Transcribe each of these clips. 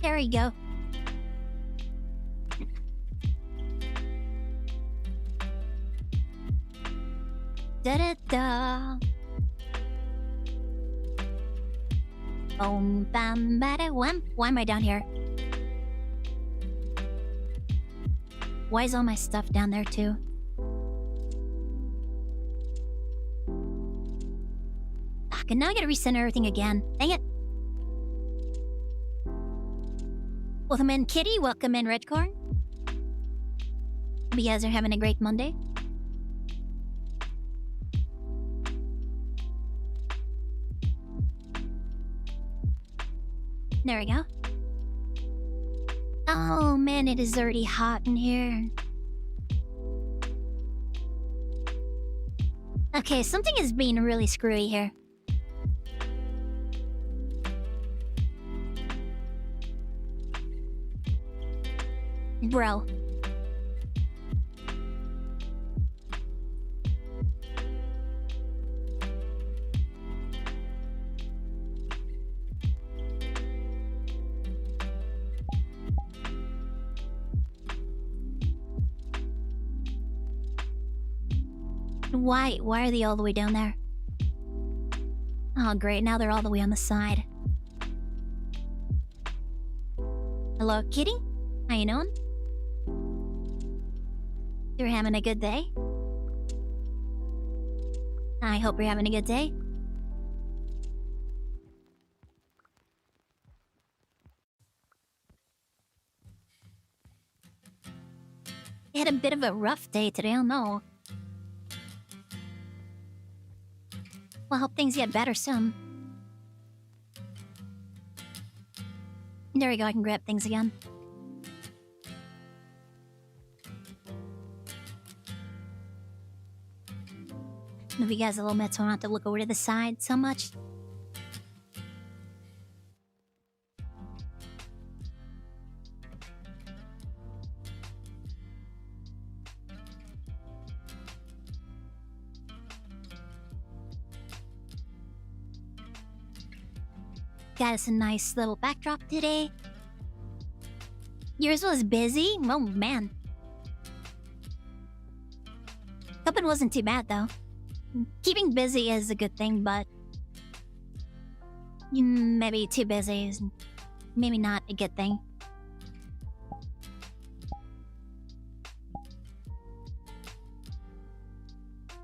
There we go. Da-da-da. Boom, bam, bada, wham. Why am I down here? Why is all my stuff down there too? Fuck, and now I gotta recenter everything again. Dang it. Welcome in, Kitty. Welcome in, Redcorn. Hope you guys are having a great Monday. There we go. Oh man, it is already hot in here. Okay, something is being really screwy here. Bro. Why are they all the way down there? Oh great, now they're all the way on the side. Hello, kitty? How you doing? You're having a good day? I hope you're having a good day. You had a bit of a rough day today, I don't know. Well, I hope things get better soon. There we go, I can grab things again. Move you guys a little bit so I don't have to look over to the side so much. Got us a nice little backdrop today. Yours was busy? Oh man. Hope it wasn't too bad though. Keeping busy is a good thing, but maybe too busy is maybe not a good thing.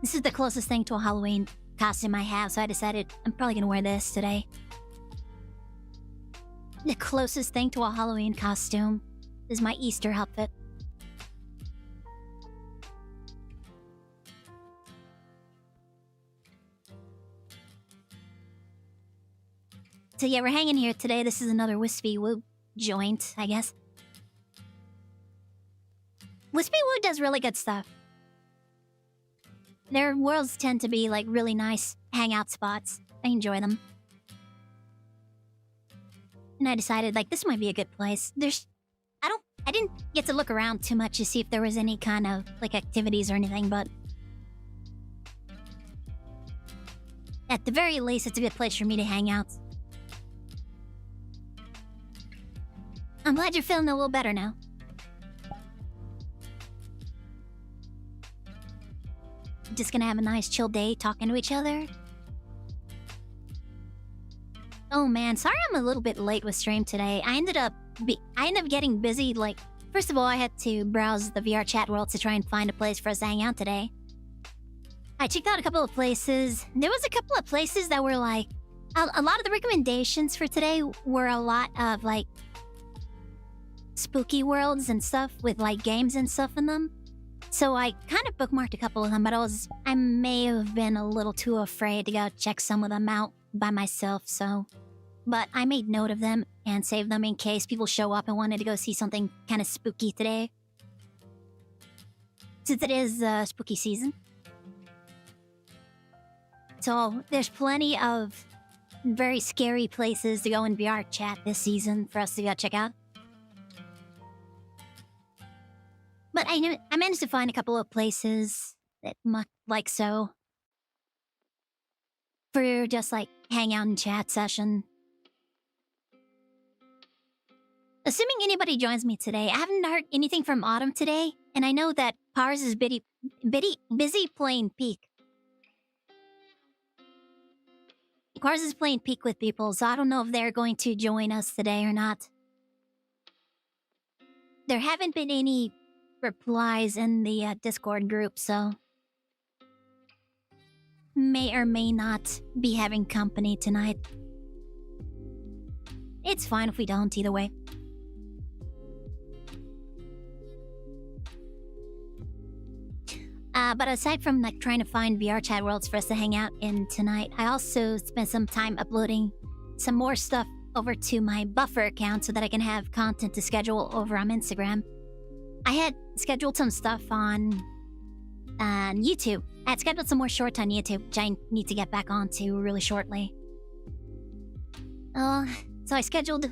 This is the closest thing to a Halloween costume I have, so I decided I'm probably gonna wear this today. The closest thing to a Halloween costume is my Easter outfit. So yeah, we're hanging here today. This is another Wispy Woo joint, I guess. Wispy Woo does really good stuff. Their worlds tend to be like really nice hangout spots. I enjoy them. And I decided, like, this might be a good place. I didn't get to look around too much to see if there was any kind of, like, activities or anything, but at the very least, it's a good place for me to hang out. I'm glad you're feeling a little better now. Just gonna have a nice chill day talking to each other. Oh man, sorry I'm a little bit late with stream today. I ended up getting busy, like, first of all, I had to browse the VRChat world to try and find a place for us to hang out today. I checked out a couple of places. There was a couple of places that were like, a lot of the recommendations for today were a lot of like spooky worlds and stuff with like games and stuff in them. So I kind of bookmarked a couple of them, but I may have been a little too afraid to go check some of them out by myself, so... But I made note of them and saved them in case people show up and wanted to go see something kind of spooky today. Since it is spooky season. So there's plenty of very scary places to go in VRChat this season for us to go check out. But I managed to find a couple of places that like so. For just like hangout and chat session. Assuming anybody joins me today, I haven't heard anything from Autumn today, and I know that Pars is busy playing Peak. Pars is playing Peak with people, so I don't know if they're going to join us today or not. There haven't been any replies in the Discord group, so may or may not be having company tonight. It's fine if we don't, either way. But aside from like trying to find VRChat worlds for us to hang out in tonight, I also spent some time uploading some more stuff over to my buffer account so that I can have content to schedule over on Instagram. I had scheduled some stuff on YouTube. I had scheduled some more shorts on YouTube, which I need to get back onto really shortly. So I scheduled...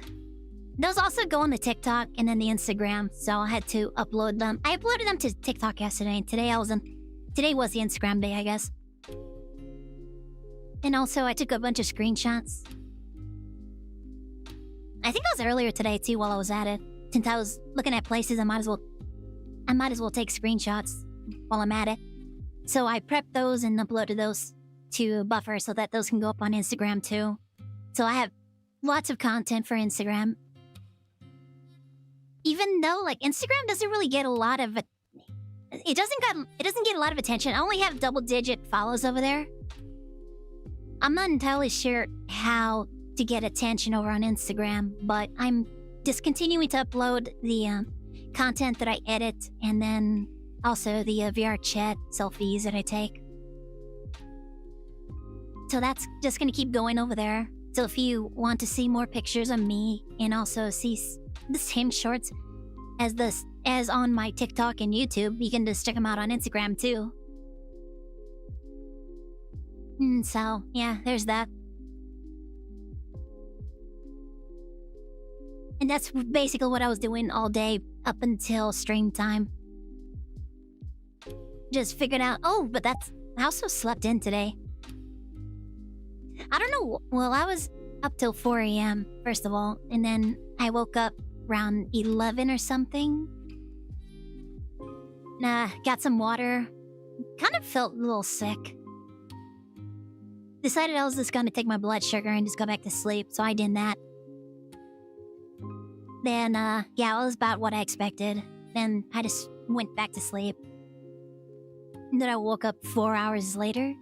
Those also go on the TikTok and then the Instagram, so I had to upload them. I uploaded them to TikTok yesterday, and today was the Instagram day, I guess. And also, I took a bunch of screenshots. I think that was earlier today, too, while I was at it. Since I was looking at places, I might as well take screenshots while I'm at it. So I prepped those and uploaded those to Buffer so that those can go up on Instagram, too. So I have lots of content for Instagram. Even though, like, Instagram doesn't really get a lot of... It doesn't get a lot of attention. I only have double-digit follows over there. I'm not entirely sure how to get attention over on Instagram, but I'm just continuing to upload the content that I edit, and then also the VRChat selfies that I take. So that's just gonna keep going over there. So if you want to see more pictures of me and also see the same shorts as on my TikTok and YouTube, you can just check them out on Instagram too. So, yeah, there's that. And that's basically what I was doing all day up until stream time. Just figured out, but I also slept in today. I don't know, well, I was up till 4 a.m. first of all, and then I woke up around 11 or something. Got some water. Kind of felt a little sick. Decided I was just gonna take my blood sugar and just go back to sleep, so I did that. Then, yeah, it was about what I expected. Then I just went back to sleep. And then I woke up 4 hours later.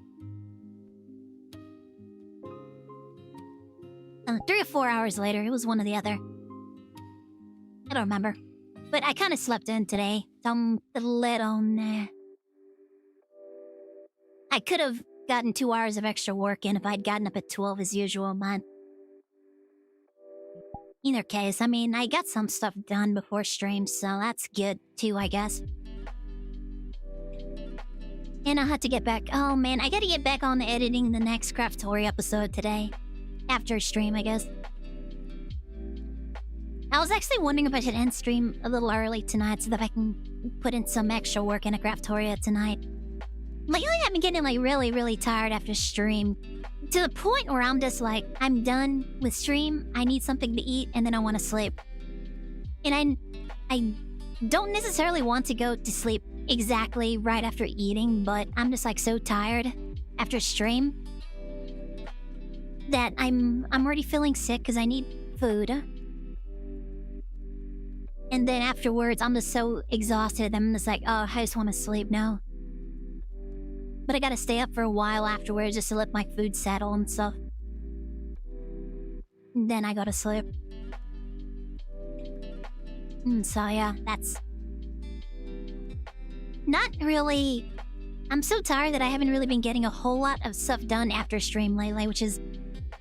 3 or 4 hours later, it was one or the other. I don't remember. But I kind of slept in today. A little, nah. I could have gotten 2 hours of extra work in if I'd gotten up at 12 as usual, but... Either case, I mean, I got some stuff done before stream, so that's good too, I guess. And I had to get back... Oh man, I gotta get back on editing the next Craftory episode today. After stream, I guess. I was actually wondering if I should end stream a little early tonight so that I can put in some extra work in a Craftoria tonight. Lately, I've been getting, like, really, really tired after stream. To the point where I'm just like, I'm done with stream, I need something to eat, and then I want to sleep. And I don't necessarily want to go to sleep exactly right after eating, but I'm just, like, so tired after stream that I'm already feeling sick because I need food. And then afterwards, I'm just so exhausted that I'm just like, oh, I just want to sleep now. But I gotta stay up for a while afterwards just to let my food settle and stuff. And then I go to sleep. So yeah, that's... Not really... I'm so tired that I haven't really been getting a whole lot of stuff done after stream lately, which is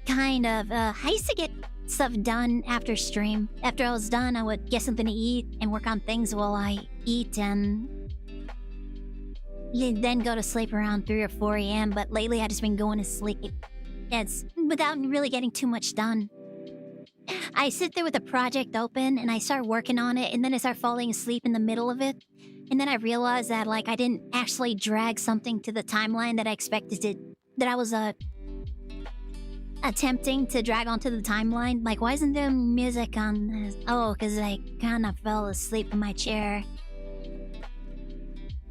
kind of... I used to get stuff done after stream. After I was done, I would get something to eat and work on things while I eat and... then go to sleep around 3 or 4 a.m. But lately, I've just been going to sleep. It's without really getting too much done. I sit there with a project open, and I start working on it, and then I start falling asleep in the middle of it. And then I realize that, like, I didn't actually drag something to the timeline that I expected to... That I was, attempting to drag onto the timeline. Like, why isn't there music on this? Oh, because I kind of fell asleep in my chair.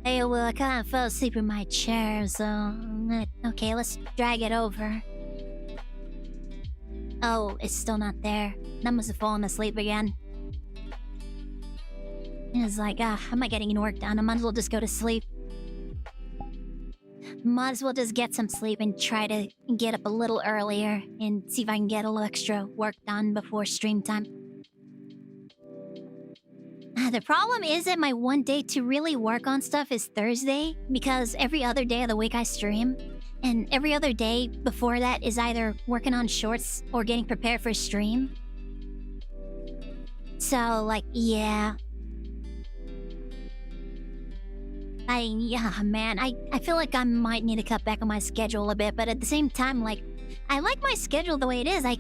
Hey, well, I kind of fell asleep in my chair, so... Okay, let's drag it over. Oh, it's still not there. I must have fallen asleep again. It's like, I'm not getting any work done. I might as well just go to sleep. Might as well just get some sleep and try to get up a little earlier and see if I can get a little extra work done before stream time. The problem is that my one day to really work on stuff is Thursday, because every other day of the week I stream, and every other day before that is either working on shorts or getting prepared for stream. So, like, yeah. Man, I feel like I might need to cut back on my schedule a bit, but at the same time, like, I like my schedule the way it is. I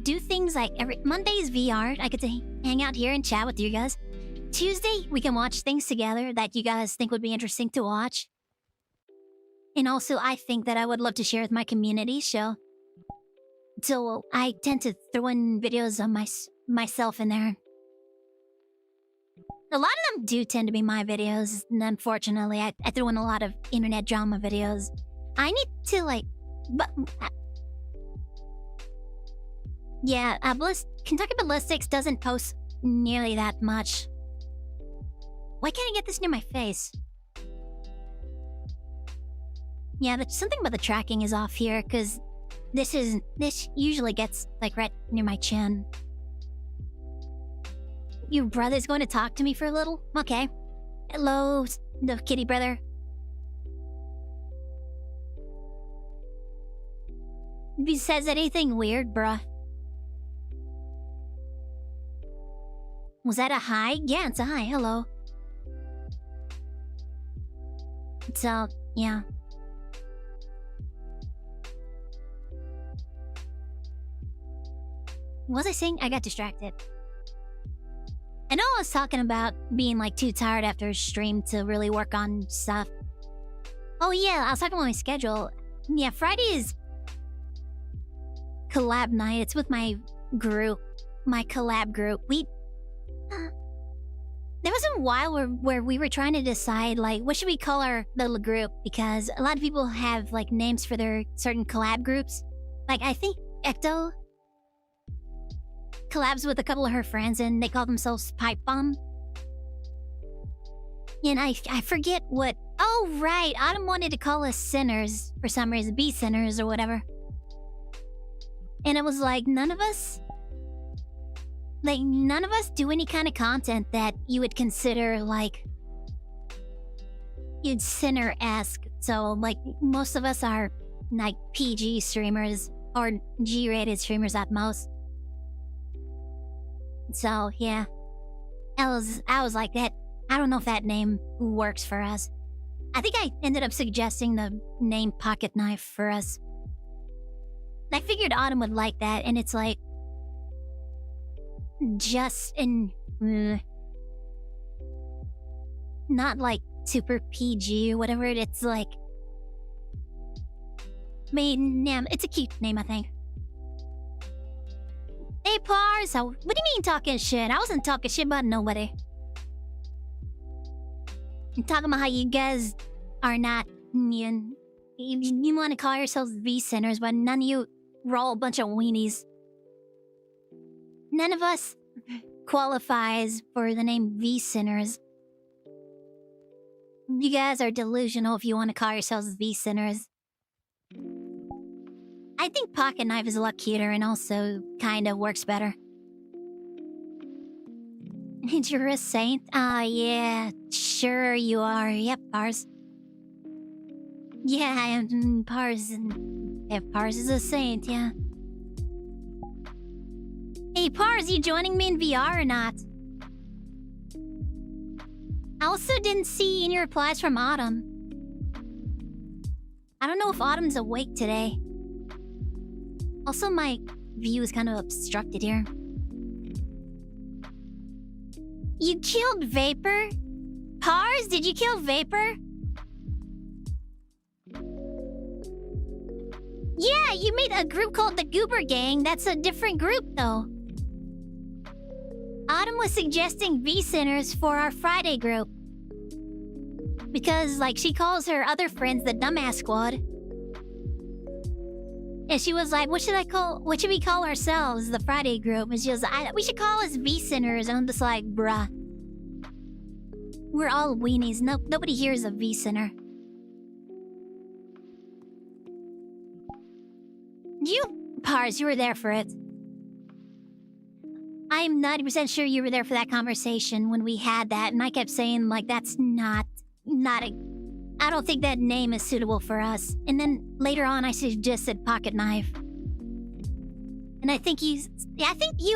do things like every Monday is VR. I get to hang out here and chat with you guys. Tuesday, we can watch things together that you guys think would be interesting to watch. And also, I think that I would love to share with my community, so I tend to throw in videos of myself in there. A lot of them do tend to be my videos, and unfortunately, I throw in a lot of internet drama videos. I need to, like... Yeah, Kentucky Ballistics doesn't post nearly that much. Why can't I get this near my face? Yeah, something about the tracking is off here, because this usually gets, like, right near my chin. Your brother's going to talk to me for a little? Okay. Hello, the kitty brother. If he says anything weird, bruh. Was that a hi? Yeah, it's a hi. Hello. So, yeah. What was I saying? I got distracted. I know I was talking about being, like, too tired after a stream to really work on stuff. Oh, yeah, I was talking about my schedule. Yeah, Friday is collab night. It's with my group, my collab group. There was a while where we were trying to decide, like, what should we call our little group? Because a lot of people have, like, names for their certain collab groups. Like, I think Ecto collabs with a couple of her friends, and they call themselves Pipe Bomb. And I forget what... Oh, right! Autumn wanted to call us Sinners, for some reason. Be Sinners, or whatever. And it was like, none of us do any kind of content that you would consider, like... you'd Sinner-esque. So, like, most of us are, like, PG streamers, or G-rated streamers at most. So, yeah. I was like, that. I don't know if that name works for us. I think I ended up suggesting the name Pocket Knife for us. I figured Autumn would like that, and it's like... just in... not like super PG or whatever, it's like... it's a cute name, I think. Hey, Pars, what do you mean talking shit? I wasn't talking shit about nobody. I'm talking about how you guys are not... You want to call yourselves V-Sinners, but none of you are all a bunch of weenies. None of us qualifies for the name V-Sinners. You guys are delusional if you want to call yourselves V-Sinners. I think Pocket Knife is a lot cuter and also kind of works better. You're a saint? Yeah, sure you are. Yep, Pars. Yeah, I am Pars. If Pars is a saint, yeah. Hey, Pars, you joining me in VR or not? I also didn't see any replies from Autumn. I don't know if Autumn's awake today. Also, my view is kind of obstructed here. You killed Vapor? Pars, did you kill Vapor? Yeah, yeah, you made a group called the Goober Gang. That's a different group, though. Autumn was suggesting V-Centers for our Friday group. Because, like, she calls her other friends the Dumbass Squad. And she was like, what should we call ourselves, the Friday group? And she was like, we should call us V-Centers. And I'm just like, bruh. We're all weenies. Nobody here is a V-Center. Pars, you were there for it. I'm 90% sure you were there for that conversation when we had that, and I kept saying, like, that's not a... I don't think that name is suitable for us. And then later on, I suggested Pocket Knife. And I think you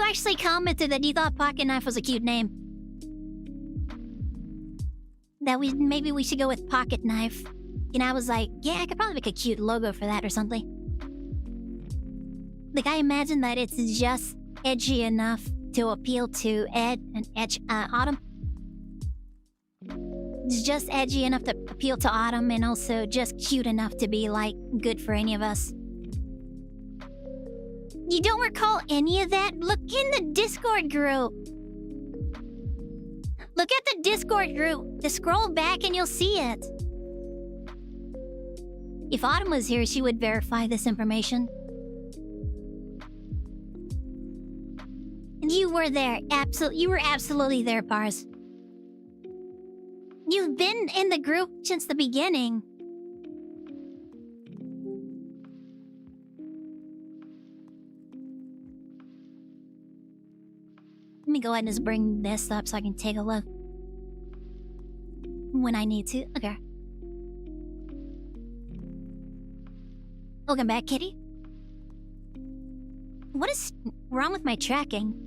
actually commented that you thought Pocket Knife was a cute name. That maybe we should go with Pocket Knife. And I was like, yeah, I could probably make a cute logo for that or something. Like, I imagine that it's just edgy enough to appeal to Autumn. It's just edgy enough to appeal to Autumn, and also just cute enough to be, like, good for any of us. You don't recall any of that? Look in the Discord group. Look at the Discord group. Just scroll back and you'll see it. If Autumn was here, she would verify this information. And you were there. You were absolutely there, Pars. You've been in the group since the beginning. Let me go ahead and just bring this up so I can take a look. When I need to. Okay. Welcome back, kitty. What is wrong with my tracking?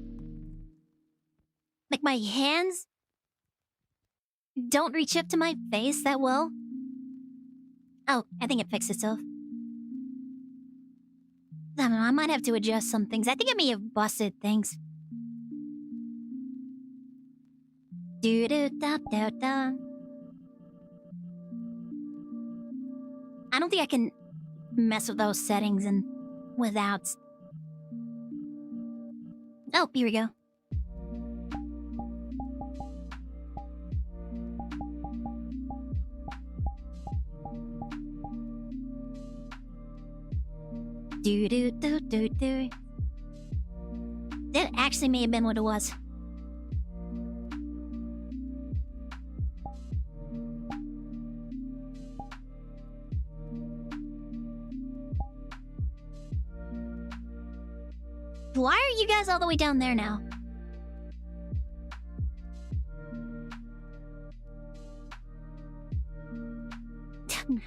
Like, my hands don't reach up to my face that well? Oh, I think it fixed itself. I don't know, I might have to adjust some things. I think I may have busted things. Do-do-da-da-da. I don't think I can mess with those settings and without... Oh, here we go. Do-do-do-do-do. That actually may have been what it was. Why are you guys all the way down there now?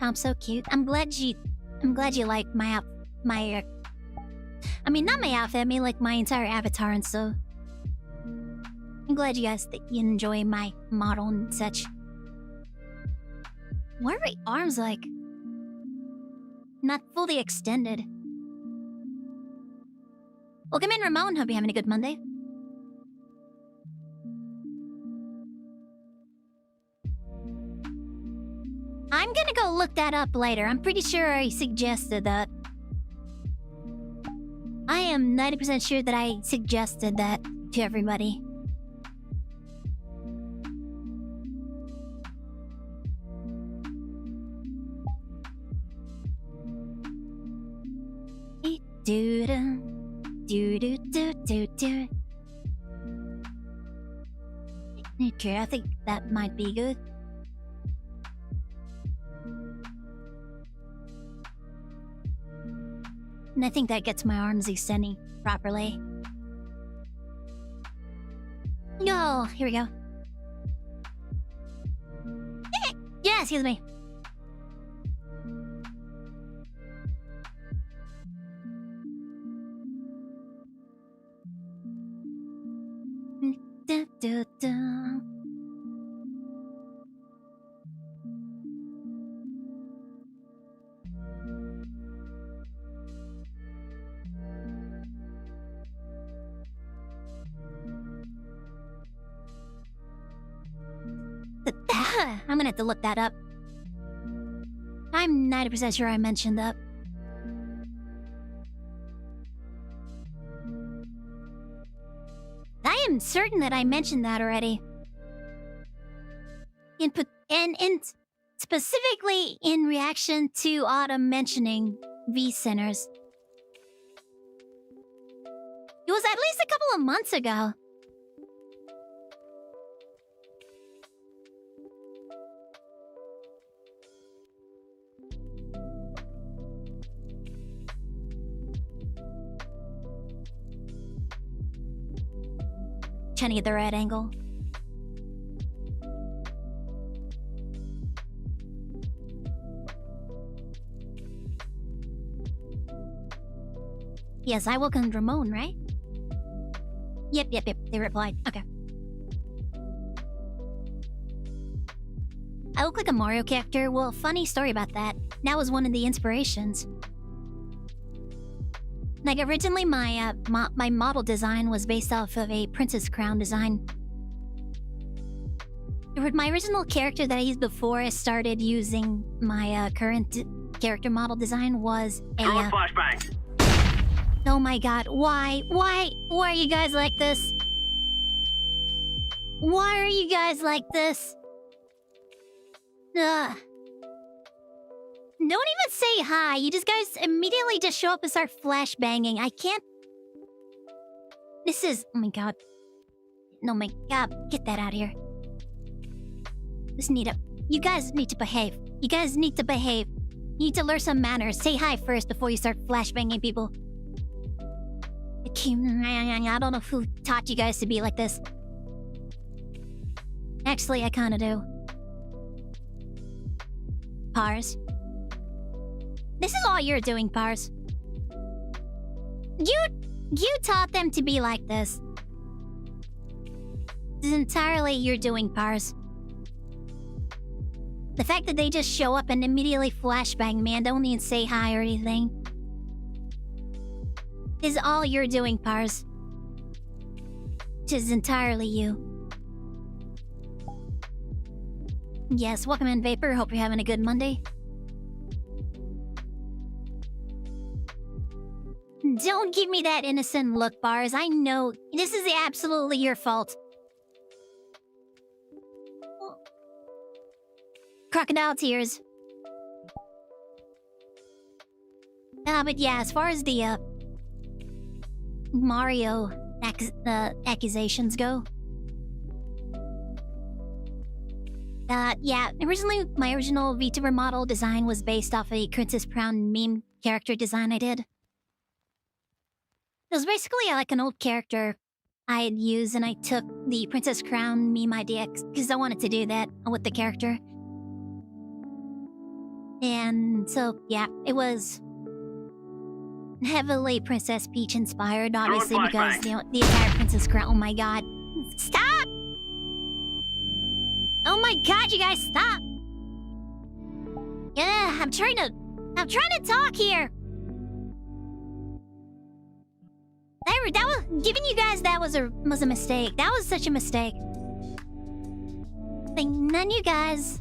I'm so cute. I'm glad you like I mean, not my outfit, I mean like my entire avatar and stuff. I'm glad you guys you enjoy my model and such. Why are my arms like not fully extended? Welcome in, Ramon. Hope you're having a good Monday. I'm gonna go look that up later. I'm pretty sure I suggested that. I am 90% sure that I suggested that to everybody. Do-do-do-do-do. Okay, I think that might be good. And I think that gets my arms extending properly. Oh, here we go. Yeah, excuse me. Da, da, da. I'm gonna have to look that up. I'm 90% sure I mentioned that. certain that I mentioned that already. And specifically in reaction to Autumn mentioning V-Sinners. It was at least a couple of months ago. Trying to get the right angle. Yes, I welcomed Ramon, right? Yep, they replied. Okay. I look like a Mario character. Well, funny story about that. That was one of the inspirations. Like, originally my model design was based off of a Princess Crown design. My original character that I used before I started using my current character model design was a... flashbang! Oh my god, why are you guys like this? Why are you guys like this? Ugh. Don't even say hi. You guys immediately just show up and start flashbanging. I can't... This is... Oh my god. No, my god. Get that out of here. You guys need to behave. You guys need to behave. You need to learn some manners. Say hi first before you start flashbanging people. I don't know who taught you guys to be like this. Actually, I kinda do. Pars. This is all you're doing, Pars. You taught them to be like this. This is entirely you're doing, Pars. The fact that they just show up and immediately flashbang, man, don't even say hi or anything. This is all you're doing, Pars. This is entirely you. Yes, welcome in, Vapor. Hope you're having a good Monday. Don't give me that innocent look, Bars. I know this is absolutely your fault. Crocodile tears. But yeah, as far as the Mario accusations go. Yeah, originally my original VTuber model design was based off a Princess Crown meme character design I did. It was basically like an old character I had used, and I took the Princess Crown meme idea because I wanted to do that with the character. And so, yeah, it was heavily Princess Peach inspired, obviously, because the entire Princess Crown. Oh my god. Stop! Oh my god, you guys, stop! Yeah, I'm trying to talk here. That was giving you guys that was a mistake. That was such a mistake. Like, none of you guys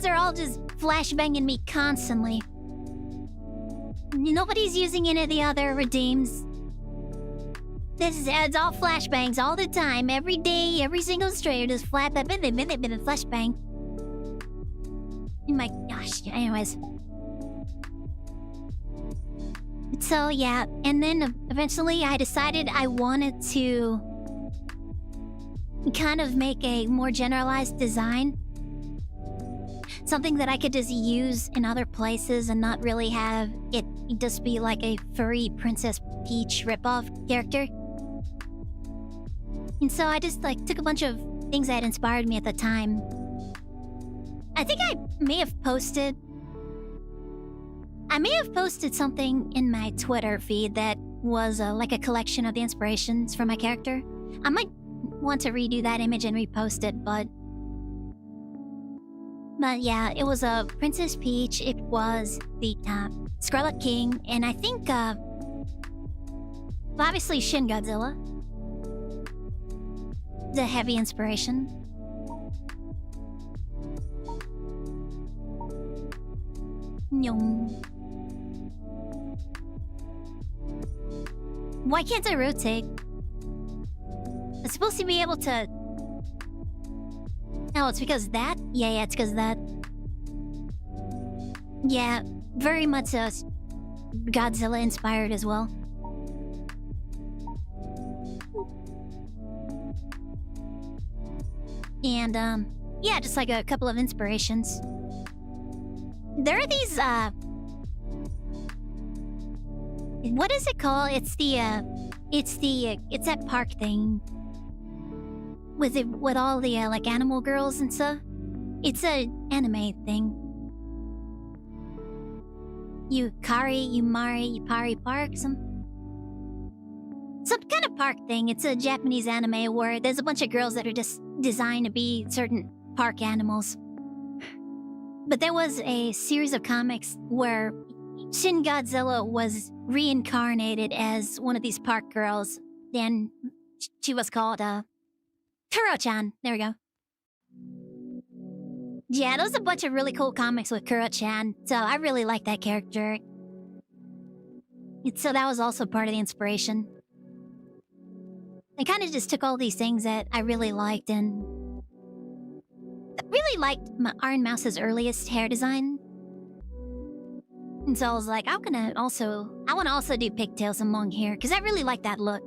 are all just flashbanging me constantly. Nobody's using any of the other redeems. It's all flashbangs all the time, every day, every single stream, just flashbang. Oh my gosh. Anyways. So yeah, and then eventually I decided I wanted to kind of make a more generalized design. Something that I could just use in other places and not really have it just be like a furry Princess Peach ripoff character. And so I just took a bunch of things that inspired me at the time. I think I may have posted something in my Twitter feed that was like a collection of the inspirations for my character. I might want to redo that image and repost it, but yeah, it was a Princess Peach. It was the Scarlet King, and I think obviously Shin Godzilla. The heavy inspiration. Nyong. Why can't I rotate? It's supposed to be able to... Oh, it's because of that? Yeah, it's because of that. Yeah, very much Godzilla inspired as well. And, yeah, just like a couple of inspirations. There are these, what is it called? It's that park thing. With all the, like, animal girls and stuff. It's a anime thing. Yupari Park, some kind of park thing. It's a Japanese anime where there's a bunch of girls that are just designed to be certain park animals. But there was a series of comics where Shin Godzilla was reincarnated as one of these park girls. Then she was called, Kuro-chan. There we go. Yeah, there's a bunch of really cool comics with Kuro-chan, so I really like that character. So that was also part of the inspiration. I kind of just took all these things that I really liked and... I really liked Iron Mouse's earliest hair design. And so I was like, I want to also do pigtails and long hair, because I really like that look.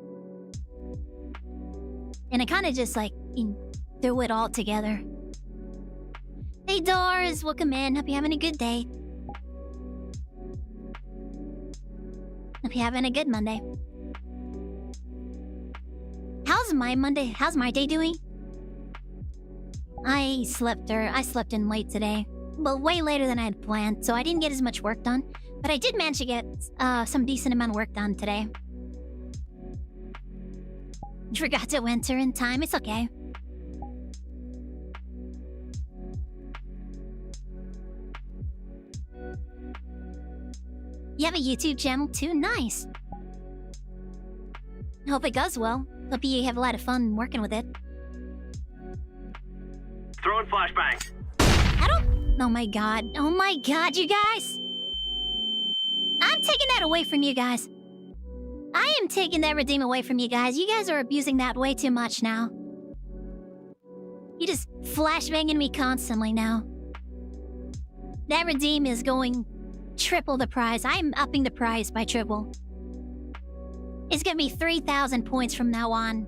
And I kind of just like threw it all together. Hey Doors, welcome in. Hope you're having a good day. Hope you're having a good Monday. How's my day doing? I slept in late today. Well, way later than I had planned, so I didn't get as much work done. But I did manage to get some decent amount of work done today. Forgot to enter in time, it's okay. You have a YouTube channel too? Nice. Hope it goes well. Hope you have a lot of fun working with it. Throwing flashbang. Oh my god, you guys! I'm taking that away from you guys. I am taking that redeem away from you guys. You guys are abusing that way too much now. You just flashbanging me constantly now. That redeem is going triple the prize. I'm upping the prize by triple. It's gonna be 3,000 points from now on.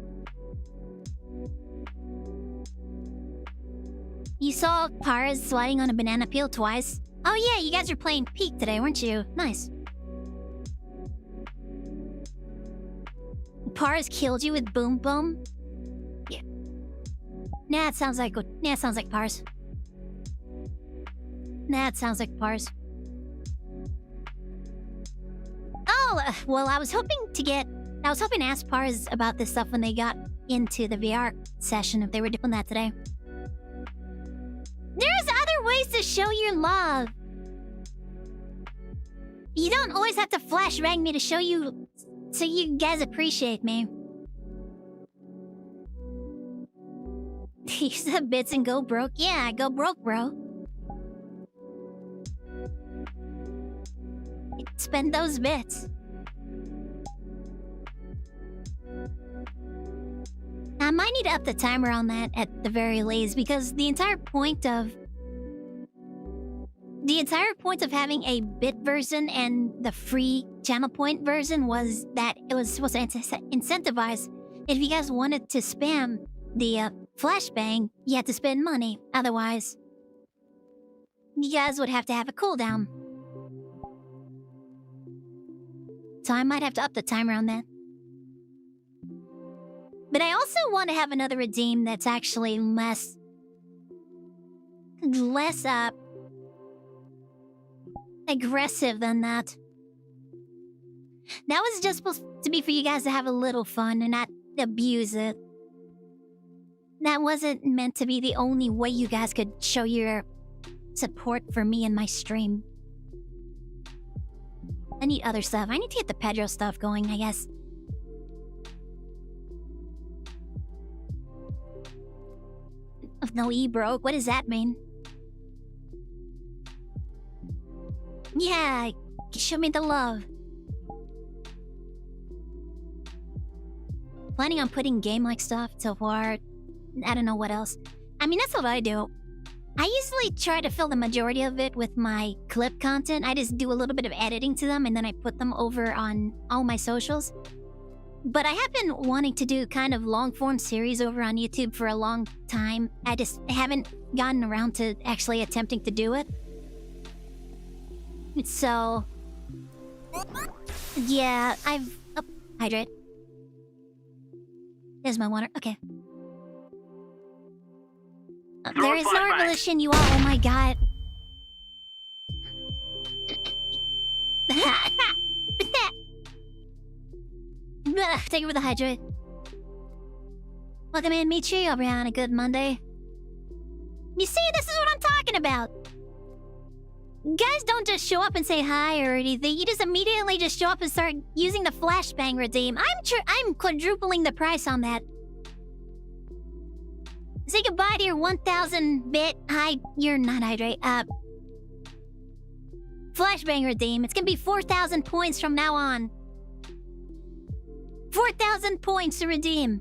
You saw Paras sliding on a banana peel twice? Oh yeah, you guys were playing Peak today, weren't you? Nice. Paras killed you with Boom Boom? Yeah. Nah, it sounds like Paras. Nah, it sounds like Paras. Oh, well, I was hoping to ask Paras about this stuff when they got into the VR session, if they were doing that today. There's other ways to show your love. You don't always have to flashbang me to show you, so you guys appreciate me. Use the bits and go broke? Yeah, go broke, bro. Spend those bits. I might need to up the timer on that at the very least, because the entire point of having a bit version and the free channel point version was that it was supposed to incentivize. If you guys wanted to spam the flashbang, you had to spend money. Otherwise, you guys would have to have a cooldown. So I might have to up the timer on that. But I also want to have another redeem that's actually less aggressive than that. That was just supposed to be for you guys to have a little fun and not abuse it. That wasn't meant to be the only way you guys could show your support for me and my stream. I need other stuff. I need to get the Pedro stuff going, I guess. No, E broke. What does that mean? Yeah, show me the love. planning on putting game-like stuff so far. I don't know what else. I mean, that's what I do. I usually try to fill the majority of it with my clip content. I just do a little bit of editing to them and then I put them over on all my socials. But I have been wanting to do kind of long-form series over on YouTube for a long time. I just haven't gotten around to actually attempting to do it. So... yeah, I've... Oh, hydrate. There's my water. Okay. There is no revolution, you all. Oh my god. Thank you for the hydrate. Welcome in, Michi. Over on a good Monday. You see, this is what I'm talking about. Guys don't just show up and say hi or anything. You just immediately just show up and start using the flashbang redeem. I'm quadrupling the price on that. Say goodbye to your 1,000 bit you're not hydrate. Flashbang redeem. It's gonna be 4,000 points from now on. 4,000 points to redeem.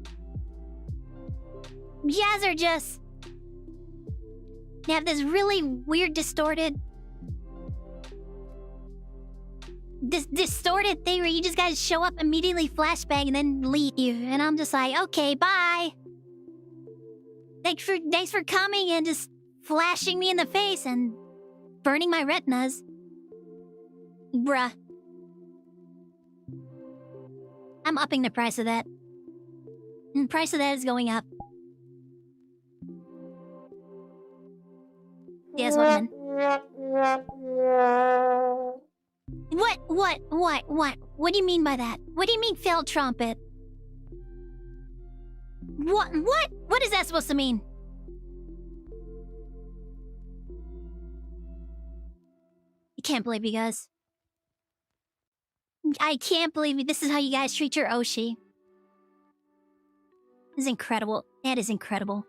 You guys are just... you have this really weird distorted thing where you just guys show up, immediately flashbang, and then leave you. And I'm just like, okay, bye. Thanks for coming and just flashing me in the face and burning my retinas. Bruh. I'm upping the price of that. And the price of that is going up. Yes, welcome in. What do you mean by that? What do you mean failed trumpet? What is that supposed to mean? I can't believe you guys. I can't believe this is how you guys treat your Oshi. This is incredible. That is incredible.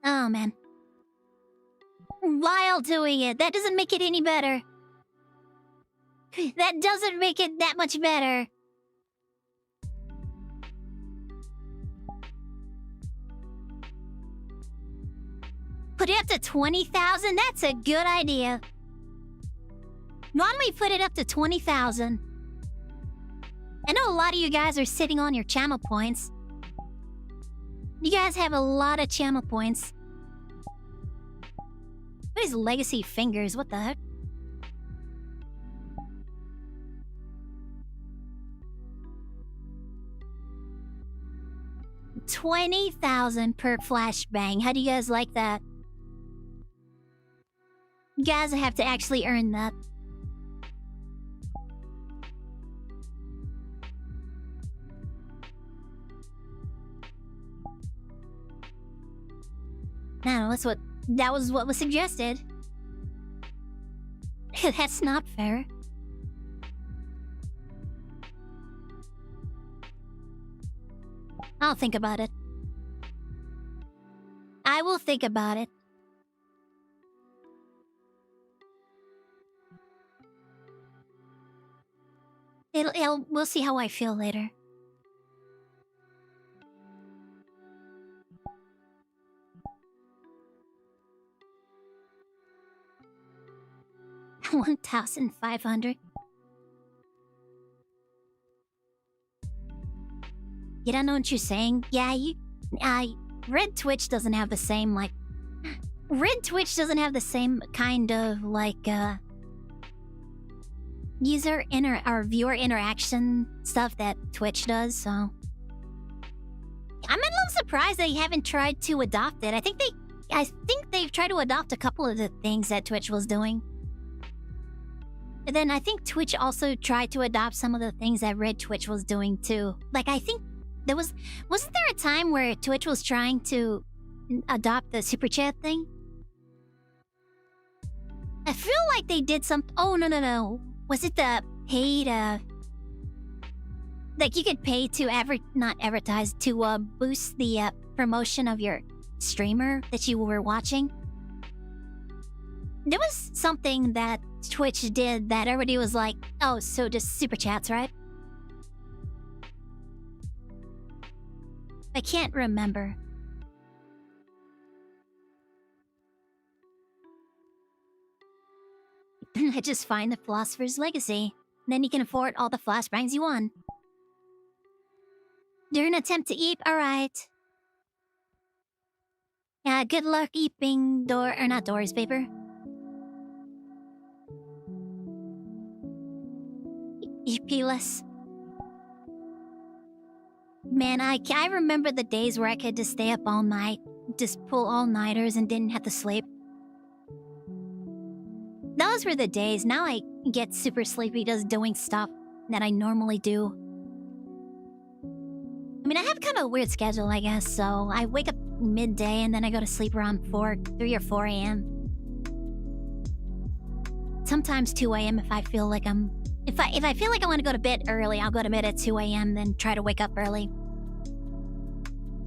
Oh, man. While doing it, that doesn't make it any better. That doesn't make it that much better. Put it up to 20,000? That's a good idea. Why don't we put it up to 20,000? I know a lot of you guys are sitting on your channel points. You guys have a lot of channel points. What is legacy fingers? What the heck? $20,000 per flashbang. How do you guys like that? You guys have to actually earn that. No, that was what was suggested. That's not fair. I'll think about it. I will think about it. We'll see how I feel later. $1,500. You don't know what you're saying? Yeah, Red Twitch doesn't have the same, like... Red Twitch doesn't have the same kind of, like, viewer interaction stuff that Twitch does, so... I'm a little surprised they haven't tried to adopt it. I think they've tried to adopt a couple of the things that Twitch was doing. And then I think Twitch also tried to adopt some of the things that Red Twitch was doing too. Like, I think there wasn't there a time where Twitch was trying to adopt the super chat thing? I feel like they did some... Oh, no. Was it the paid, like, you could pay to not advertise, to boost the promotion of your streamer that you were watching? There was something that Twitch did that everybody was like, oh, so just super chats, right? I can't remember. I just find the Philosopher's Legacy. Then you can afford all the flashbangs you want. During an attempt to eat, alright. Yeah, good luck eating not Doris paper. EP-less. Man, I remember the days where I could just stay up all night, just pull all-nighters and didn't have to sleep. Those were the days. Now I get super sleepy just doing stuff that I normally do. I mean, I have kind of a weird schedule, I guess, so I wake up midday and then I go to sleep around 3 or 4 a.m. Sometimes 2 a.m. if I feel like if I feel like I want to go to bed early, I'll go to bed at 2 a.m. then try to wake up early.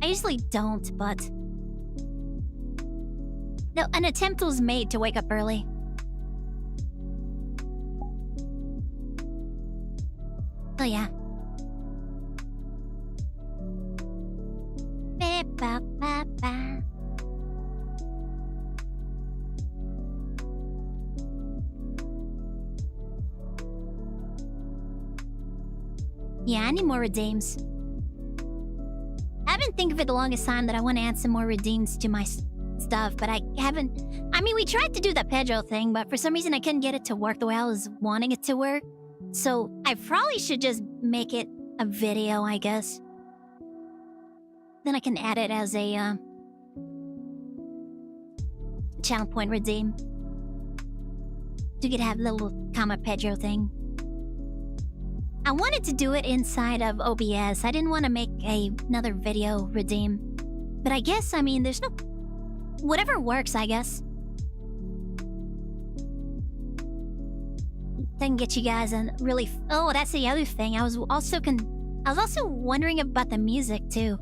I usually don't, but no, an attempt was made to wake up early. Oh yeah. Yeah, I need more redeems. I've been thinking for the longest time that I want to add some more redeems to my stuff, but I haven't. I mean, we tried to do the Pedro thing, but for some reason I couldn't get it to work the way I was wanting it to work. So I probably should just make it a video, I guess. Then I can add it as a channel point redeem. You could have the little comma Pedro thing. I wanted to do it inside of OBS. I didn't want to make another video redeem. But I guess, I mean, there's no... Whatever works, I guess. I can get you guys a really... Oh, that's the other thing. I was also wondering about the music, too.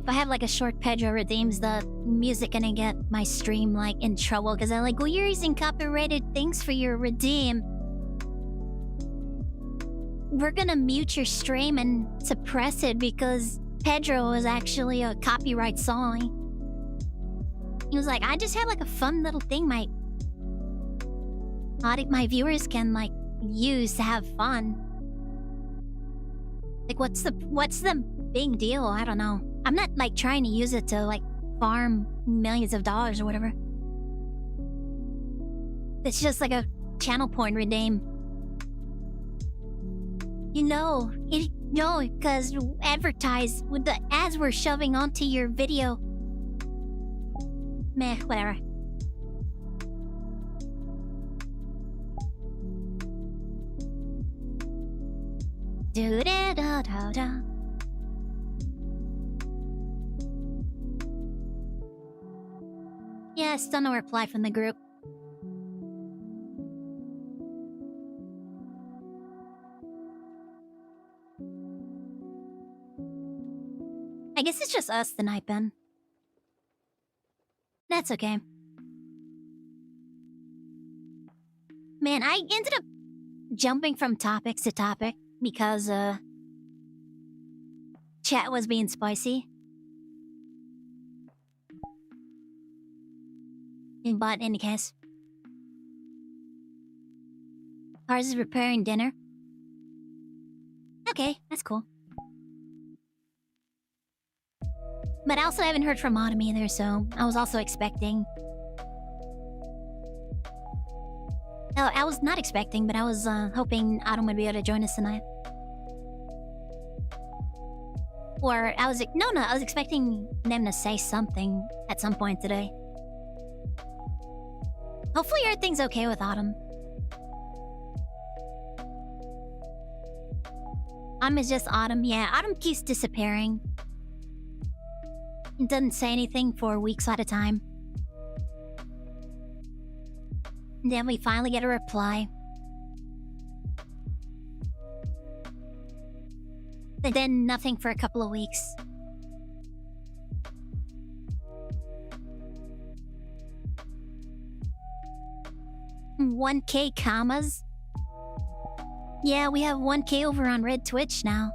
If I have, like, a short Pedro redeems, the music gonna get my stream, like, in trouble. Because I'm like, well, you're using copyrighted things for your redeem. We're gonna mute your stream and suppress it because Pedro is actually a copyright song. He was like, I just had like a fun little thing my viewers can like use to have fun. Like what's the big deal? I don't know. I'm not like trying to use it to like farm millions of dollars or whatever. It's just like a channel point redeem. You know, because advertise with the ads we're shoving onto your video. Meh, whatever. Do-da-da-da-da. Yeah, still no reply from the group. I guess it's just us tonight, Ben. That's okay. Man, I ended up jumping from topic to topic because, chat was being spicy. But in any case. Cars is preparing dinner. Okay, that's cool. But I also haven't heard from Autumn either, so I was also expecting... Oh, I was not expecting, but I was hoping Autumn would be able to join us tonight. Or I was... No, I was expecting them to say something at some point today. Hopefully everything's okay with Autumn. Autumn is just Autumn. Yeah, Autumn keeps disappearing. Doesn't say anything for weeks at a time. Then we finally get a reply. And then nothing for a couple of weeks. 1K commas. Yeah, we have 1K over on Red Twitch now.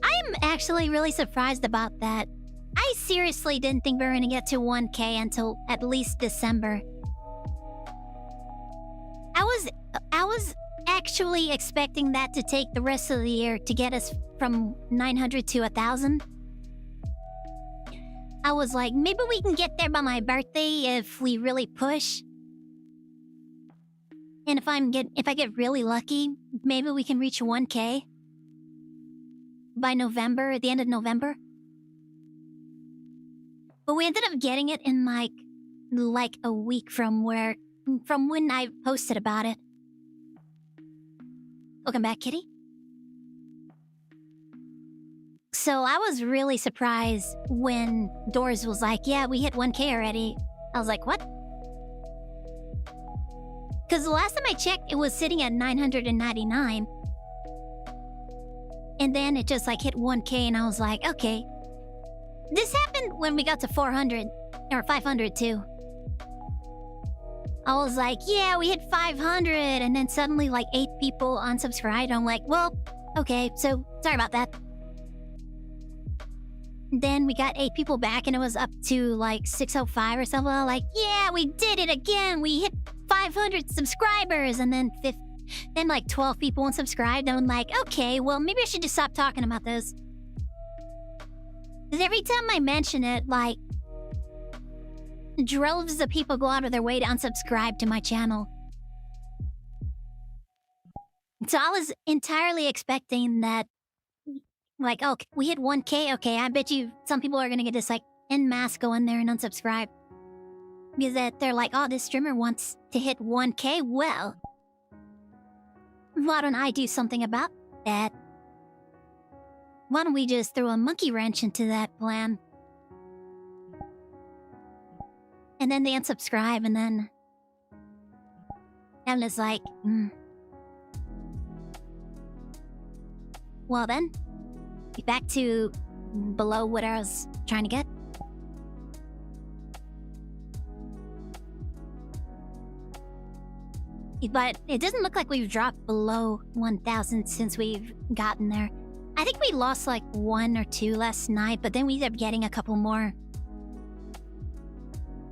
I'm actually really surprised about that. I seriously didn't think we were gonna get to 1K until at least December. I was actually expecting that to take the rest of the year to get us from 900 to 1,000. I was like, maybe we can get there by my birthday if we really push. And if I get really lucky, maybe we can reach 1K by November, at the end of November. But we ended up getting it in like a week from when I posted about it. Welcome back, kitty. So I was really surprised when Doors was like, yeah, we hit 1K already. I was like, what? Because the last time I checked, it was sitting at 999. And then it just like hit 1K and I was like, okay. This happened when we got to 400, or 500 too. I was like, yeah, we hit 500, and then suddenly like 8 people unsubscribed. I'm like, well, okay, so sorry about that. Then we got 8 people back and it was up to like 605 or something. I'm like, yeah, we did it again. We hit 500 subscribers, and then like 12 people unsubscribed. And I'm like, okay, well, maybe I should just stop talking about this. Because every time I mention it, like, droves of people go out of their way to unsubscribe to my channel. So I was entirely expecting that, like, oh, we hit 1K, okay, I bet you some people are gonna get this, like, en masse go in there and unsubscribe. Because that they're like, oh, this streamer wants to hit 1K, well, why don't I do something about that? Why don't we just throw a monkey wrench into that plan? And then they unsubscribe, and then I'm just like, well then, back to below what I was trying to get. But it doesn't look like we've dropped below 1,000 since we've gotten there. I think we lost like 1 or 2 last night, but then we ended up getting a couple more.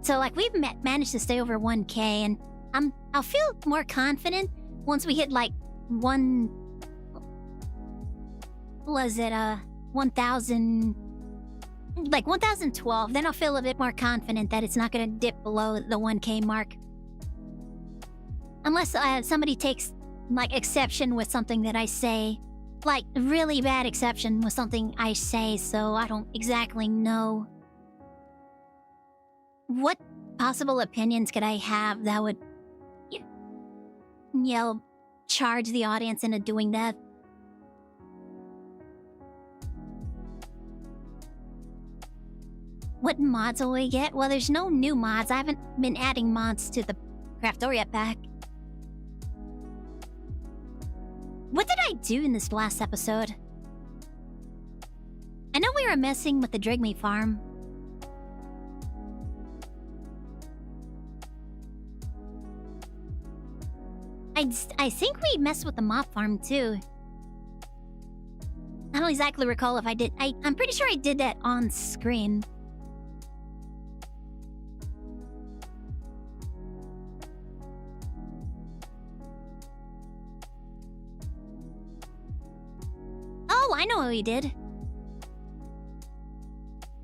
So, like, we've managed to stay over 1K, and I'll feel more confident once we hit, like, 1,000... Like, 1,012. Then I'll feel a bit more confident that it's not gonna dip below the 1K mark. Unless somebody takes, like, exception with something that I say. Like, really bad exception with something I say, so I don't exactly know what possible opinions could I have that would, charge the audience into doing that? What mods will we get? Well, there's no new mods. I haven't been adding mods to the Craftoria pack. What did I do in this last episode? I know we were messing with the Drigme farm. I think we messed with the mob farm too. I don't exactly recall if I did. I'm pretty sure I did that on screen. Oh, I know what we did.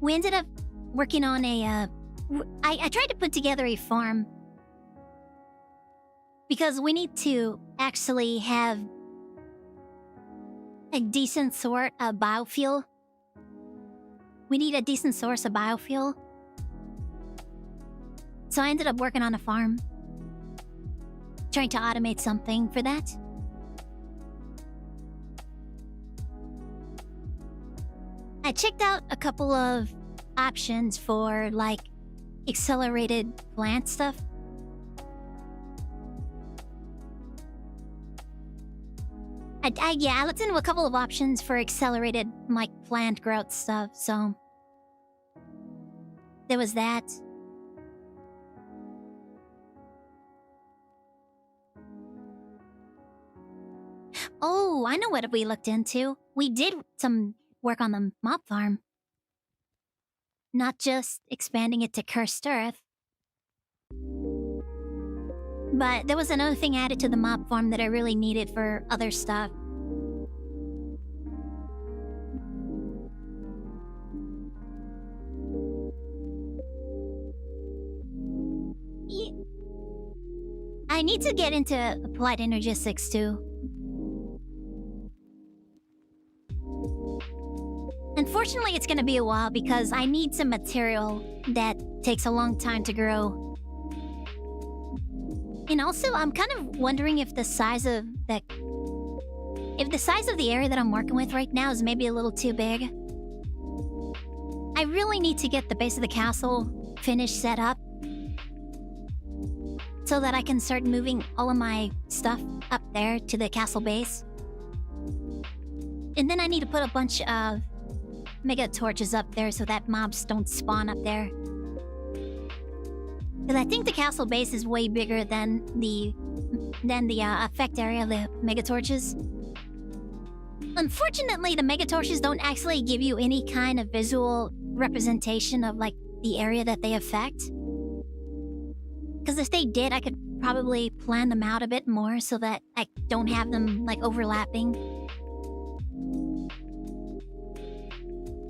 We ended up working on a, I tried to put together a farm. Because we need to actually have a decent sort of biofuel. We need a decent source of biofuel. So I ended up working on a farm. Trying to automate something for that. I checked out a couple of options for, like, accelerated plant stuff. I looked into a couple of options for accelerated, like, plant growth stuff, so... There was that. Oh, I know what we looked into. We did some work on the mob farm. Not just expanding it to cursed earth. But there was another thing added to the mob farm that I really needed for other stuff. I need to get into applied energistics too. Unfortunately, it's gonna be a while because I need some material that takes a long time to grow. And also, I'm kind of wondering if the size of the area that I'm working with right now is maybe a little too big. I really need to get the base of the castle finished, set up, so that I can start moving all of my stuff up there to the castle base. And then I need to put a bunch of mega torches up there so that mobs don't spawn up there. Because I think the castle base is way bigger than the effect area of the mega torches. Unfortunately, the mega torches don't actually give you any kind of visual representation of like the area that they affect. Because if they did, I could probably plan them out a bit more so that I don't have them like overlapping.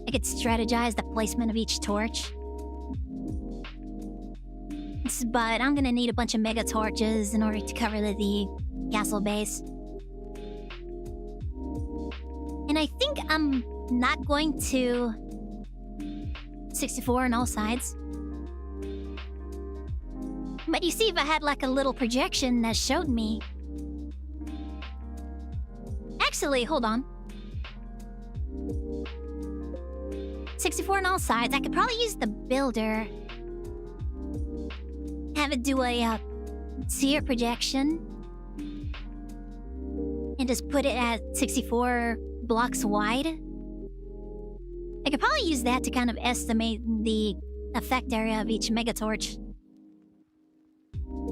I could strategize the placement of each torch. But I'm gonna need a bunch of mega torches in order to cover the castle base. And I think I'm not going to 64 on all sides. But you see, if I had like a little projection that showed me... Actually, hold on. 64 on all sides. I could probably use the builder. Have it do a sphere projection. And just put it at 64 blocks wide. I could probably use that to kind of estimate the effect area of each megatorch.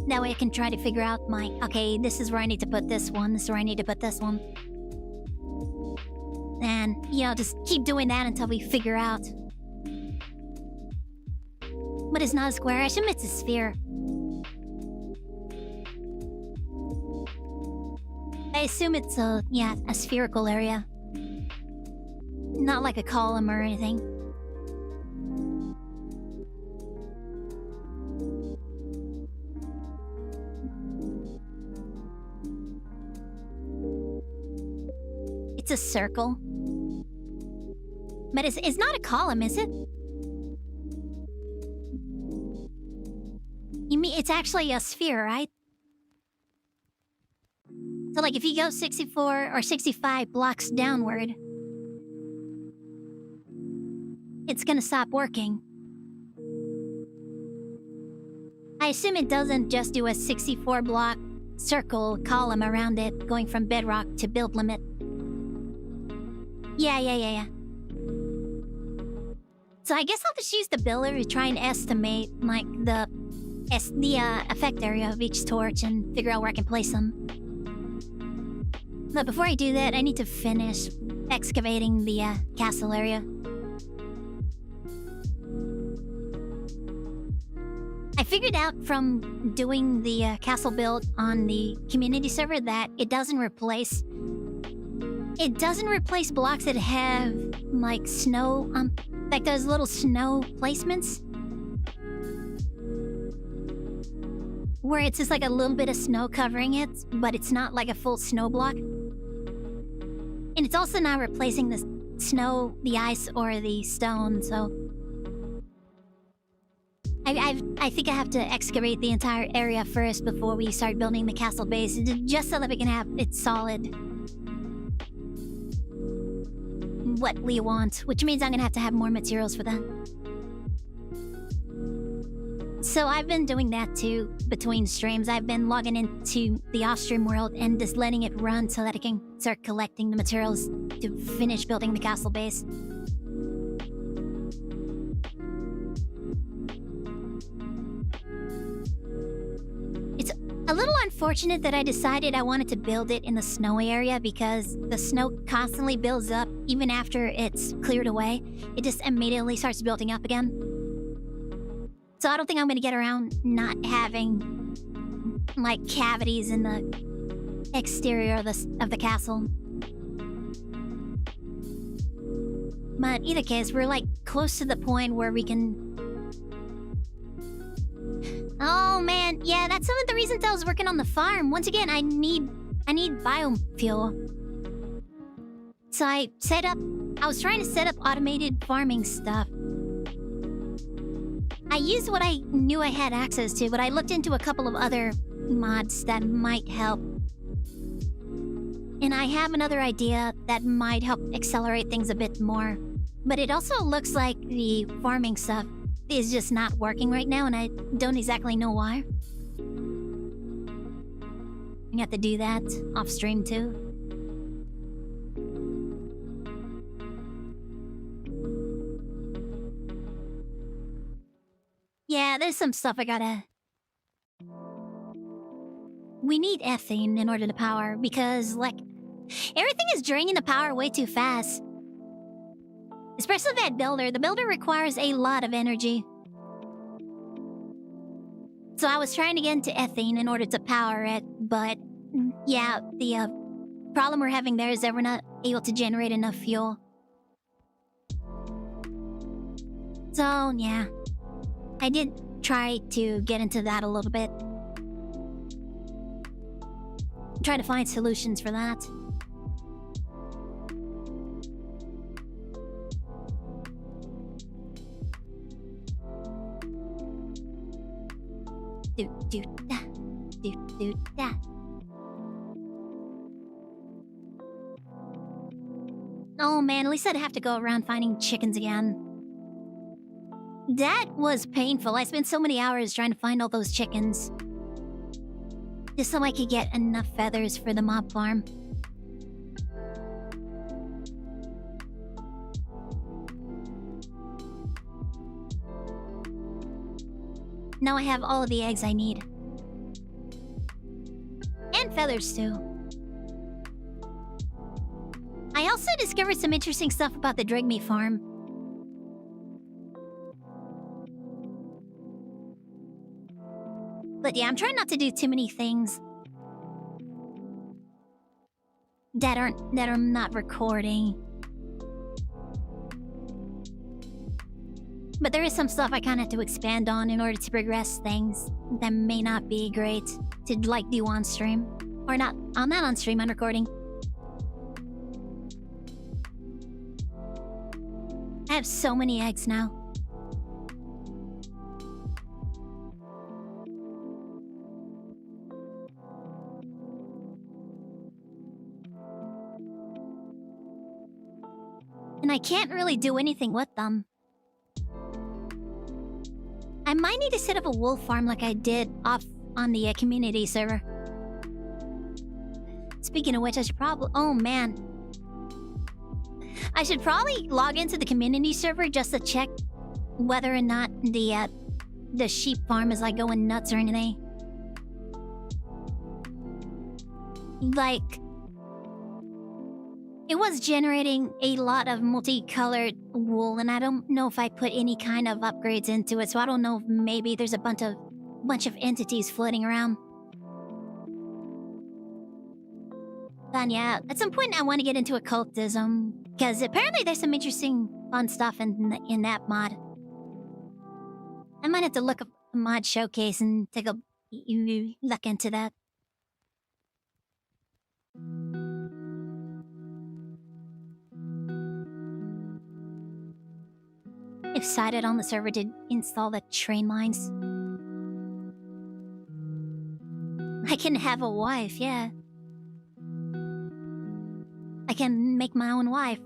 That way I can try to figure out my... Okay, this is where I need to put this one. This is where I need to put this one. And, you know, just keep doing that until we figure out. But it's not a square. I assume it's a sphere. I assume it's a spherical area. Not like a column or anything. It's a circle. But it's not a column, is it? You mean it's actually a sphere, right? So like if you go 64 or 65 blocks downward, it's gonna stop working. I assume it doesn't just do a 64 block circle column around it, going from bedrock to build limit. Yeah. So I guess I'll just use the builder to try and estimate, like, the effect area of each torch and figure out where I can place them. But before I do that, I need to finish excavating the castle area. I figured out from doing the castle build on the community server that it doesn't replace blocks that have, like, snow, like those little snow placements. Where it's just like a little bit of snow covering it, but it's not like a full snow block. And it's also not replacing the snow, the ice, or the stone, so... I think I have to excavate the entire area first before we start building the castle base, just so that we can have it solid. What we want, which means I'm gonna have to have more materials for that. So I've been doing that too, between streams. I've been logging into the off-stream world and just letting it run so that I can start collecting the materials to finish building the castle base. A little unfortunate that I decided I wanted to build it in the snowy area because the snow constantly builds up even after it's cleared away. It just immediately starts building up again. So I don't think I'm going to get around not having, like, cavities in the exterior of the castle. But either case, we're, like, close to the point where we can... Oh, man. Yeah, that's some of the reasons I was working on the farm. Once again, I need biofuel. So I was trying to set up automated farming stuff. I used what I knew I had access to, but I looked into a couple of other mods that might help. And I have another idea that might help accelerate things a bit more. But it also looks like the farming stuff is just not working right now, and I don't exactly know why. I have to do that off stream too. Yeah, there's some stuff I gotta... We need ethane in order to power, because, like, everything is draining the power way too fast. Especially that builder. The builder requires a lot of energy. So I was trying to get into ethane in order to power it, but yeah, the problem we're having there is that we're not able to generate enough fuel. So, yeah. I did try to get into that a little bit. Try to find solutions for that. Da. Oh man, at least I'd have to go around finding chickens again. That was painful. I spent so many hours trying to find all those chickens. Just so I could get enough feathers for the mob farm. Now I have all of the eggs I need. And feathers, too. I also discovered some interesting stuff about the Drigme farm. But yeah, I'm trying not to do too many things that I'm not recording. But there is some stuff I kind of have to expand on in order to progress things that may not be great to, like, do on stream. Or not, I'm not on stream, I'm recording. I have so many eggs now. And I can't really do anything with them. I might need to set up a wool farm like I did off on the community server. Speaking of which, I should probably... Oh, man. I should probably log into the community server just to check whether or not the sheep farm is, like, going nuts or anything. Like... It was generating a lot of multicolored wool, and I don't know if I put any kind of upgrades into it, so I don't know if maybe there's a bunch of entities floating around. But yeah, at some point I want to get into occultism, because apparently there's some interesting, fun stuff in that mod. I might have to look up a mod showcase and take a look into that. Decided on the server to install the train lines. I can have a wife, yeah. I can make my own wife.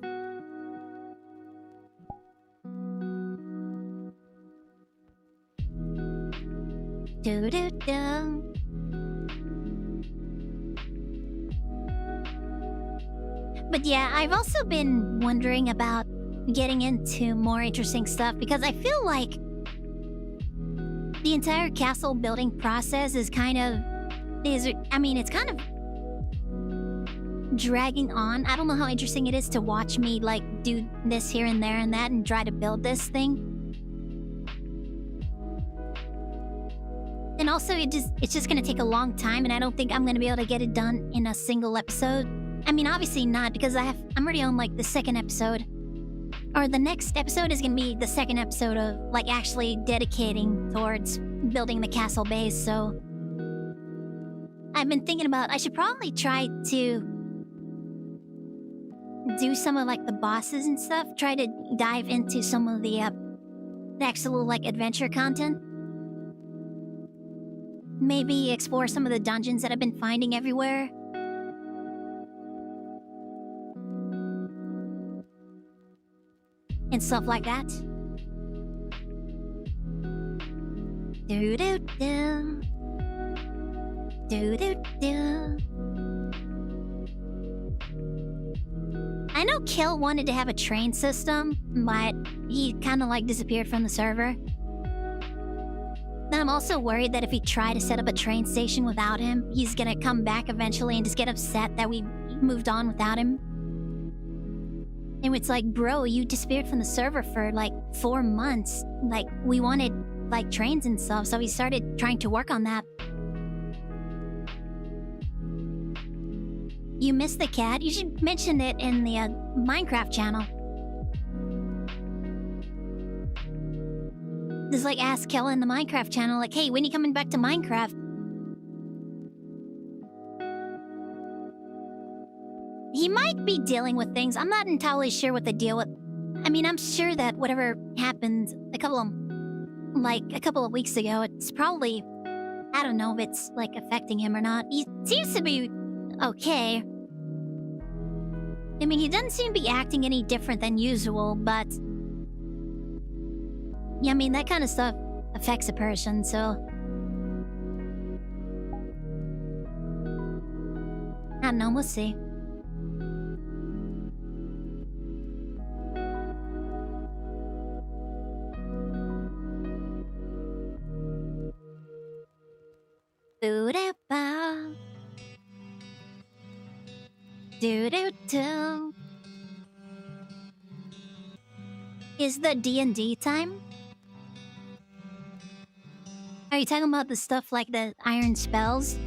Do-do-do. But yeah, I've also been wondering about getting into more interesting stuff because I feel like the entire castle building process is kind of I mean, it's kind of dragging on. I don't know how interesting it is to watch me, like, do this here and there and that and try to build this thing. And also, it's just gonna take a long time, and I don't think I'm gonna be able to get it done in a single episode. I mean, obviously not, because I'm already on, like, the second episode. Or the next episode is gonna be the second episode of, like, actually dedicating towards building the castle base, so... I've been thinking about, I should probably try to do some of, like, the bosses and stuff. Try to dive into some of the actual, like, adventure content. Maybe explore some of the dungeons that I've been finding everywhere. And stuff like that. Do-do-do. Do-do-do. I know Kill wanted to have a train system, but he kind of like disappeared from the server. Then I'm also worried that if we try to set up a train station without him, he's gonna come back eventually and just get upset that we moved on without him. And it's like, bro, you disappeared from the server for like 4 months. Like, we wanted like trains and stuff, so we started trying to work on that. You missed the cat? You should mention it in the Minecraft channel. Just like ask Kel in the Minecraft channel, like, hey, when are you coming back to Minecraft? He might be dealing with things. I'm not entirely sure what the deal with. I mean, I'm sure that whatever happened a couple of weeks ago, it's probably, I don't know if it's like affecting him or not. He seems to be okay. I mean, he doesn't seem to be acting any different than usual, but yeah, I mean, that kind of stuff affects a person, so I don't know, we'll see. Boo-da-ba. Do-do-do. Is the D&D time? Are you talking about the stuff like the iron spells?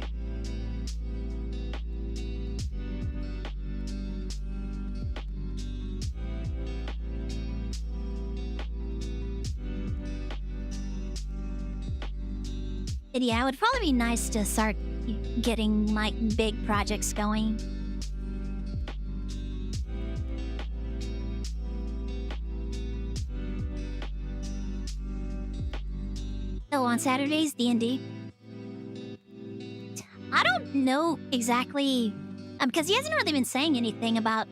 Yeah, it would probably be nice to start getting, like, big projects going. Oh, on Saturdays, D&D? I don't know exactly... because he hasn't really been saying anything about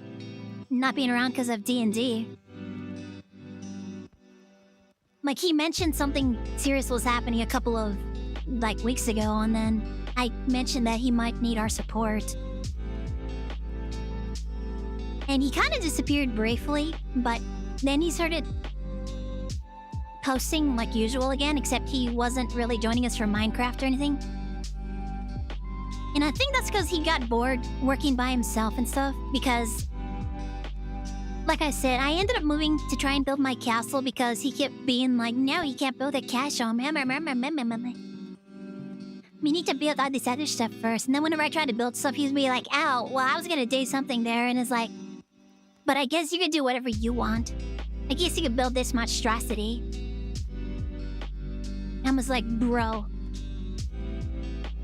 not being around because of D&D. Like, he mentioned something serious was happening a couple of, like, weeks ago, and then I mentioned that he might need our support. And he kind of disappeared briefly, but then he started posting like usual again, except he wasn't really joining us for Minecraft or anything. And I think that's because he got bored working by himself and stuff, because like I said, I ended up moving to try and build my castle because he kept being like, no, you can't build a castle. We need to build all this other stuff first. And then whenever I tried to build stuff, he'd be like, ow, well, I was gonna do something there. And it's like, but I guess you could do whatever you want. I guess you could build this monstrosity. I was like, bro.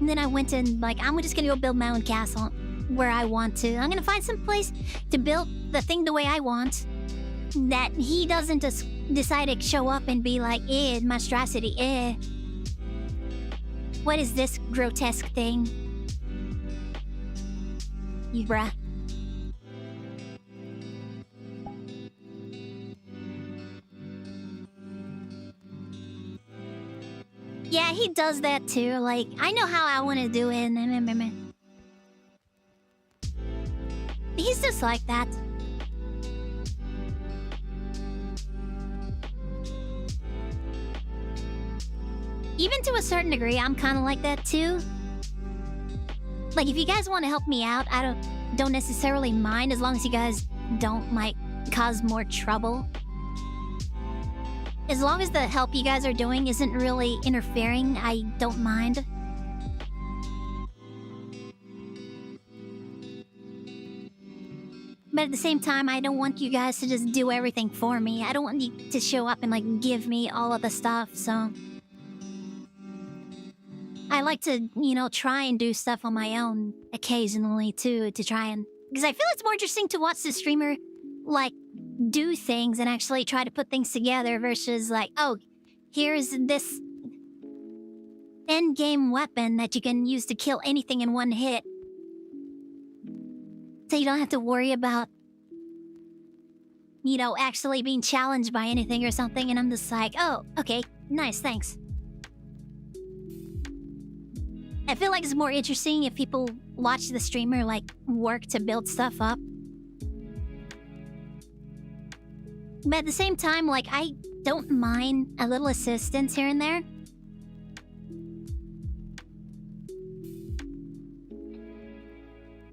And then I went and like, I'm just gonna go build my own castle where I want to. I'm gonna find some place to build the thing the way I want. That he doesn't just decide to show up and be like, monstrosity, What is this grotesque thing? You bruh. Yeah, he does that too. Like, I know how I want to do it. He's just like that. Even to a certain degree, I'm kind of like that too. Like, if you guys want to help me out, I don't necessarily mind as long as you guys don't, like, cause more trouble. As long as the help you guys are doing isn't really interfering, I don't mind. But at the same time, I don't want you guys to just do everything for me. I don't want you to show up and, like, give me all of the stuff, so... I like to, you know, try and do stuff on my own occasionally, too, to try and... Because I feel it's more interesting to watch the streamer, like, do things and actually try to put things together versus, like, oh, here's this endgame weapon that you can use to kill anything in one hit. So you don't have to worry about, you know, actually being challenged by anything or something. And I'm just like, oh, okay, nice, thanks. I feel like it's more interesting if people watch the streamer, like, work to build stuff up. But at the same time, like, I don't mind a little assistance here and there.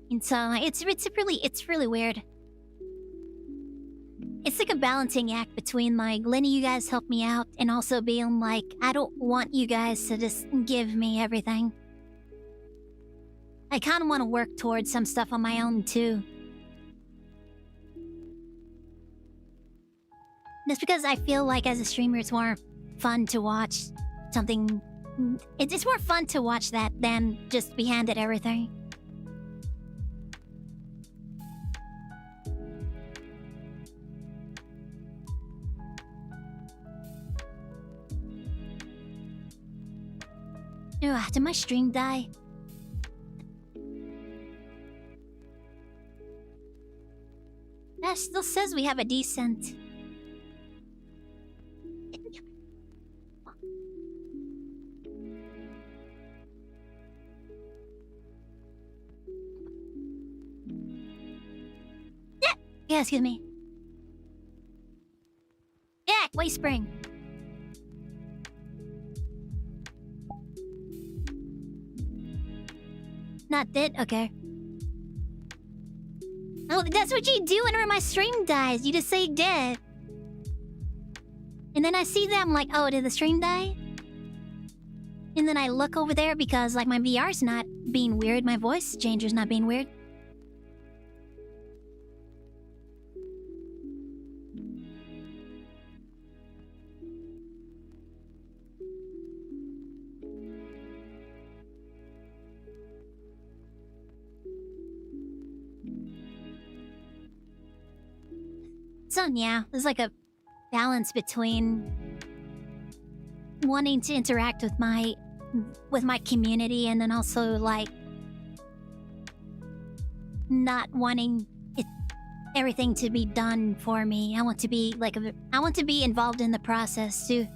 And so it's really weird. It's like a balancing act between, like, letting you guys help me out and also being like, I don't want you guys to just give me everything. I kind of want to work towards some stuff on my own too. Just because I feel like as a streamer it's more fun to watch something... It's more fun to watch that than just be handed everything. Ugh, did my stream die? That still says we have a decent... Yeah, excuse me. Yeah, waste spring. Not dead? Okay. Oh, that's what you do whenever my stream dies. You just say dead. And then I see that, I'm like, oh, did the stream die? And then I look over there because, like, my VR's not being weird. My voice changer's not being weird. So yeah, there's like a balance between wanting to interact with my community and then also like not wanting everything to be done for me. I want to be like I want to be involved in the process too.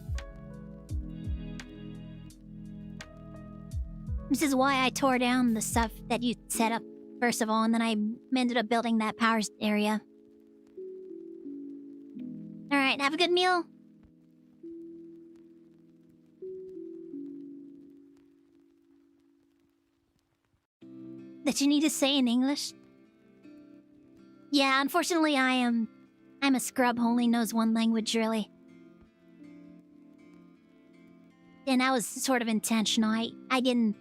This is why I tore down the stuff that you set up first of all, and then I ended up building that power area. Alright, have a good meal. That you need to say in English? Yeah, unfortunately I'm a scrub who only knows one language, really. And that was sort of intentional. I didn't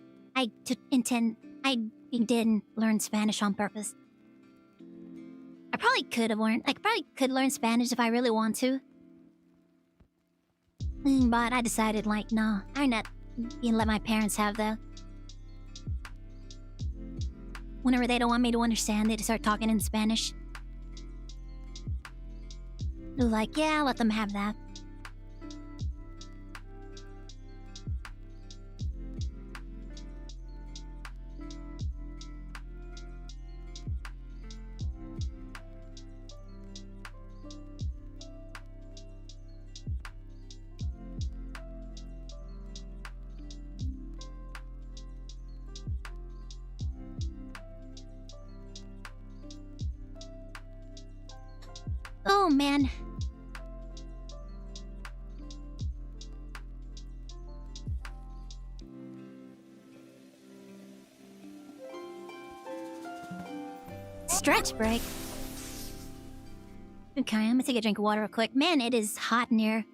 learn Spanish on purpose. I probably could learn Spanish if I really want to. But I decided, like, no, I'm not gonna let my parents have that. Whenever they don't want me to understand, they just start talking in Spanish. They're like, yeah, let them have that. Oh, man. Lunch break. Okay, I'm gonna take a drink of water real quick. Man, it is hot in here.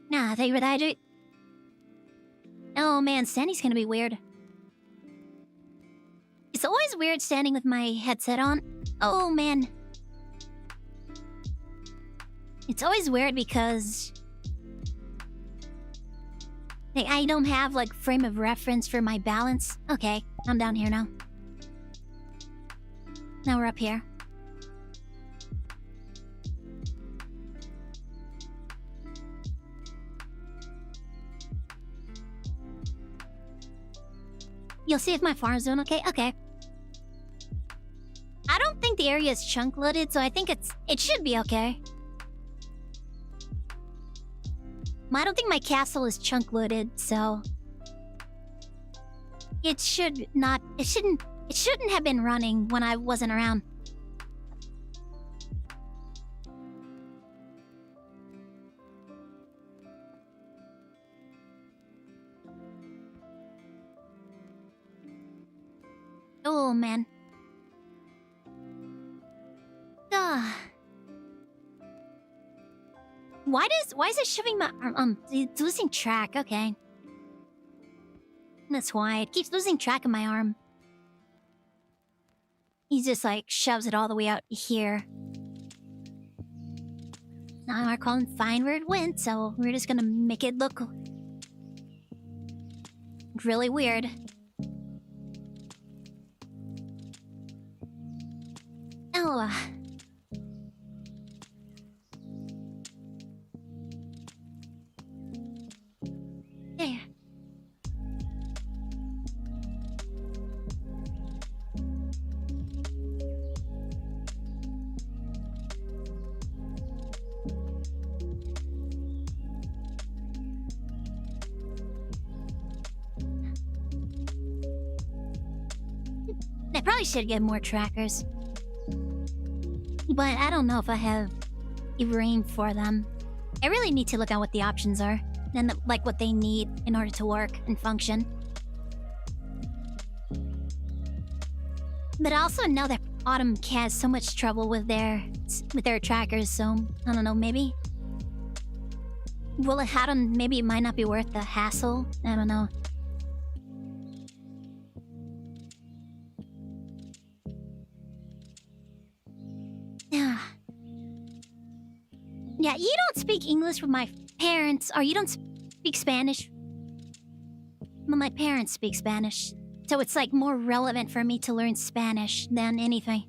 Nah, thank you for the hydrate. Oh man, standing's gonna be weird. It's always weird standing with my headset on. Oh man. It's always weird because I don't have like frame of reference for my balance. Okay, I'm down here now. Now we're up here. You'll see if my farm's doing okay? Okay. I don't think the area is chunk loaded, so I think it should be okay. I don't think my castle is chunk loaded, so it shouldn't have been running when I wasn't around. Oh man. Why is it shoving my arm? It's losing track. Okay, that's why it keeps losing track of my arm. He just like shoves it all the way out here. Now our calling fine where it went, so we're just gonna make it look really weird. Oh. There. I probably should get more trackers. But I don't know if I have a room for them. I really need to look at what the options are and like what they need in order to work and function. But I also know that Autumn has so much trouble with their trackers, so I don't know, maybe maybe it might not be worth the hassle. I don't know. Yeah, you don't speak English with my parents, or you don't speak Spanish. But my parents speak Spanish, so it's like more relevant for me to learn Spanish than anything.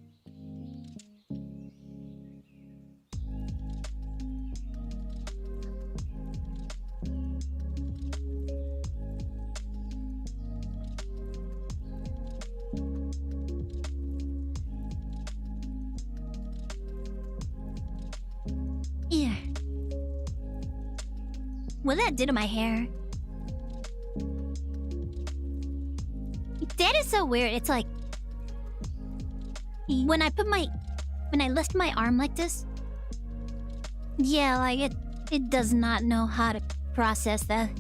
Yeah. What did that do to my hair? That is so weird. It's like when I lift my arm like this. Yeah, like it does not know how to process that.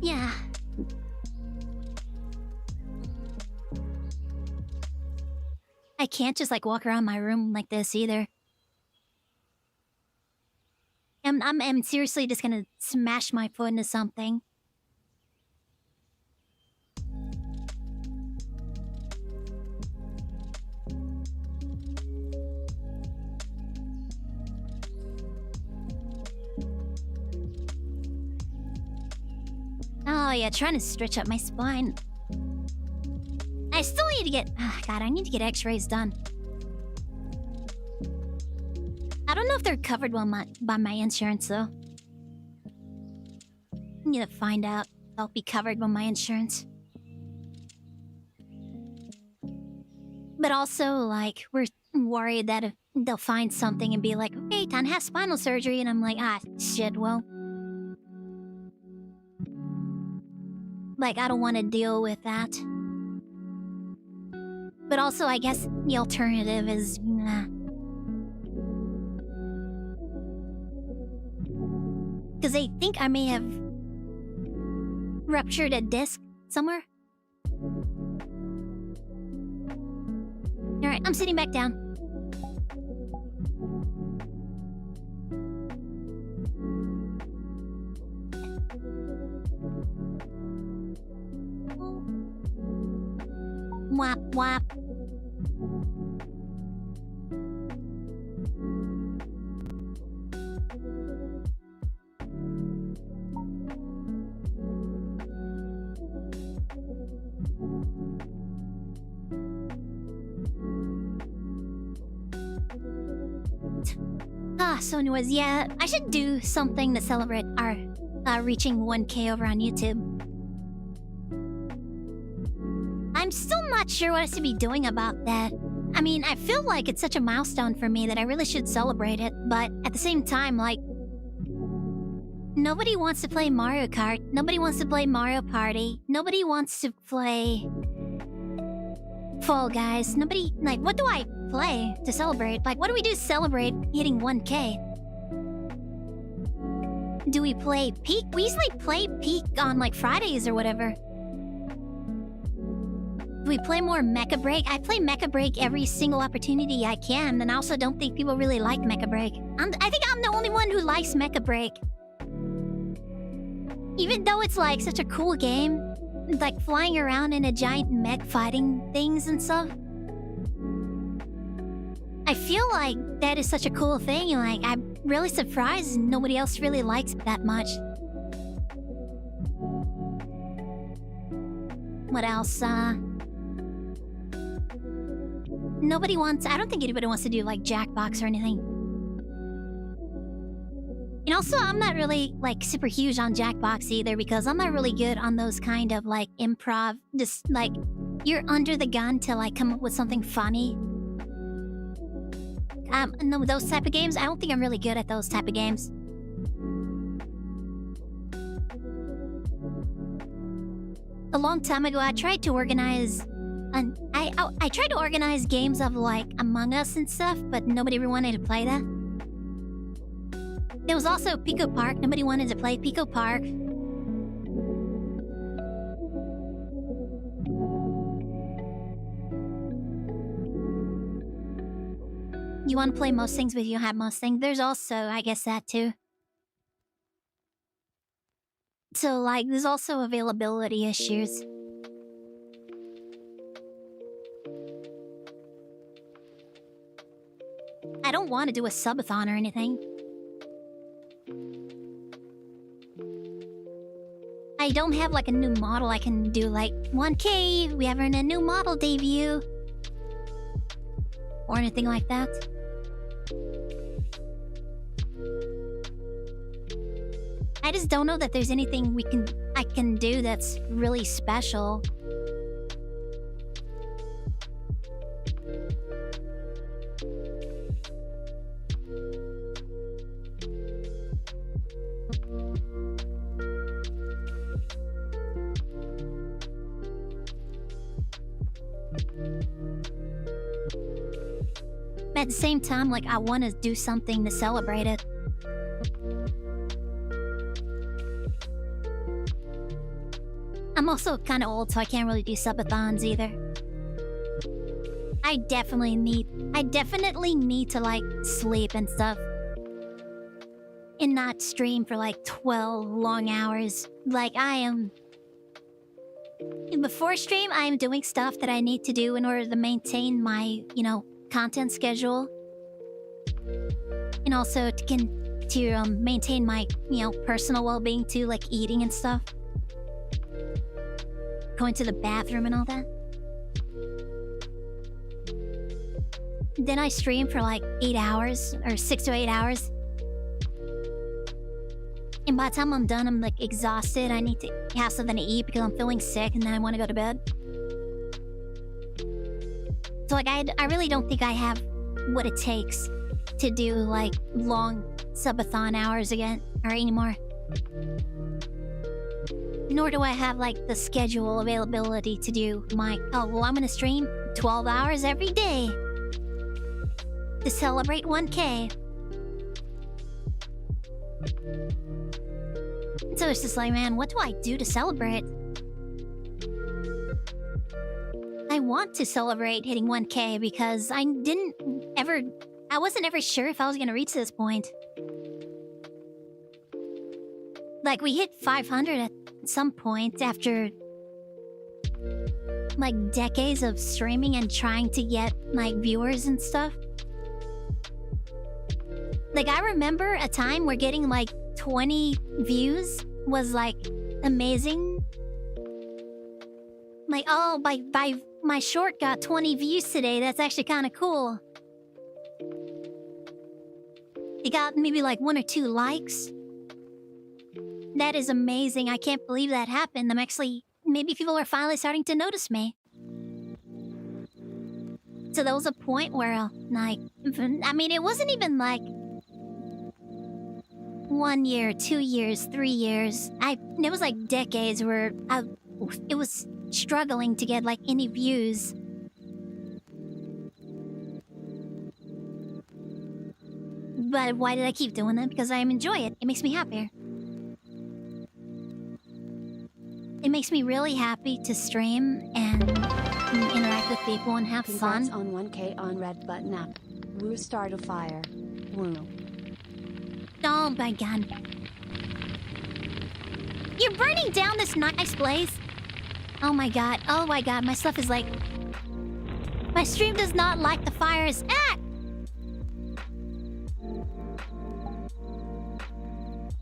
Yeah. I can't just like walk around my room like this either. I'm seriously just gonna smash my foot into something. Oh yeah, trying to stretch up my spine. I still need to get... God, I need to get x-rays done. I don't know if they're covered by my insurance, though. I need to find out if they'll be covered by my insurance. But also, like, we're worried that if they'll find something and be like, hey, Tan has spinal surgery, and I'm like, shit, well... Like, I don't want to deal with that. But also, I guess the alternative is... Because I think I may have ruptured a disc somewhere. Alright, I'm sitting back down. Wap wap. So anyways, yeah, I should do something to celebrate our reaching 1K over on YouTube. I'm still not sure what I should be doing about that. I mean, I feel like it's such a milestone for me that I really should celebrate it, but at the same time, like, nobody wants to play Mario Kart, nobody wants to play Mario Party, nobody wants to play Fall Guys, nobody, like, what do I play to celebrate? Like, what do we do to celebrate hitting 1K? Do we play Peak? We usually play Peak on, like, Fridays or whatever. Do we play more Mecha Break? I play Mecha Break every single opportunity I can, and I also don't think people really like Mecha Break. I think I'm the only one who likes Mecha Break. Even though it's, like, such a cool game, like, flying around in a giant mech fighting things and stuff. I feel like that is such a cool thing, like, I'm really surprised nobody else really likes it that much. What else, nobody wants... I don't think anybody wants to do, like, Jackbox or anything. And also, I'm not really, like, super huge on Jackbox either, because I'm not really good on those kind of, like, improv. Just, like, you're under the gun to, like, come up with something funny. No, those type of games, I don't think I'm really good at those type of games. A long time ago, I tried to organize... I tried to organize games of, like, Among Us and stuff, but nobody ever wanted to play that. There was also Pico Park. Nobody wanted to play Pico Park. You want to play most things, but you have most things. There's also, I guess, that too. So, like, there's also availability issues. I don't want to do a subathon or anything. I don't have, like, a new model I can do, like, 1K, we have a new model debut. Or anything like that. I just don't know that there's anything I can do that's really special. At the same time, like, I want to do something to celebrate it. I'm also kind of old, so I can't really do subathons either. I definitely need to, like, sleep and stuff. And not stream for, like, 12 long hours. Like, I am... Before stream, I am doing stuff that I need to do in order to maintain my, you know, content schedule. And also to maintain my, you know, personal well-being too, like eating and stuff. Going to the bathroom and all that. Then I stream for like 8 hours, or 6 to 8 hours. And by the time I'm done, I'm like exhausted. I need to have something to eat because I'm feeling sick and then I want to go to bed. So like I really don't think I have what it takes to do like long subathon hours again or anymore. Nor do I have like the schedule availability to do my, oh well, I'm gonna stream 12 hours every day to celebrate 1K. So it's just like, man, what do I do to celebrate? I want to celebrate hitting 1K because I wasn't ever sure if I was gonna reach this point. Like, we hit 500 at some point after like decades of streaming and trying to get like viewers and stuff. Like, I remember a time where getting like 20 views was like amazing. Like, oh, by my short got 20 views today. That's actually kind of cool. It got maybe like 1 or 2 likes. That is amazing. I can't believe that happened. Maybe people are finally starting to notice me. So there was a point where, like, I mean, it wasn't even like 1 year, 2 years, 3 years. It was like decades where it was struggling to get like any views. But why did I keep doing it? Because I enjoy it. It makes me happier. It makes me really happy to stream and interact with people and have Congrats fun. On 1K on red button app. Woo, start a fire. Woo. Oh my god. You're burning down this nice place. Oh my god. Oh my god. My stuff is like... My stream does not like the fires. Ah!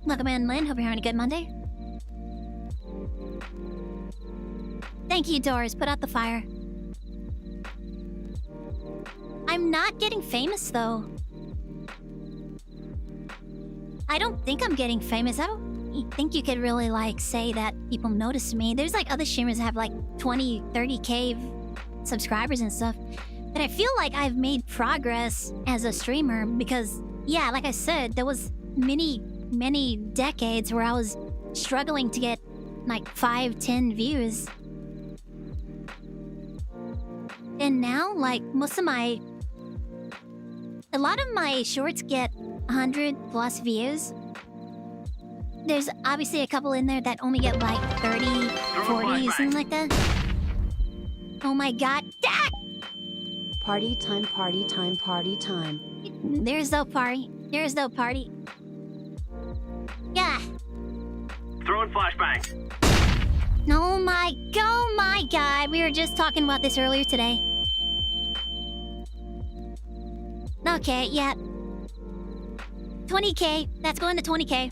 Welcome in, Lynn. Hope you're having a good Monday. Thank you, Doris. Put out the fire. I'm not getting famous, though. I don't think I'm getting famous. I don't think you could really, like, say that people notice me. There's, like, other streamers that have, like, 20, 30K subscribers and stuff. But I feel like I've made progress as a streamer because, yeah, like I said, there was many decades where I was struggling to get, like, 5, 10 views. And now, like, a lot of my shorts get 100 plus views. There's obviously a couple in there that only get like 30, 40, something like that. Oh my god. Ah! Party time, party time, party time. There's no party. There's no party. Yeah. Throwing flashbang. Oh my god. We were just talking about this earlier today. Okay, yeah. 20K. That's going to 20K.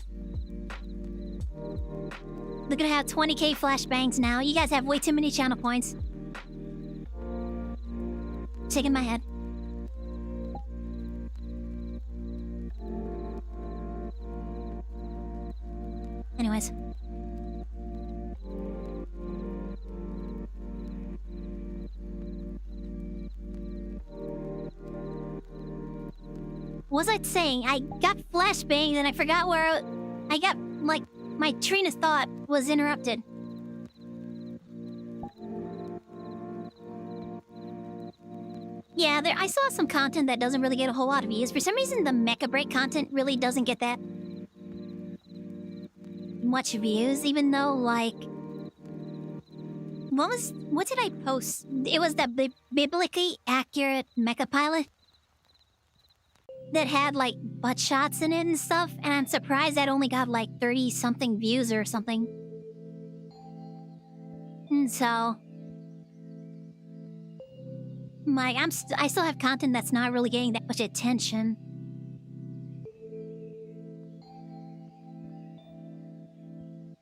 We're gonna have 20K flashbangs now. You guys have way too many channel points. Shaking my head. Anyways. What was I saying? I got flashbangs and I forgot where I got, like, my train of thought was interrupted. Yeah, I saw some content that doesn't really get a whole lot of views. For some reason, the Mecha Break content really doesn't get that much views, even though, like... What did I post? It was that biblically accurate Mecha Pilot that had, like, butt shots in it and stuff, and I'm surprised that only got, like, 30-something views or something. And so... I still have content that's not really getting that much attention.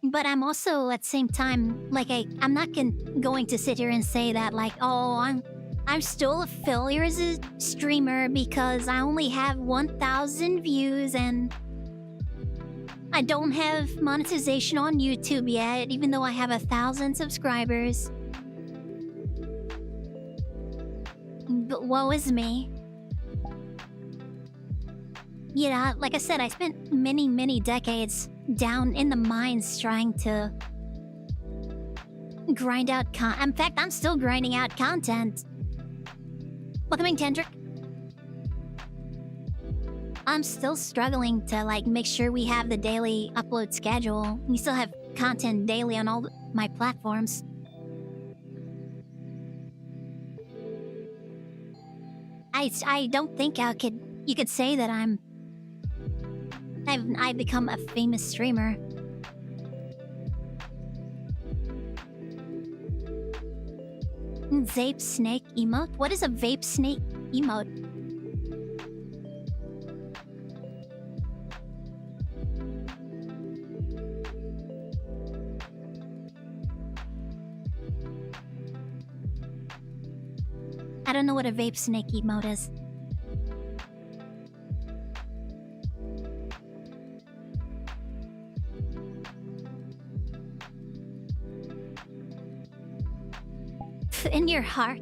But I'm also, at the same time, like, I'm not going to sit here and say that, like, oh, I'm still a failure as a streamer because I only have 1,000 views and I don't have monetization on YouTube yet, even though I have 1,000 subscribers. But woe is me. You know, like I said, I spent many decades down in the mines trying to grind out in fact, I'm still grinding out content. Welcoming Tendrick. I'm still struggling to like make sure we have the daily upload schedule. We still have content daily on all my platforms. I don't think you could say that I've become a famous streamer. Vape snake emote? What is a vape snake emote? I don't know what a vape snake emote is. In your heart.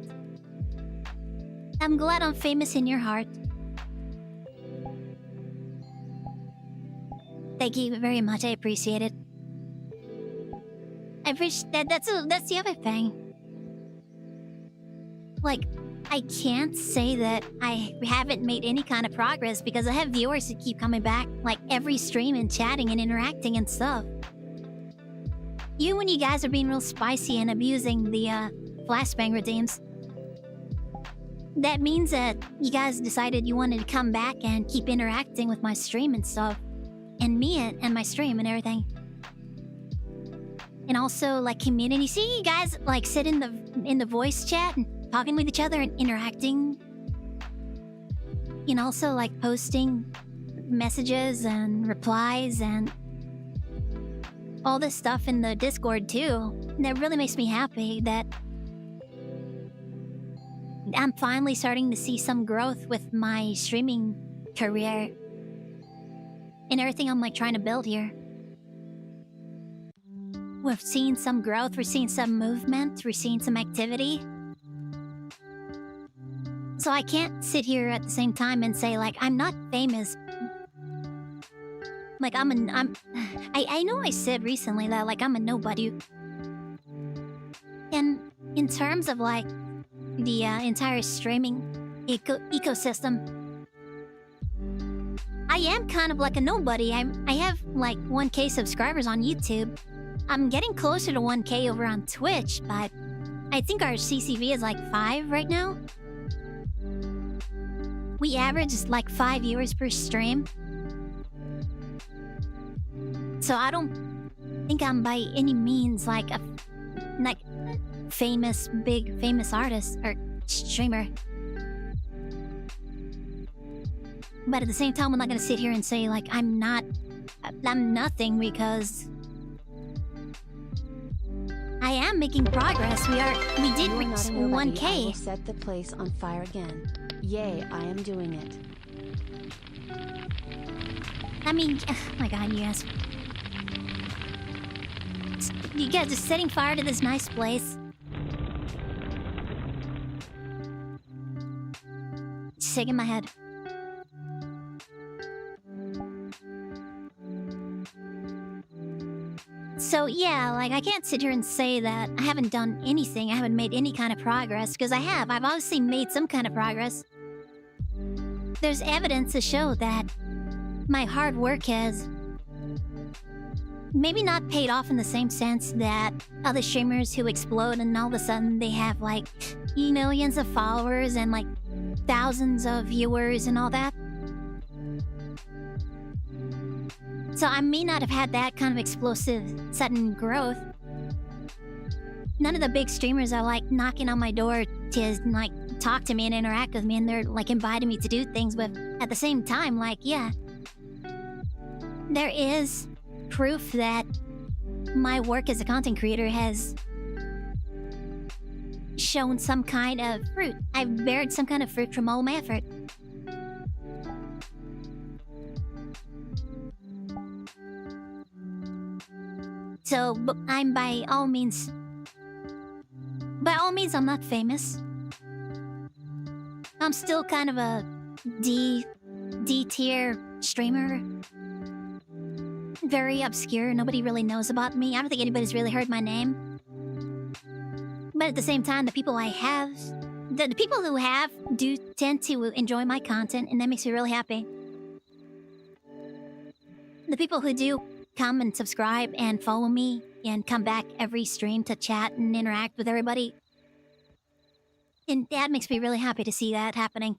I'm glad I'm famous in your heart. Thank you very much. I appreciate it. I wish that's the other thing. Like, I can't say that I haven't made any kind of progress because I have viewers who keep coming back like every stream and chatting and interacting and stuff. Even when you guys are being real spicy and abusing the flashbang redeems, that means that you guys decided you wanted to come back and keep interacting with my stream and stuff, and me and my stream and everything. And also like community. See you guys like sit in the voice chat and talking with each other and interacting, and also like posting messages and replies and all this stuff in the Discord too. And that really makes me happy that I'm finally starting to see some growth with my streaming career and everything I'm like trying to build here. We've seen some growth, we're seeing some movement, we're seeing some activity. So I can't sit here at the same time and say like I'm not famous. Like I know I said recently that like I'm a nobody. And in terms of like the entire streaming ecosystem, I am kind of like a nobody. I have like 1K subscribers on YouTube. I'm getting closer to 1K over on Twitch, but I think our CCV is like 5 right now. We average like 5 viewers per stream. So I don't think I'm by any means like a big famous artist or streamer. But at the same time, I'm not gonna sit here and say like I'm nothing, because I am making progress. We did reach 1K. I will set the place on fire again. Yay, I am doing it. I mean, oh my god, yes. You guys are setting fire to this nice place. Shaking my head. So yeah, like I can't sit here and say that I haven't done anything, I haven't made any kind of progress, because I have. I've obviously made some kind of progress. There's evidence to show that my hard work has maybe not paid off in the same sense that other streamers who explode and all of a sudden they have like millions of followers and like thousands of viewers and all that. So I may not have had that kind of explosive, sudden growth. None of the big streamers are like knocking on my door to like talk to me and interact with me, and they're like inviting me to do things with. At the same time, like, yeah, there is proof that my work as a content creator has shown some kind of fruit. I've bared some kind of fruit from all my effort. So, I'm by all means, I'm not famous. I'm still kind of a D-tier streamer. Very obscure. Nobody really knows about me. I don't think anybody's really heard my name. But at the same time, the people I have, the people who have do tend to enjoy my content, and that makes me really happy. the people who do come and subscribe and follow me and come back every stream to chat and interact with everybody. And that makes me really happy to see that happening.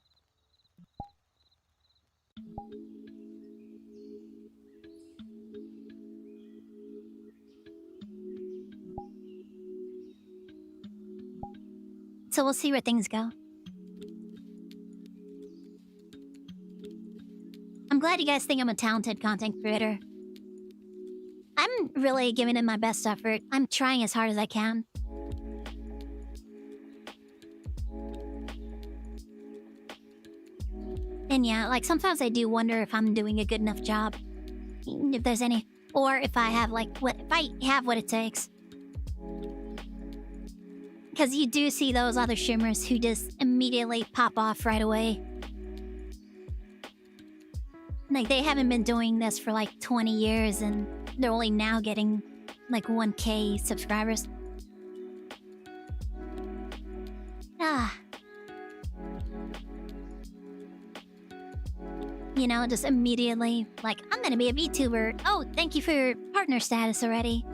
So we'll see where things go. I'm glad you guys think I'm a talented content creator. I'm really giving it my best effort. I'm trying as hard as I can. And yeah, like sometimes I do wonder if I'm doing a good enough job. If there's any, or if I have what it takes. Because you do see those other streamers who just immediately pop off right away. Like, they haven't been doing this for like 20 years and they're only now getting like 1K subscribers. You know, just immediately, like, I'm gonna be a VTuber. Oh, thank you for your partner status already.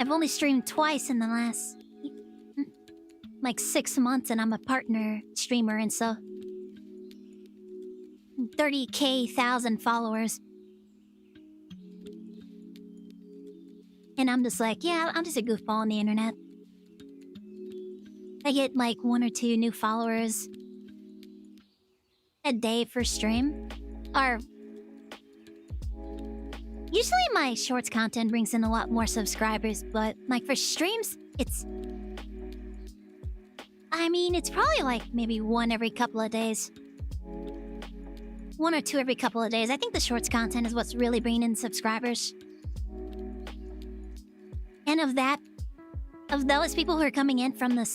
I've only streamed twice in the last, like, 6 months, and I'm a partner streamer, and so 30,000 followers. And I'm just like, yeah, I'm just a goofball on the internet. I get like 1 or 2 new followers a day for stream. Or usually my shorts content brings in a lot more subscribers, but like for streams, it's probably like maybe 1 every couple of days. 1 or 2 every couple of days. I think the shorts content is what's really bringing in subscribers. And of those people who are coming in from the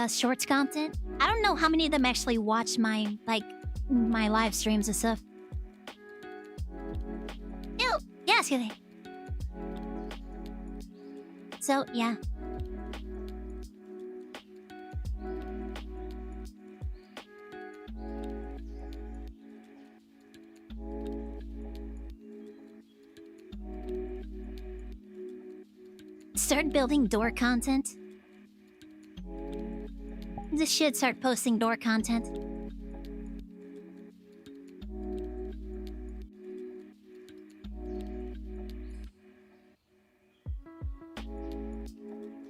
shorts content, I don't know how many of them actually watch my live streams and stuff. Ew, yeah, excuse me. So, yeah. Start building door content. This should start posting door content.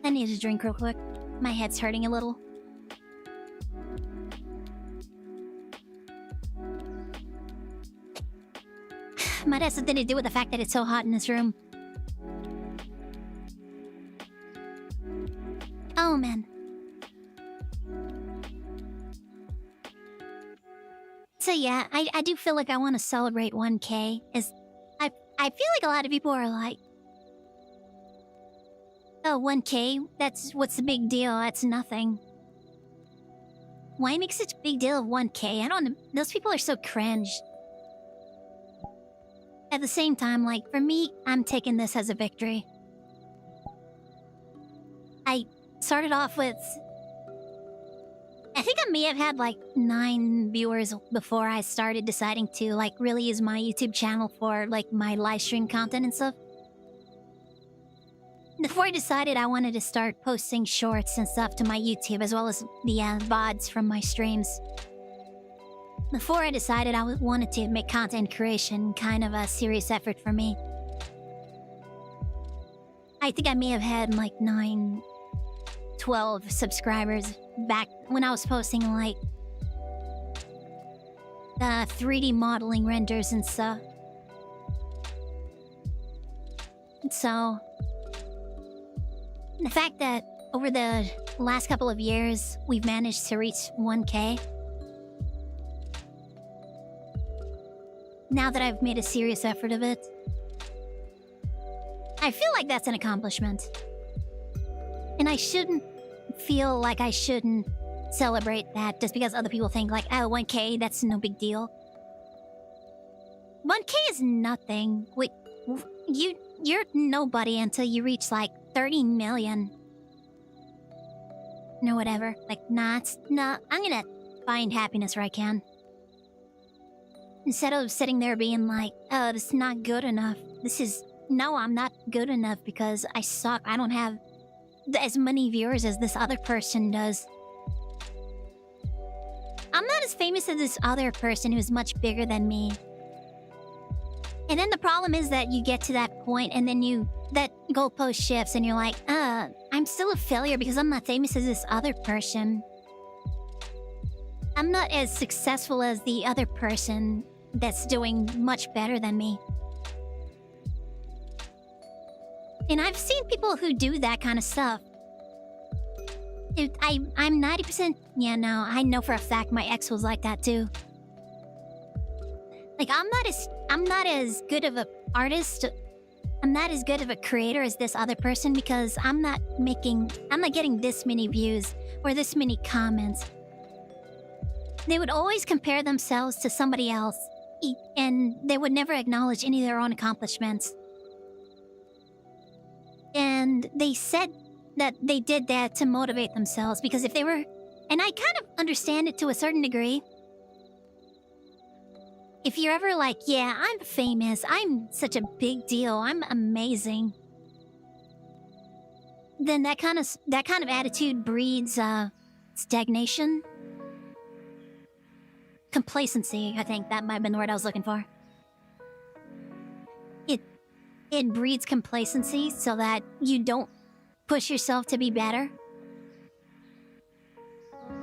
I need a drink real quick. My head's hurting a little. Might have something to do with the fact that it's so hot in this room. Oh, man. So yeah, I do feel like I want to celebrate 1K. I feel like a lot of people are like, oh, 1K? What's the big deal? That's nothing. Why make such a big deal of 1K? I don't know. Those people are so cringe. At the same time, like, for me, I'm taking this as a victory. I started off with, I think I may have had like 9 viewers before I started deciding to like really use my YouTube channel for like my live stream content and stuff. Before I decided I wanted to start posting shorts and stuff to my YouTube as well as the VODs from my streams. Before I decided I wanted to make content creation kind of a serious effort for me. I think I may have had like 9, 12 subscribers back when I was posting like 3D modeling renders and stuff. So the fact that over the last couple of years we've managed to reach 1K, now that I've made a serious effort of it, I feel like that's an accomplishment. And I shouldn't feel like I shouldn't celebrate that just because other people think like, oh, 1K, that's no big deal. 1K is nothing. Wait, you're nobody until you reach like 30 million. No, whatever. Like, nah, I'm gonna find happiness where I can. Instead of sitting there being like, oh, this is not good enough. No, I'm not good enough because I suck. I don't have as many viewers as this other person does. I'm not as famous as this other person who's much bigger than me. And then the problem is that you get to that point and then that goalpost shifts and you're like, I'm still a failure because I'm not famous as this other person. I'm not as successful as the other person that's doing much better than me. And I've seen people who do that kind of stuff. I'm 90%... Yeah, no, I know for a fact my ex was like that too. Like, I'm not as good of an artist. I'm not as good of a creator as this other person because I'm not getting this many views or this many comments. They would always compare themselves to somebody else, and they would never acknowledge any of their own accomplishments. And they said that they did that to motivate themselves because if they were... And I kind of understand it to a certain degree. If you're ever like, yeah, I'm famous, I'm such a big deal, I'm amazing, then that kind of attitude breeds stagnation. Complacency, I think that might have been the word I was looking for. It breeds complacency so that you don't push yourself to be better.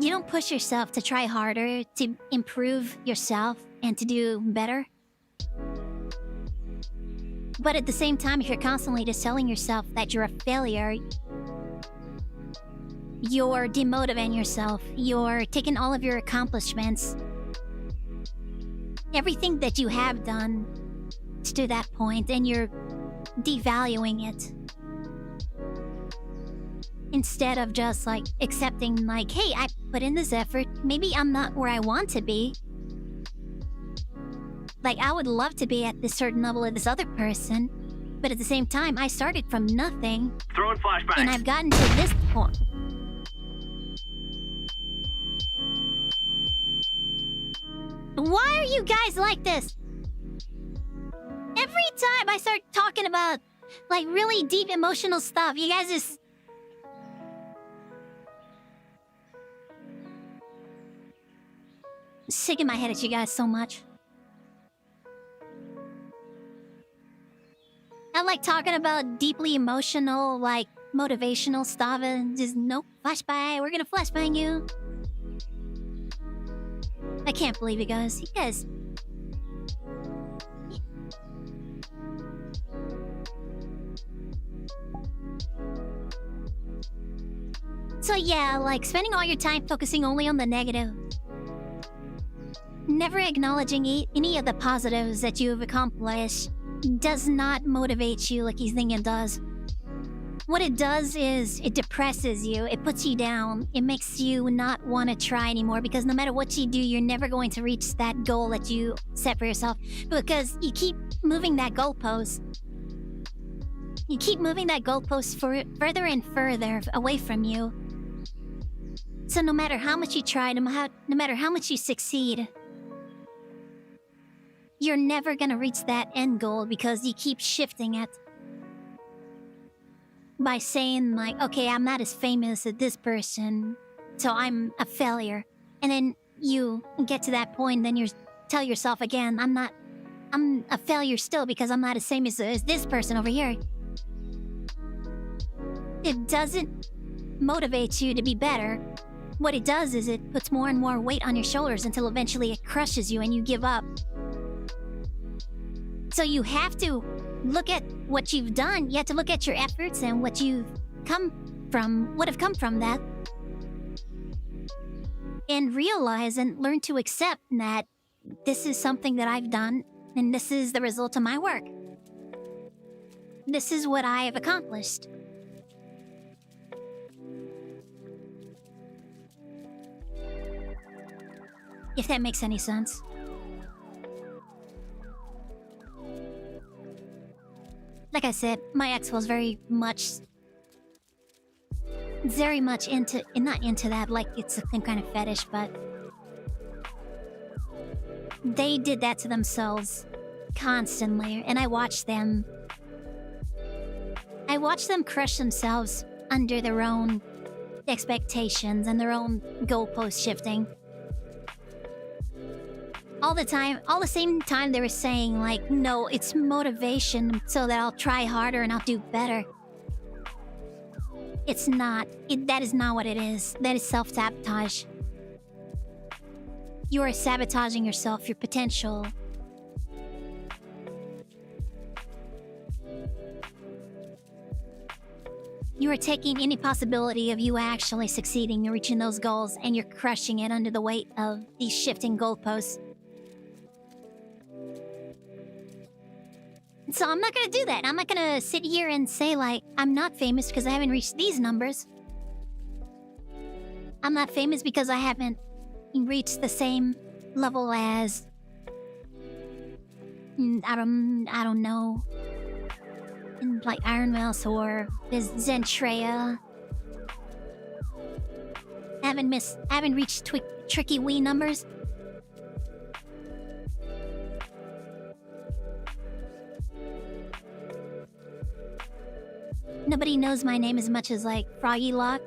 You don't push yourself to try harder, to improve yourself, and to do better. But at the same time, if you're constantly just telling yourself that you're a failure, you're demotivating yourself. You're taking all of your accomplishments, everything that you have done to that point, and you're devaluing it. Instead of just like accepting like, hey, I put in this effort. Maybe I'm not where I want to be. Like, I would love to be at this certain level of this other person. But at the same time, I started from nothing. Throwing flashbang. And I've gotten to this point. Why are you guys like this? Every time I start talking about like really deep emotional stuff, you guys just... shaking my head at you guys so much. I like talking about deeply emotional, like, motivational stuff and just, nope, flashbang, we're gonna flashbang you. I can't believe you guys. You guys... So yeah, like, spending all your time focusing only on the negative. Never acknowledging any of the positives that you've accomplished does not motivate you like you think it does. What it does is it depresses you, it puts you down, it makes you not want to try anymore because no matter what you do, you're never going to reach that goal that you set for yourself because you keep moving that goalpost. You keep moving that goalpost further and further away from you. So no matter how much you try, no matter how much you succeed, you're never gonna reach that end goal because you keep shifting it. By saying like, okay, I'm not as famous as this person, so I'm a failure. And then you get to that point, then you tell yourself again, I'm a failure still because I'm not as famous as this person over here. It doesn't motivate you to be better. What it does is it puts more and more weight on your shoulders until eventually it crushes you and you give up. So you have to look at what you've done. You have to look at your efforts and what have come from that. And realize and learn to accept that this is something that I've done and this is the result of my work. This is what I have accomplished. If that makes any sense. Like I said, my ex was very much into, not into that, like it's a kind of fetish, but They did that to themselves constantly, and I watched them. I watched them crush themselves under their own expectations and their own goalpost shifting. All the time, all the same time they were saying like, no, it's motivation so that I'll try harder and I'll do better. It's not. That is not what it is. That is self-sabotage. You are sabotaging yourself, your potential. You are taking any possibility of you actually succeeding and reaching those goals, and you're crushing it under the weight of these shifting goalposts. So I'm not gonna do that. I'm not gonna sit here and say, like, I'm not famous because I haven't reached these numbers. I'm not famous because I haven't reached the same level as... I don't know. Like Iron Mouse or Zentreya. Haven't reached tricky Wii numbers. Nobody knows my name as much as like Froggy Lock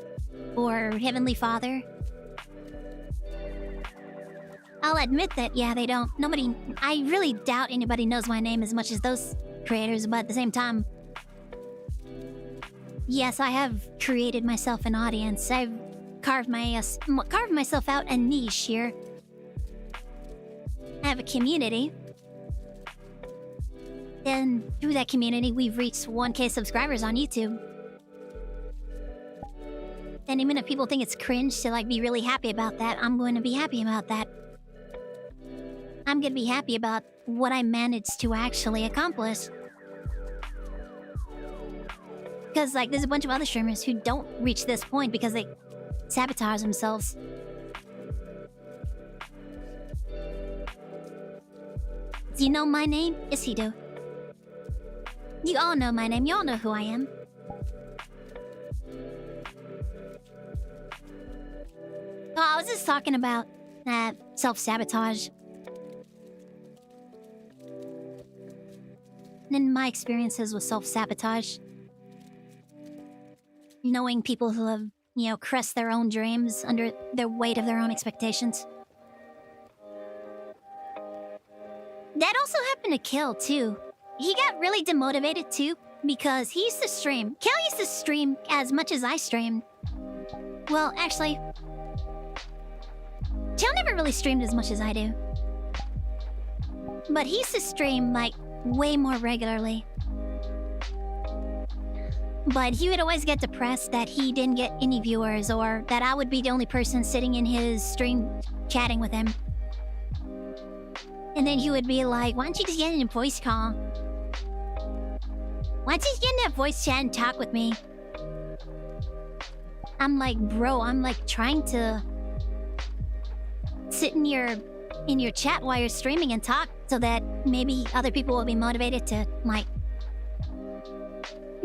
or Heavenly Father. I'll admit that, yeah, they don't. I really doubt anybody knows my name as much as those creators, but at the same time, yes, I have created myself an audience. I've carved myself out a niche here. I have a community. And through that community, we've reached 1K subscribers on YouTube. And even if people think it's cringe to like be really happy about that, I'm going to be happy about that. I'm going to be happy about what I managed to actually accomplish. Because like there's a bunch of other streamers who don't reach this point because they sabotage themselves. Do you know my name? Yes, you do. You all know my name. You all know who I am. Oh, I was just talking about self-sabotage. And my experiences with self-sabotage. Knowing people who have, crushed their own dreams under the weight of their own expectations. That also happened to Kill, too. He got really demotivated, too, because he used to stream. Kill used to stream as much as I streamed. Well, actually, Kill never really streamed as much as I do. But he used to stream, like, way more regularly. But he would always get depressed that he didn't get any viewers or that I would be the only person sitting in his stream chatting with him. And then he would be like, why don't you just get in a voice call? Why don't you just get in that voice chat and talk with me? I'm like, bro, I'm like trying to sit in your chat while you're streaming and talk so that maybe other people will be motivated to like...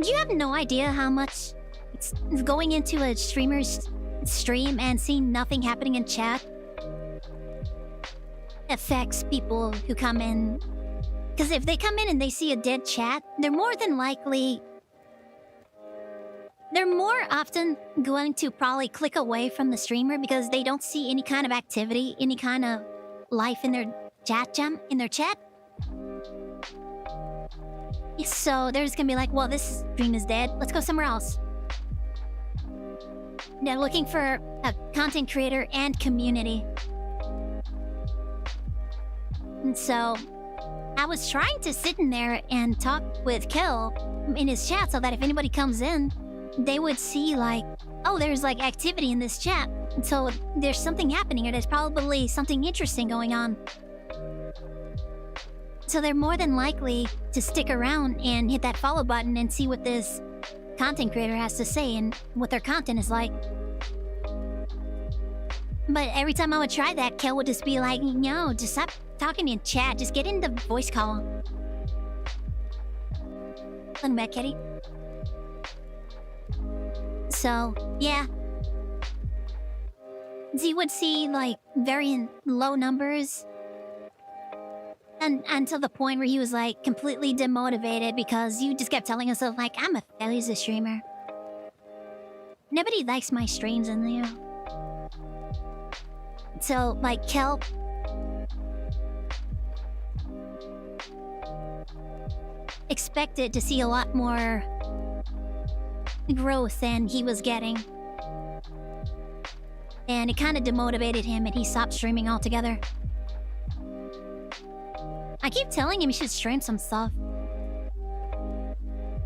You have no idea how much it's going into a streamer's stream and seeing nothing happening in chat affects people who come in. Because if they come in and they see a dead chat, they're more often going to probably click away from the streamer because they don't see any kind of activity, any kind of life in their chat. So they're just gonna be like, well, this stream is dead. Let's go somewhere else. They're looking for a content creator and community. And so I was trying to sit in there and talk with Kill in his chat so that if anybody comes in, they would see like, oh, there's like activity in this chat. And so there's something happening or there's probably something interesting going on. So they're more than likely to stick around and hit that follow button and see what this content creator has to say and what their content is like. But every time I would try that, Kel would just be like, no, just stop talking in chat. Just get in the voice call. Welcome back, Kitty. So, yeah. Z would see, like, very low numbers. until the point where he was like completely demotivated because you just kept telling yourself like, I'm a failure as a streamer. Nobody likes my streams in there. So like Kelp expected to see a lot more growth than he was getting. And it kind of demotivated him and he stopped streaming altogether. I keep telling him he should stream some stuff.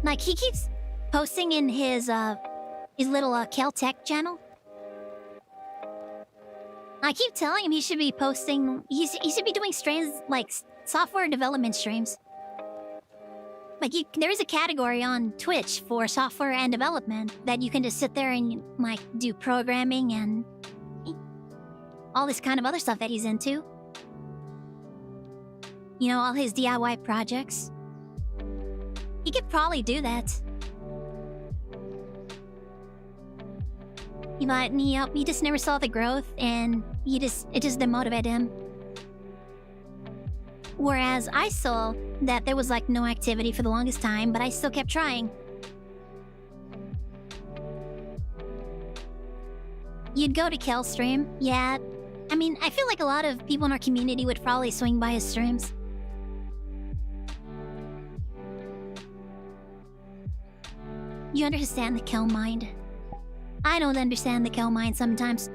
Like, he keeps posting in his little Caltech channel. I keep telling him he should be posting... He should be doing streams, like, software development streams. Like, there is a category on Twitch for software and development that you can just sit there and, like, do programming and all this kind of other stuff that he's into. You know, all his DIY projects. He could probably do that. But, he just never saw the growth, and it just demotivated him. Whereas I saw that there was, like, no activity for the longest time, but I still kept trying. You'd go to Kel's stream, yeah. I mean, I feel like a lot of people in our community would probably swing by his streams. You understand the Kel mind. I don't understand the Kel mind sometimes.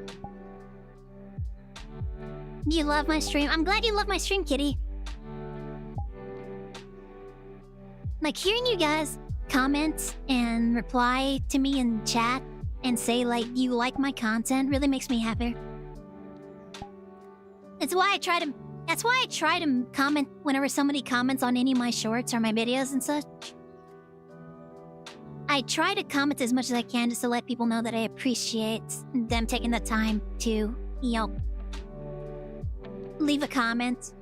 Do you love my stream? I'm glad you love my stream, kitty. Like, hearing you guys comment and reply to me in chat and say, like, you like my content really makes me happy. That's why I try to comment whenever somebody comments on any of my shorts or my videos and such. I try to comment as much as I can just to let people know that I appreciate them taking the time to, leave a comment,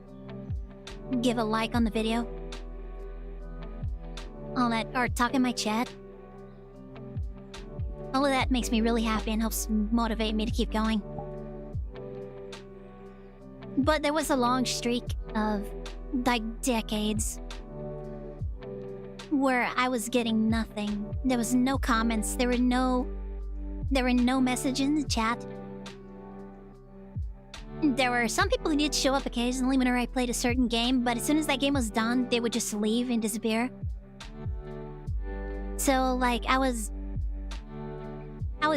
give a like on the video, all that, or talk in my chat. All of that makes me really happy and helps motivate me to keep going. But there was a long streak of, like, decades where I was getting nothing. There was no comments. There were no messages in the chat. There were some people who did show up occasionally whenever I played a certain game, but as soon as that game was done, they would just leave and disappear. So, like, I was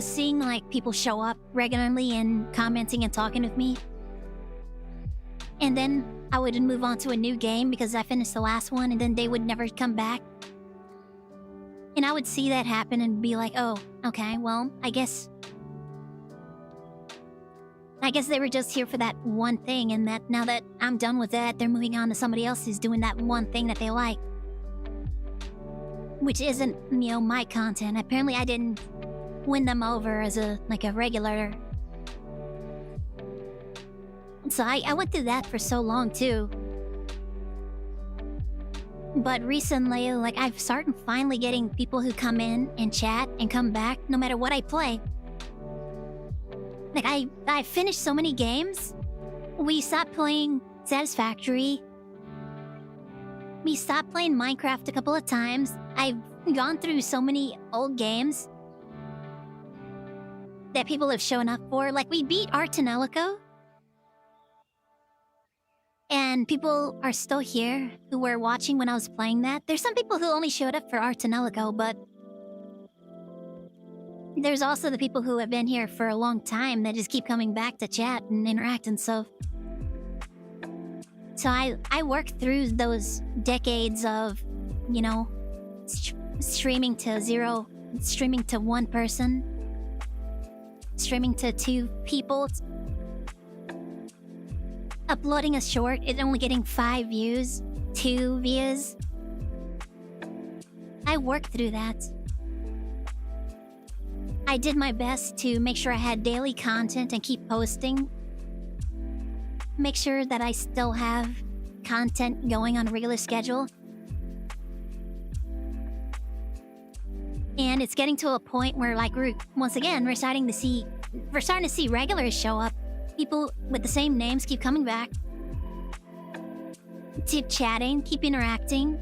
seeing, like, people show up regularly and commenting and talking with me. And then I would move on to a new game because I finished the last one, and then they would never come back. And I would see that happen and be like, oh, okay, well, I guess they were just here for that one thing, and that now that I'm done with that, they're moving on to somebody else who's doing that one thing that they like. Which isn't, my content. Apparently I didn't win them over as a regular. So I went through that for so long, too. But recently, like, I've started finally getting people who come in and chat and come back no matter what I play. Like, I finished so many games. We stopped playing Satisfactory. We stopped playing Minecraft a couple of times. I've gone through so many old games that people have shown up for. Like, we beat Artanelico. And people are still here who were watching when I was playing that. There's some people who only showed up for Artanelico, but there's also the people who have been here for a long time that just keep coming back to chat and interact and stuff. So I worked through those decades of, streaming to zero, streaming to one person, streaming to two people, uploading a short, it only getting 5 views, 2 views. I worked through that. I did my best to make sure I had daily content and keep posting. Make sure that I still have content going on a regular schedule. And it's getting to a point where, like, we're starting to see regulars show up. People with the same names keep coming back. keep chatting, keep interacting.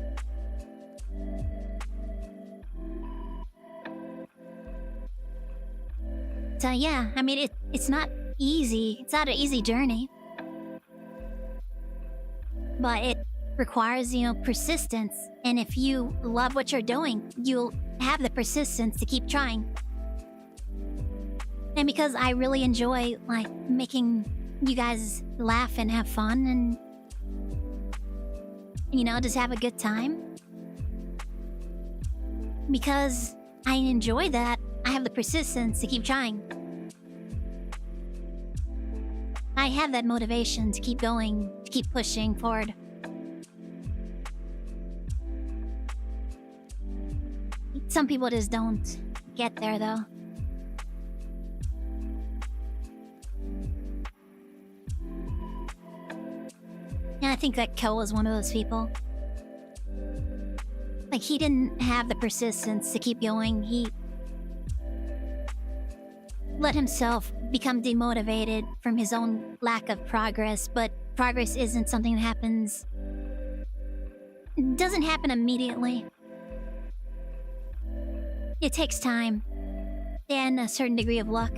So yeah, I mean, it's not easy. It's not an easy journey. But it requires, persistence. And if you love what you're doing, you'll have the persistence to keep trying. And because I really enjoy, like, making you guys laugh and have fun and, just have a good time. Because I enjoy that, I have the persistence to keep trying. I have that motivation to keep going, to keep pushing forward. Some people just don't get there, though. And I think that Ko was one of those people. Like, he didn't have the persistence to keep going. He let himself become demotivated from his own lack of progress, but progress isn't something that happens... It doesn't happen immediately. It takes time and a certain degree of luck.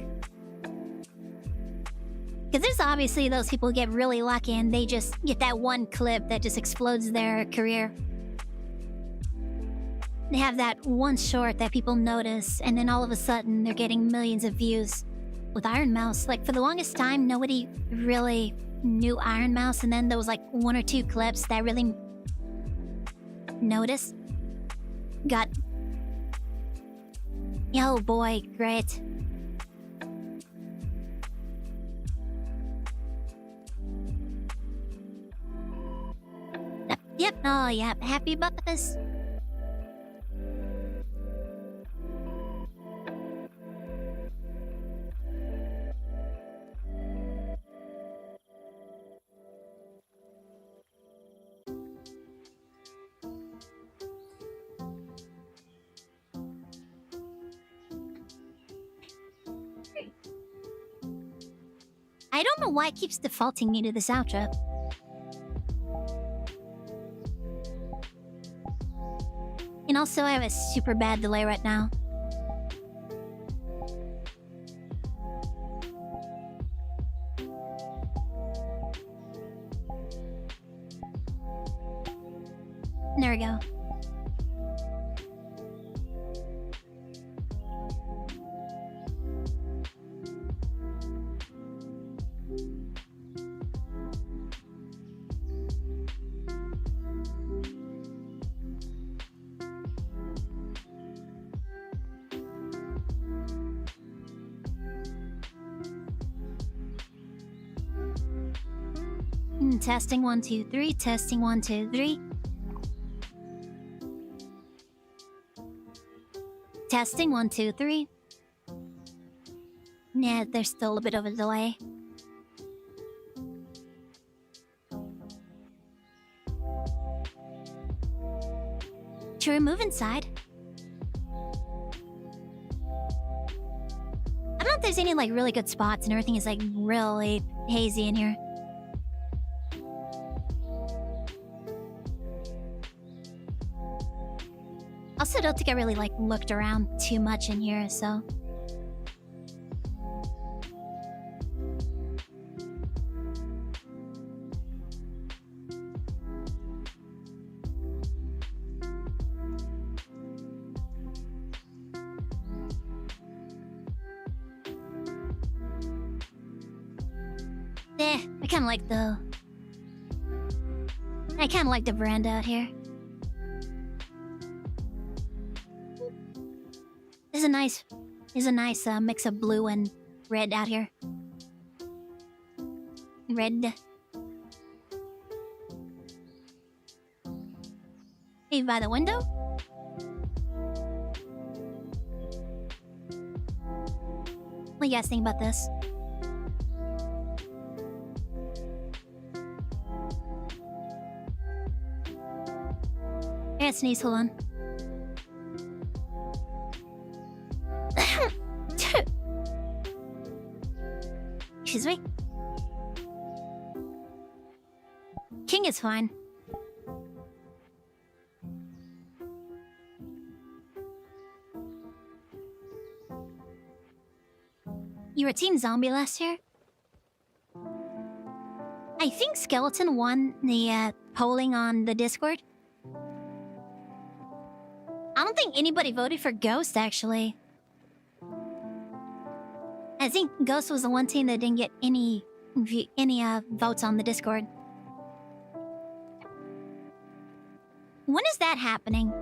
Because there's obviously those people who get really lucky and they just get that one clip that just explodes their career. They have that one short that people notice, and then all of a sudden they're getting millions of views. With Iron Mouse, like, for the longest time, nobody really knew Iron Mouse, and then there was like one or two clips that really noticed. Got... Oh boy, great. Yep, oh yeah, happy about this. I don't know why it keeps defaulting me to this outro. And also, I have a super bad delay right now. There we go. Testing 1 2 3. Testing 1 2 3. Testing 1 2 3. Yeah, there's still a bit of a delay. Should we move inside? I don't know if there's any like really good spots, and everything is like really hazy in here. Also, don't think I really like looked around too much in here, so. I kind of like the... I kind of like the veranda out here. There's a nice mix of blue and red out here. Red. Hey, by the window? What do you guys think about this? I gotta sneeze, hold on. Excuse me? King is fine. You were Team Zombie last year? I think Skeleton won the polling on the Discord. I don't think anybody voted for Ghost, actually. I think Ghost was the one team that didn't get any votes on the Discord. When is that happening?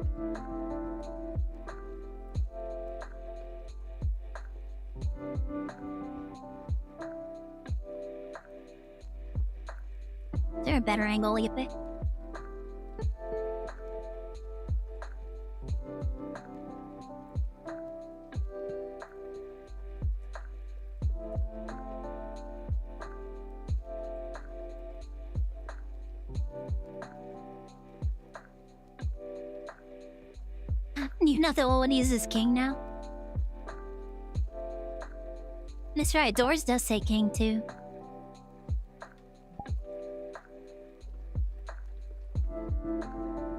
Is there a better angle you pick? You know the one uses king now? That's right, Doors does say king too.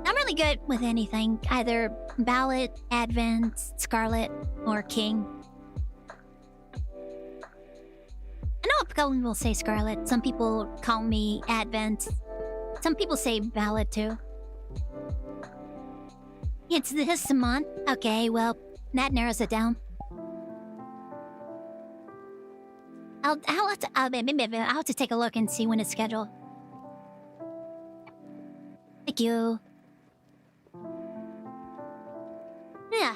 I'm really good with anything, either Ballad, Advent, Scarlet, or King. I know a couple people say Scarlet, some people call me Advent, some people say Ballad too. It's this month? Okay, well, that narrows it down. I'll have to take a look and see when it's scheduled. Thank you. Yeah.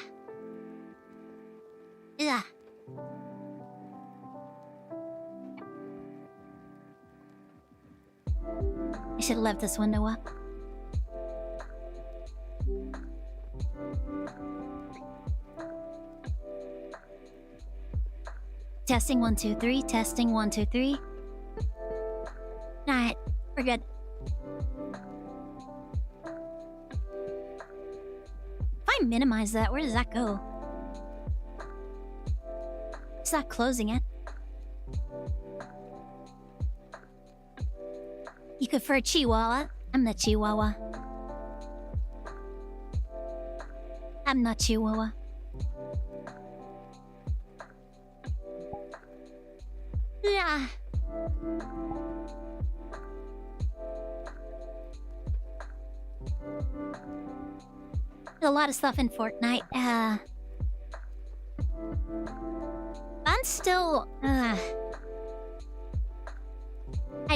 Yeah. I should have left this window up. Testing 1 2 3. Testing 1 2 3. Alright, we're good. If I minimize that, where does that go? It's not closing it. You prefer Chihuahua? I'm the Chihuahua. I'm not Chihuahua. Yeah. A lot of stuff in Fortnite. I'm still. I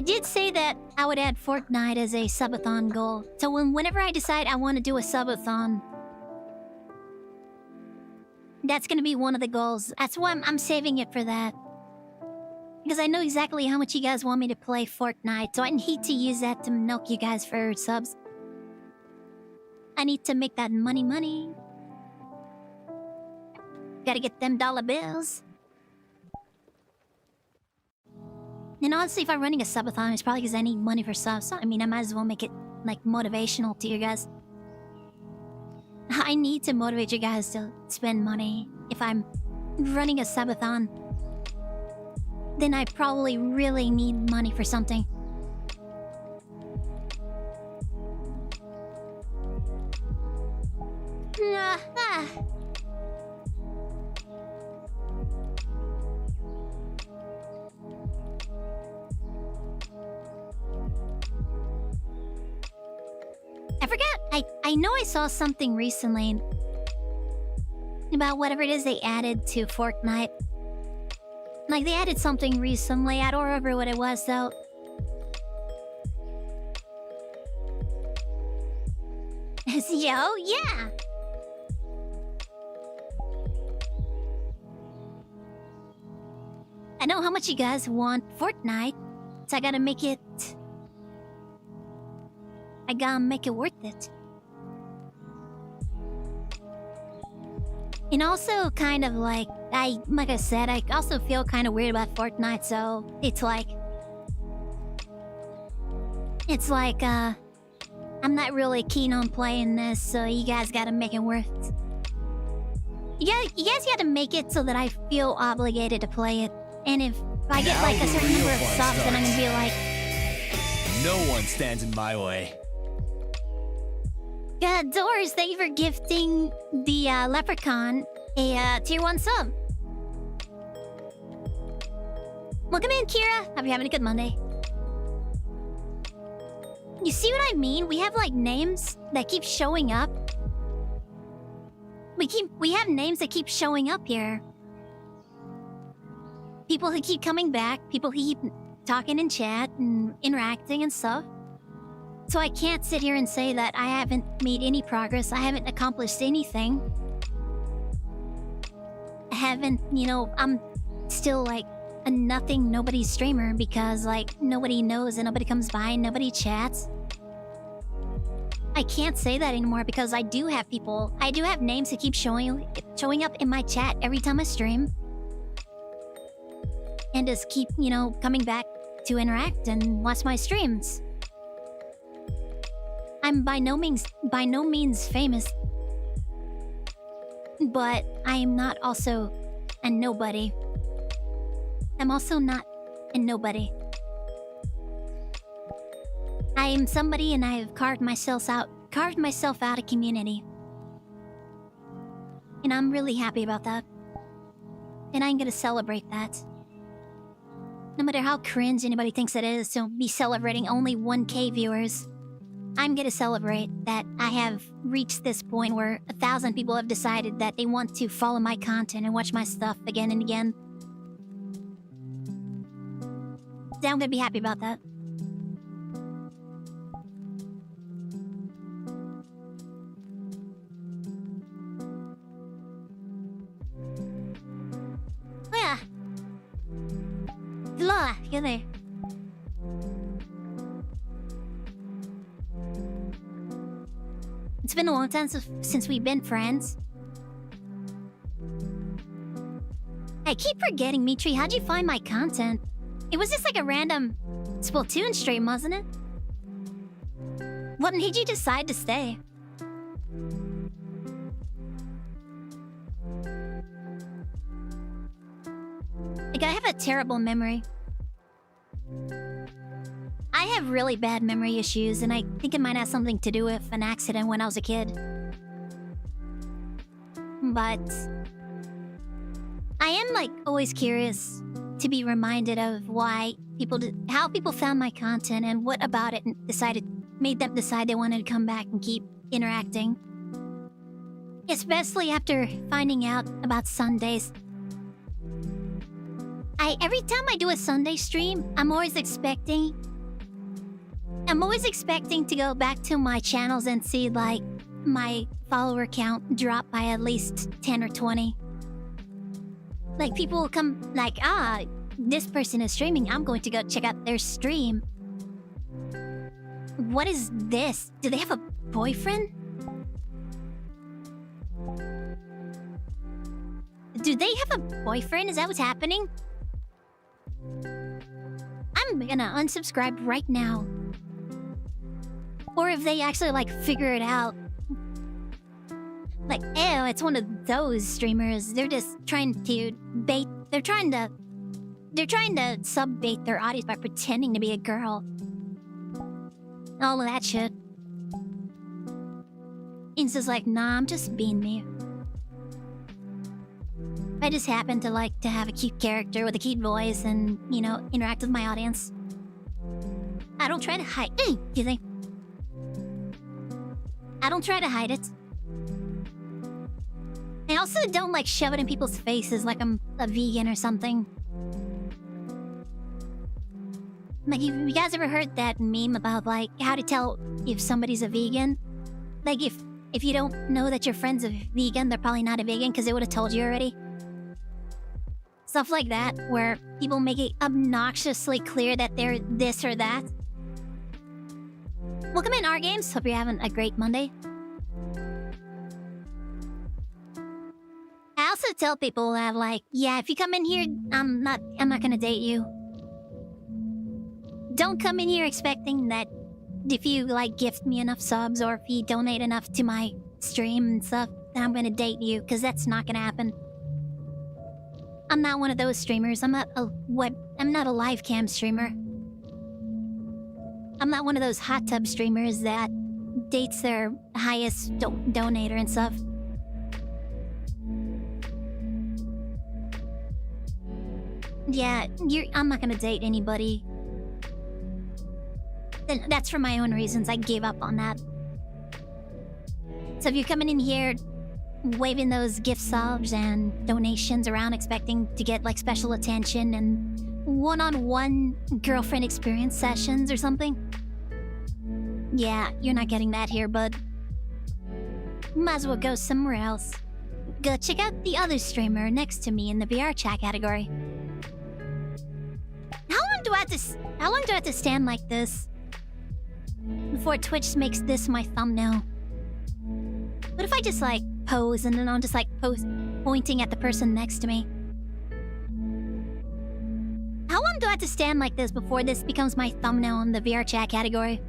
did say that I would add Fortnite as a subathon goal. So whenever I decide I want to do a subathon, that's gonna be one of the goals. That's why I'm saving it for that. Because I know exactly how much you guys want me to play Fortnite, so I need to use that to milk you guys for subs. I need to make that money. Gotta get them dollar bills. And honestly, if I'm running a subathon, it's probably because I need money for subs. So, I mean, I might as well make it, like, motivational to you guys. I need to motivate you guys to spend money. If I'm running a subathon, then I probably really need money for something. I forgot. I know I saw something recently about whatever it is they added to Fortnite. Like, they added something recently. I don't remember what it was, though. Yo, yeah! I know how much you guys want Fortnite, so I gotta make it... I gotta make it worth it. And also, kind of like I said, I also feel kind of weird about Fortnite, so it's like, I'm not really keen on playing this, so you guys gotta make it worth it. You guys gotta make it so that I feel obligated to play it. And if I get like a certain number of subs, then I'm gonna be like... No one stands in my way. Doors, thank you for gifting the Leprechaun a tier 1 sub. Welcome in, Kira. Hope you're having a good Monday. You see what I mean? We have like names that keep showing up. We have names that keep showing up here. People who keep coming back, people who keep talking in chat and interacting and stuff. So I can't sit here and say that I haven't made any progress, I haven't accomplished anything. I haven't, I'm still like a nothing, nobody streamer because like nobody knows and nobody comes by and nobody chats. I can't say that anymore because I do have names that keep showing up in my chat every time I stream. And just keep, coming back to interact and watch my streams. I'm by no means famous. But I am not also a nobody. I'm also not a nobody. I am somebody and I have carved myself out a community. And I'm really happy about that. And I'm gonna celebrate that. No matter how cringe anybody thinks it is to be celebrating only 1K viewers, I'm gonna celebrate that I have reached this point where 1,000 people have decided that they want to follow my content and watch my stuff again and again. So I'm gonna be happy about that. Oh yeah. Lola, you're there. It's been a long time since we've been friends. I keep forgetting, Mitri, how'd you find my content? It was just like a random Splatoon stream, wasn't it? What made you decide to stay? Like, I have a terrible memory. I have really bad memory issues, and I think it might have something to do with an accident when I was a kid. But I am, like, always curious to be reminded of how people found my content and what about it made them decide they wanted to come back and keep interacting. Especially after finding out about Sundays. Every time I do a Sunday stream, I'm always expecting to go back to my channels and see, like, my follower count drop by at least 10 or 20. Like, people will come, like, this person is streaming, I'm going to go check out their stream. What is this? Do they have a boyfriend? Do they have a boyfriend? Is that what's happening? I'm gonna unsubscribe right now. Or if they actually, like, figure it out. Like, ew, it's one of those streamers. They're just trying to bait... They're trying to sub-bait their audience by pretending to be a girl. All of that shit. It's just like, nah, I'm just being me. I just happen to like to have a cute character with a cute voice and, interact with my audience. I don't try to hide... Excuse me. I don't try to hide it. I also don't, like, shove it in people's faces like I'm a vegan or something. Like, you guys ever heard that meme about, like, how to tell if somebody's a vegan? Like, if you don't know that your friend's a vegan, they're probably not a vegan because they would have told you already. Stuff like that, where people make it obnoxiously clear that they're this or that. Welcome in, R Games. Hope you're having a great Monday. I also tell people that, like, yeah, if you come in here, I'm not gonna date you. Don't come in here expecting that if you, like, gift me enough subs or if you donate enough to my stream and stuff, then I'm gonna date you, because that's not gonna happen. I'm not one of those streamers. I'm not a live cam streamer. I'm not one of those hot tub streamers that dates their highest donator and stuff. Yeah, I'm not gonna date anybody. That's for my own reasons. I gave up on that. So if you're coming in here waving those gift subs and donations around expecting to get like special attention and one-on-one girlfriend experience sessions or something, yeah, you're not getting that here, bud. Might as well go somewhere else. Go check out the other streamer next to me in the VRChat category. How long do I have to stand like this before Twitch makes this my thumbnail? What if I just like pose and then I'm just like pointing at the person next to me? How long do I have to stand like this before this becomes my thumbnail in the VRChat category?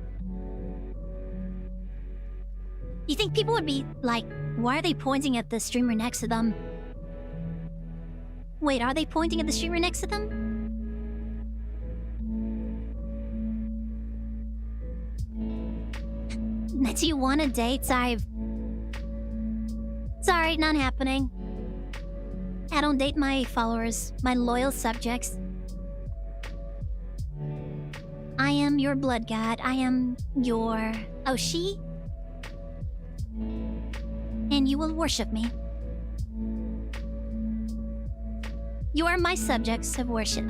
You think people would be like, why are they pointing at the streamer next to them? Wait, are they pointing at the streamer next to them? Do you want a date? Sorry, not happening. I don't date my followers, my loyal subjects. I am your blood god. I am your Oshi. And you will worship me. You are my subjects of worship.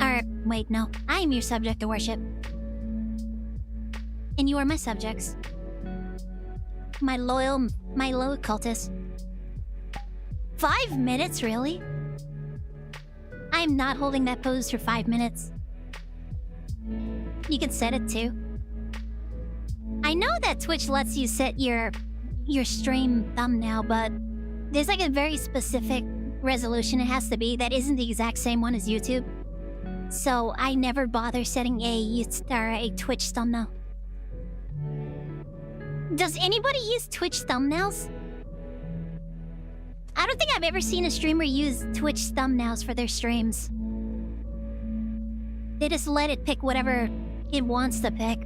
Wait, no. I am your subject of worship. And you are my subjects. My loyal cultists. 5 minutes, really? I'm not holding that pose for 5 minutes. You can set it too. I know that Twitch lets you set your stream thumbnail, but there's like a very specific resolution it has to be that isn't the exact same one as YouTube. So I never bother setting a Twitch thumbnail. Does anybody use Twitch thumbnails? I don't think I've ever seen a streamer use Twitch thumbnails for their streams. They just let it pick whatever it wants to pick.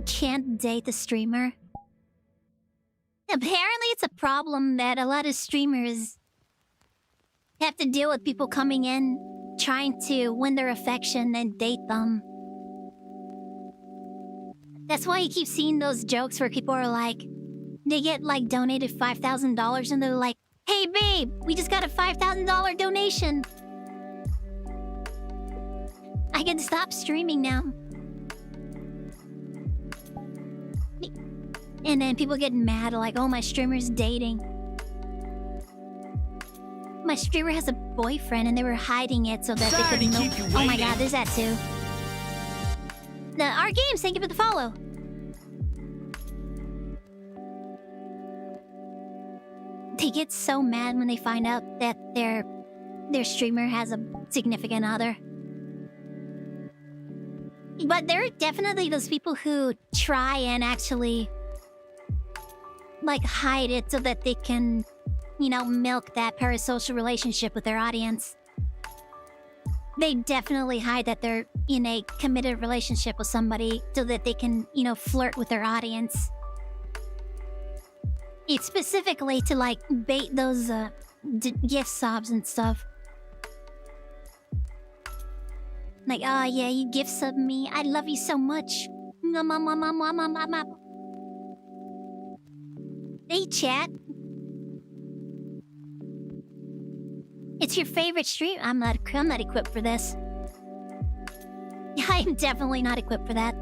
Can't date the streamer. Apparently it's a problem that a lot of streamers have to deal with, people coming in trying to win their affection and date them. That's why you keep seeing those jokes where people are like, they get like donated $5,000 and they're like, hey babe, we just got a $5,000 donation. I can stop streaming now. And then people get mad like, oh, my streamer's dating. My streamer has a boyfriend and they were hiding it so that they could know. Oh my god, there's that too. Our games, thank you for the follow. They get so mad when they find out that their streamer has a significant other. But there are definitely those people who try and actually like hide it so that they can, you know, milk that parasocial relationship with their audience. They definitely hide that they're in a committed relationship with somebody so that they can, you know, flirt with their audience. It's specifically to like bait those gift subs and stuff. Like, oh yeah, you gift sub me. I love you so much. Hey, chat. It's your favorite stream. I'm not equipped for this. I am definitely not equipped for that.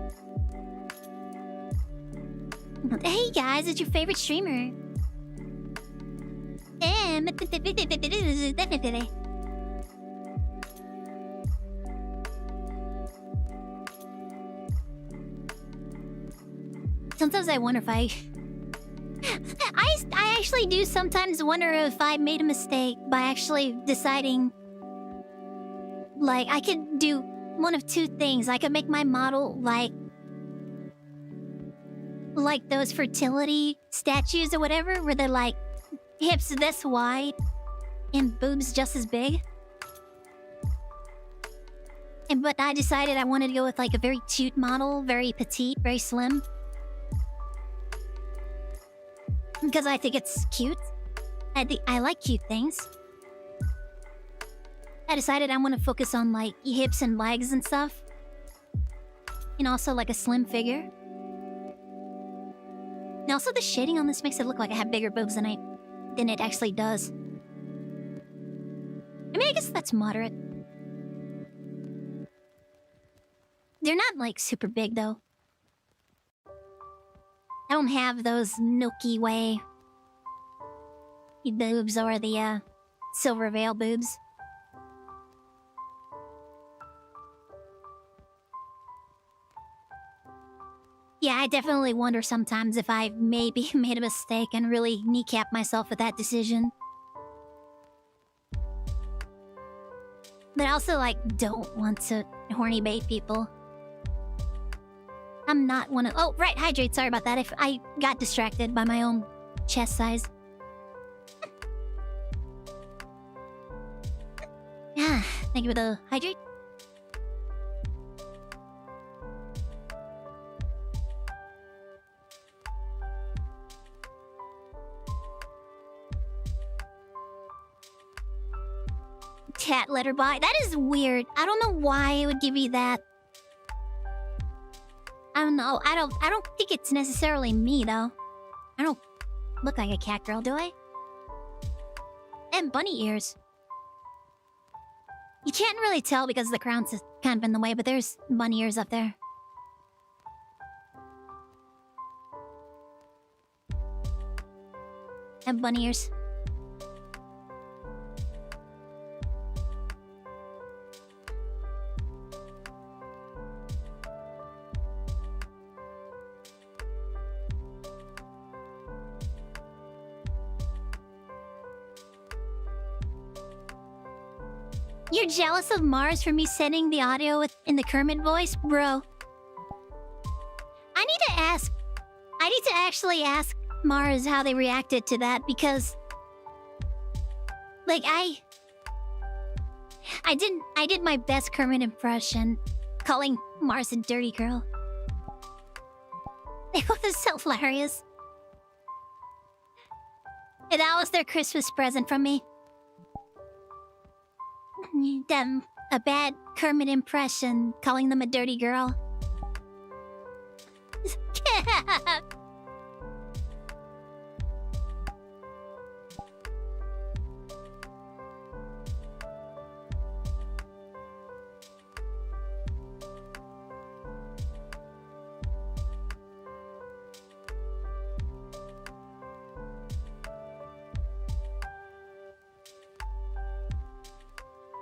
Hey guys, it's your favorite streamer. Sometimes I wonder if I actually do sometimes wonder if I made a mistake by actually deciding, like, I could do one of two things. I could make my model, like, like those fertility statues or whatever, where they're like hips this wide and boobs just as big. But I decided I wanted to go with like a very cute model, very petite, very slim. Because I think it's cute. I like cute things. I decided I want to focus on like hips and legs and stuff. And also like a slim figure. And also the shading on this makes it look like I have bigger boobs than it actually does. I mean, I guess that's moderate. They're not like super big though. I don't have those Milky Way boobs or the Silver Veil boobs. Yeah, I definitely wonder sometimes if I maybe made a mistake and really kneecap myself with that decision. But I also, like, don't want to horny bait people. I'm not one of... Oh, right, hydrate. Sorry about that. If I got distracted by my own chest size. Ah, thank you for the hydrate. Cat letter by. That is weird. I don't know why it would give you that. I don't know. I don't think it's necessarily me though. I don't look like a cat girl, do I? And bunny ears. You can't really tell because the crown's kind of in the way, but there's bunny ears up there. And bunny ears. You're jealous of Mars for me sending the audio in the Kermit voice? Bro. I need to actually ask Mars how they reacted to that because... Like, I did my best Kermit impression, calling Mars a dirty girl. It was so hilarious. And that was their Christmas present from me. Them a bad Kermit impression, calling them a dirty girl.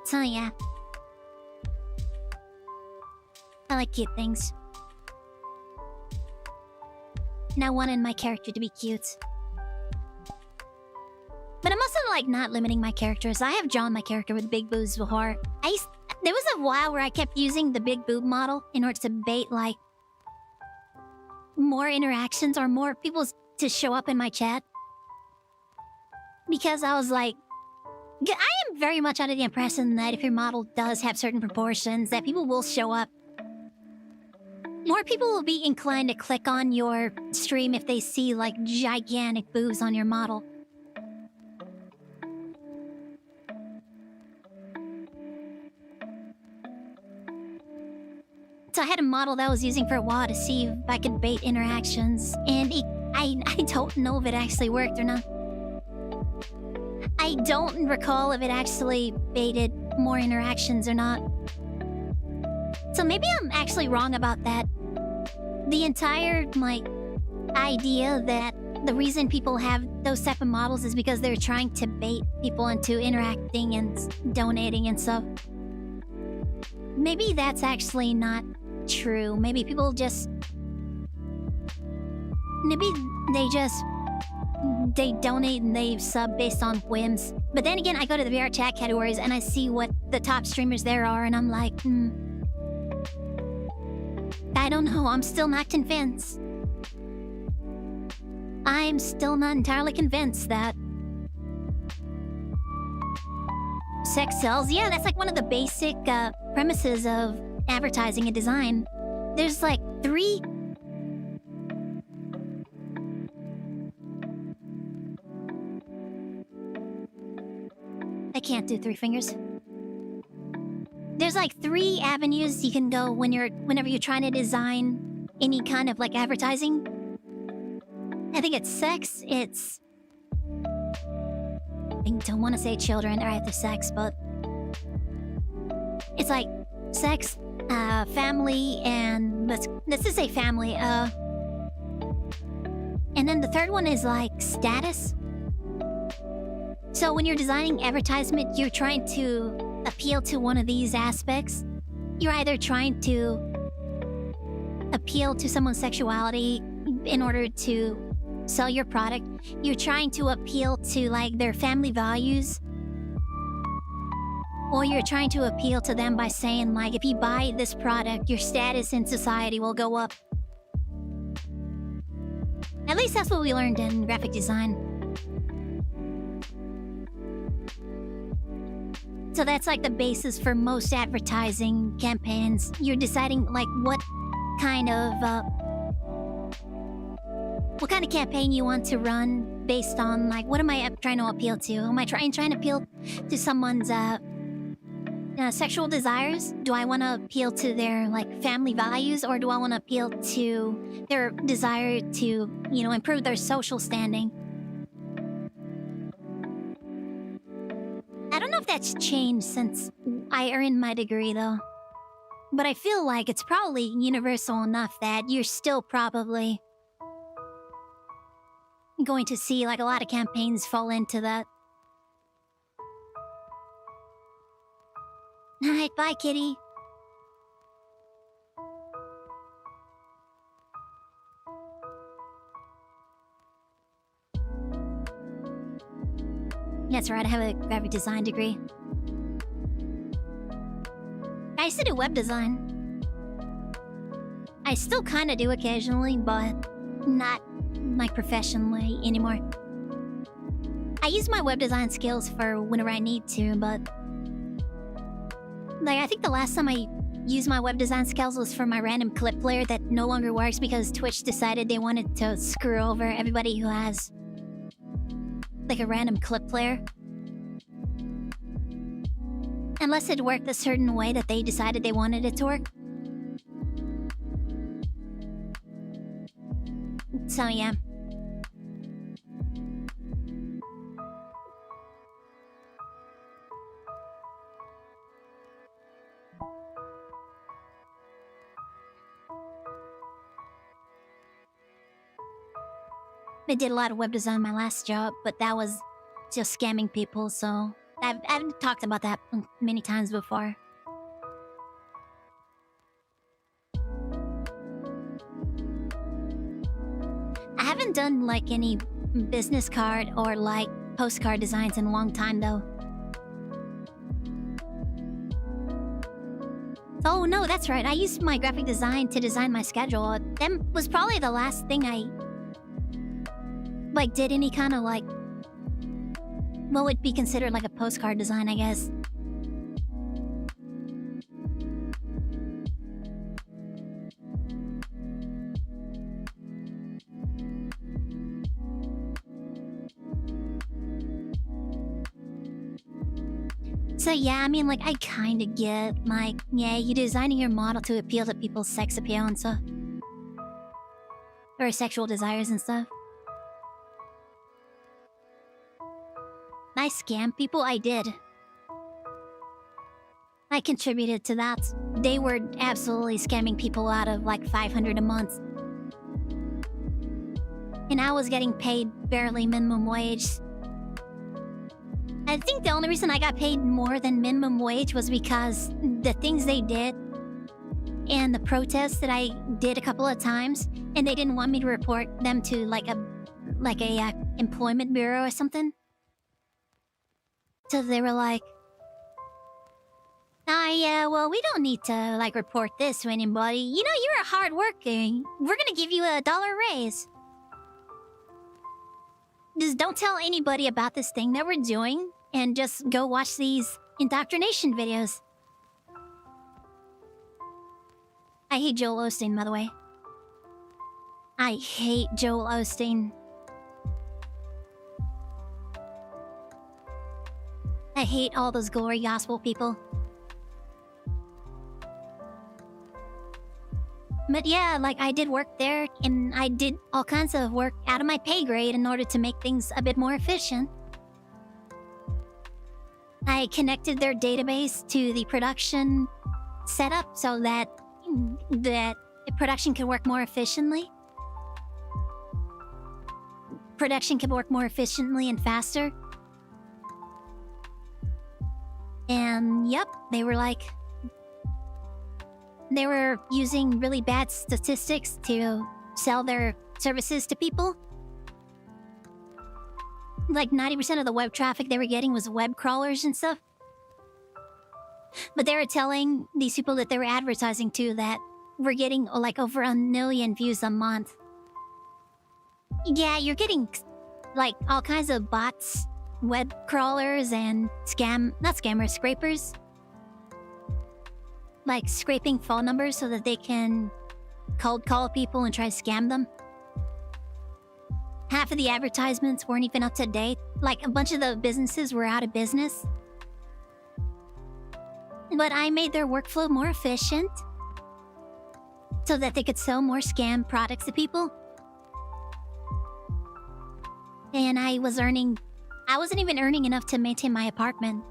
So yeah. I like cute things. And I wanted my character to be cute. But I'm also like not limiting my characters. I have drawn my character with big boobs before. There was a while where I kept using the big boob model in order to bait like more interactions or more people to show up in my chat. Because I was like, I am very much under the impression that if your model does have certain proportions, that people will show up. More people will be inclined to click on your stream if they see, like, gigantic boobs on your model. So I had a model that I was using for a while to see if I could bait interactions, and I don't know if it actually worked or not. I don't recall if it actually baited more interactions or not. So maybe I'm actually wrong about that. The entire, like, idea that the reason people have those type of models is because they're trying to bait people into interacting and donating and stuff. Maybe that's actually not true. Maybe people just... Maybe they donate and they sub based on whims. But then again, I go to the VRChat categories and I see what the top streamers there are, and I'm like, I don't know. I'm still not convinced. I'm still not entirely convinced that sex sells. Yeah, that's like one of the basic premises of advertising and design. There's like 3... I can't do 3 fingers. There's like 3 avenues you can go whenever you're trying to design any kind of like advertising. I think it's sex, it's... I don't want to say children or after sex, but... It's like sex, family, and... Let's just say family, And then the third one is like status. So when you're designing advertisement, you're trying to appeal to one of these aspects. You're either trying to appeal to someone's sexuality in order to sell your product. You're trying to appeal to like their family values. Or you're trying to appeal to them by saying like, if you buy this product, your status in society will go up. At least that's what we learned in graphic design. So that's like the basis for most advertising campaigns. You're deciding like what kind of campaign you want to run based on like what am I trying to appeal to? Am I trying to appeal to someone's sexual desires? Do I want to appeal to their like family values, or do I want to appeal to their desire to, improve their social standing? I don't know if that's changed since I earned my degree, though. But I feel like it's probably universal enough that you're still probably going to see like a lot of campaigns fall into that. Alright, bye, kitty. That's right, I have a graphic design degree. I used to do web design. I still kind of do occasionally, but not like professionally anymore. I use my web design skills for whenever I need to, but like I think the last time I used my web design skills was for my random clip player that no longer works because Twitch decided they wanted to screw over everybody who has like a random clip player. Unless it worked a certain way that they decided they wanted it to work. So yeah. I did a lot of web design in my last job, but that was just scamming people, so I've talked about that many times before. I haven't done like any business card or like postcard designs in a long time though. Oh no, that's right. I used my graphic design to design my schedule. That was probably the last thing I like did any kind of like what would be considered like a postcard design, I guess. So yeah, I mean, like, I kind of get, like, yeah, you're designing your model to appeal to people's sex appeal and stuff. Or sexual desires and stuff. I scam people? I did. I contributed to that. They were absolutely scamming people out of, like, $500 a month. And I was getting paid barely minimum wage. I think the only reason I got paid more than minimum wage was because the things they did and the protests that I did a couple of times, and they didn't want me to report them to like a employment bureau or something. So they were like, yeah, well, we don't need to like report this to anybody. You know, you're a hard worker. We're gonna give you $1 raise. just don't tell anybody about this thing that we're doing, and just go watch these indoctrination videos. I hate Joel Osteen, by the way. I hate Joel Osteen. I hate all those glory gospel people. But yeah, like, I did work there, and I did all kinds of work out of my pay grade in order to make things a bit more efficient. I connected their database to the production setup so that the production can work more efficiently. Production can work more efficiently and faster. And yep, they were using really bad statistics to sell their services to people. Like 90% of the web traffic they were getting was web crawlers and stuff. But they were telling these people that they were advertising to that we're getting like over 1 million views a month. Yeah, you're getting like all kinds of bots, web crawlers, and scrapers. Like scraping phone numbers so that they can cold call people and try to scam them. Half of the advertisements weren't even up to date. Like, a bunch of the businesses were out of business. But I made their workflow more efficient so that they could sell more scam products to people. And I wasn't even earning enough to maintain my apartment.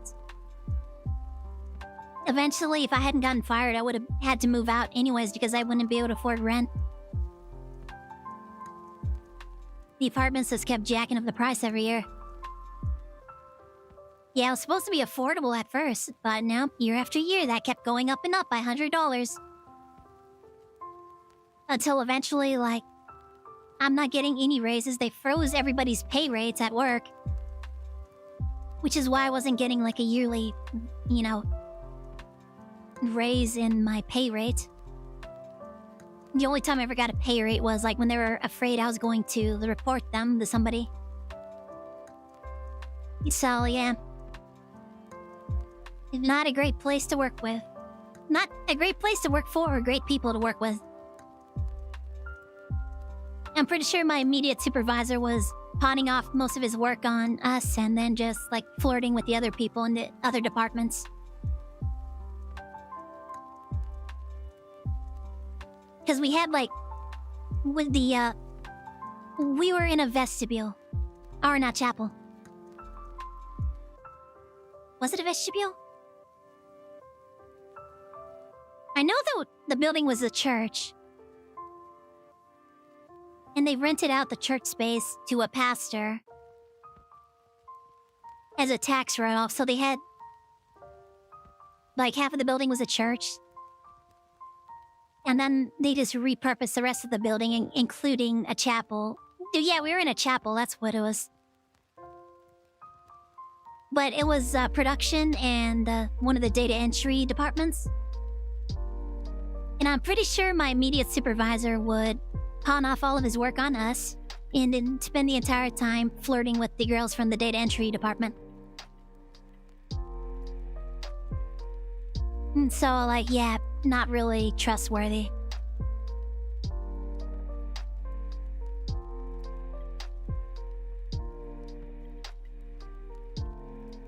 Eventually, if I hadn't gotten fired, I would have had to move out anyways because I wouldn't be able to afford rent. The apartments just kept jacking up the price every year. Yeah, it was supposed to be affordable at first, but now, year after year, that kept going up and up by $100. Until eventually, like, I'm not getting any raises. They froze everybody's pay rates at work. Which is why I wasn't getting, like, a yearly, raise in my pay rate. The only time I ever got a pay rate was like when they were afraid I was going to report them to somebody. So yeah. Not a great place to work with. Not a great place to work for or great people to work with. I'm pretty sure my immediate supervisor was pawning off most of his work on us and then just like flirting with the other people in the other departments. Because we had, like, with the, we were in a vestibule. Or not chapel. Was it a vestibule? I know that the building was a church. And they rented out the church space to a pastor as a tax write-off, so they had, like, half of the building was a church. And then they just repurposed the rest of the building, including a chapel. Yeah, we were in a chapel, that's what it was. But it was production and one of the data entry departments. And I'm pretty sure my immediate supervisor would pawn off all of his work on us and then spend the entire time flirting with the girls from the data entry department. And so, like, yeah, not really trustworthy.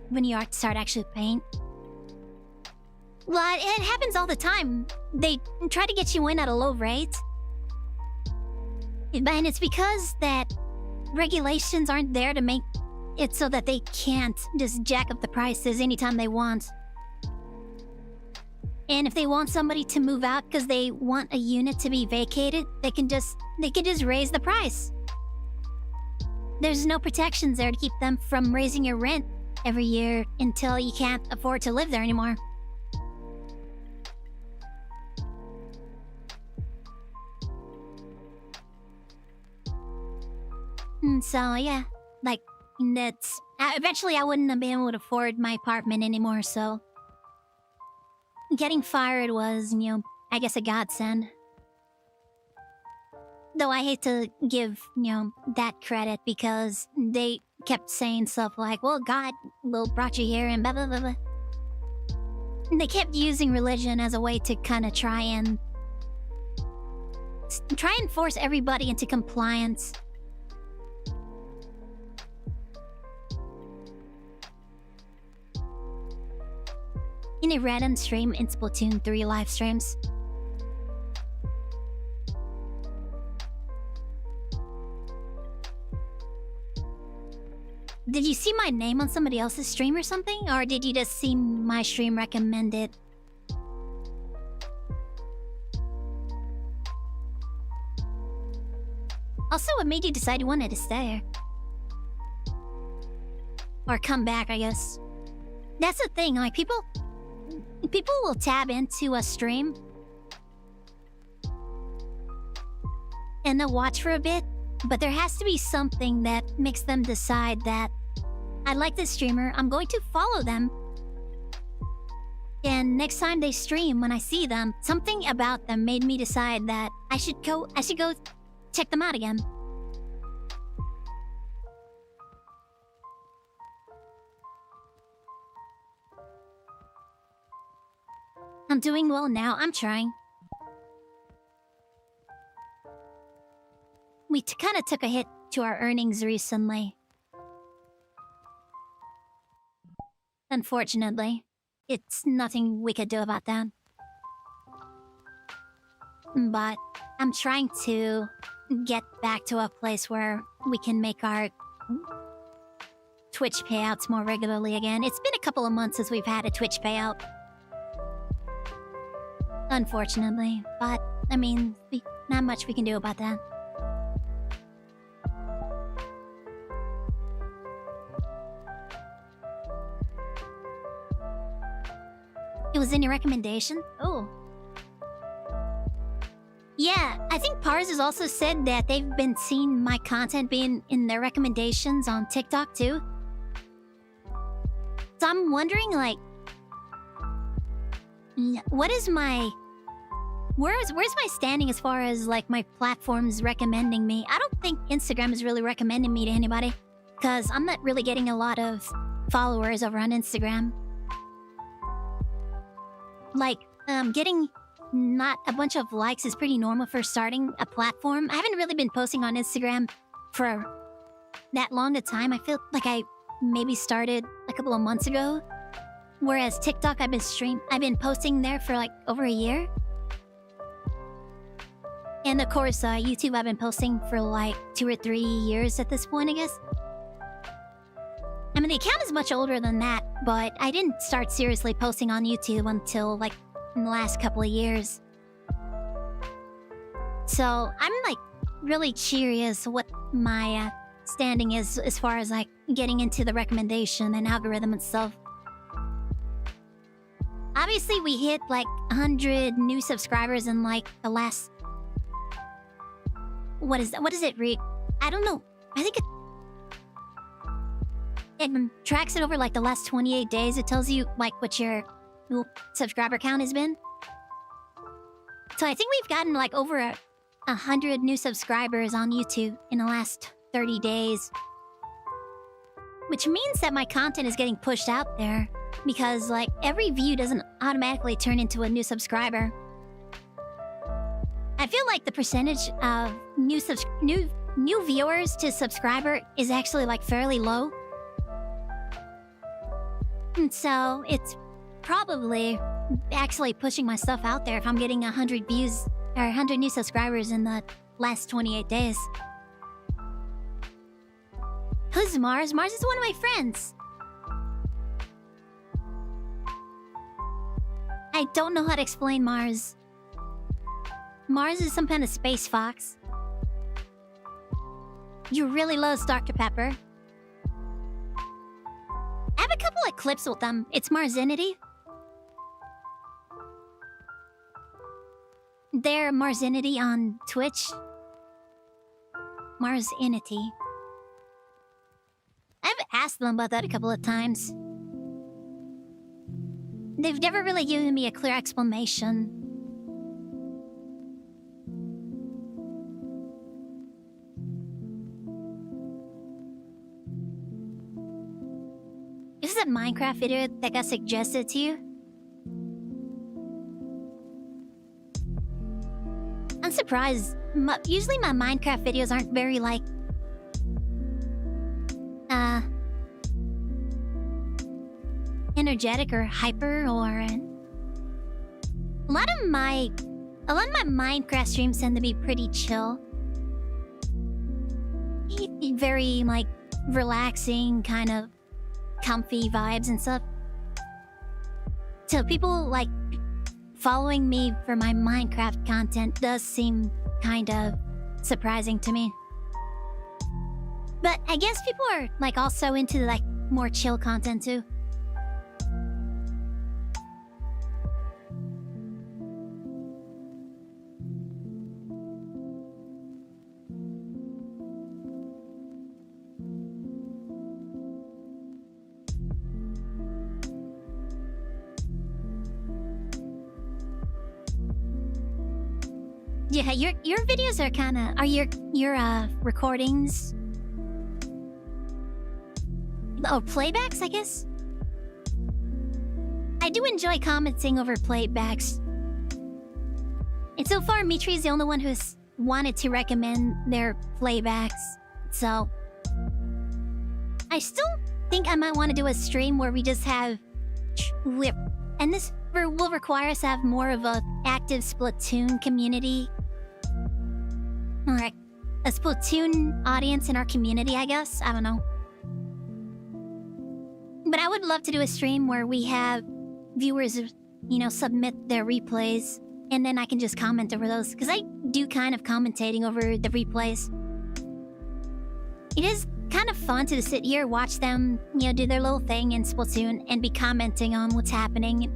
When you start actually paying. Well, it happens all the time. They try to get you in at a low rate. And it's because that regulations aren't there to make it so that they can't just jack up the prices anytime they want. And if they want somebody to move out because they want a unit to be vacated, they can just raise the price. There's no protections there to keep them from raising your rent every year until you can't afford to live there anymore. And so, yeah, like, that's... eventually I wouldn't have been able to afford my apartment anymore, so... Getting fired was, I guess a godsend. Though I hate to give, that credit because they kept saying stuff like, well, God brought you here and blah, blah, blah, blah. And they kept using religion as a way to kind of try and force everybody into compliance. In a random stream in Splatoon 3 live streams. Did you see my name on somebody else's stream or something? Or did you just see my stream recommended? Also, what made you decide you wanted to stay? Or come back, I guess. That's the thing, like, people will tab into a stream and they'll watch for a bit, but there has to be something that makes them decide that I like this streamer, I'm going to follow them. And next time they stream, when I see them, something about them made me decide that I should go check them out again. I'm doing well now. I'm trying. We kind of took a hit to our earnings recently. Unfortunately, it's nothing we could do about that. But I'm trying to get back to a place where we can make our Twitch payouts more regularly again. It's been a couple of months since we've had a Twitch payout. Unfortunately, but I mean, not much we can do about that. It was in your recommendation? Oh. Yeah, I think Pars has also said that they've been seeing my content being in their recommendations on TikTok too. So I'm wondering, like, what is my... Where's my standing as far as, like, my platforms recommending me? I don't think Instagram is really recommending me to anybody, because I'm not really getting a lot of followers over on Instagram. Like, getting not a bunch of likes is pretty normal for starting a platform. I haven't really been posting on Instagram for that long a time. I feel like I maybe started a couple of months ago. Whereas TikTok, I've been posting there for like over a year. And of course, YouTube, I've been posting for like 2 or 3 years at this point, I guess. I mean, the account is much older than that, but I didn't start seriously posting on YouTube until like in the last couple of years. So I'm like really curious what my standing is as far as like getting into the recommendation and algorithm and stuff. Obviously, we hit like 100 new subscribers in like the last... What is that? What does it read? I don't know. I think it tracks it over like the last 28 days. It tells you like what your subscriber count has been. So I think we've gotten like over 100 new subscribers on YouTube in the last 30 days. Which means that my content is getting pushed out there. Because like every view doesn't automatically turn into a new subscriber. I feel like the percentage of new viewers to subscriber is actually like fairly low. And so it's probably actually pushing my stuff out there if I'm getting 100 views or 100 new subscribers in the last 28 days. Who's Mars? Mars is one of my friends. I don't know how to explain Mars. Mars is some kind of space fox. You really loves Dr. Pepper. I have a couple of clips with them. It's Marzinity. They're Marzinity on Twitch. Marzinity. I've asked them about that a couple of times. They've never really given me a clear explanation. that Minecraft video that got suggested to you? I'm surprised. Usually my Minecraft videos aren't very, like... energetic or hyper or... A lot of my Minecraft streams tend to be pretty chill. Very, like, relaxing, kind of comfy vibes and stuff. So people, like, following me for my Minecraft content does seem kind of surprising to me. But I guess people are, like, also into, like, more chill content too. Yeah, your videos are kind of... Are your recordings... Oh, playbacks, I guess? I do enjoy commenting over playbacks. And so far, Mitri's the only one who's wanted to recommend their playbacks. So... I still think I might want to do a stream where we just have... And this will require us to have more of a active Splatoon community. Alright. A Splatoon audience in our community, I guess? I don't know. But I would love to do a stream where we have viewers, you know, submit their replays. And then I can just comment over those. Because I do kind of commentating over the replays. It is kind of fun to sit here, watch them, you know, do their little thing in Splatoon and be commenting on what's happening.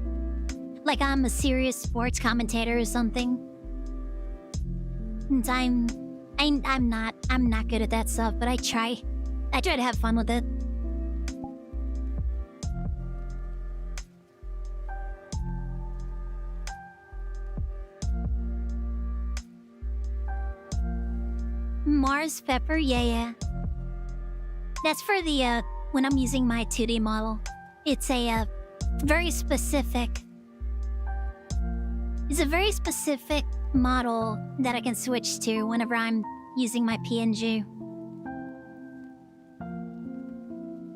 Like I'm a serious sports commentator or something. And I'm not good at that stuff, but I try to have fun with it. Mars Pepper, yeah. That's for the, when I'm using my 2D model. It's a, very specific... It's a very specific model that I can switch to whenever I'm using my PNG.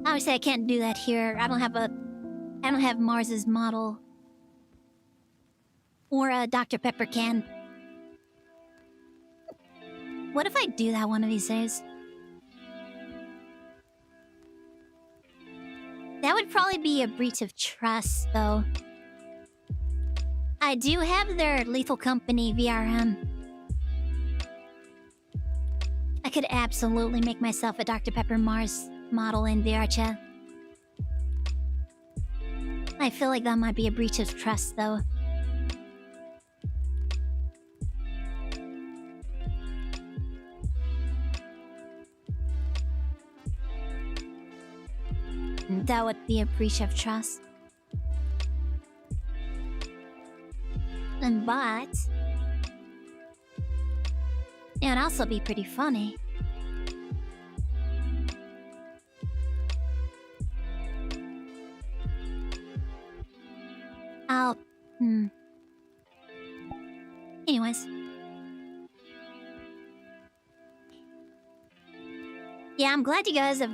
Obviously, I can't do that here. I don't have Mars's model. Or, Dr. Pepper can. What if I do that one of these days? That would probably be a breach of trust, though. I do have their Lethal Company VRM. I could absolutely make myself a Dr. Pepper Mars model in VRChat. I feel like that might be a breach of trust, though. That would be a breach of trust. But... it would also be pretty funny. Anyways. Yeah, I'm glad you guys have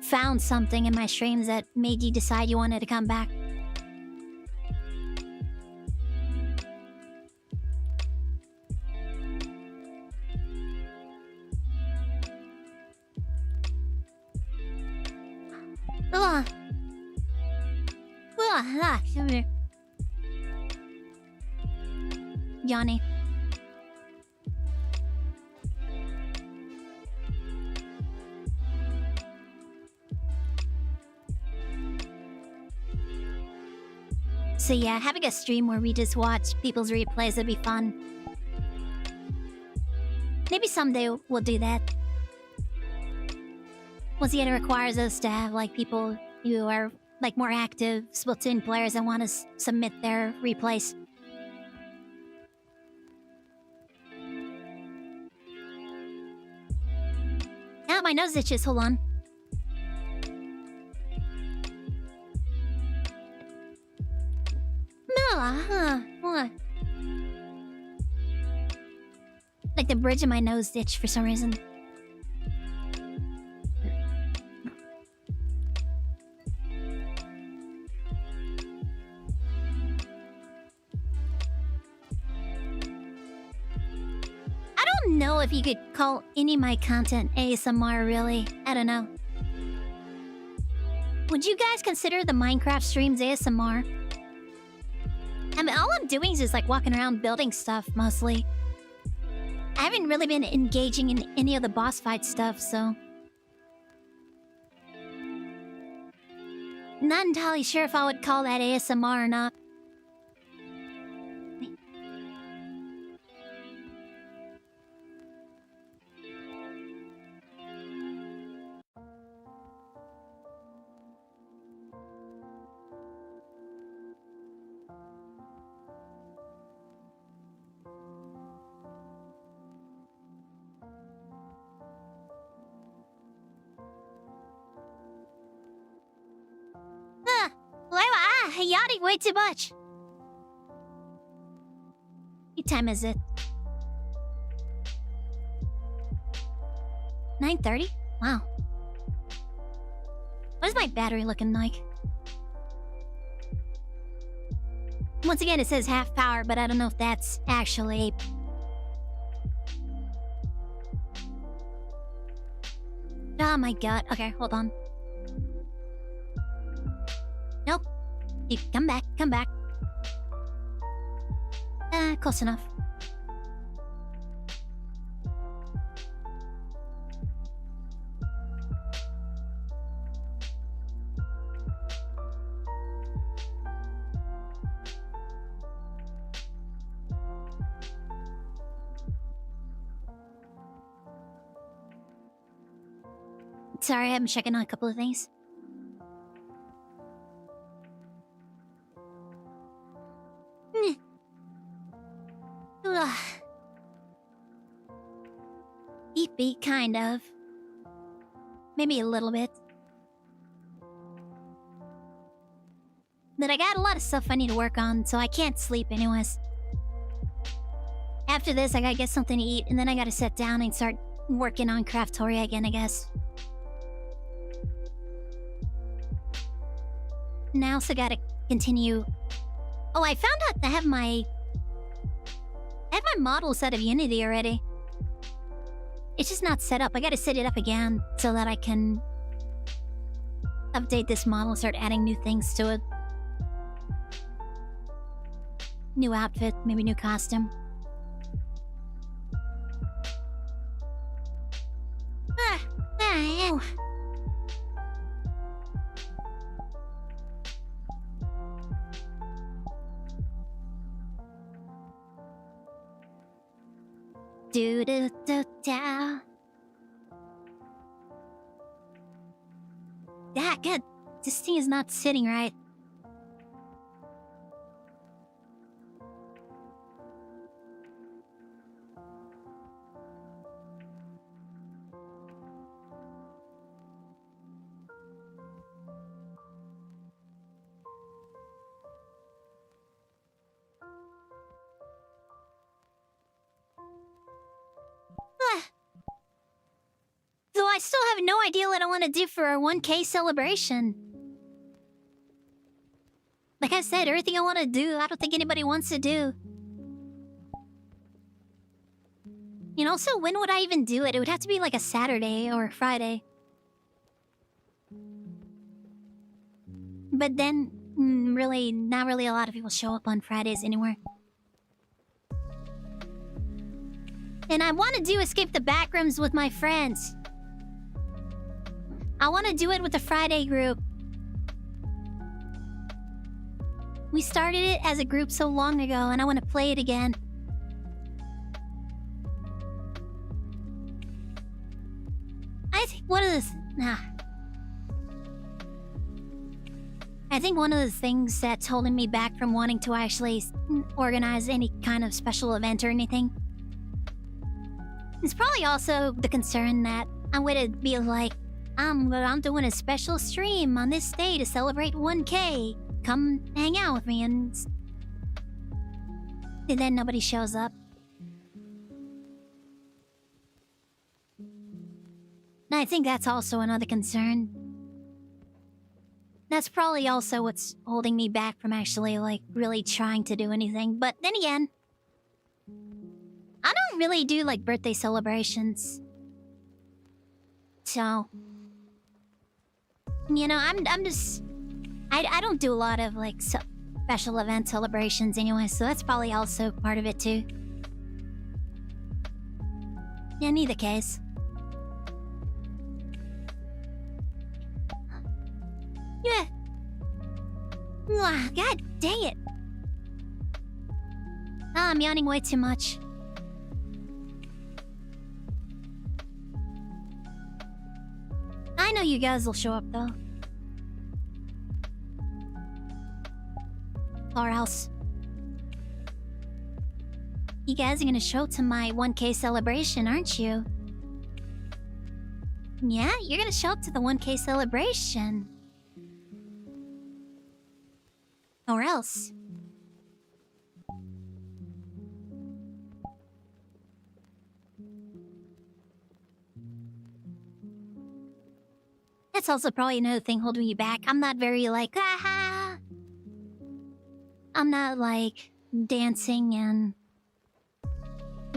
found something in my streams that made you decide you wanted to come back. Come here. Johnny. So yeah, having a stream where we just watch people's replays would be fun. Maybe someday we'll do that. Once again, it requires us to have like people who are like more active Splatoon players that want to submit their replays. Ah, my nose itches, hold on. Hold on. Like the bridge of my nose itch for some reason. I don't know if you could call any of my content ASMR, really. I don't know. Would you guys consider the Minecraft streams ASMR? I mean, all I'm doing is just like walking around building stuff, mostly. I haven't really been engaging in any of the boss fight stuff, so... Not entirely sure if I would call that ASMR or not. Yachting way too much. What time is it? 9:30? Wow. What is my battery looking like? Once again, it says half power, but I don't know if that's actually... Oh my god. Okay, hold on. Nope. Come back, come back. Close enough. Sorry, I'm checking on a couple of things. Beepy, kind of. Maybe a little bit. But I got a lot of stuff I need to work on, so I can't sleep anyways. After this, I gotta get something to eat, and then I gotta sit down and start working on Craftoria again, I guess. And I also gotta continue... Oh, I found out I have my models out of Unity already. It's just not set up. I gotta set it up again so that I can update this model, start adding new things to it. New outfit, maybe new costume. Ew. Do do do da. Yeah, good. This thing is not sitting right. So I still have no idea what I want to do for our 1K celebration. Like I said, everything I want to do, I don't think anybody wants to do. You know, so when would I even do it? It would have to be like a Saturday or a Friday. But then, really, not really a lot of people show up on Fridays anywhere. And I want to do Escape the Backrooms with my friends. I want to do it with the Friday group. We started it as a group so long ago, and I want to play it again. I think one of the... I think one of the things that's holding me back from wanting to actually organize any kind of special event or anything is probably also the concern that I'm going to be like, I'm doing a special stream on this day to celebrate 1K. Come hang out with me and And then nobody shows up. And I think that's also another concern. That's probably also what's holding me back from actually, like, really trying to do anything. But then again, I don't really do, like, birthday celebrations. So, you know, I'm just... I don't do a lot of, like, special event celebrations anyway, so that's probably also part of it, too. Yeah, in either case. Yeah. God dang it. Ah, I'm yawning way too much. I know you guys will show up, though. Or else. You guys are gonna show to my 1K celebration, aren't you? Yeah, you're gonna show up to the 1K celebration. Or else. That's also probably another thing holding me back. I'm not very like, ah. I'm not like dancing and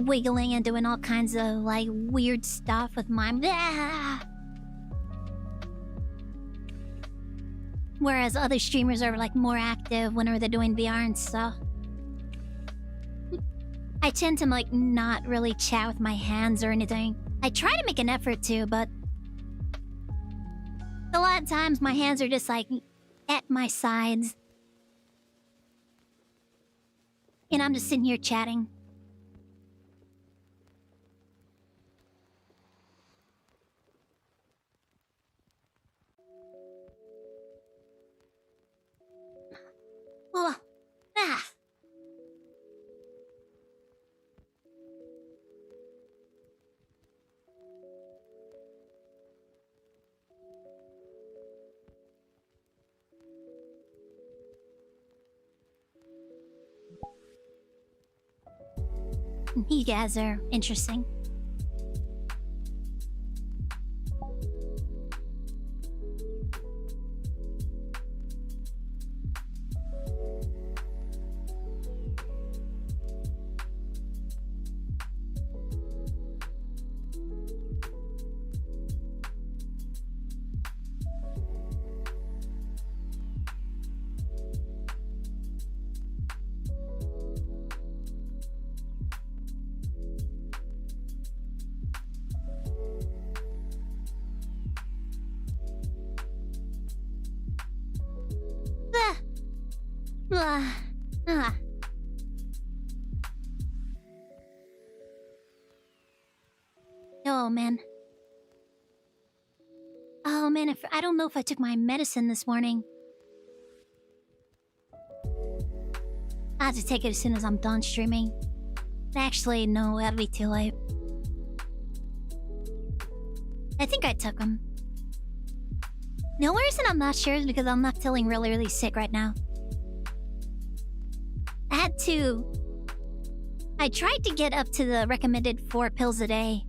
wiggling and doing all kinds of like weird stuff with my... Ah. Whereas other streamers are like more active whenever they're doing VR and stuff. I tend to like not really chat with my hands or anything. I try to make an effort to, but a lot of times my hands are just like at my sides. And I'm just sitting here chatting. Oh, ah. You guys are interesting. Oh man. Oh man, I don't know if I took my medicine this morning. I have to take it as soon as I'm done streaming. Actually, no, that'll be too late. I think I took them. The only reason I'm not sure is because I'm not feeling really, really sick right now. I tried to get up to the recommended 4 pills a day.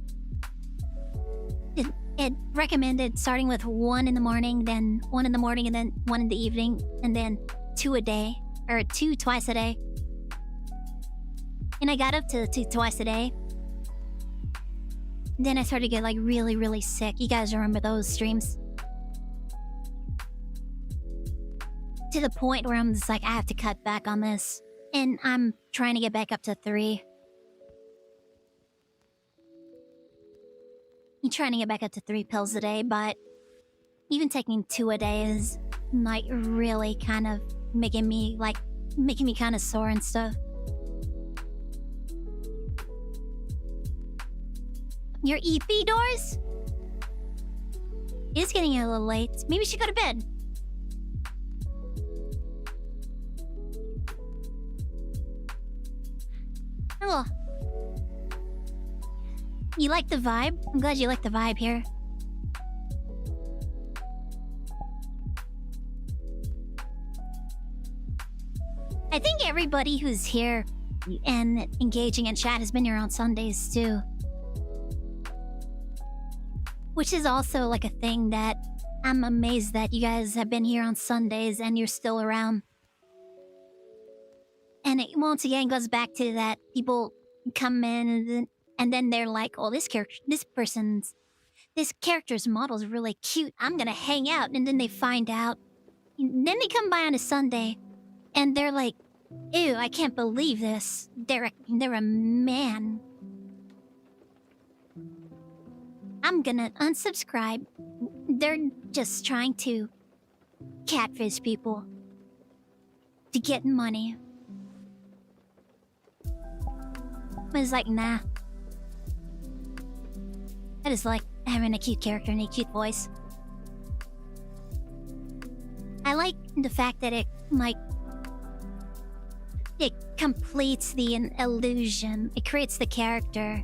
It recommended starting with 1 in the morning, then 1 in the morning, and then 1 in the evening, and then 2 a day, or 2 twice a day. And I got up to 2 twice a day. Then I started to get like really, really sick. You guys remember those streams? To the point where I'm just like, I have to cut back on this. And I'm trying to get back up to 3. I'm trying to get back up to 3 pills a day, but even taking 2 a day is like really kind of making me kind of sore and stuff. Your EP doors? It's getting a little late. Maybe we should go to bed. Oh. You like the vibe? I'm glad you like the vibe here. I think everybody who's here and engaging in chat has been here on Sundays too. Which is also like a thing that I'm amazed that you guys have been here on Sundays and you're still around. And it once again goes back to that people come in and then they're like, oh, this character's model is really cute. I'm gonna hang out. And then they find out. Then they come by on a Sunday and they're like, ew, I can't believe this. They're a man. I'm gonna unsubscribe. They're just trying to catfish people to get money. But it's like, nah. I just like having a cute character and a cute voice. I like the fact that it completes the illusion. It creates the character.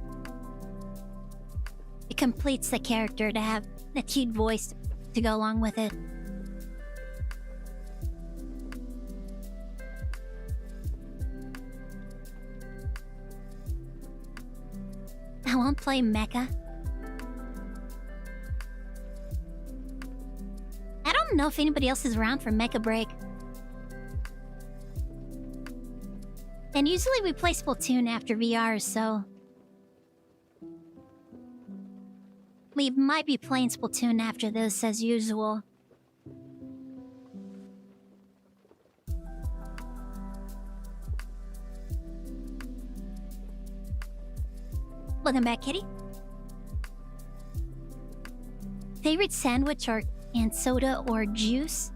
It completes the character to have a cute voice to go along with it. I won't play Mecha. I don't know if anybody else is around for Mecha Break. And usually we play Splatoon after VR, so... we might be playing Splatoon after this, as usual. Welcome back, Kitty. Favorite sandwich and soda or juice?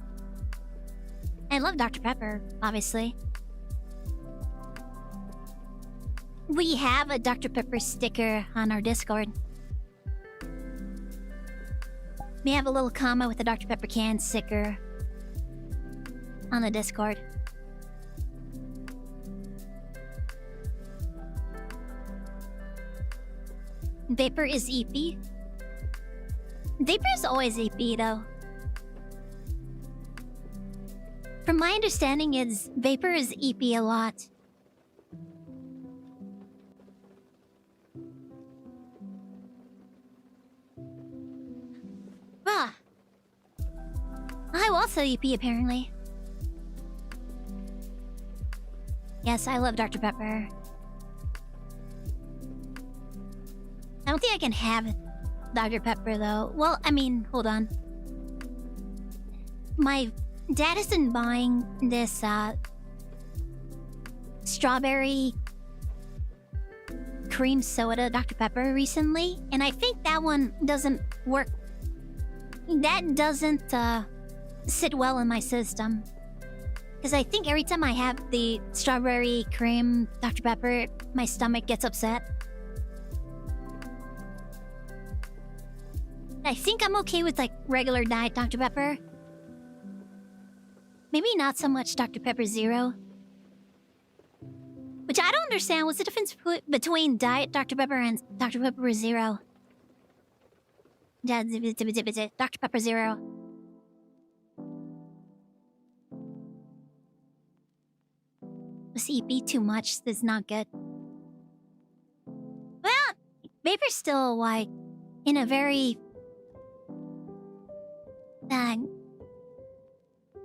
I love Dr. Pepper, obviously. We have a Dr. Pepper sticker on our Discord. We have a little comma with the Dr. Pepper can sticker on the Discord. Vapor is EP. Vapor is always EP though. From my understanding, Vapor is EP a lot. Bruh. I'm also EP apparently. Yes, I love Dr. Pepper. I don't think I can have Dr. Pepper though. Well, I mean, hold on. My dad has been buying this strawberry cream soda Dr. Pepper recently, and I think that one doesn't work. That doesn't sit well in my system. Because I think every time I have the strawberry cream Dr. Pepper, my stomach gets upset. I think I'm okay with like regular diet Dr. Pepper. Maybe not so much Dr. Pepper Zero. Which I don't understand. What's the difference between diet Dr. Pepper and Dr. Pepper Zero? Dr. Pepper Zero. Was EP too much? That's not good. Well, Vapor's still like in a very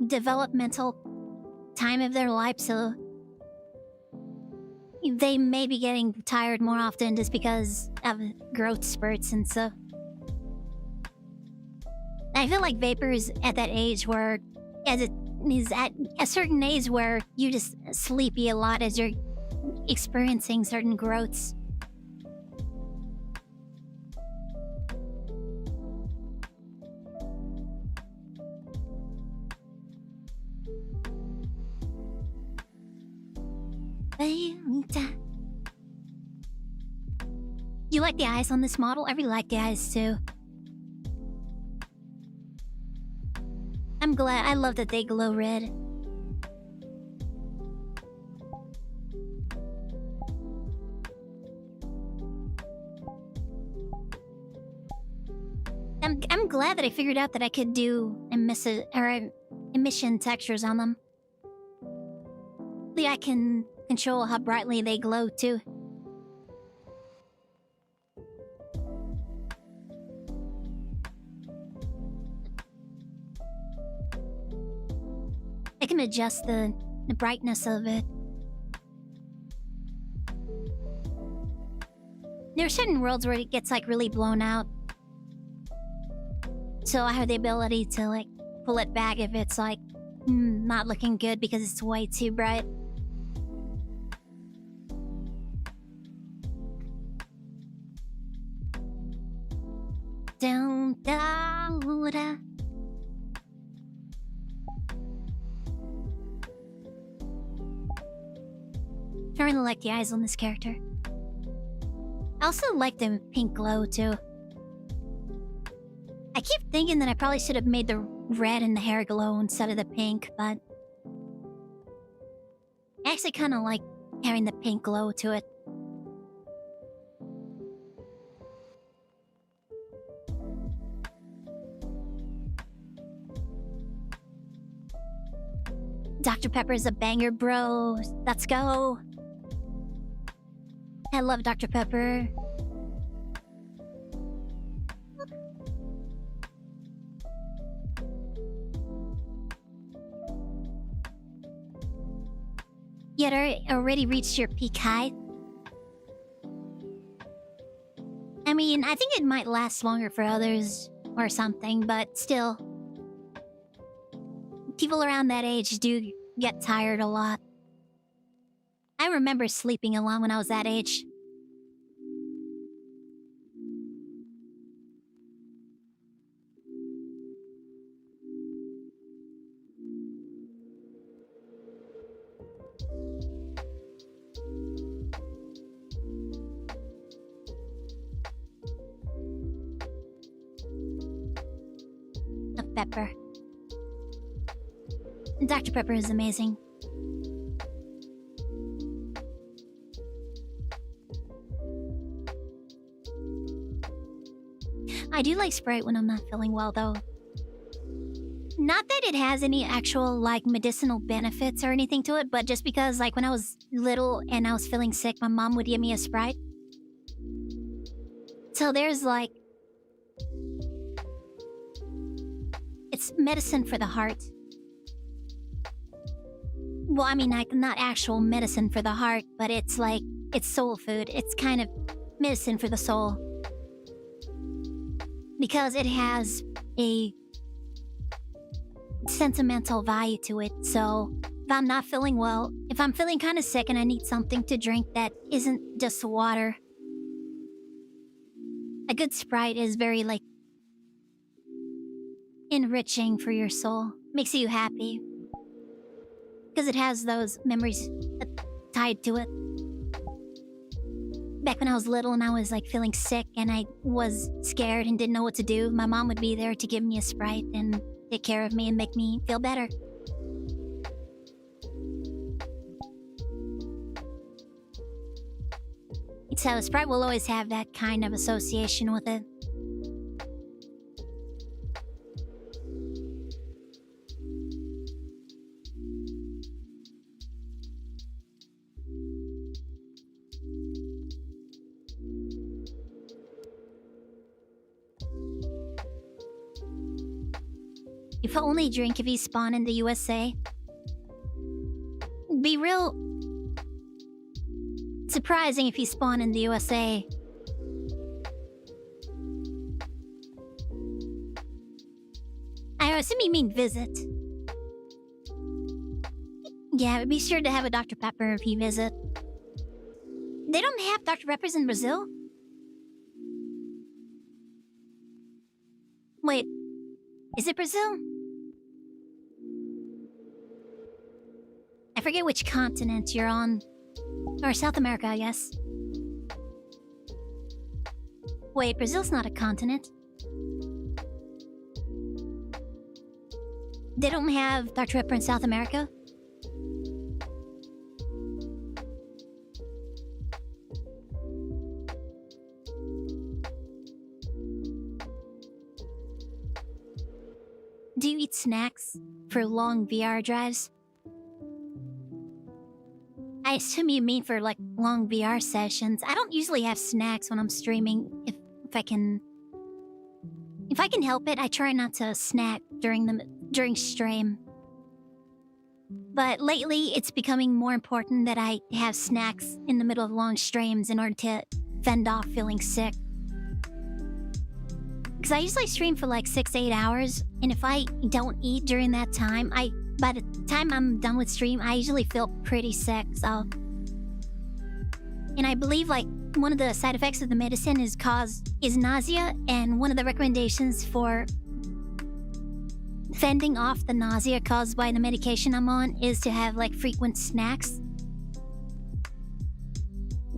developmental time of their life, so they may be getting tired more often just because of growth spurts and stuff. I feel like Vapor is at that age where, as it is at a certain age where you're just sleepy a lot as you're experiencing certain growths. You like the eyes on this model? I really like the eyes too. I'm glad. I love that they glow red. I'm glad that I figured out that I could do emission textures on them. I can control how brightly they glow, too. I can adjust the brightness of it. There are certain worlds where it gets like really blown out. So I have the ability to like pull it back if it's like not looking good because it's way too bright. Down, down, da. I really like the eyes on this character. I also like the pink glow too. I keep thinking that I probably should have made the red in the hair glow instead of the pink, but I actually kind of like having the pink glow to it. Dr. Pepper is a banger, bro. Let's go. I love Dr. Pepper. You had already reached your peak height? I mean, I think it might last longer for others or something, but still. People around that age do get tired a lot. I remember sleeping a lot when I was that age. A pepper. Dr. Pepper is amazing. I do like Sprite when I'm not feeling well, though. Not that it has any actual, like, medicinal benefits or anything to it, but just because, like, when I was little and I was feeling sick, my mom would give me a Sprite. So there's, like... It's medicine for the heart. Well, I mean, like, not actual medicine for the heart, but it's, like, it's soul food. It's kind of medicine for the soul. Because it has a sentimental value to it. So if I'm not feeling well, if I'm feeling kind of sick and I need something to drink that isn't just water, a good Sprite is very, like, enriching for your soul. Makes you happy. Because it has those memories tied to it. Back when I was little and I was like feeling sick and I was scared and didn't know what to do, my mom would be there to give me a Sprite and take care of me and make me feel better. So Sprite will always have that kind of association with it. If I only drink if you spawn in the USA. Be real surprising if you spawn in the USA. I assume you mean visit. Yeah, but be sure to have a Dr. Pepper if you visit. They don't have Dr. Peppers in Brazil? Wait, is it Brazil? I forget which continent you're on. Or South America, I guess. Wait, Brazil's not a continent. They don't have Dr. Pepper in South America? Do you eat snacks for long VR drives? I assume you mean for like long VR sessions. I don't usually have snacks when I'm streaming. If I can help it, I try not to snack during stream. But lately, it's becoming more important that I have snacks in the middle of long streams in order to fend off feeling sick. Because I usually stream for like 6 to 8 hours, and if I don't eat during that time, by the time I'm done with stream, I usually feel pretty sick. So, and I believe like one of the side effects of the medicine is nausea, and one of the recommendations for fending off the nausea caused by the medication I'm on is to have like frequent snacks.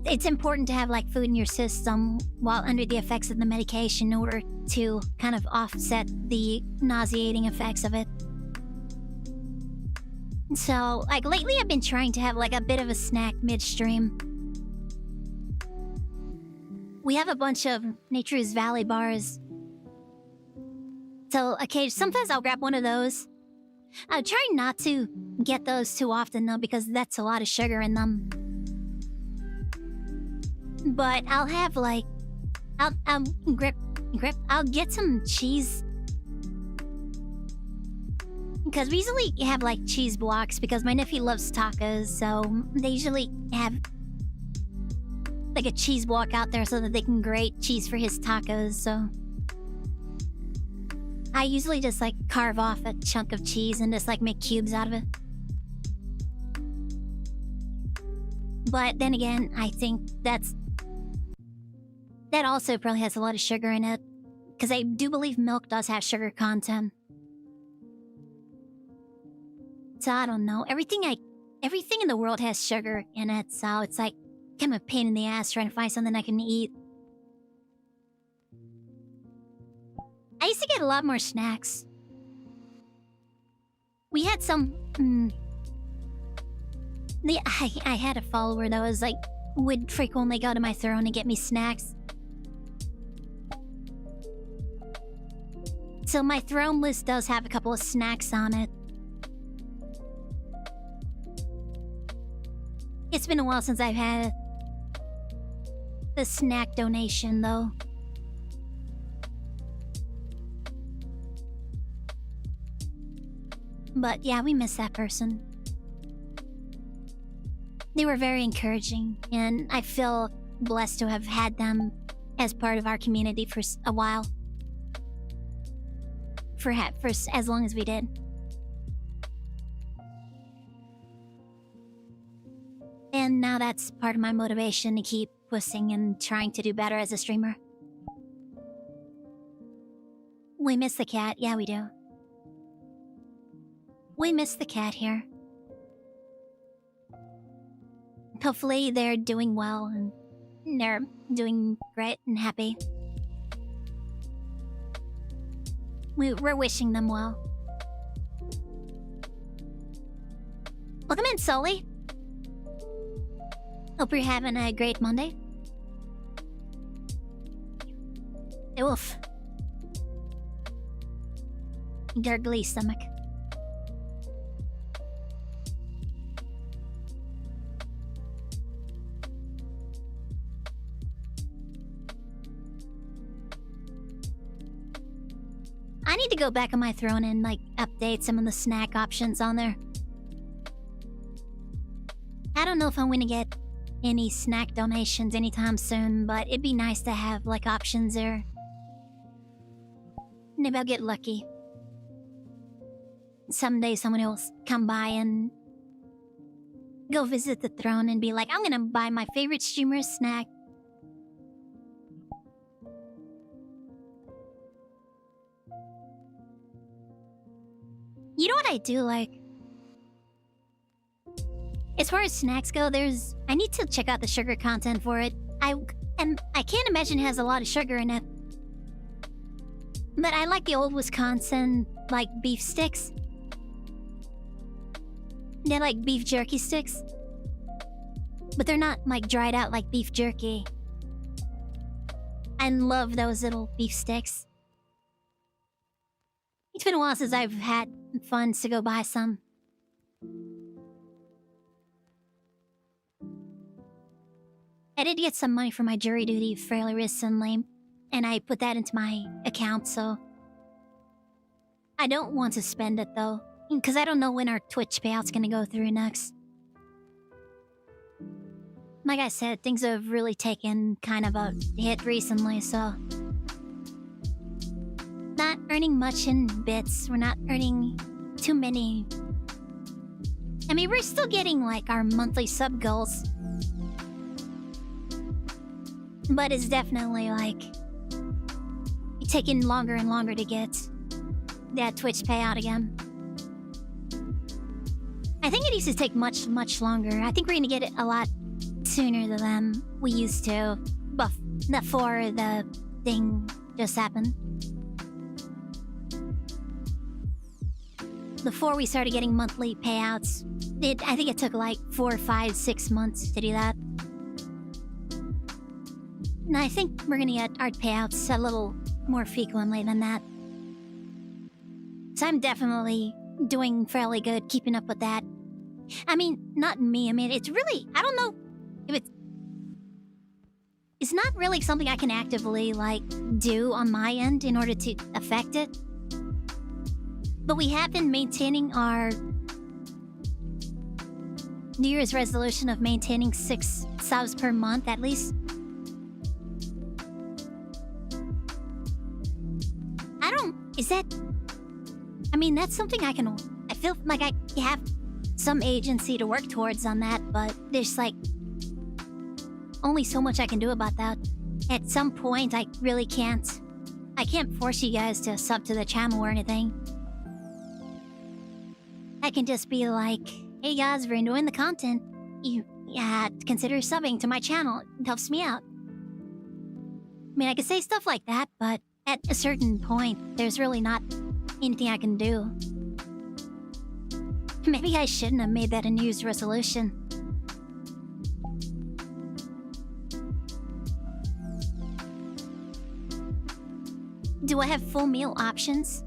It's important to have like food in your system while under the effects of the medication in order to kind of offset the nauseating effects of it. So, like lately I've been trying to have like a bit of a snack midstream. We have a bunch of Nature's Valley bars. So, okay, sometimes I'll grab one of those. I'll try not to get those too often though, because that's a lot of sugar in them. But I'll have like, I'll get some cheese. Because we usually have like cheese blocks because my nephew loves tacos, so they usually have like a cheese block out there so that they can grate cheese for his tacos, so I usually just like carve off a chunk of cheese and just like make cubes out of it. But then again, I think that also probably has a lot of sugar in it, because I do believe milk does have sugar content. So I don't know. Everything in the world has sugar in it, so it's like kind of a pain in the ass trying to find something I can eat. I used to get a lot more snacks. We had some... I had a follower that was like, would frequently go to my throne and get me snacks. So my throne list does have a couple of snacks on it. It's been a while since I've had the snack donation, though. But yeah, we miss that person. They were very encouraging, and I feel blessed to have had them as part of our community for a while. For as long as we did. And now that's part of my motivation to keep pushing and trying to do better as a streamer. We miss the cat. Yeah, we do. We miss the cat here. Hopefully they're doing well and they're doing great and happy. We're wishing them well. Welcome in, Sully. Hope you're having a great Monday. Oof. Gurgly stomach. I need to go back on my throne and like update some of the snack options on there. I don't know if I'm gonna get any snack donations anytime soon, but it'd be nice to have like options there. Maybe I'll get lucky. Someday someone will come by and go visit the throne and be like, I'm gonna buy my favorite streamer's snack. You know what I do like? As far as snacks go, I need to check out the sugar content for it. I can't imagine it has a lot of sugar in it. But I like the old Wisconsin, like, beef sticks. They're like beef jerky sticks. But they're not, like, dried out like beef jerky. I love those little beef sticks. It's been a while since I've had funds to go buy some. I did get some money for my jury duty fairly recently, and I put that into my account, so... I don't want to spend it, though, because I don't know when our Twitch payout's gonna go through next. Like I said, things have really taken kind of a hit recently, so... Not earning much in bits, we're not earning too many... I mean, we're still getting, like, our monthly sub goals. But it's definitely, like... taking longer and longer to get that Twitch payout again. I think it used to take much, much longer. I think we're gonna get it a lot sooner than we used to before the thing just happened. Before we started getting monthly payouts, I think it took like 4, 5, 6 months to do that. And I think we're gonna get our payouts a little more frequently than that. So I'm definitely doing fairly good keeping up with that. I mean, not me. I mean, it's really... I don't know if it's... It's not really something I can actively, like, do on my end in order to affect it. But we have been maintaining our New Year's resolution of maintaining 6 subs per month, at least. I don't... Is that... I mean, that's something I can... I feel like I have some agency to work towards on that, but there's, like... only so much I can do about that. At some point, I really can't... I can't force you guys to sub to the channel or anything. I can just be like, hey guys, if you're enjoying the content, you consider subbing to my channel. It helps me out. I mean, I could say stuff like that, but at a certain point, there's really not anything I can do. Maybe I shouldn't have made that a New Year's resolution. Do I have full meal options?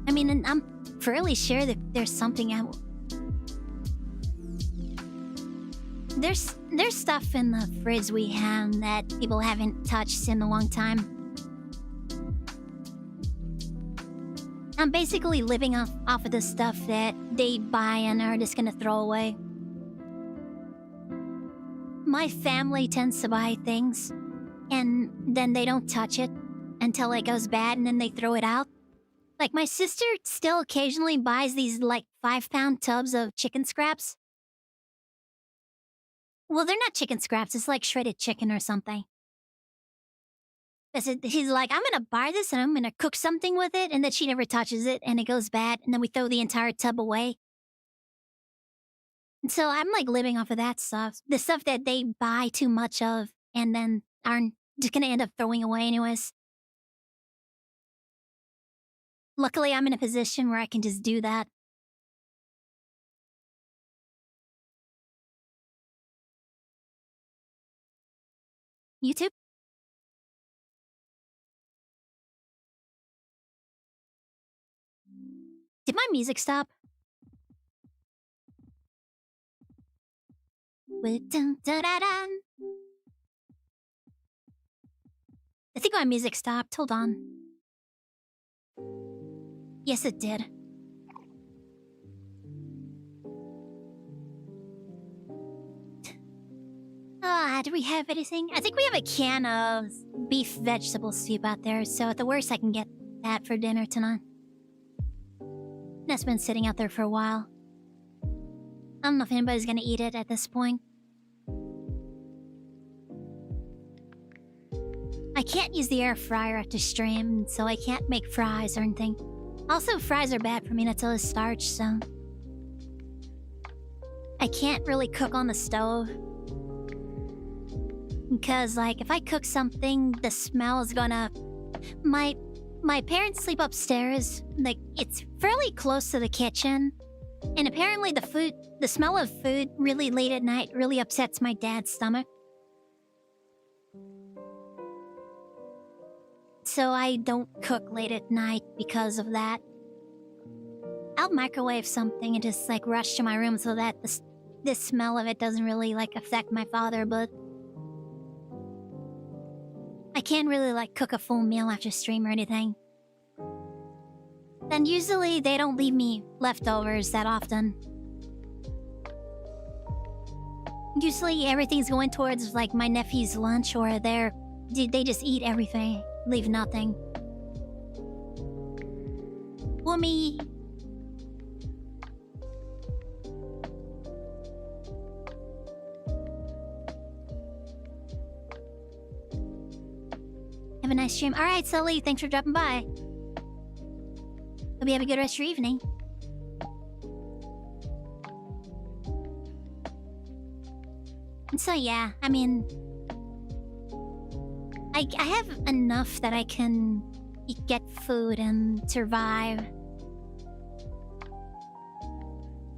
I mean, and I'm fairly sure that there's something I will... There's stuff in the fridge we have that people haven't touched in a long time. I'm basically living off of the stuff that they buy and are just gonna throw away. My family tends to buy things, and then they don't touch it until it goes bad, and then they throw it out. Like, my sister still occasionally buys these, like, 5-pound tubs of chicken scraps. Well, they're not chicken scraps, it's like shredded chicken or something. He's like, I'm gonna buy this and I'm gonna cook something with it, and then she never touches it, and it goes bad, and then we throw the entire tub away. And so I'm, like, living off of that stuff. The stuff that they buy too much of, and then aren't just gonna end up throwing away anyways. Luckily, I'm in a position where I can just do that. YouTube? Did my music stop? I think my music stopped. Hold on. Yes, it did. Do we have anything? I think we have a can of beef vegetable soup out there, so at the worst I can get that for dinner tonight. That's been sitting out there for a while. I don't know if anybody's gonna eat it at this point. I can't use the air fryer after stream, so I can't make fries or anything. Also, fries are bad for me, that's all the starch, so... I can't really cook on the stove. Because, like, if I cook something, the smell is gonna... My parents sleep upstairs. Like, it's fairly close to the kitchen. And apparently the smell of food really late at night really upsets my dad's stomach. So I don't cook late at night because of that. I'll microwave something and just, like, rush to my room so that the smell of it doesn't really like affect my father, but I can't really like cook a full meal after stream or anything. Then usually they don't leave me leftovers that often. Usually everything's going towards like my nephew's lunch, or they just eat everything, leave nothing. Woomy. Have a nice stream. Alright, Sully, thanks for dropping by. Hope you have a good rest of your evening. And so yeah, I mean, I have enough that I can get food and survive.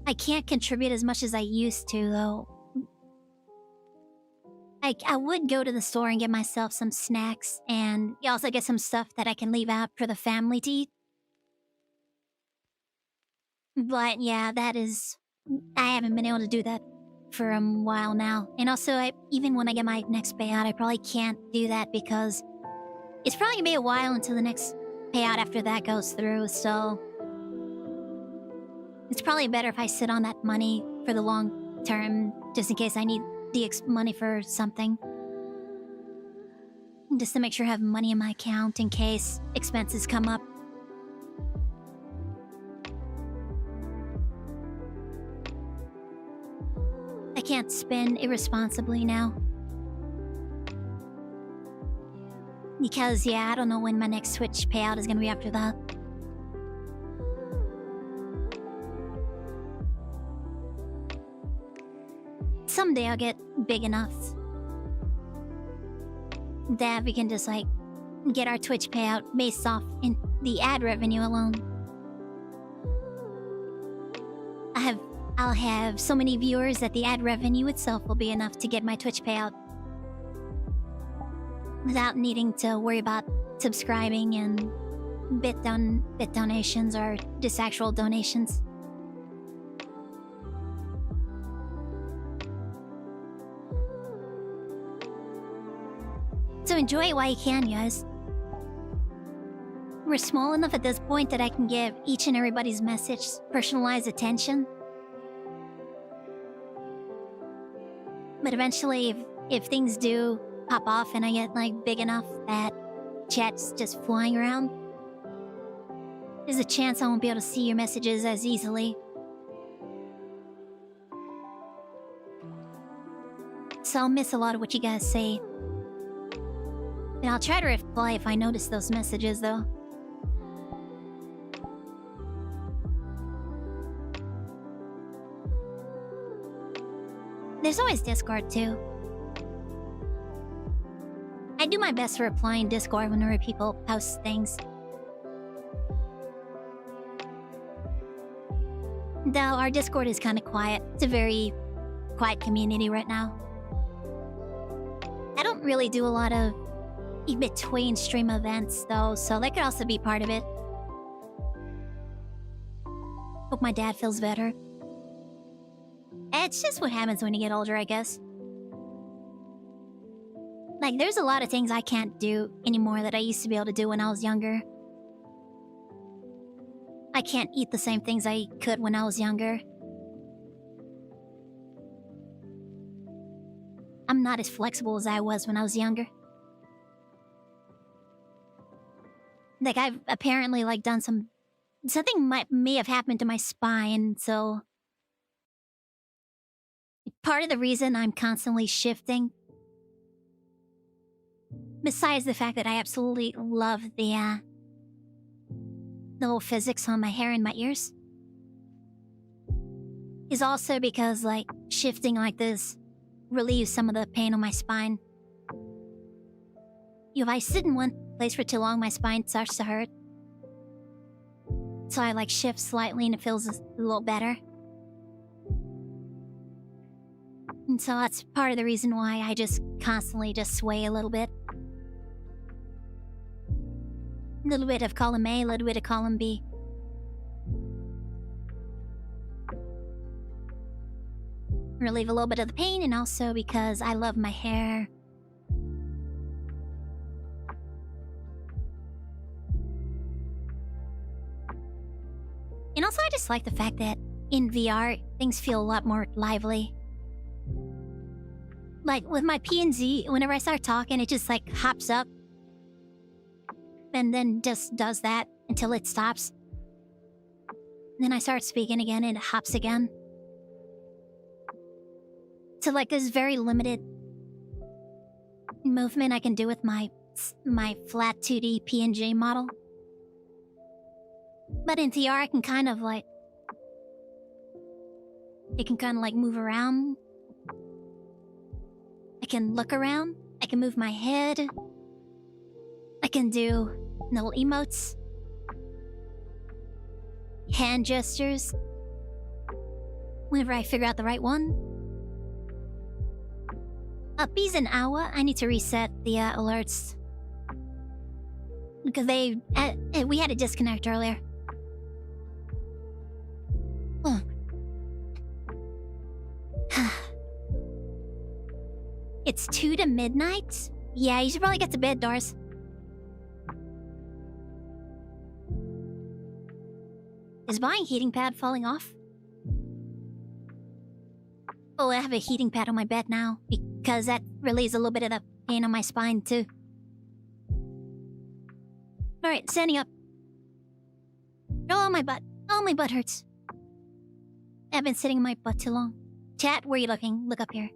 I can't contribute as much as I used to, though. I would go to the store and get myself some snacks, and also get some stuff that I can leave out for the family to eat. But yeah, I haven't been able to do that for a while now. And also, even when I get my next payout, I probably can't do that because it's probably gonna be a while until the next payout after that goes through, so it's probably better if I sit on that money for the long term, just in case I need the money for something. Just to make sure I have money in my account in case expenses come up. I can't spend irresponsibly now. Because, yeah, I don't know when my next Twitch payout is gonna be after that. Someday I'll get big enough that we can just, like, get our Twitch payout based off in the ad revenue alone. I'll have so many viewers that the ad revenue itself will be enough to get my Twitch payout. Without needing to worry about subscribing and bit donations or just actual donations. So enjoy it while you can, guys. We're small enough at this point that I can give each and everybody's message personalized attention. But eventually, if things do pop off and I get, like, big enough that chat's just flying around, there's a chance I won't be able to see your messages as easily. So I'll miss a lot of what you guys say. And I'll try to reply if I notice those messages, though. There's always Discord, too. I do my best to reply in Discord whenever people post things. Though our Discord is kind of quiet. It's a very quiet community right now. I don't really do a lot of in-between stream events, though, so that could also be part of it. Hope my dad feels better. It's just what happens when you get older, I guess. Like, there's a lot of things I can't do anymore that I used to be able to do when I was younger. I can't eat the same things I could when I was younger. I'm not as flexible as I was when I was younger. Like, I've apparently, like, done something may have happened to my spine, so part of the reason I'm constantly shifting, besides the fact that I absolutely love the little physics on my hair and my ears, is also because, like, shifting like this relieves some of the pain on my spine. If I sit in one place for too long, my spine starts to hurt. So I, like, shift slightly and it feels a little better. And so that's part of the reason why I just constantly just sway a little bit. A little bit of column A, a little bit of column B. relieve a little bit of the pain, and also because I love my hair. And also I just like the fact that in VR, things feel a lot more lively. Like with my PNZ, whenever I start talking, it just like hops up. And then just does that until it stops. Then I start speaking again and it hops again. So like this very limited movement I can do with my flat 2D PNG model. But in VR I can kind of like... It can kind of like move around. I can look around. I can move my head. I can do little emotes. Hand gestures. Whenever I figure out the right one. Bees and Awa, I need to reset the alerts. Because we had a disconnect earlier. Oh. It's 2 to midnight? Yeah, you should probably get to bed, Doris. Is buying heating pad falling off? Oh, I have a heating pad on my bed now, because that relieves a little bit of the pain on my spine, too. Alright, standing up. Oh, my butt. Oh, my butt hurts. I've been sitting in my butt too long. Chat, where are you looking? Look up here.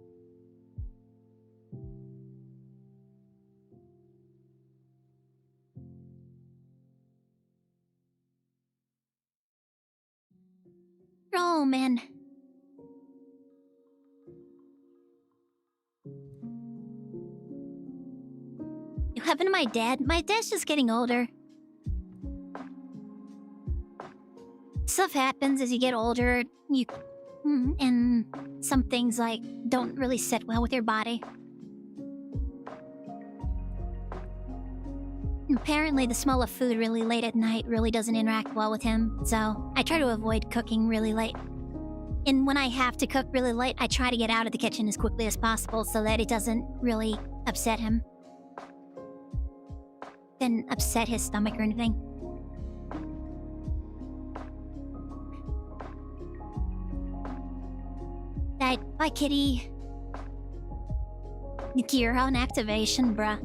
Oh, man. What happened to my dad? My dad's just getting older. Stuff happens as you get older. And some things, like, don't really sit well with your body. Apparently, the smell of food really late at night really doesn't interact well with him, so I try to avoid cooking really late. And when I have to cook really late, I try to get out of the kitchen as quickly as possible so that it doesn't really upset him. Then upset his stomach or anything. Bye, kitty. You're on activation, bruh.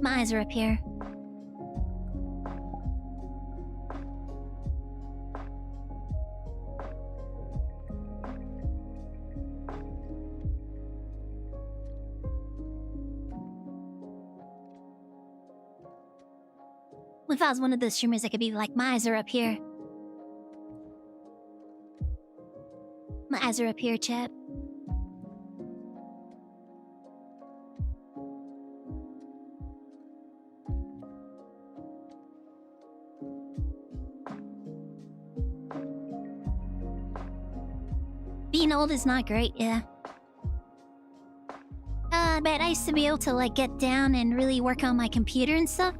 My eyes are up here. If I was one of those streamers, I could be like, my eyes are up here. My eyes are up here, chat. Being old is not great, yeah. But I used to be able to, like, get down and really work on my computer and stuff.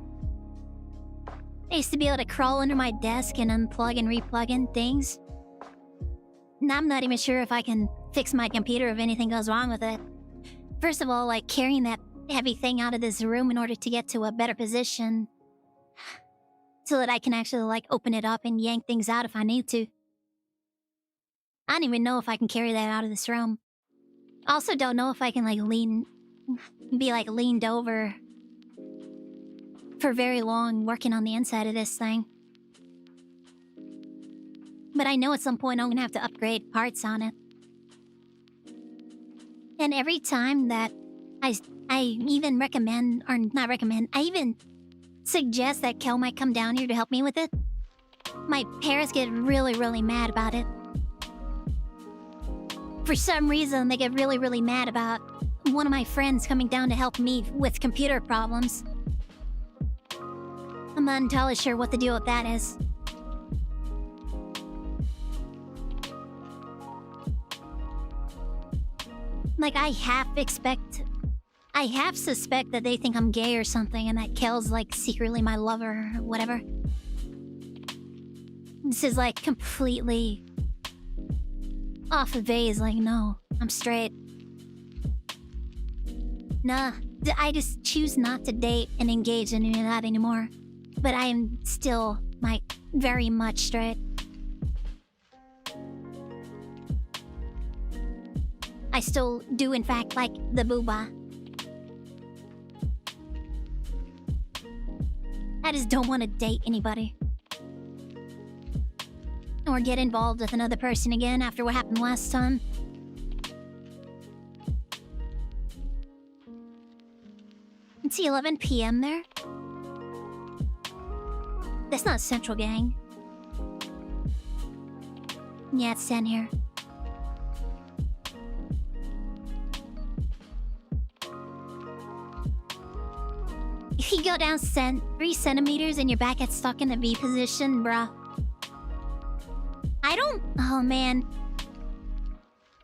I used to be able to crawl under my desk and unplug and replug in things. And I'm not even sure if I can fix my computer if anything goes wrong with it. First of all, like, carrying that heavy thing out of this room in order to get to a better position. So that I can actually, like, open it up and yank things out if I need to. I don't even know if I can carry that out of this room. I also don't know if I can, like, be, like, leaned over for very long working on the inside of this thing. But I know at some point I'm gonna have to upgrade parts on it. And every time that I even recommend, or not recommend, I even suggest that Kel might come down here to help me with it, my parents get really, really mad about it. For some reason, they get really, really mad about one of my friends coming down to help me with computer problems. I'm not entirely sure what the deal with that is. Like, I half suspect that they think I'm gay or something and that Kel's, like, secretly my lover or whatever. This is, like, completely off of A is like, no, I'm straight. Nah, I just choose not to date and engage in that anymore. But I am still, like, very much straight. I still do, in fact, like the booba. I just don't want to date anybody. Or get involved with another person again after what happened last time. It's 11 p.m. there. That's not Central Gang. Yeah, it's 10 here. If you go down 3 centimeters and your back gets stuck in the V position, bruh. I don't... Oh, man.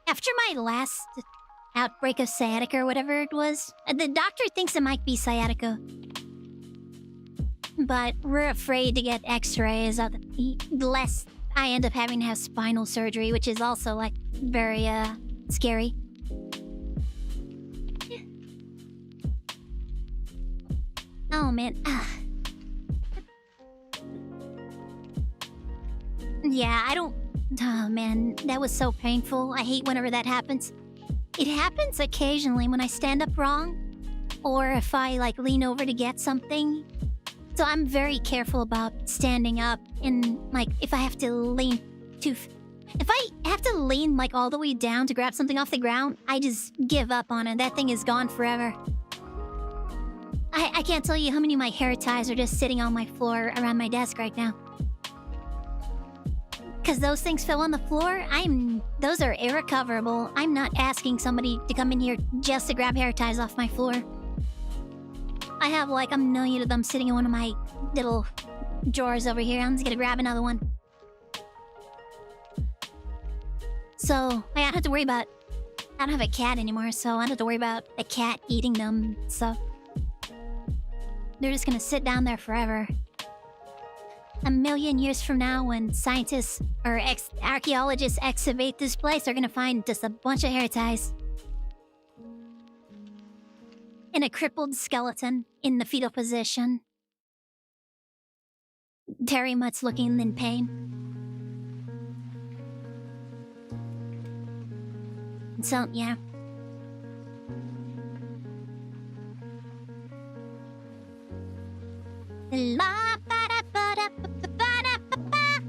After my last outbreak of sciatica or whatever it was, the doctor thinks it might be sciatica. But we're afraid to get x-rays lest I end up having to have spinal surgery, which is also, like, very, scary. Oh, man. Yeah, I don't... Oh, man. That was so painful. I hate whenever that happens. It happens occasionally when I stand up wrong. Or if I, like, lean over to get something. So I'm very careful about standing up. And, like, if I have to lean too... If I have to lean, like, all the way down to grab something off the ground, I just give up on it. That thing is gone forever. I can't tell you how many of my hair ties are just sitting on my floor around my desk right now. Because those things fell on the floor, those are irrecoverable. I'm not asking somebody to come in here just to grab hair ties off my floor. I have like a million of them sitting in one of my little drawers over here. I'm just gonna grab another one. So, I don't have to worry about... I don't have a cat anymore, so I don't have to worry about a cat eating them, so... They're just gonna sit down there forever. A million years from now, when scientists or archaeologists excavate this place, they're gonna find just a bunch of hair ties. And a crippled skeleton in the fetal position. Very much looking in pain. So, yeah. La ba da ba da ba ba ba da ba ba.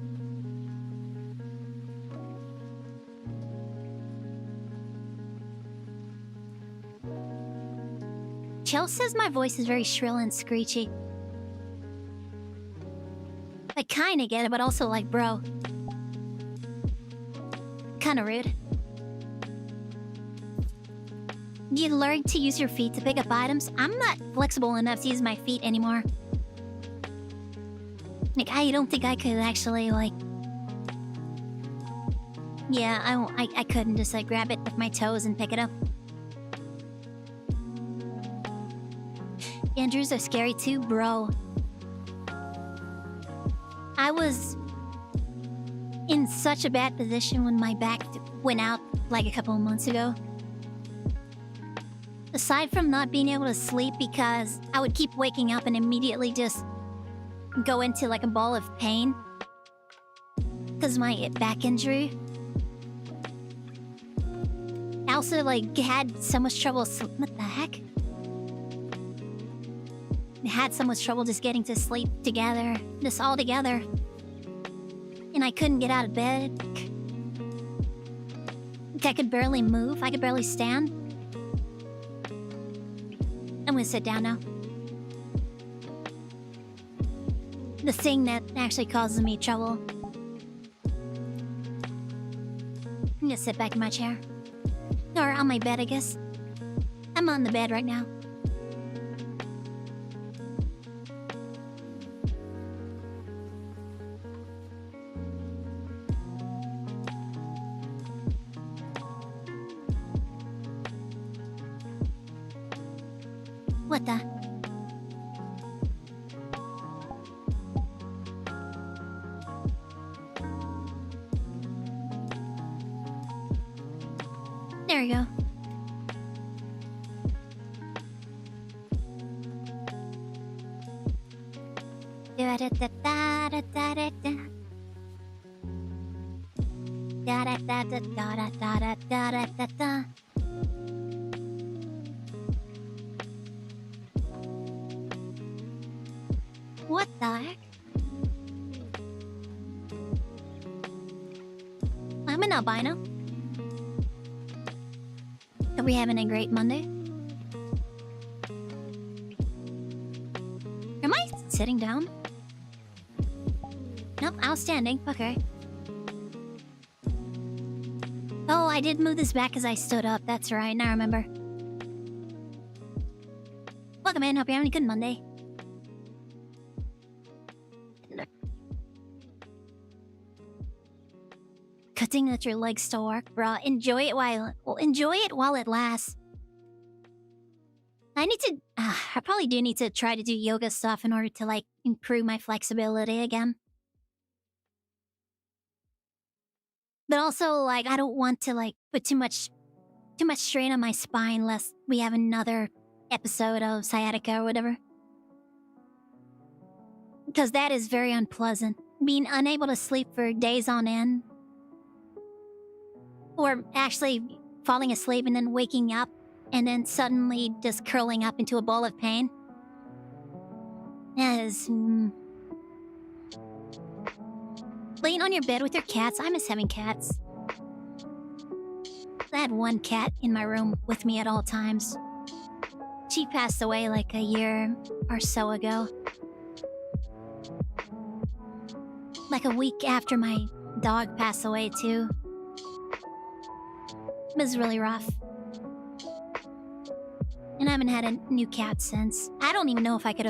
Chell says my voice is very shrill and screechy. I kinda get it, but also like, bro. Kinda rude. You learn to use your feet to pick up items. I'm not flexible enough to use my feet anymore. Like, I don't think I could actually, like... Yeah, I couldn't just, like, grab it with my toes and pick it up. Andrews are scary too, bro. I was in such a bad position when my back went out, like, a couple of months ago. Aside from not being able to sleep because I would keep waking up and immediately just go into like a ball of pain because of my back injury. I also like had so much trouble what the heck? I had so much trouble just getting to sleep together, just all together. And I couldn't get out of bed. I could barely move, I could barely stand. I'm gonna sit down now. The thing that actually causes me trouble. I'm gonna sit back in my chair. Or on my bed, I guess. I'm on the bed right now. What the? There we go. What the heck? I'm an albino. Are we having a great Monday? Am I sitting down? Nope, I was standing. Okay. Oh, I did move this back as I stood up. That's right, now I remember. Welcome in, hope you're having a good Monday. Cutting at your legs to work, bruh. Enjoy it while it lasts. I need to... I probably do need to try to do yoga stuff in order to, like, improve my flexibility again. But also, like, I don't want to, like, put too much strain on my spine lest we have another episode of sciatica or whatever. Because that is very unpleasant. Being unable to sleep for days on end. Or actually falling asleep and then waking up and then suddenly just curling up into a ball of pain. That is... Laying on your bed with your cats. I miss having cats. I had one cat in my room with me at all times. She passed away like a year or so ago. Like a week after my dog passed away too. It was really rough. And I haven't had a new cat since. I don't even know if I could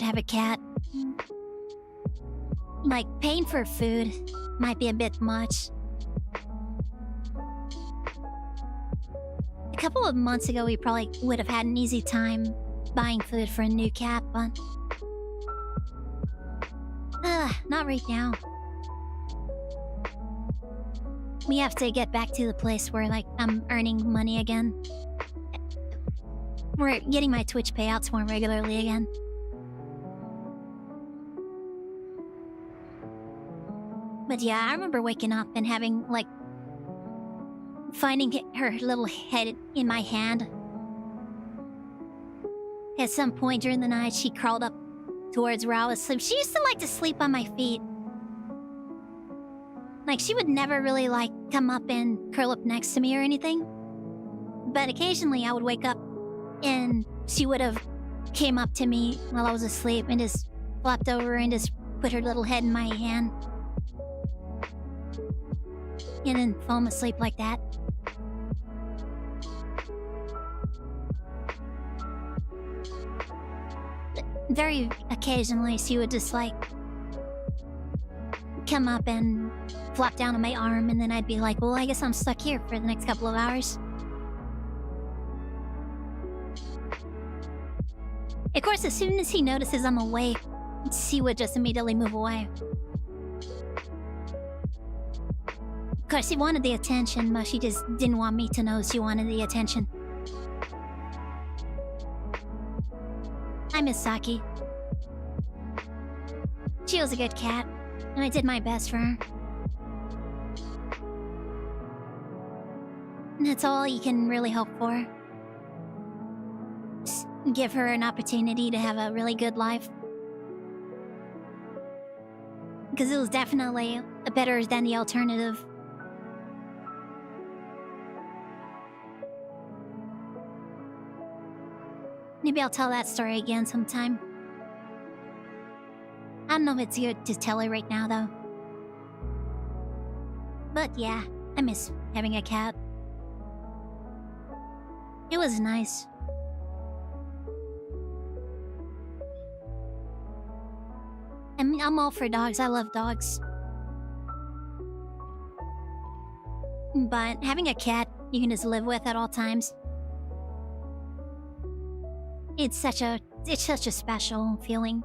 have a cat. Like, paying for food might be a bit much. A couple of months ago, we probably would have had an easy time buying food for a new cat, but... not right now. We have to get back to the place where, like, I'm earning money again. We're getting my Twitch payouts more regularly again. But yeah, I remember waking up and having, like... finding her little head in my hand. At some point during the night, she crawled up towards where I was asleep. She used to like to sleep on my feet. Like, she would never really, like, come up and curl up next to me or anything. But occasionally I would wake up and she would have came up to me while I was asleep and just flopped over and just put her little head in my hand. And then fall asleep like that. Very occasionally she would just, like, come up and flop down on my arm, and then I'd be like, well, I guess I'm stuck here for the next couple of hours. Of course, as soon as he notices I'm awake, she would just immediately move away. Of course, she wanted the attention, but she just didn't want me to know she wanted the attention. I miss Saki. She was a good cat, and I did my best for her. And that's all you can really hope for. Just give her an opportunity to have a really good life. Because it was definitely better than the alternative. Maybe I'll tell that story again sometime. I don't know if it's good to tell it right now, though. But yeah, I miss having a cat. It was nice. I mean, I'm all for dogs. I love dogs. But having a cat you can just live with at all times. It's such a special feeling.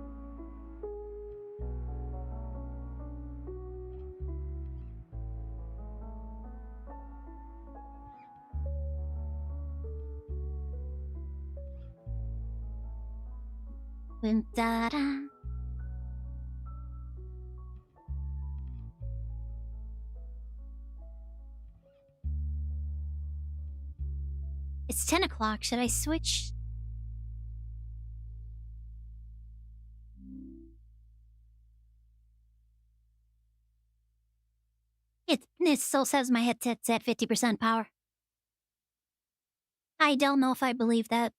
Boom, da, da. It's 10 o'clock. Should I switch? It still says my headset's at 50% power. I don't know if I believe that.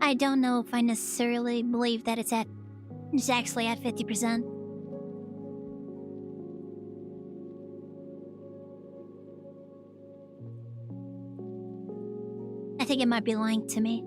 I don't know if I necessarily believe that it's actually at 50%. I think it might be lying to me.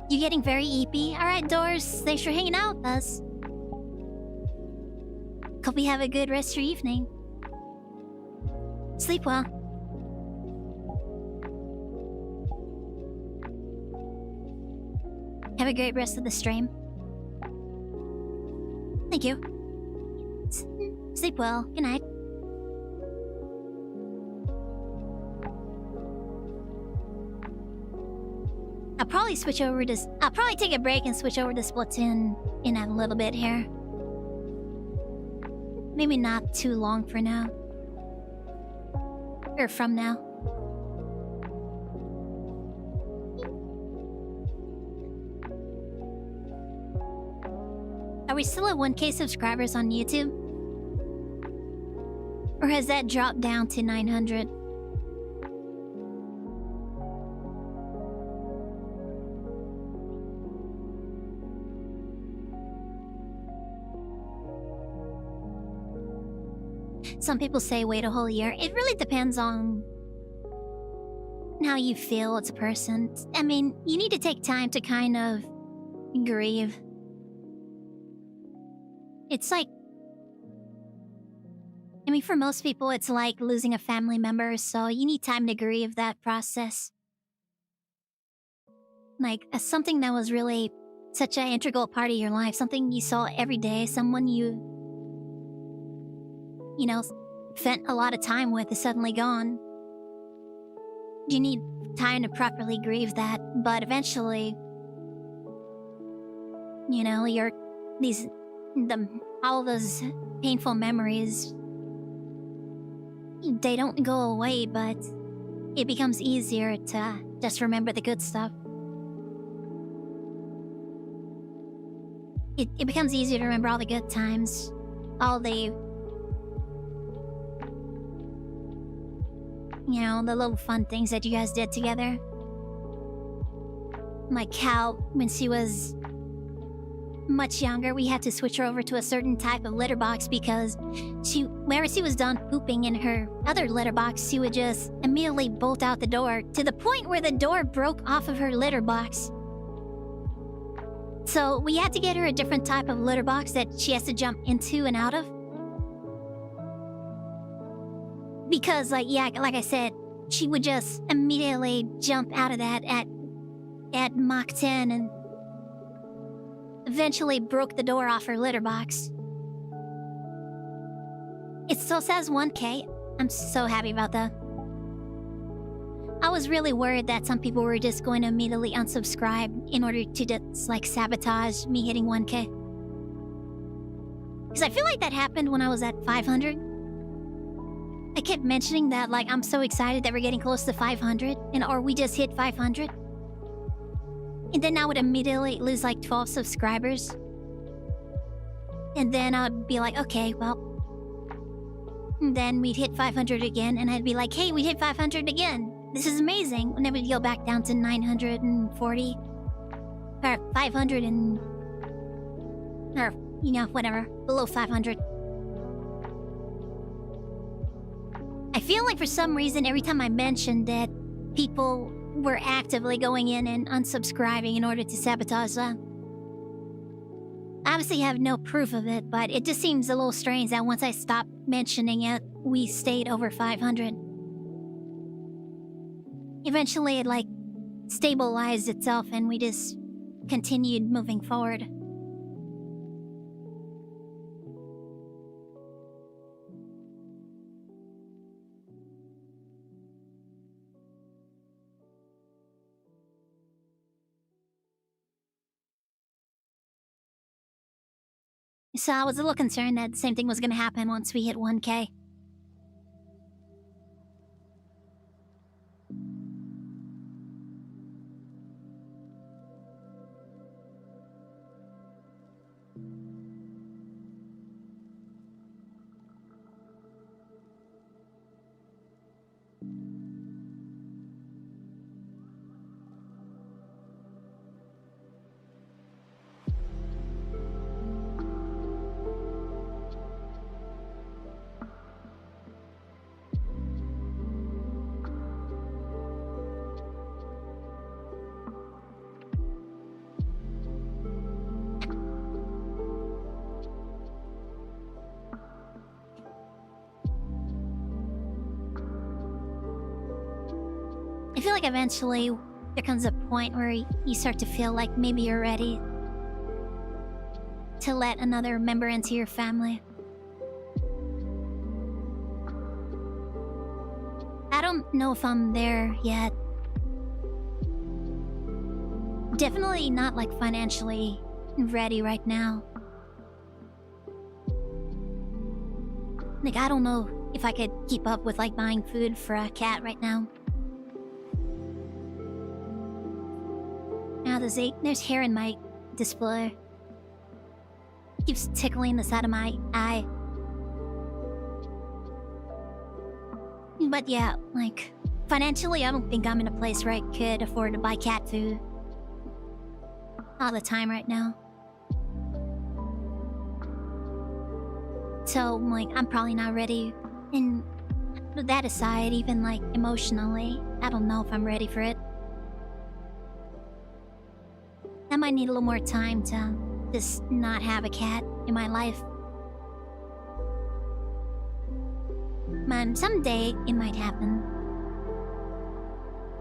You getting very eepy? Alright, Doors, thanks for hanging out with us. Hope you have a good rest of your evening. Sleep well. Have a great rest of the stream. Thank you. Sleep well. Good night. I'll probably switch over to... I'll probably take a break and switch over to Splatoon in a little bit here. Maybe not too long for now. Or from now. Are we still at 1K subscribers on YouTube? Or has that dropped down to 900? Some people say wait a whole year. It really depends on how you feel as a person. I mean, you need to take time to kind of grieve. It's like... I mean, for most people, it's like losing a family member, so you need time to grieve that process. Like, something that was really such an integral part of your life, something you saw every day, someone you know, spent a lot of time with is suddenly gone. You need time to properly grieve that, but eventually, you know, all those painful memories, they don't go away, but it becomes easier to just remember the good stuff. It becomes easier to remember all the good times, all the... You know, the little fun things that you guys did together. Like how, when she was much younger, we had to switch her over to a certain type of litter box because whenever she was done pooping in her other litter box, she would just immediately bolt out the door to the point where the door broke off of her litter box. So we had to get her a different type of litter box that she has to jump into and out of. Because, like I said, she would just immediately jump out of that at Mach 10 and eventually broke the door off her litter box. It still says 1K. I'm so happy about that. I was really worried that some people were just going to immediately unsubscribe in order to just, like, sabotage me hitting 1K. Because I feel like that happened when I was at 500. I kept mentioning that, like, I'm so excited that we're getting close to 500, or we just hit 500. And then I would immediately lose, like, 12 subscribers. And then I would be like, okay, well... And then we'd hit 500 again, and I'd be like, hey, we hit 500 again. This is amazing. And then we'd go back down to 940. Or 500 and... Or, you know, whatever. Below 500. I feel like for some reason, every time I mentioned that, people were actively going in and unsubscribing in order to sabotage that. obviously have no proof of it, but it just seems a little strange that once I stopped mentioning it, we stayed over 500. Eventually, it, like, stabilized itself and we just continued moving forward. So I was a little concerned that the same thing was going to happen once we hit 1K. I feel like eventually there comes a point where you start to feel like maybe you're ready to let another member into your family. I don't know if I'm there yet. Definitely not, like, financially ready right now. Like, I don't know if I could keep up with, like, buying food for a cat right now. Now there's hair in my display. Keeps tickling the side of my eye. But yeah, like, financially, I don't think I'm in a place where I could afford to buy cat food all the time right now. So, like, I'm probably not ready. And that aside, even, like, emotionally, I don't know if I'm ready for it. I might need a little more time to just not have a cat in my life. Man, someday it might happen.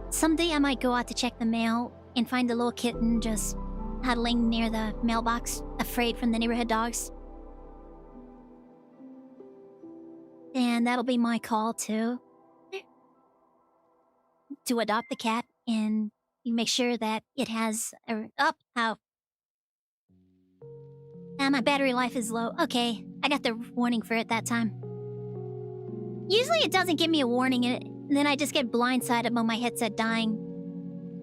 Someday I might go out to check the mail and find a little kitten just huddling near the mailbox, afraid from the neighborhood dogs. And that'll be my call to adopt the cat and make sure that it has a... my battery life is low. Okay, I got the warning for it that time. Usually it doesn't give me a warning, and then I just get blindsided by my headset dying.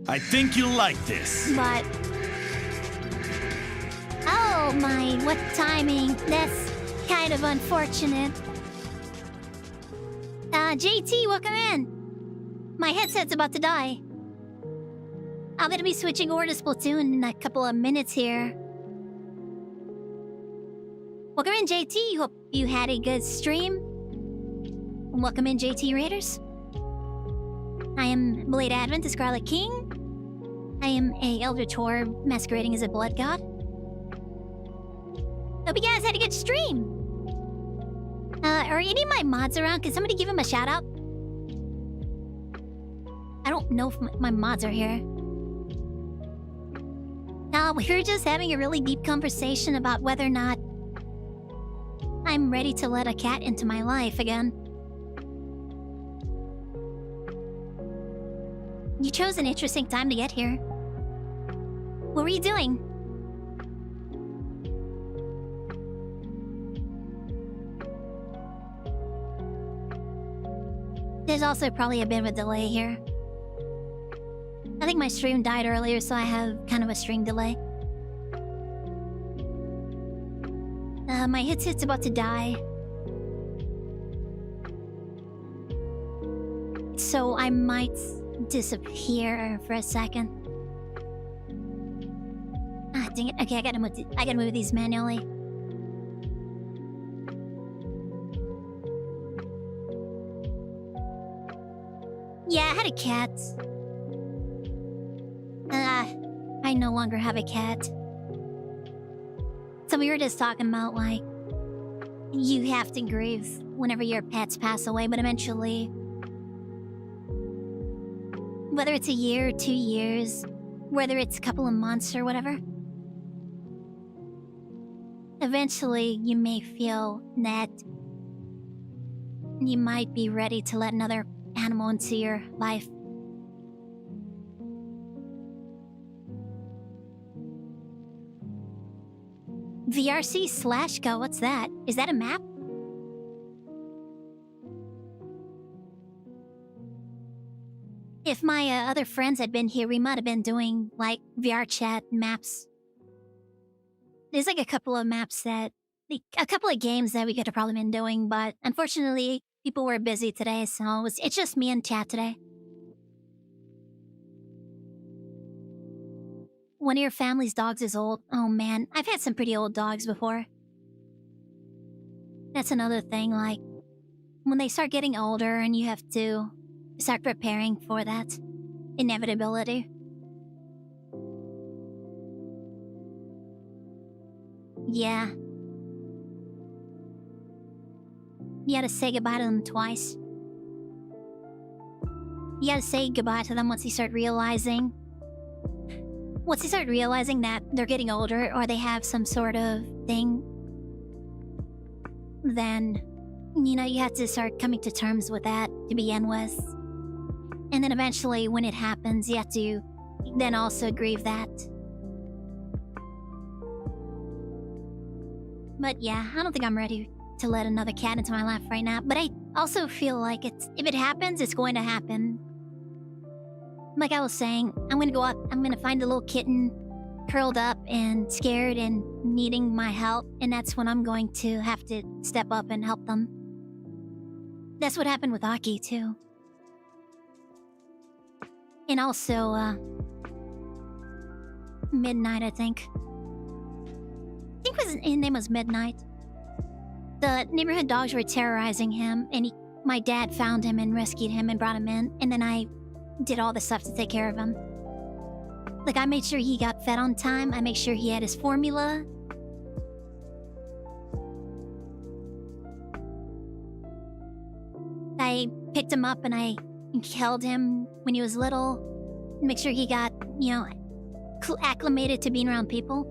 I think you'll like this. But... oh my, what timing. That's kind of unfortunate. JT, welcome in. My headset's about to die. I'm gonna be switching over to Splatoon in a couple of minutes here. Welcome in, JT. Hope you had a good stream. Welcome in, JT Raiders. I am Blade Advent, the Scarlet King. I am a Elder Tor masquerading as a blood god. Hope you guys had a good stream. Are any of my mods around? Can somebody give him a shout out? I don't know if my mods are here. We were just having a really deep conversation about whether or not I'm ready to let a cat into my life again. You chose an interesting time to get here. What were you doing? There's also probably a bit of a delay here. I think my stream died earlier, so I have kind of a stream delay. My headset's about to die. So I might disappear for a second. Dang it. Okay, I gotta move these manually. Yeah, I had a cat. I no longer have a cat. we were just talking about, like, you have to grieve whenever your pets pass away, but eventually, whether it's a year or 2 years, whether it's a couple of months or whatever, eventually you may feel that you might be ready to let another animal into your life. VRC/Go, what's that? Is that a map? If my other friends had been here, we might have been doing, like, VRChat maps. There's, like, a couple of maps that... a couple of games that we could have probably been doing, but unfortunately, people were busy today, so it's just me and chat today. One of your family's dogs is old. Oh man, I've had some pretty old dogs before. That's another thing, like, when they start getting older and you have to start preparing for that inevitability. Yeah. You gotta say goodbye to them twice. You gotta say goodbye to them once you start realizing... Once you start realizing that they're getting older or they have some sort of thing, then, you know, you have to start coming to terms with that to begin with. And then eventually, when it happens, you have to then also grieve that. But yeah, I don't think I'm ready to let another cat into my life right now. But I also feel like if it happens, it's going to happen. Like I was saying, I'm gonna go up, I'm gonna find a little kitten curled up and scared and needing my help, and that's when I'm going to have to step up and help them. That's what happened with Aki, too. And also, Midnight, I think. His name was Midnight. The neighborhood dogs were terrorizing him, and my dad found him and rescued him and brought him in, and then I did all the stuff to take care of him. Like, I made sure he got fed on time, I made sure he had his formula. I picked him up and I held him when he was little, make sure he got, you know, acclimated to being around people.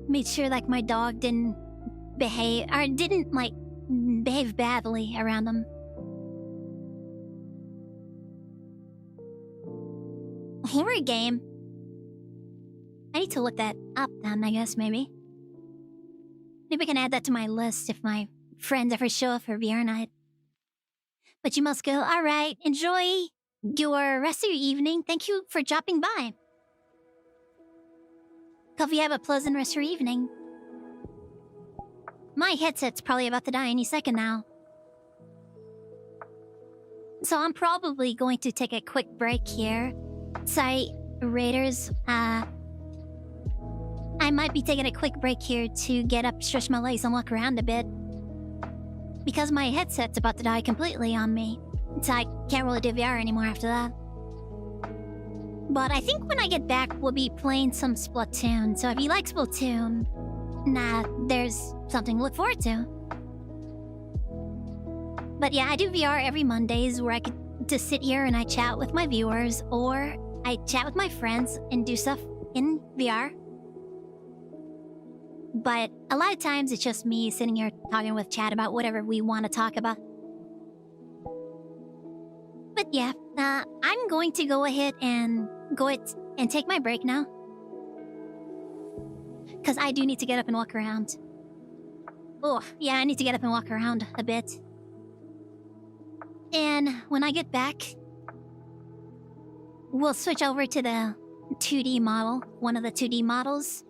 Made sure, like, my dog didn't behave badly around him. Horror game? I need to look that up then, I guess, maybe. Maybe I can add that to my list if my friends ever show up for VR night. But you must go. Alright, enjoy your rest of your evening. Thank you for dropping by. Hope you have a pleasant rest of your evening. My headset's probably about to die any second now. So I'm probably going to take a quick break here. Sorry, Raiders. I might be taking a quick break here to get up, stretch my legs, and walk around a bit. Because my headset's about to die completely on me. So I can't really do VR anymore after that. But I think when I get back, we'll be playing some Splatoon. So if you like Splatoon, there's something to look forward to. But yeah, I do VR every Mondays where I could just sit here and I chat with my viewers, or I chat with my friends and do stuff in VR. But a lot of times it's just me sitting here talking with chat about whatever we want to talk about. But yeah, I'm going to go ahead and take my break now. Because I do need to get up and walk around. Oh, yeah, I need to get up and walk around a bit. And when I get back, we'll switch over to the 2D model, one of the 2D models.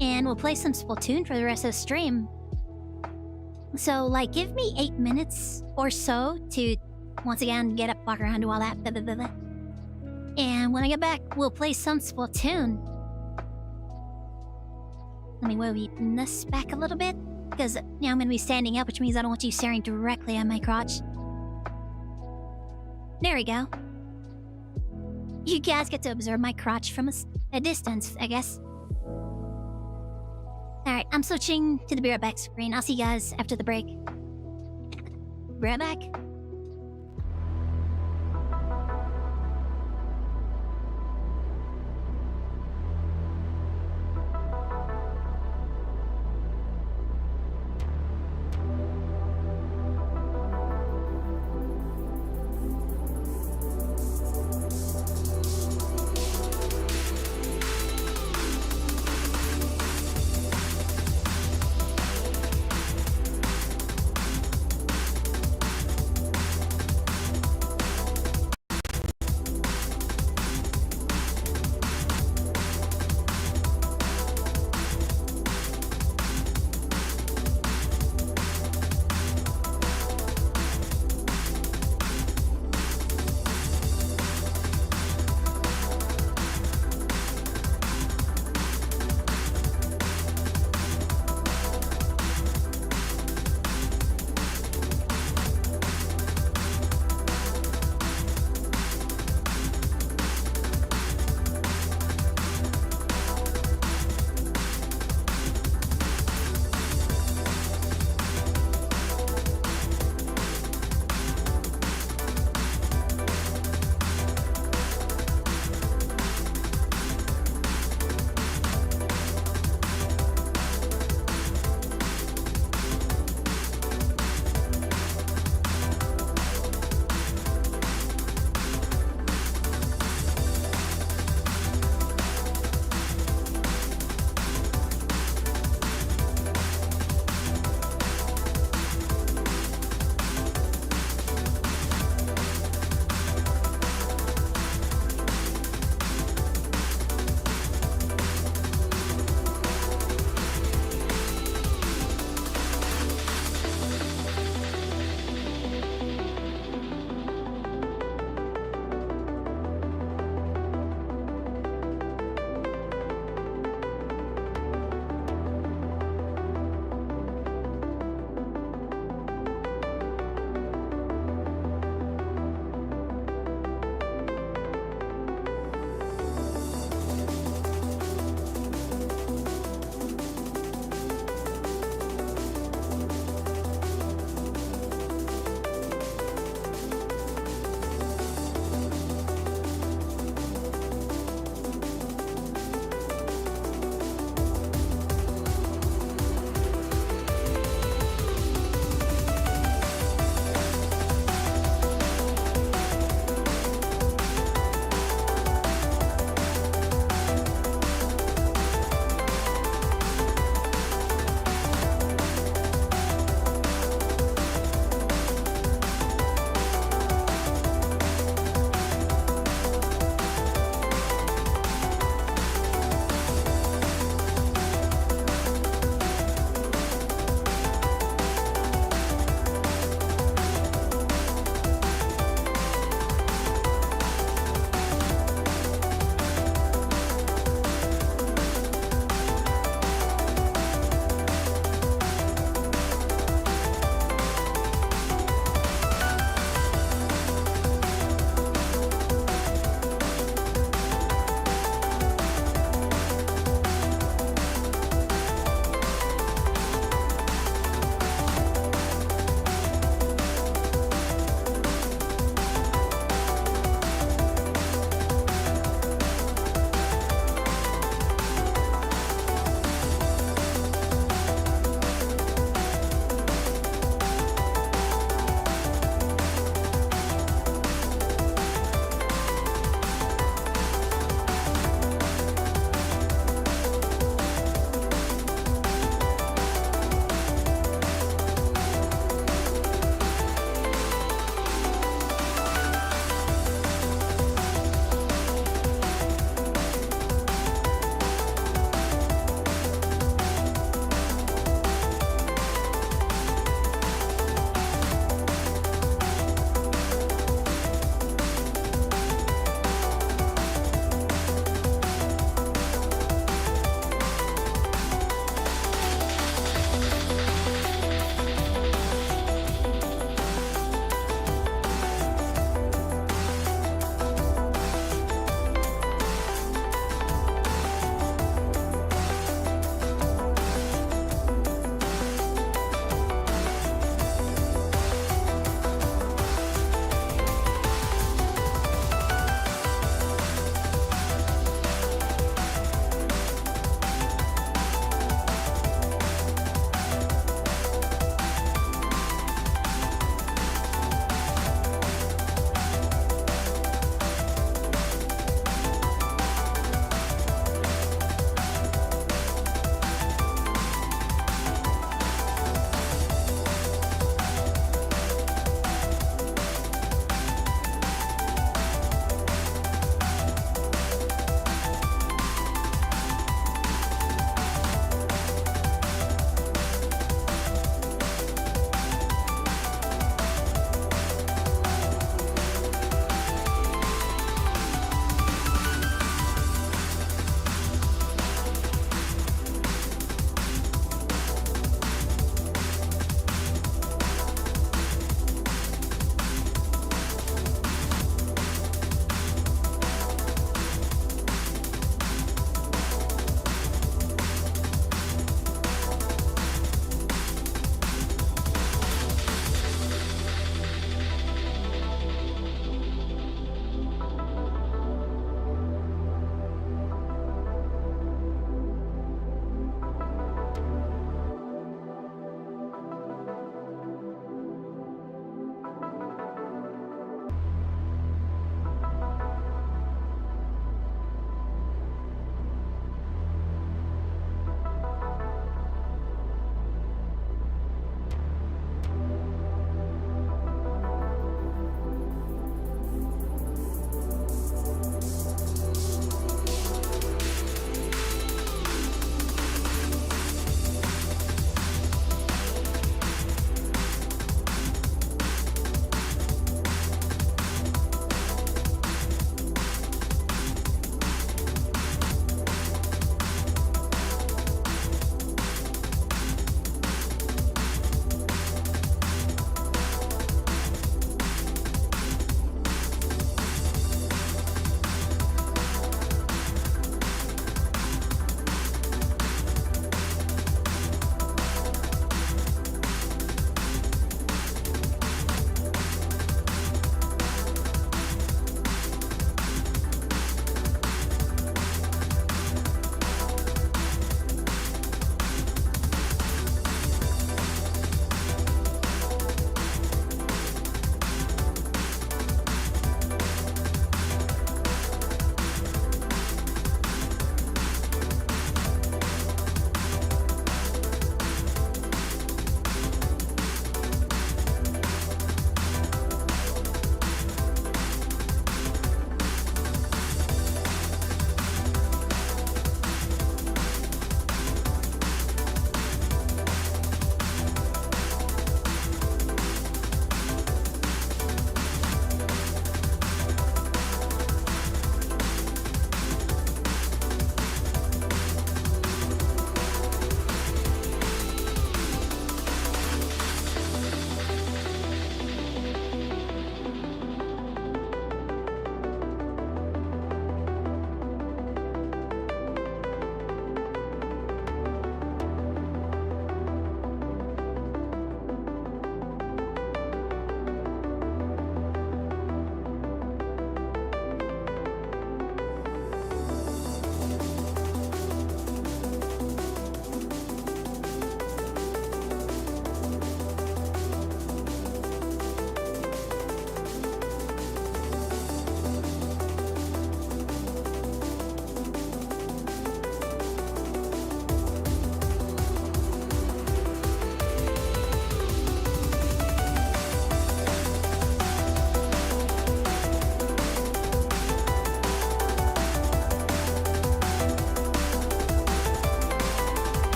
And we'll play some Splatoon for the rest of the stream. So, like, give me 8 minutes or so to, once again, get up, walk around, do all that, blah, blah, blah, blah. And when I get back, we'll play some Splatoon. Let me move this back a little bit, because now I'm going to be standing up, which means I don't want you staring directly at my crotch. There we go. You guys get to observe my crotch from a distance, I guess. Alright, I'm switching to the Be Right Back screen. I'll see you guys after the break. Be right back.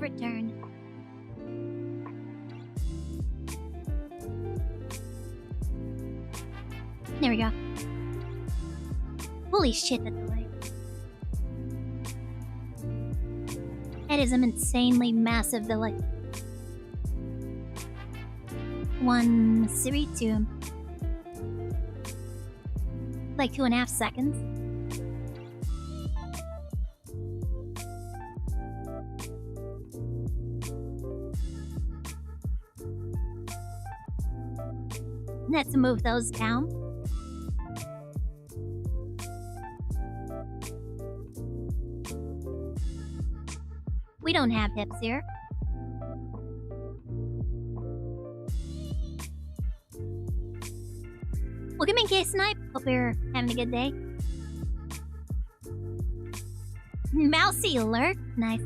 favorite turn. There we go. Holy shit, that delay. That is an insanely massive delay. 1 Siri to like 2.5 seconds. Let's move those down. We don't have hips here. Welcome in, K-Snipe. Hope you're having a good day. Mousy alert. Nice.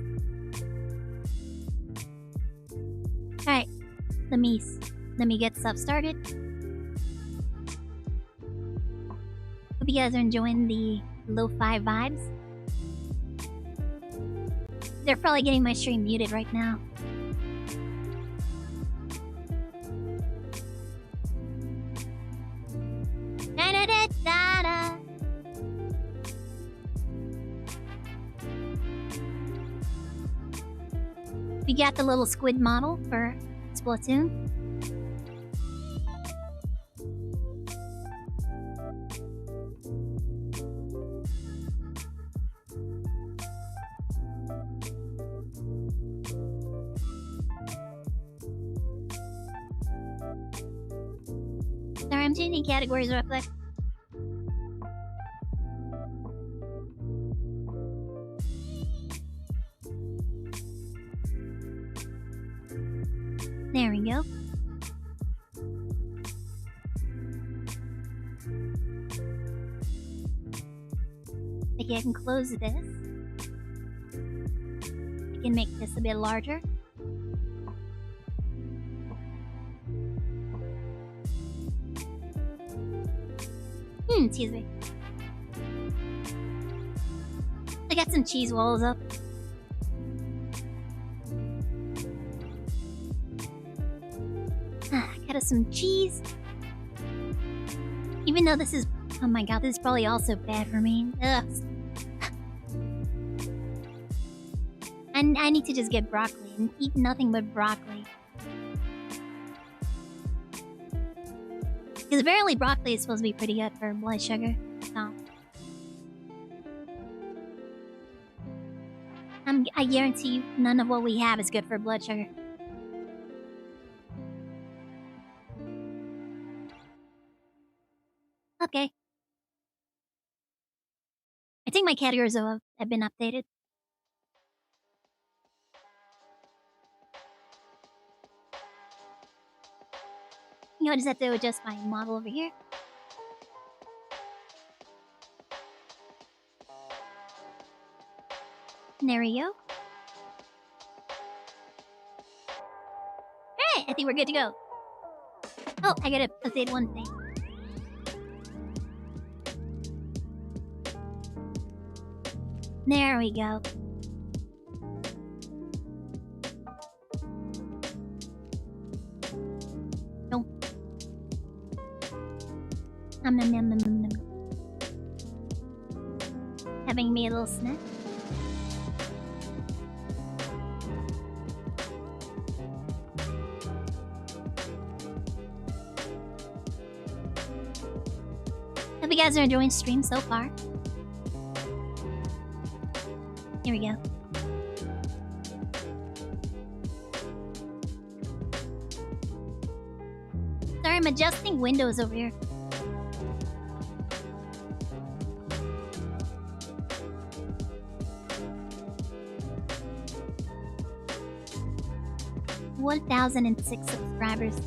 Alright. Let me get stuff started. Hope you guys are enjoying the lo-fi vibes. They're probably getting my stream muted right now. Da-da-da-da-da. We got the little squid model for Splatoon. Sorry, I'm changing categories real quick. There we go. Okay, I can close this. I can make this a bit larger. Excuse me. I got some cheese walls up. Got us some cheese. Even though this is... Oh my god, this is probably also bad for me. Ugh. And I need to just get broccoli and eat nothing but broccoli. Because apparently broccoli is supposed to be pretty good for blood sugar. So. I guarantee you none of what we have is good for blood sugar. Okay. I think my categories have been updated. You know, I just have to adjust my model over here. And there we go. Alright, I think we're good to go. Oh, I gotta update one thing. There we go. Nope. Nom nom nom nom nom nom. Having me a little snack. Hope you guys are enjoying stream so far. Here we go. Sorry, I'm adjusting windows over here. (1,006 subscribers.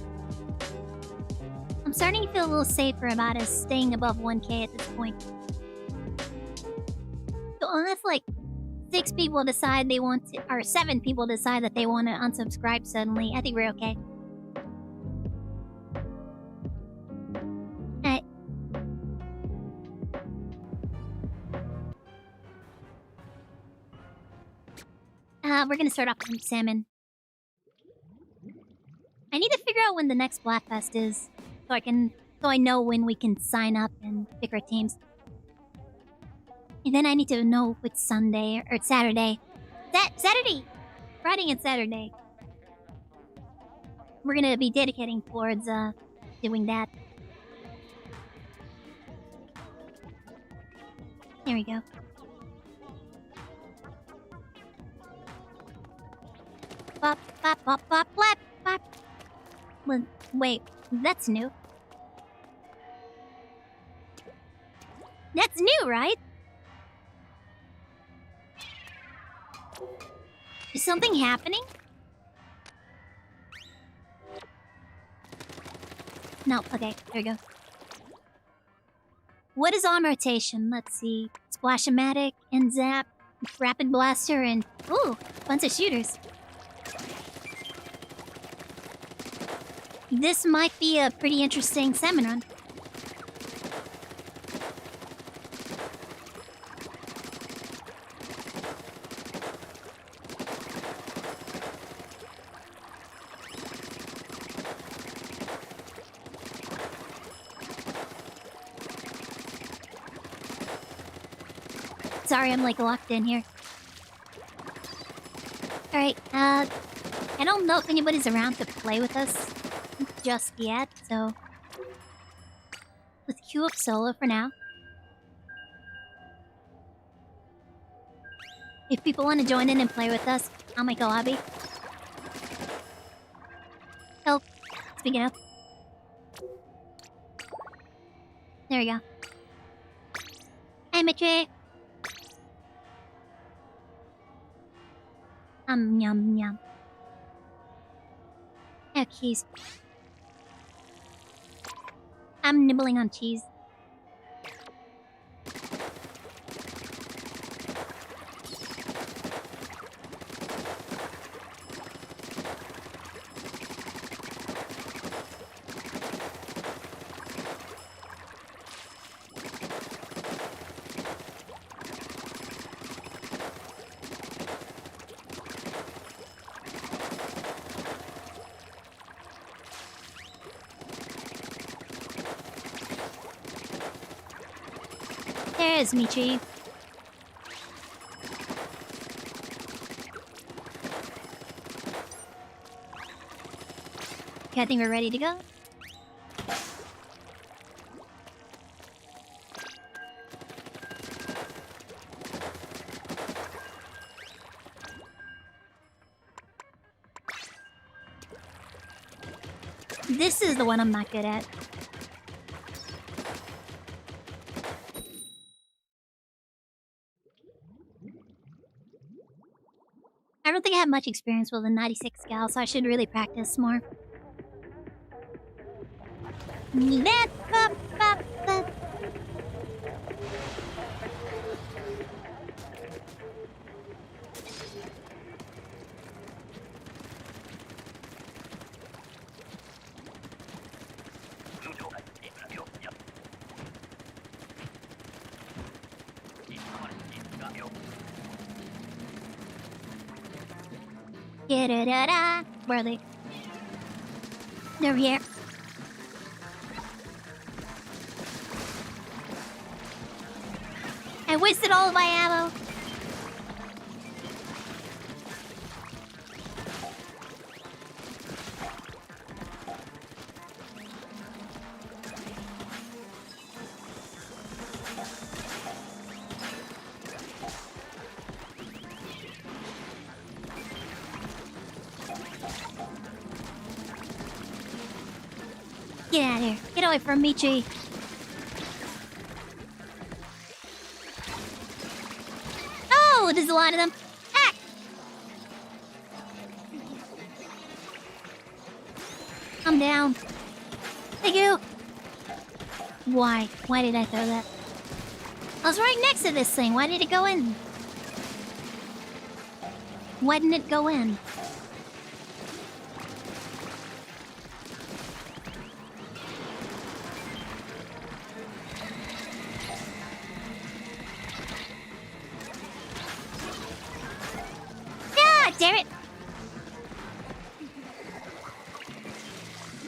I'm starting to feel a little safer about us staying above 1K at this point. So unless like 6 people decide they want to, or 7 people decide that they want to unsubscribe suddenly, I think we're okay. Alright. We're gonna start off with salmon. I need to figure out when the next Blackfest is, so I know when we can sign up and pick our teams. And then I need to know which Sunday or Saturday. Saturday! Friday and Saturday. We're gonna be dedicating towards doing that. There we go. Bop, bop, bop, bop, bop, bop. Well, wait, that's new. That's new, right? Is something happening? No, okay, there we go. What is on rotation? Let's see. Splash-O-Matic, and Zap, Rapid Blaster, and... Ooh, bunch of shooters. This might be a pretty interesting salmon run. Sorry, I'm like locked in here. Alright, I don't know if anybody's around to play with us just yet, so let's queue up solo for now. If people want to join in and play with us, I'll make a lobby. Oh, speaking of. There we go. Hey, Mitchie! Yum, yum. Oh, keys. I'm nibbling on cheese. There's Michi. Okay, I think we're ready to go. This is the one I'm not good at. I don't think I have much experience with a 96 gal, so I should really practice more. Where are they? They're here. I wasted all of my ammo. Get out of here. Get away from me, Chi. Oh, there's a lot of them. Ah! I'm down. Thank you. Why? Why did I throw that? I was right next to this thing. Why did it go in? Why didn't it go in?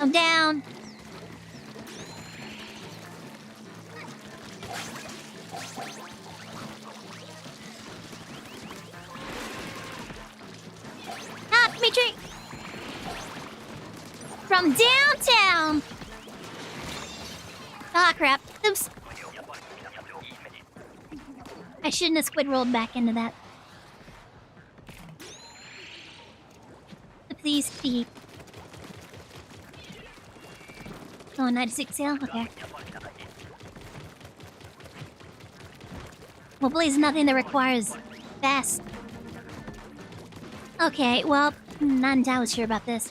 I'm down. Ah, Dimitri! From downtown! Ah, crap. Oops. I shouldn't have squid rolled back into that. Please feed. Oh, 96 sale? Okay. Well, please, nothing that requires fast. Okay, well, not entirely sure about this.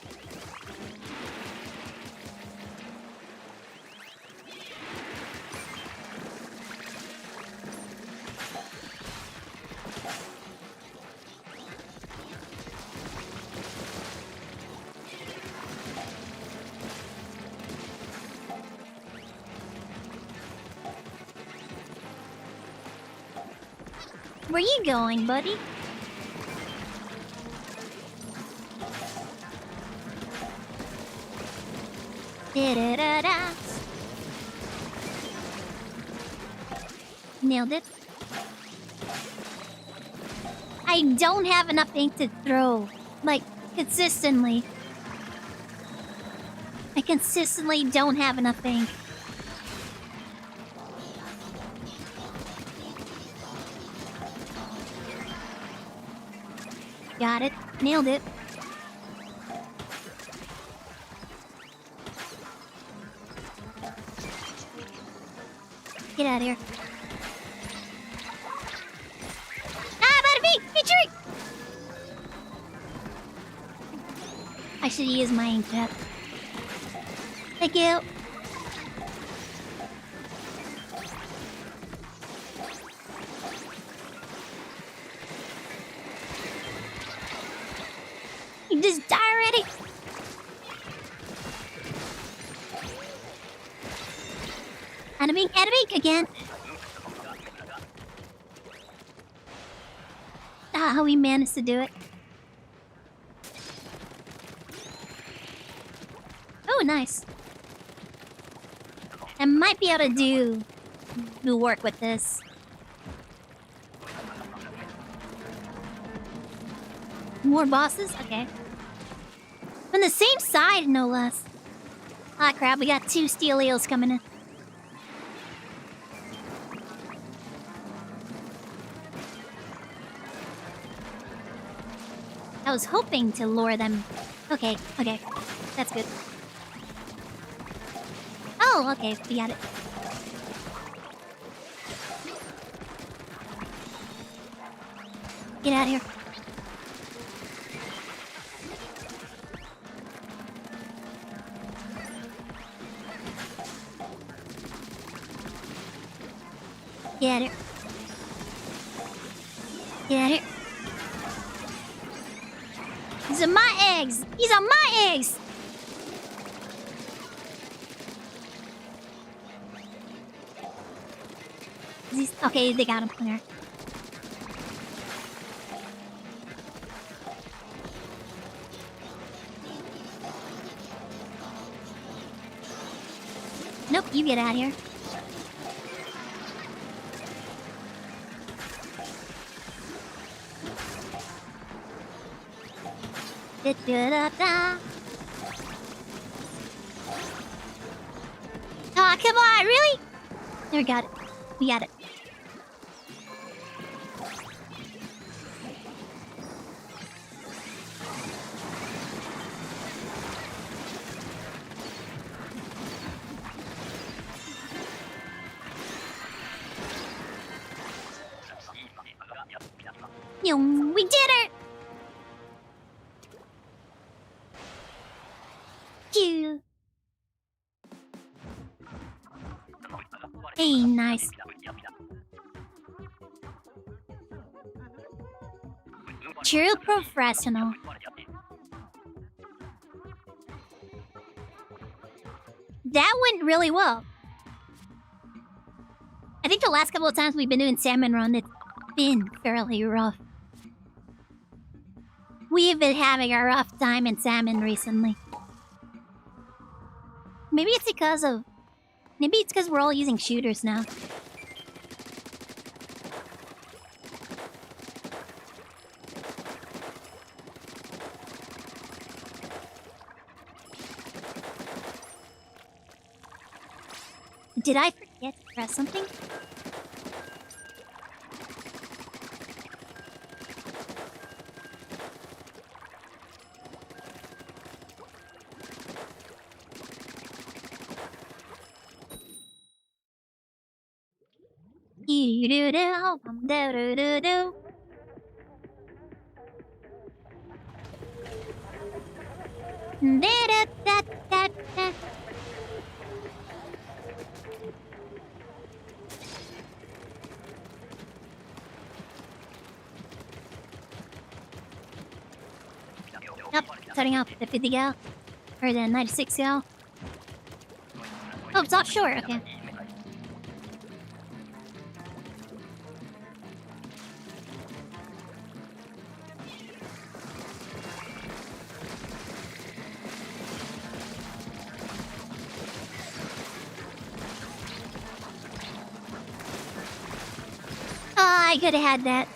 Where you going, buddy? Da-da-da-da. Nailed it. I don't have enough ink to throw. Like, consistently. I consistently don't have enough ink. Got it. Nailed it. Get out of here. Ah, bada bing! Retreat! I should use my inkjet. Thank you. You just die already? Enemy again. Ah, how we managed to do it. Oh, nice. I might be able to do work with this. More bosses? Okay. From the same side, no less. Ah, crap, we got 2 steel eels coming in. I was hoping to lure them. Okay, okay. That's good. Oh, okay, we got it. Get out of here. Get out of here. Get out of here. These are my eggs! These are my eggs! Okay, they got him. There. Nope, you get out of here. Da-da-da-da. Aw, come on, really? There, we got it. We got it. We did it! Phew. Hey, nice. True professional. That went really well. I think the last couple of times we've been doing salmon run, it's been fairly rough. We've been having a rough time in salmon recently. Maybe it's because of... Maybe it's because we're all using shooters now. Did I forget to press something? Do-do-do-do-do-do-do. Da-da-da-da-da. Yep, setting up the 50 gal. Or the 96 gal. Oh, it's offshore, okay. I could have had that.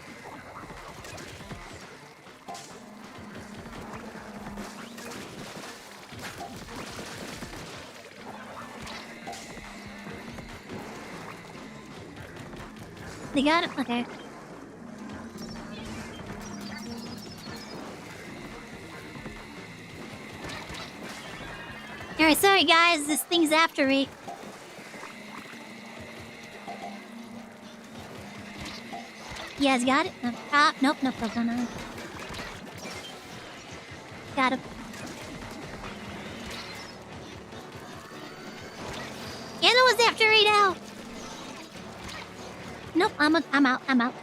They got it? Okay. Alright, sorry guys, this thing's after me. You guys got it? No. Ah, nope, no. Got him. And it was after me now. Nope, I'm out.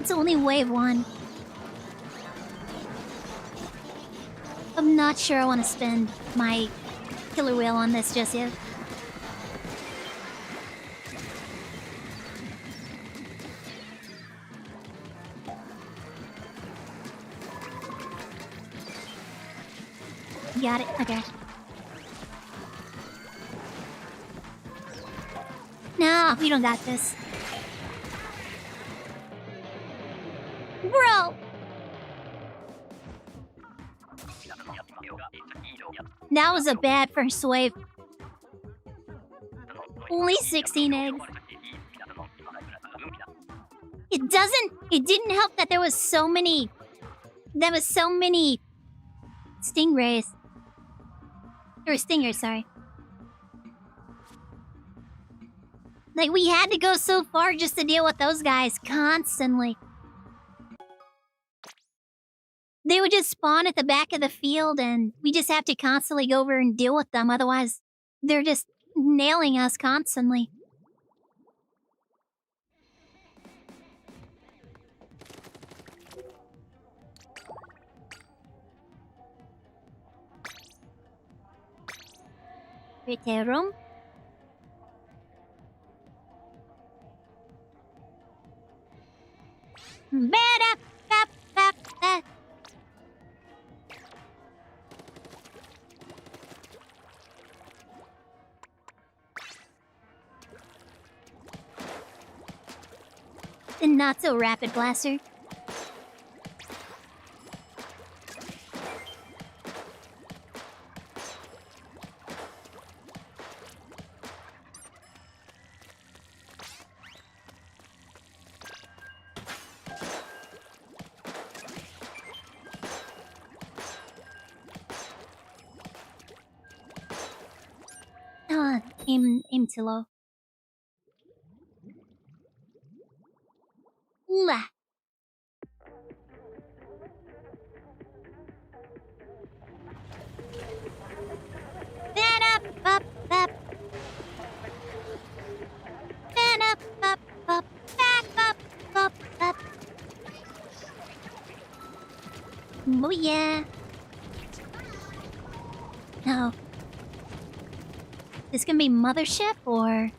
It's only wave 1. I'm not sure I want to spend my killer whale on this just yet. Got it, okay. No, we don't got this. Bro! That was a bad first wave. Only 16 eggs. It didn't help that there was so many stingrays. Or stingers, sorry. Like, we had to go so far just to deal with those guys constantly. They would just spawn at the back of the field, and we just have to constantly go over and deal with them. Otherwise, they're just nailing us constantly. Retail room. The not so rapid blaster. Aim too low. La. Oh yeah. No. This gonna be Mothership or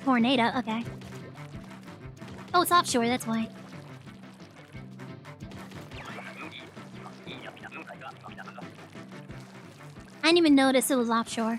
Tornado? Okay. Oh, it's offshore. That's why. I didn't even notice it was offshore.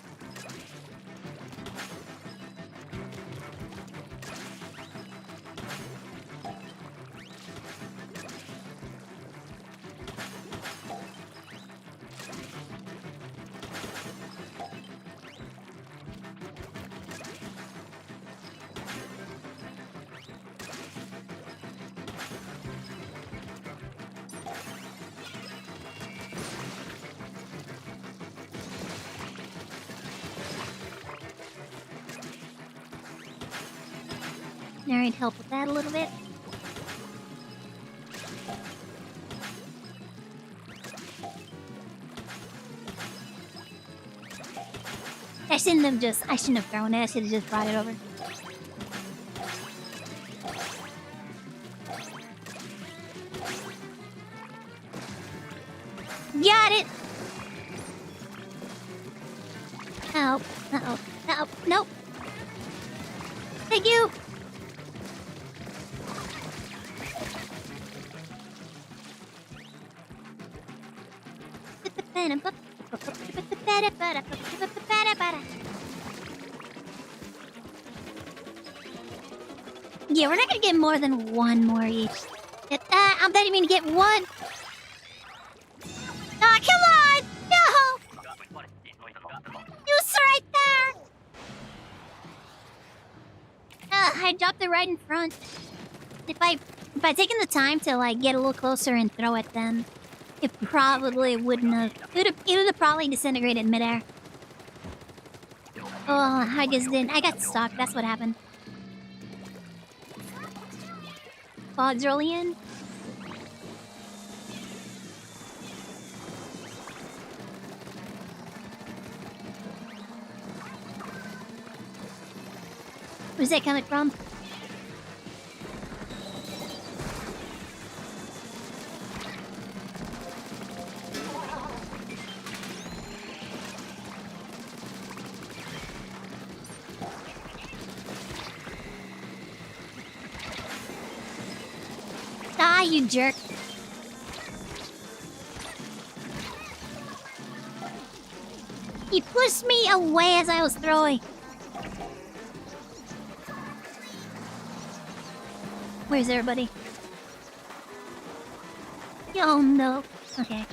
Alright, help with that a little bit. I shouldn't have thrown it. I should have just brought it over. Got it! Help. Uh-oh. Help. Nope. Thank you! Yeah, we're not gonna get more than one more each. I'm not even gonna get one. Ah, come on! No! You was right there! I dropped it right in front. If I'd taken the time to like get a little closer and throw it, then it probably wouldn't have. It would have probably disintegrated midair. Oh, I just didn't. I got stuck. That's what happened. Fog's rolling in. Where's that coming from? Ah, you jerk. He pushed me away as I was throwing. Where's everybody? Oh no. Okay.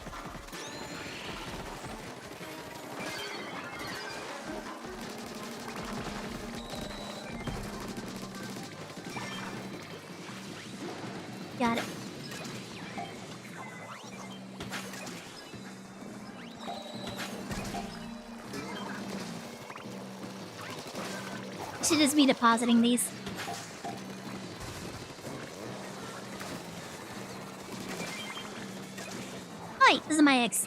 Got it. Should just be depositing these. Hi, this is my ex.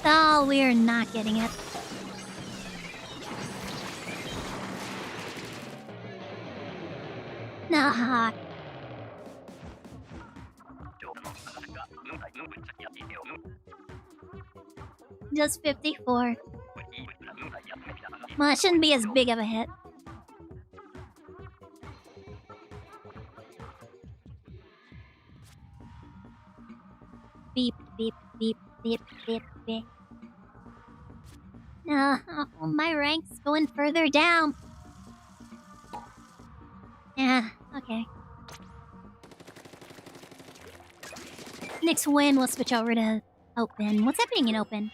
Oh, we're not getting it. Nah. Just 54. Well, it shouldn't be as big of a hit. Beep, beep, beep, beep, beep, beep. My rank's going further down. Yeah, okay. Next win, we'll switch over to open. What's happening in open?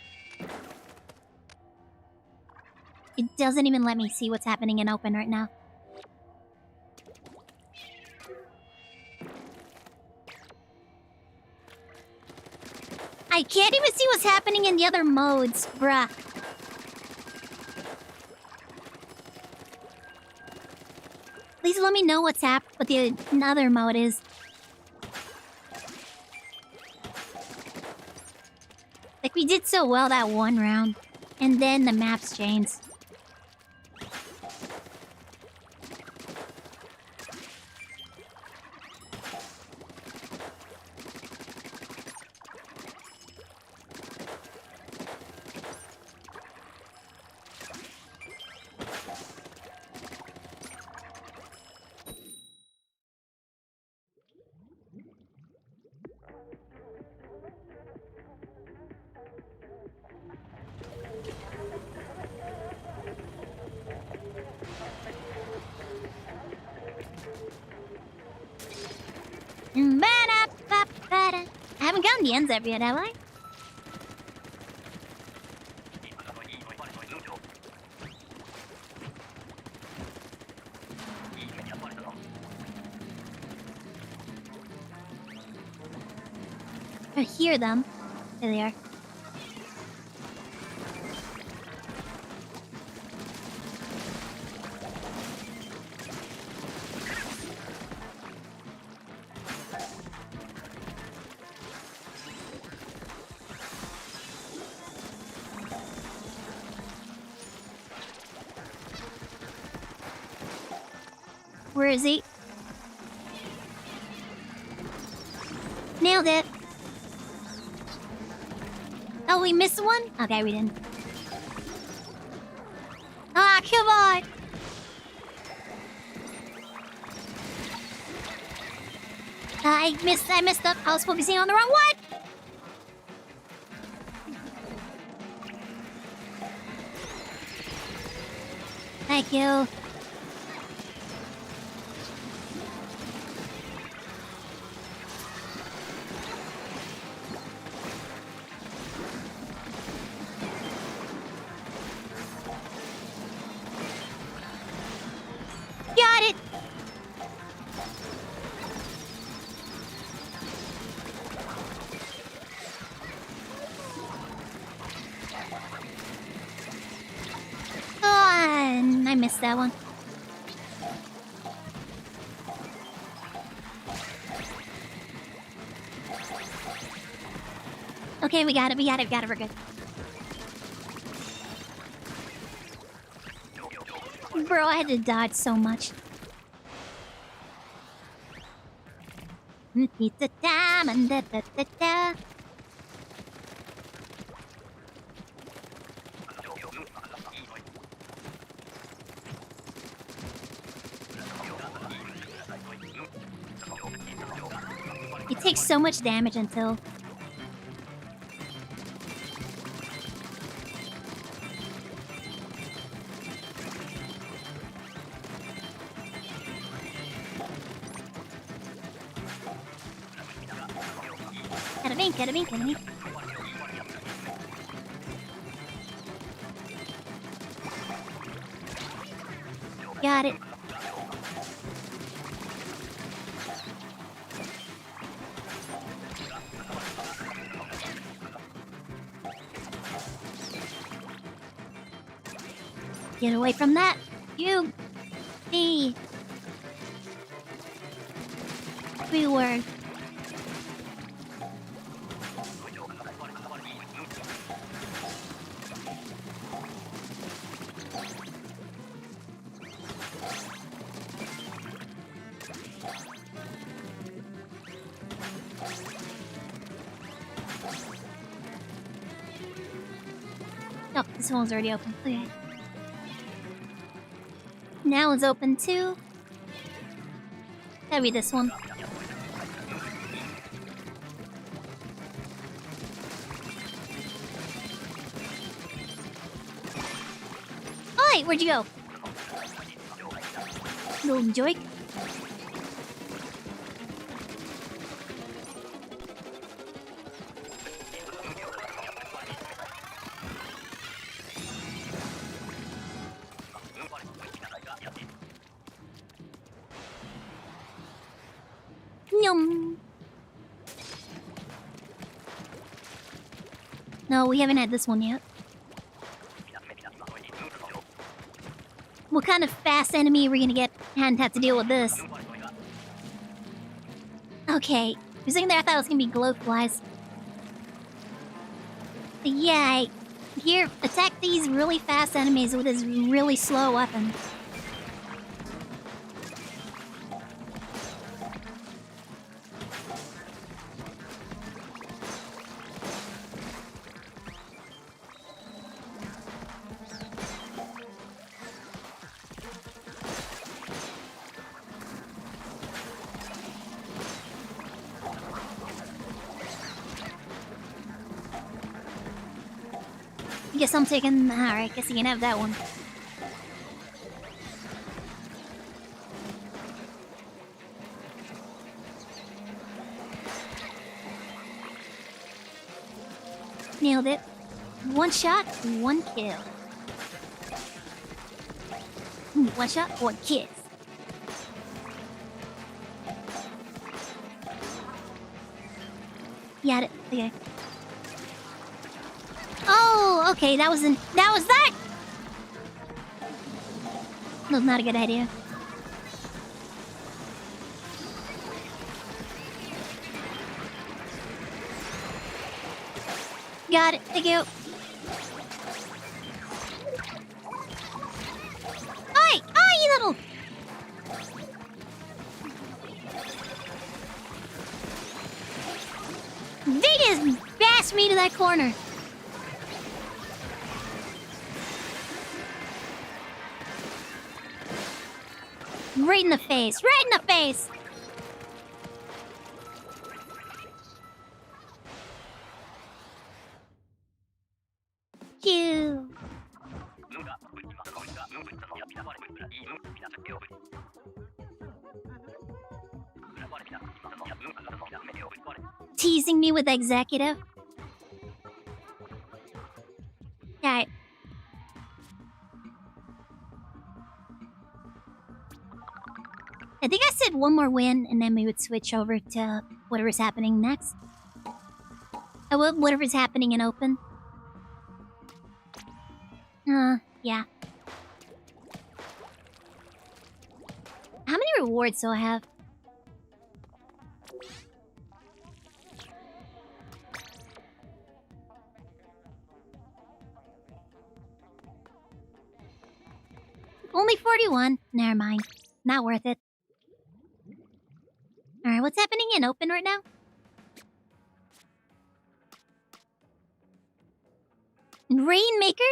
It doesn't even let me see what's happening in open right now. I can't even see what's happening in the other modes, bruh. Please let me know what the other mode is. Like, we did so well that one round, and then the maps changed. the ends up yet, have I? I hear them. There they are. Where is he? Nailed it. Oh, we missed one? Okay, we didn't. Ah, come on! I messed up. I was focusing on the wrong one! Thank you. Got it! Oh, and I missed that one. Okay, we got it, we're good. Bro, I had to dodge so much. Pizza time and da da da da. It takes so much damage until... Gotta be. Got it. Get away from that. You. The. Reward. Oh, this one's already open. Okay. Now it's open too. Gotta be this one. Oi, where'd you go? Little joik. Yum. No, we haven't had this one yet. What kind of fast enemy are we gonna get and have to deal with this? Okay. For a second there, I thought it was gonna be glow flies. But yeah, here, attack these really fast enemies with this really slow weapon. Guess I'm taking... Alright, guess you can have that one. Nailed it. One shot, one kill. One shot, one kiss. Yeah, okay. Oh, okay, that was that! No, not a good idea. Got it, thank you. Oi! Oi, you little... They just bashed me to that corner. Right in the face, right in the face. Phew. Teasing me with executive. Okay. I think I said one more win, and then we would switch over to whatever's happening next. Whatever's happening in open. Yeah. How many rewards do I have? Only 41. Never mind. Not worth it. Alright, what's happening in open right now? Rainmaker?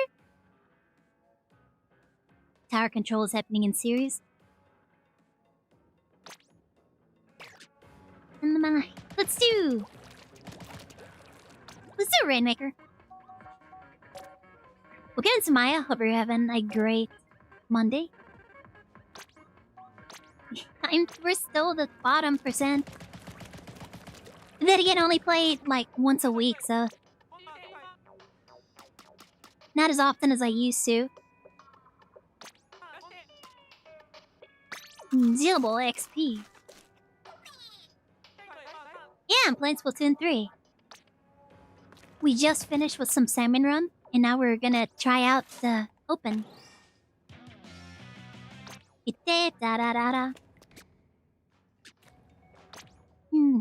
Tower control is happening in series. Let's do Rainmaker. We'll get into Maya. Hope you're having a great Monday. We're still the bottom percent. Then again, only played like once a week, so not as often as I used to. Dealable XP. Yeah, I'm playing Splatoon 3. We just finished with some Salmon Run, and now we're gonna try out the open.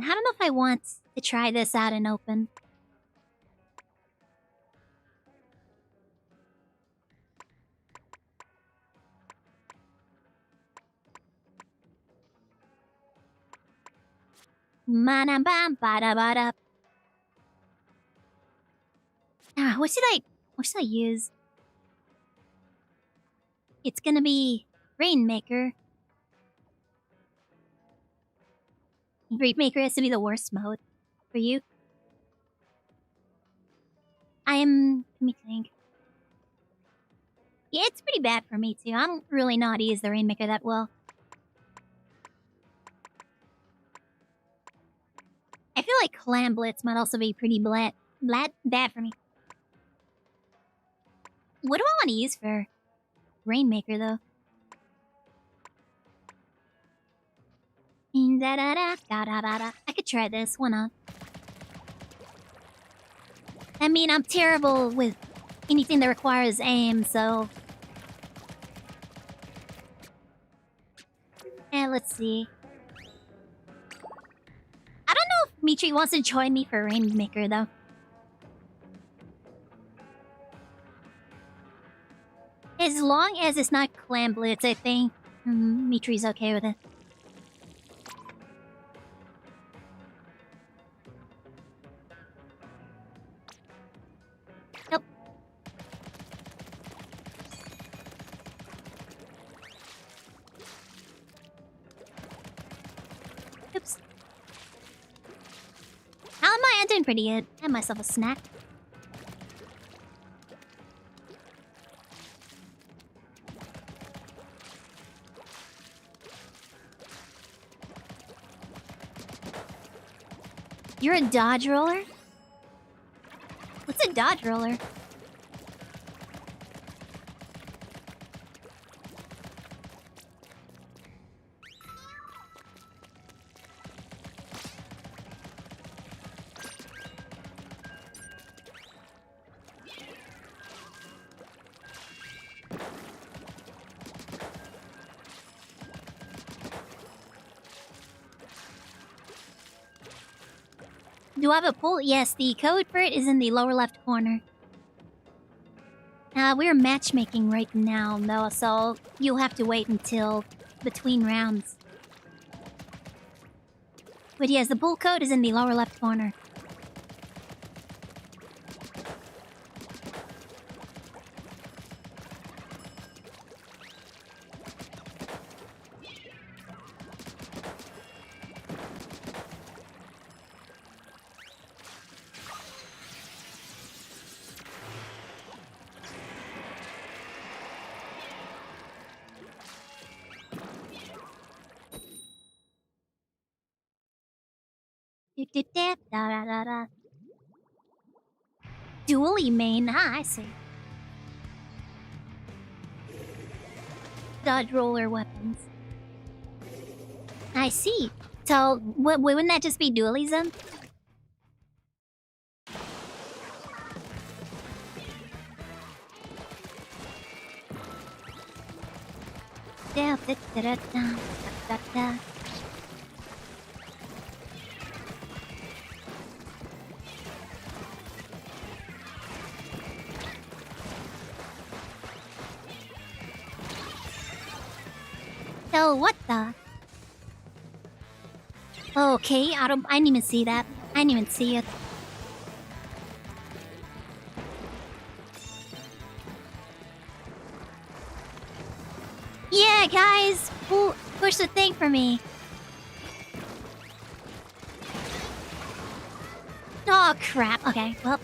I don't know if I want to try this out in open. What should I use? It's gonna be Rainmaker. Rainmaker has to be the worst mode for you. Let me think. Yeah, it's pretty bad for me too. I don't really know how to use the Rainmaker that well. I feel like Clam Blitz might also be pretty bad for me. What do I want to use for Rainmaker though? I could try this. Why not? I mean, I'm terrible with anything that requires aim, so... let's see. I don't know if Mitri wants to join me for Rainmaker, though. As long as it's not Clam Blitz, I think Mitri's okay with it. Nope. Oops. How am I? I'm doing pretty good. I had myself a snack. You're a dodge roller? What's a good dodge roller. Do I have a pull? Yes, the code for it is in the lower left corner. We're matchmaking right now, though, so you'll have to wait until between rounds. But yes, the pull code is in the lower left corner. Da-da-da-da. Dually main. I see. Dodge roller weapons. I see. So, wouldn't that just be dualies then? Da-da-da-da-da. Oh, what the? Okay, I didn't even see that. I didn't even see it. Yeah, guys! Push the thing for me. Oh, crap. Okay, well.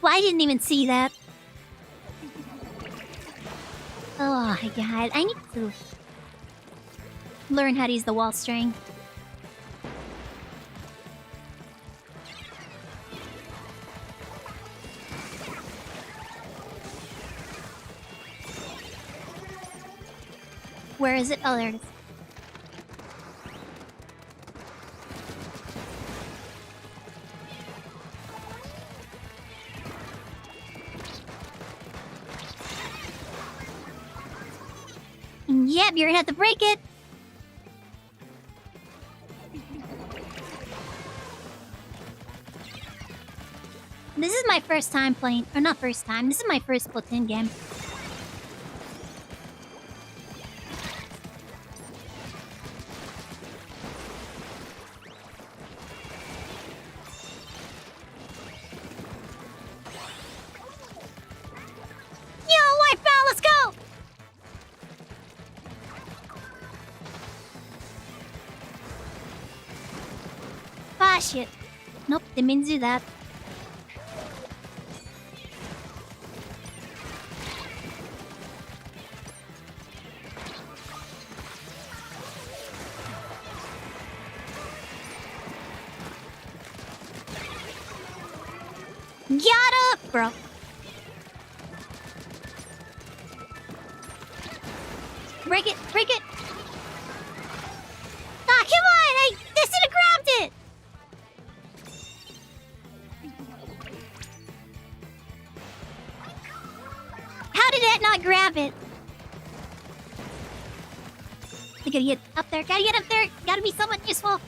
I didn't even see that. Oh, my God. I need to learn how to use the wall string. Where is it? Oh, there it is. Yep, you're gonna have to break it. This is my first time playing, or not first time, this is my first Splatoon game. Yo, white foul, let's go! Ah, shit. Nope, didn't mean to do that. Got up, bro. Break it, break it. Ah, come on! I should have grabbed it! How did that not grab it? I gotta get up there, gotta get up there! Gotta be somewhat useful!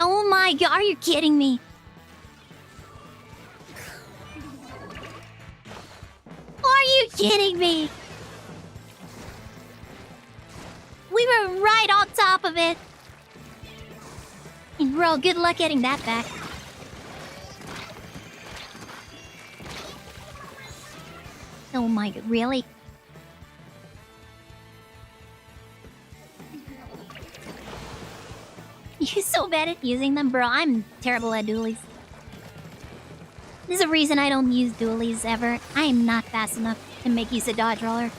Oh my god, are you kidding me? Are you kidding me? We were right on top of it. And bro, good luck getting that back. Oh my god, really? You're so bad at using them, bro. I'm terrible at dualies. There's a reason I don't use dualies ever. I am not fast enough to make use of dodge roller.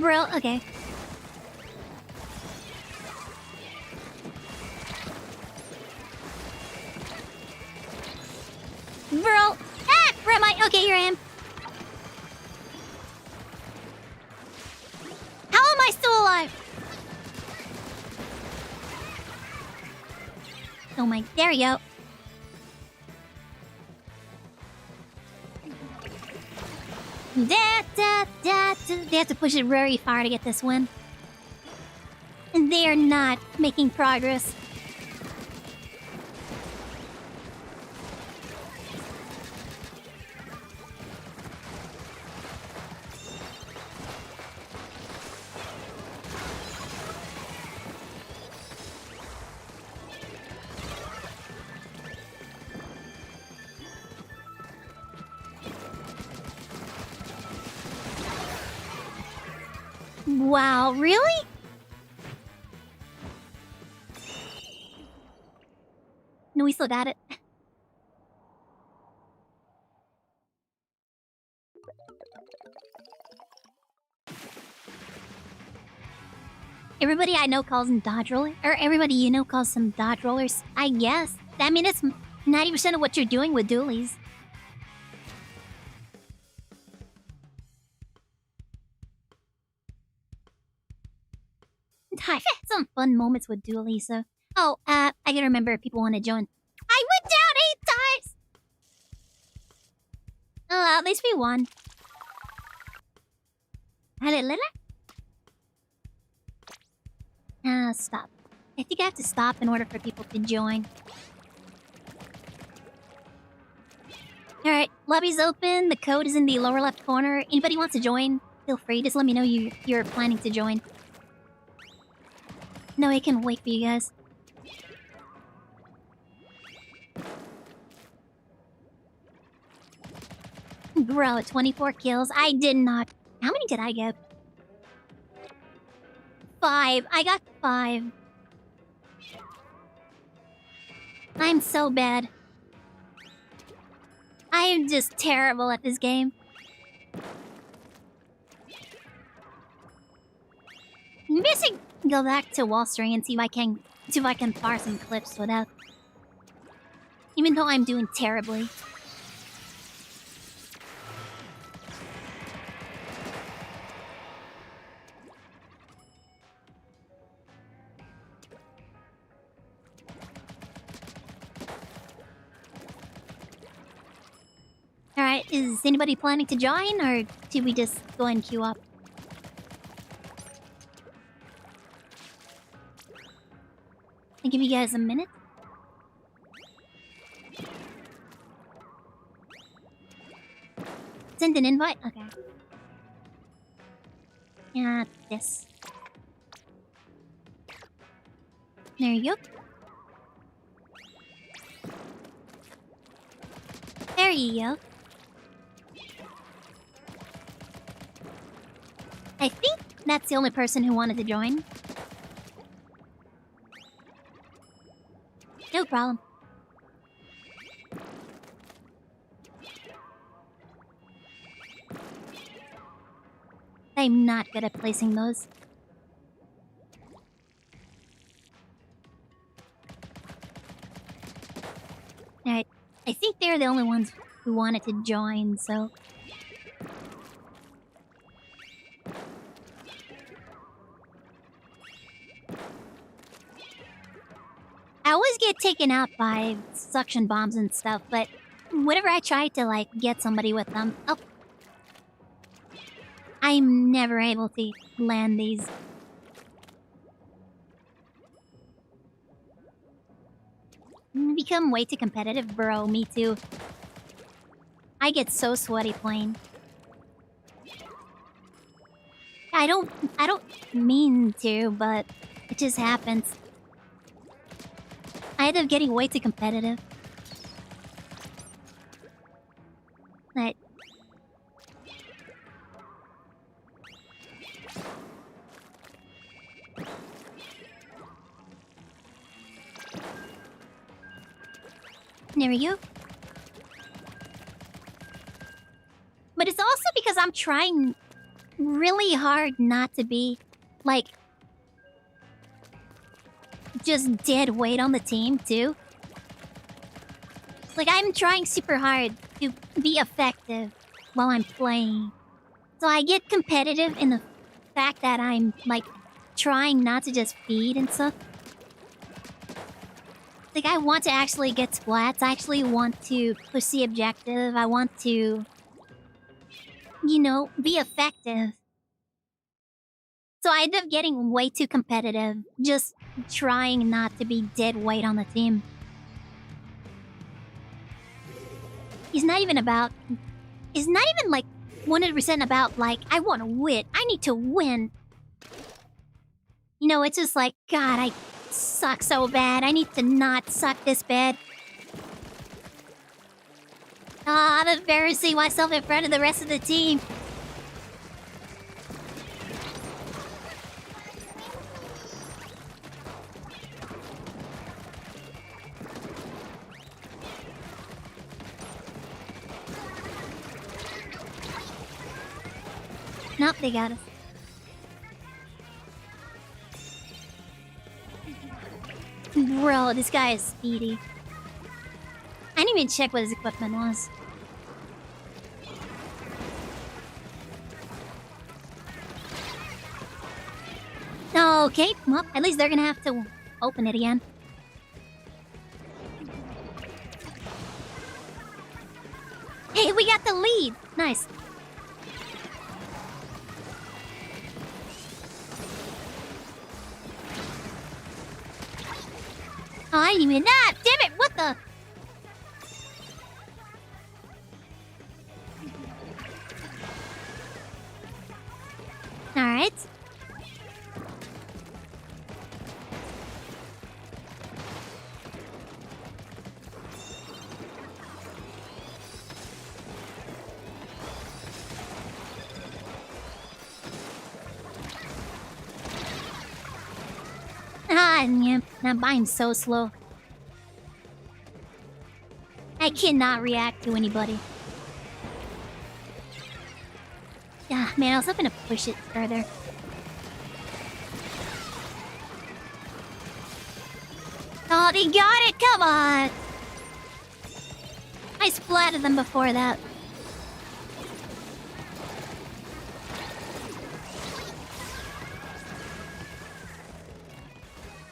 Bro, okay. Bro! Ah! Where am I? Okay, here I am. How am I still alive? Oh my, there you go. They have to push it very far to get this win. And they are not making progress. Wow, really? No, we still got it. Everybody I know calls them dodge rollers. Or everybody you know calls them dodge rollers, I guess. I mean, it's 90% of what you're doing with dualies. I've had some fun moments with dualies, so... Oh, I gotta remember if people want to join. I went down 8 times! Oh, at least we won. Stop. I think I have to stop in order for people to join. Alright, lobby's open. The code is in the lower left corner. Anybody wants to join, feel free. Just let me know you're planning to join. No, I can wait for you guys. Bro, 24 kills. I did not. How many did I get? 5. I got 5. I'm so bad. I am just terrible at this game. Maybe I should go back to Wall Street and see if I can fire some clips without. Even though I'm doing terribly. Alright, is anybody planning to join, or should we just go and queue up? I'll give you guys a minute. Send an invite? Okay. Yeah, this. There you go. There you go. I think that's the only person who wanted to join. No problem. I'm not good at placing those. Alright, I think they're the only ones who wanted to join, so... I always get taken out by suction bombs and stuff, but whenever I try to, like, get somebody with them... Oh! I'm never able to land these. Become way too competitive, bro. Me too. I get so sweaty playing. I don't mean to, but It just happens. I end up getting way too competitive. Like, there we go. But it's also because I'm trying really hard not to be, like, just dead weight on the team, too. Like, I'm trying super hard to be effective while I'm playing. So I get competitive in the fact that I'm, like, trying not to just feed and stuff. Like, I want to actually get splats. I actually want to push the objective. I want to, you know, be effective. So I end up getting way too competitive, just trying not to be dead weight on the team. It's not even like 100% about, like, I want to win. I need to win. You know, it's just like, God, I suck so bad. I need to not suck this bad. I'm embarrassing myself in front of the rest of the team. Nope, they got us. Bro, this guy is speedy. I didn't even check what his equipment was. Okay, well, at least they're gonna have to open it again. Hey, we got the lead! Nice. Oh, I didn't even... Ah, damn it! What the... Alright. Ah, yeah. That mine's so slow. I cannot react to anybody. Yeah, man, I was hoping to push it further. Oh, they got it! Come on! I splatted them before that.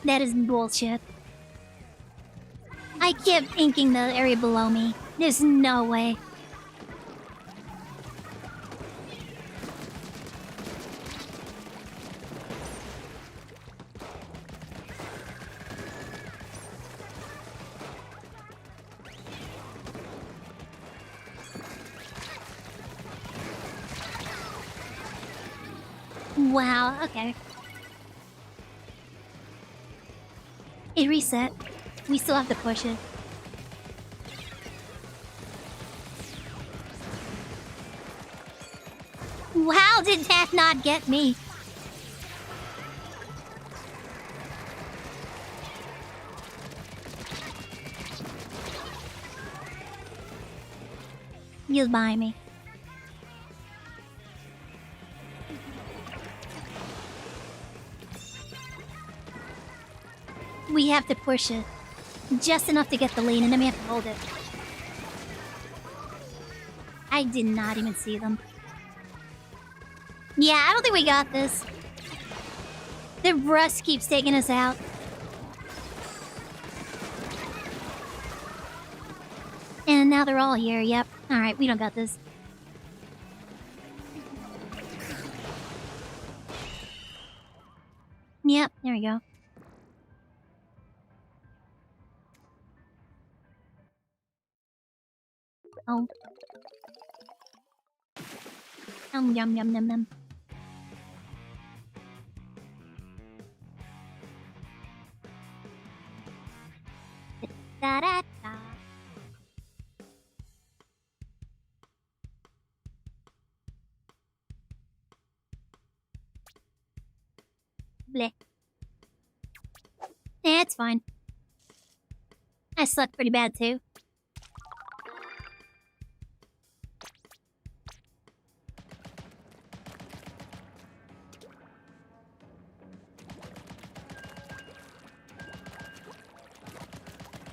That is bullshit. I kept inking the area below me. There's no way. Wow, okay. It reset. We still have to push it. How did that not get me? He's behind me. We have to push it. Just enough to get the lead, and then we have to hold it. I did not even see them. Yeah, I don't think we got this. The rust keeps taking us out. And now they're all here, yep. Alright, we don't got this. Yep, there we go. Oh. Yum, yum, yum, yum, yum. Da da da. Bleh. Yeah, it's fine. I suck pretty bad too.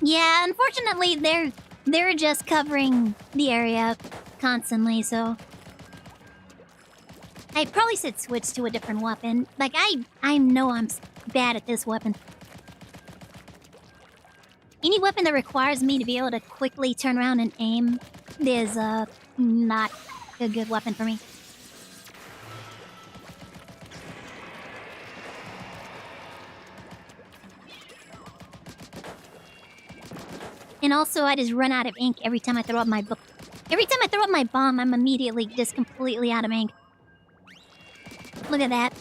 Yeah, unfortunately, they're just covering the area constantly, so I probably should switch to a different weapon. Like I know I'm bad at this weapon. Any weapon that requires me to be able to quickly turn around and aim is not a good weapon for me. And also, I just run out of ink every time I throw up my book. Every time I throw up my bomb, I'm immediately just completely out of ink. Look at that.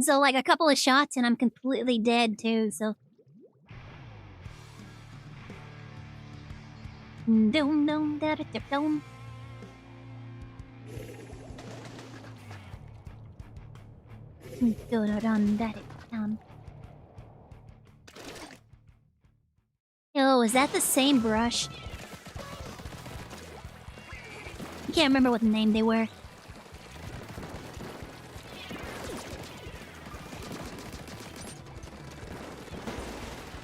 So, like, a couple of shots and I'm completely dead, too, so... Dum dum da da da dum. Da da dum da da dum. Oh, is that the same brush? I can't remember what name they were.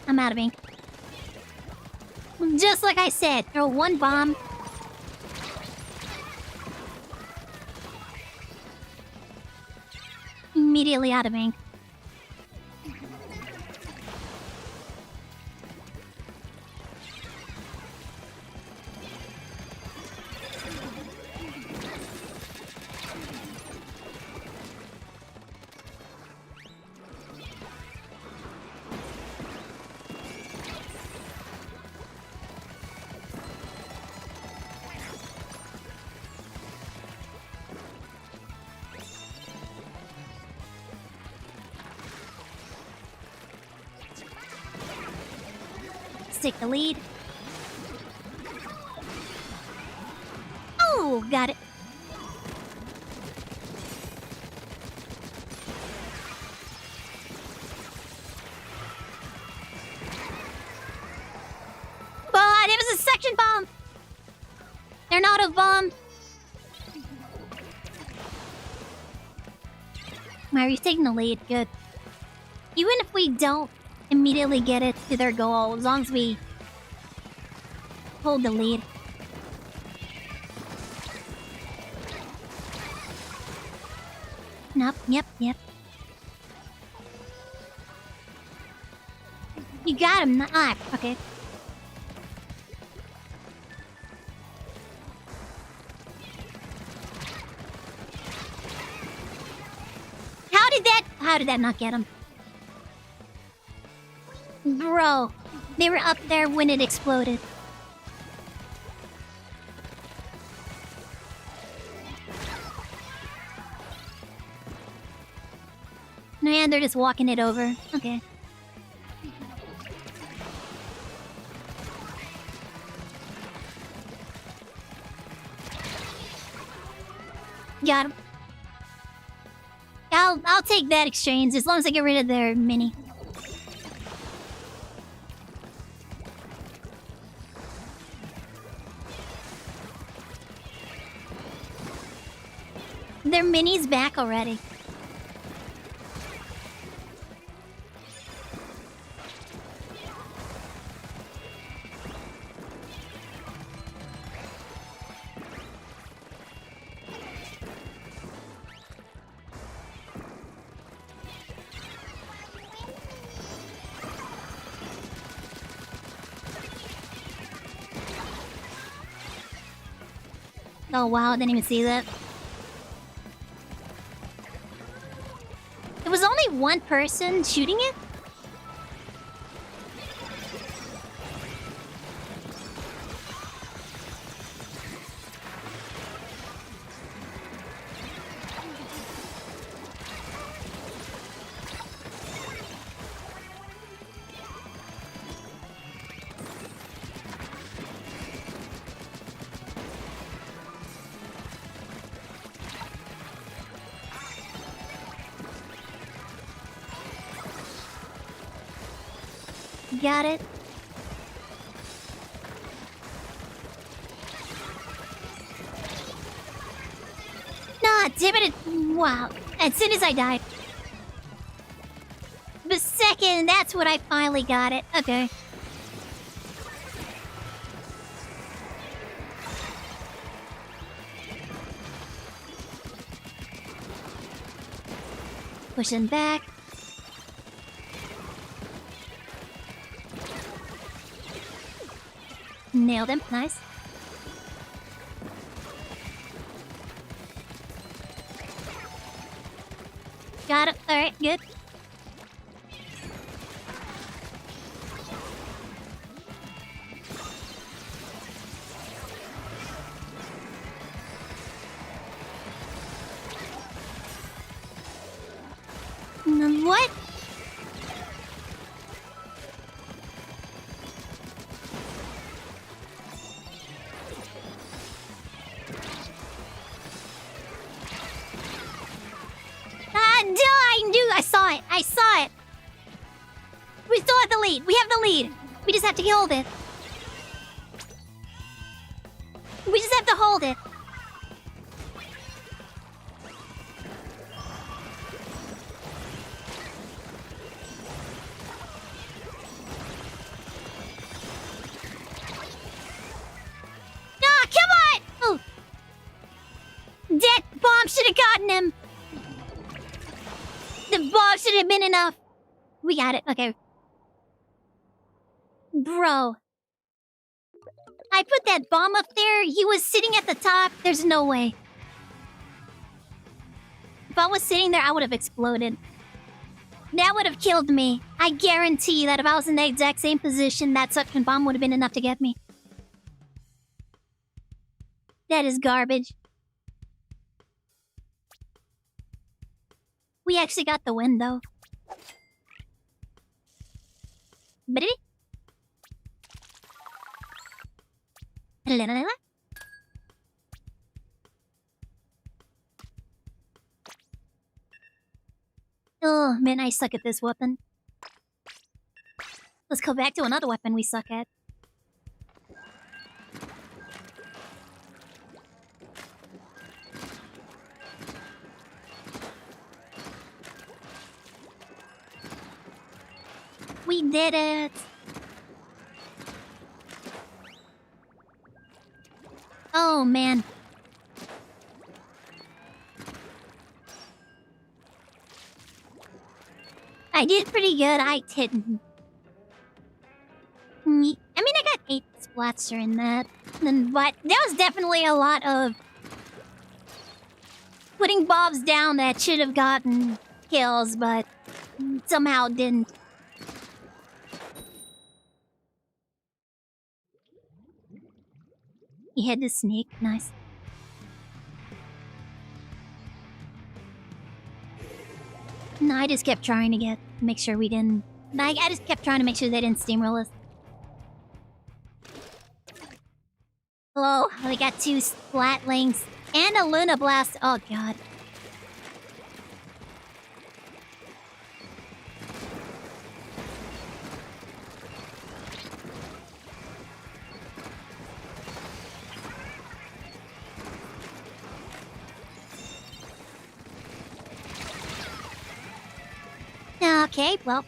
I'm out of ink. Just like I said, throw one bomb. Immediately out of ink. Take the lead. Oh, got it. But it was a section bomb. They're not a bomb. Mario's taking the lead. Good. Even if we don't immediately get it to their goal, as long as we hold the lead. Nope, yep. You got him. Ah, okay. How did that not get him? Bro, they were up there when it exploded. Man, they're just walking it over. Okay. Got him. I'll take that exchange as long as I get rid of their mini. Their mini's back already. Oh wow, I didn't even see that. There was only one person shooting it? got it. Nah, damn it. Wow. As soon as I died. The second, that's when I finally got it. Okay. Push him back. Nailed him. Nice. Got it. Alright, good. What? I knew! I saw it! I saw it! We still have the lead! We have the lead! We just have to hold it. We just have to hold it. Ah, come on! Oh. That bomb should have gotten him. The bomb should have been enough. We got it. Okay. Bro. I put that bomb up there. He was sitting at the top. There's no way. If I was sitting there, I would have exploded. That would have killed me. I guarantee that if I was in the exact same position, that suction bomb would have been enough to get me. That is garbage. We actually got the win, though. But oh, man, I suck at this weapon. Let's go back to another weapon we suck at. We did it! Oh, man. I did pretty good. I didn't. I mean, I got 8 splats during that. But there was definitely a lot of putting bombs down that should have gotten kills, but somehow didn't. He had the sneak. Nice. No, I just kept trying to make sure we didn't. I just kept trying to make sure they didn't steamroll us. Oh, we got 2 splatlings and a Luna Blast. Oh, God. Okay, well.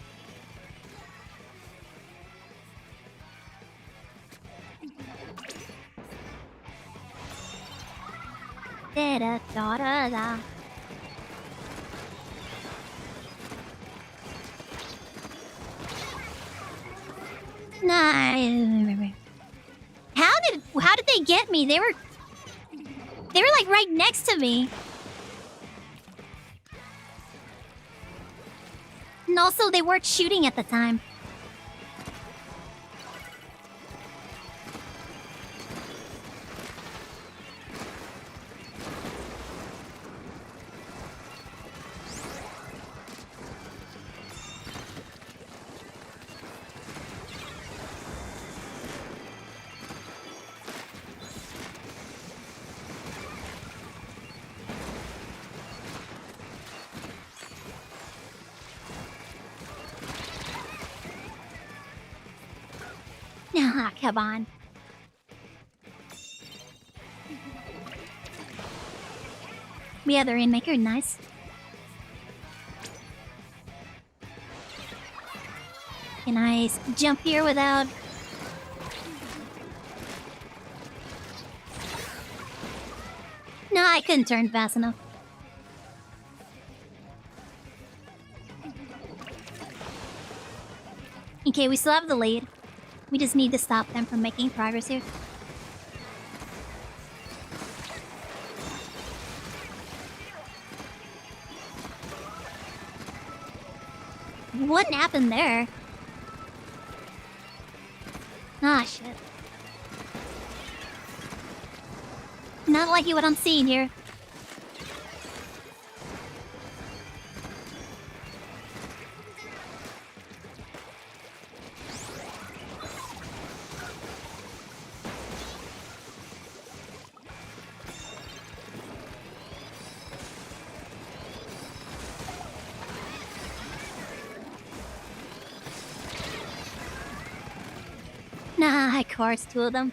Da da da da da. Nah. How did they get me? They were like right next to me. And also, they weren't shooting at the time. Ah, come on. We have the Rainmaker, nice. Can I jump here without... No, I couldn't turn fast enough. Okay, we still have the lead. We just need to stop them from making progress here. What happened there? Ah, shit. Not liking what I'm seeing here. Nah, of course, two of them.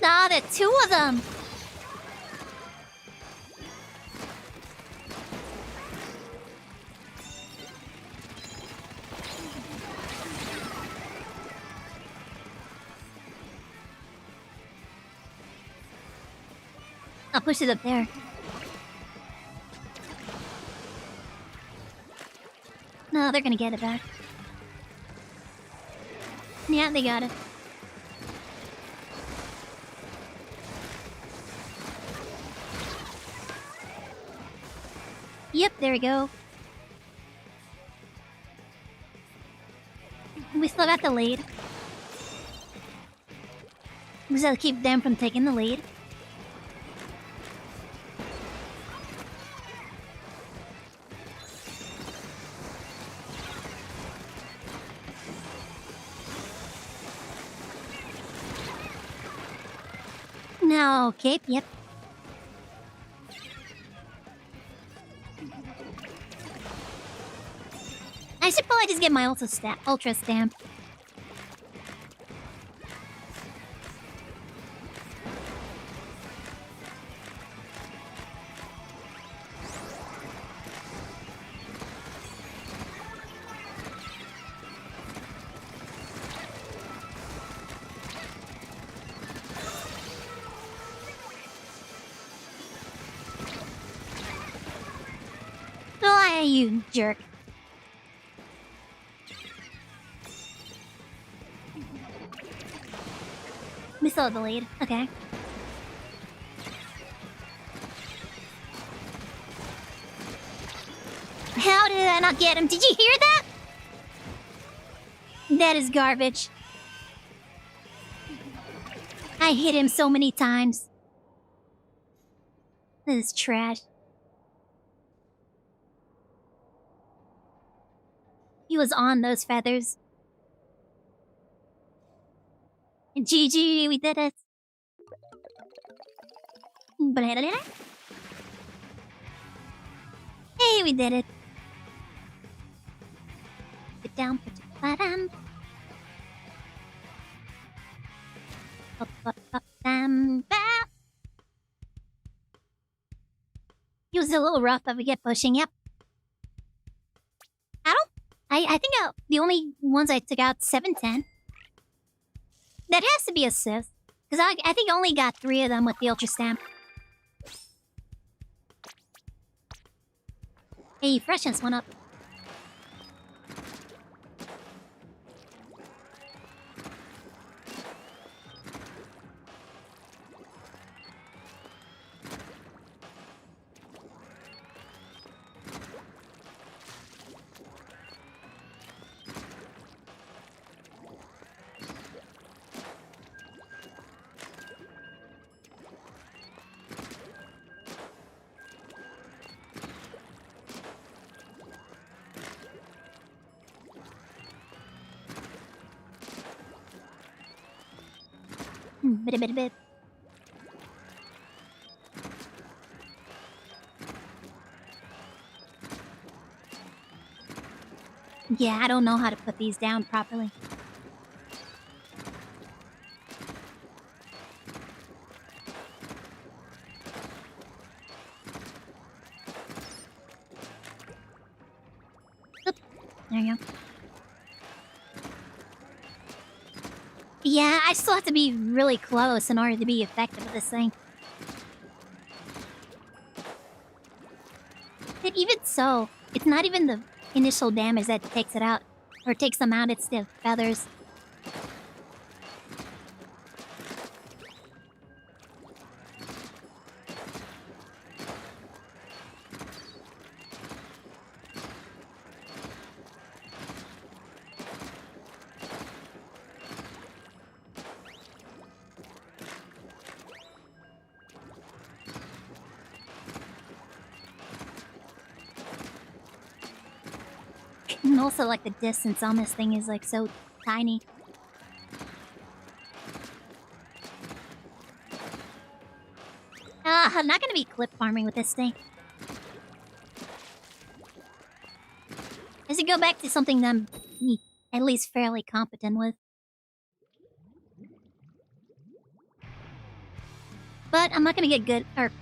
Nah, there are two of them! I'll push it up there. No, they're gonna get it back. Yeah, they got it. Yep, there we go. We still got the lead. We just have to keep them from taking the lead. No, okay, yep. I should probably just get my ultra stamp. Oh, you jerk. We still have the lead. Okay. How did I not get him? Did you hear that? That is garbage. I hit him so many times. This is trash. He was on those feathers. GG, we did it. Hey, we did it. Put down, put bottom. He was a little rough, but we get pushing. Yep. I think the only ones I took out 710. That has to be a Sith. Because I think I only got 3 of them with the Ultra Stamp. Hey, freshness went up. Bit. Yeah, I don't know how to put these down properly. Oop. There you go. Yeah, I still have to be really close in order to be effective with this thing. But even so, it's not even the initial damage that takes it out. Or takes them out, it's the feathers. And also, like, the distance on this thing is, like, so tiny. I'm not gonna be clip farming with this thing. I should go back to something that I'm at least fairly competent with. But I'm not gonna get good, or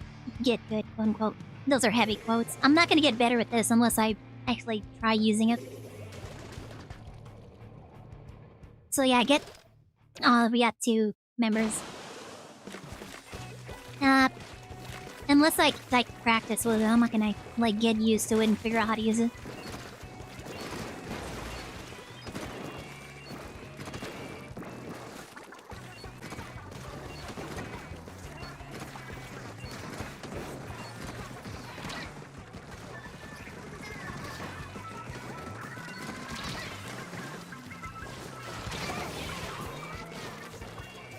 get good, quote unquote. Those are heavy quotes. I'm not gonna get better at this unless I actually try using it. So yeah, we got 2 members. Unless I, like, practice with it, I'm not gonna, like, get used to it and figure out how to use it.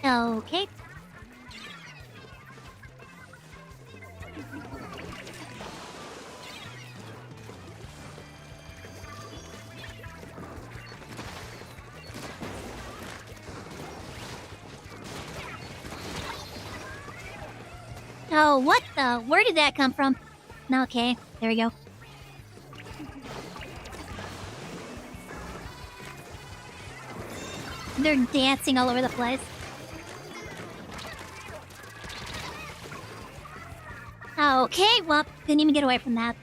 Okay. Oh, what the? Where did that come from? Okay, there we go. They're dancing all over the place. Okay, well, couldn't even get away from that.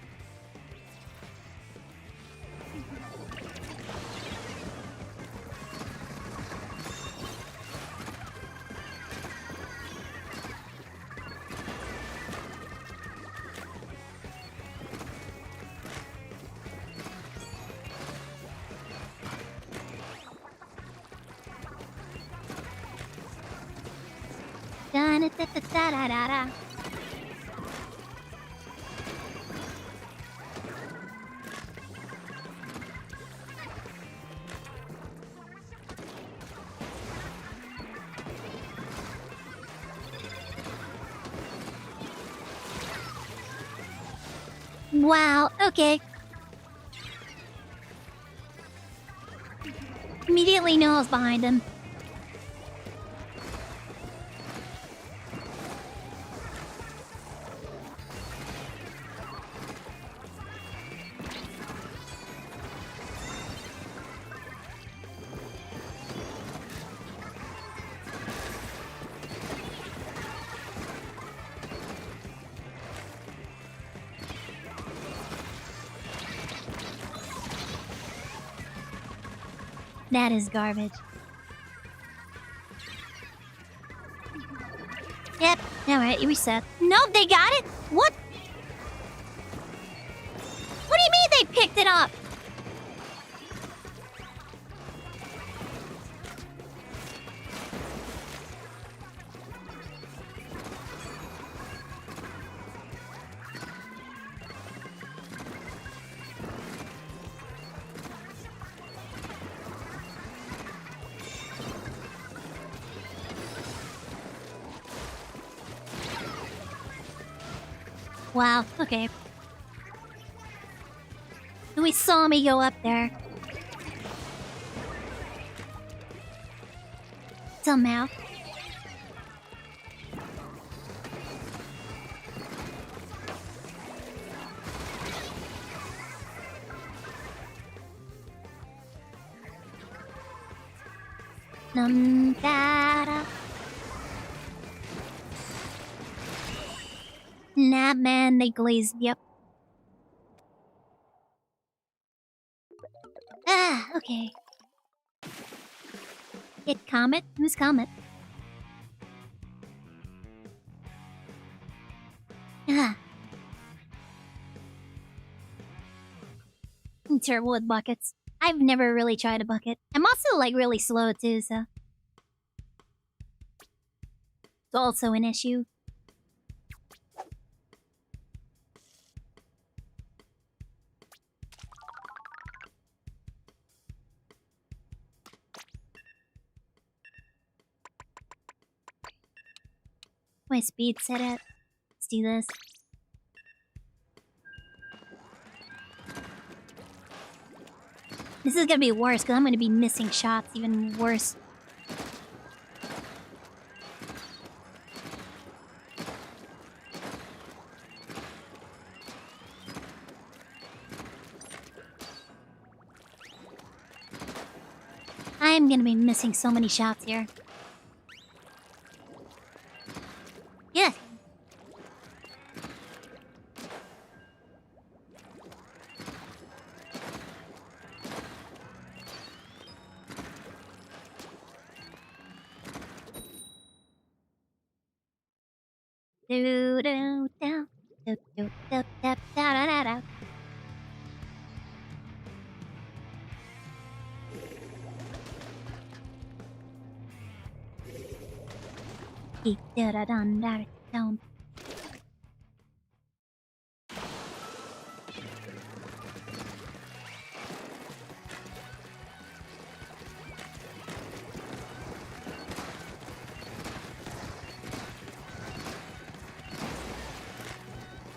Da-da-da-da-da-da-da. Wow, okay. Immediately knew I was behind him. That is garbage. Yep, alright, you reset. Nope, they got it? What? What do you mean they picked it up? Wow, okay. We saw me go up there. Somehow. Da-da. Nah, man, they glazed. Yep. Ah, okay. Get Comet? Who's Comet? Ah. Terrible with buckets. I've never really tried a bucket. I'm also, like, really slow, too, so... It's also an issue. My speed set at. Let's do this. This is gonna be worse, because I'm gonna be missing shots even worse. I'm gonna be missing so many shots here. Yeah. Do do do do do do da da da da. Da da dun da down.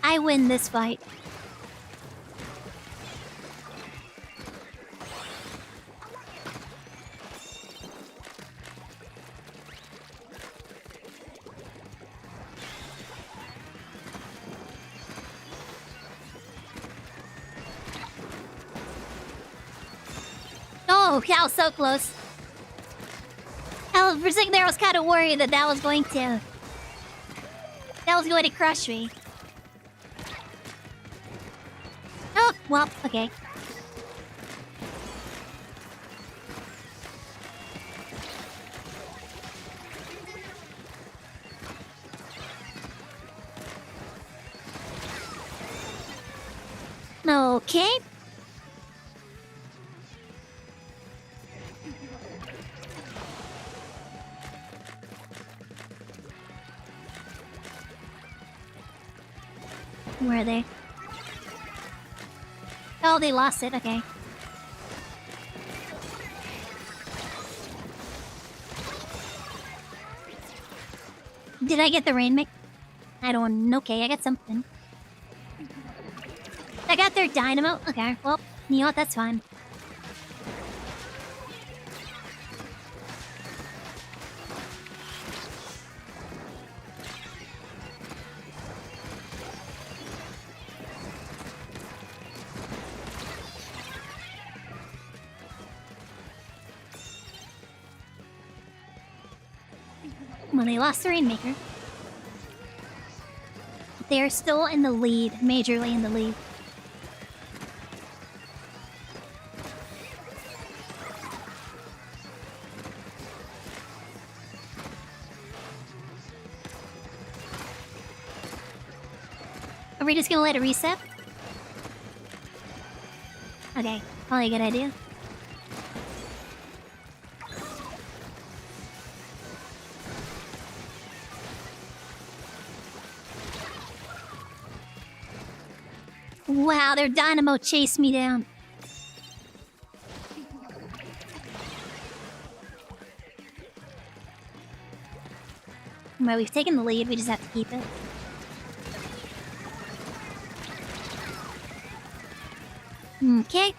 I win this fight. Oh, that was so close. For a second there, I was kind of worried that that was going to crush me. Oh, well, okay. Okay. Where are they? Oh, they lost it. Okay. Did I get the rain mix? I don't know. Okay, I got something. I got their dynamo. Okay, well, you know what? That's fine. Well, they lost the Rainmaker. They are still in the lead, majorly in the lead. Are we just gonna let it reset? Okay, probably a good idea. Wow, their dynamo chased me down. Well, we've taken the lead, we just have to keep it. Okay.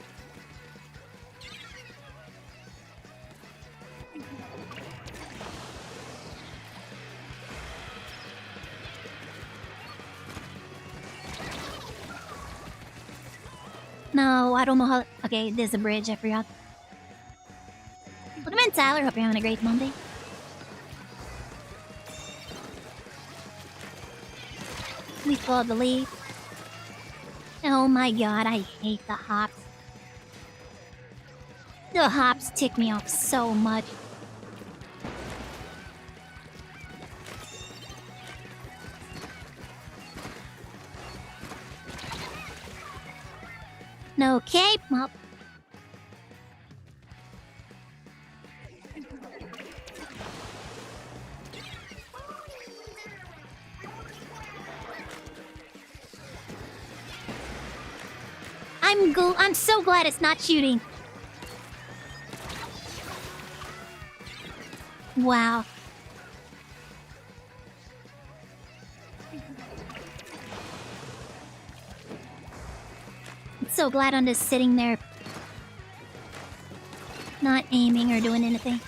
No, I don't know how... Okay, there's a bridge, I forgot. Welcome in, Tyler. Hope you're having a great Monday. We follow the lead. Oh my god, I hate the hops. The hops tick me off so much. No cape, well. I'm so glad it's not shooting. Wow. I'm so glad I'm just sitting there, not aiming or doing anything.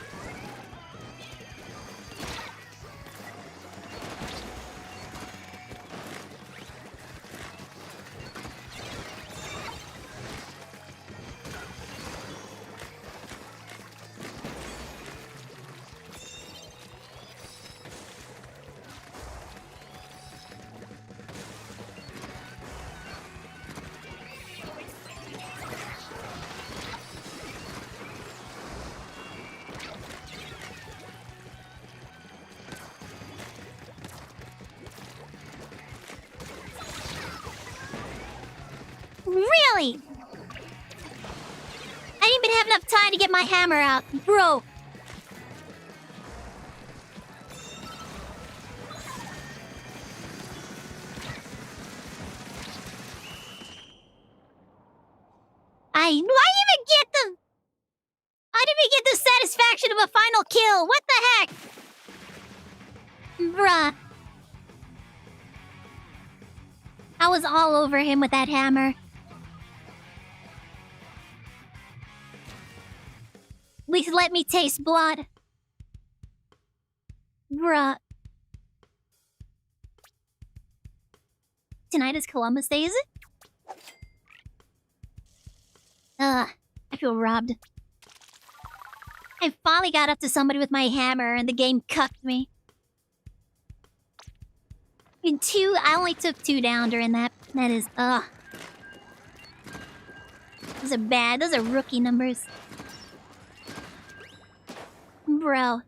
Really? I didn't even have enough time to get my hammer out. Bro. I didn't even get the satisfaction of a final kill. What the heck? Bruh. I was all over him with that hammer. At least let me taste blood. Bruh. Tonight is Columbus Day, is it? I feel robbed. I finally got up to somebody with my hammer and the game cucked me. I only took 2 down during that. That is, Those are bad. Those are rookie numbers. Bro.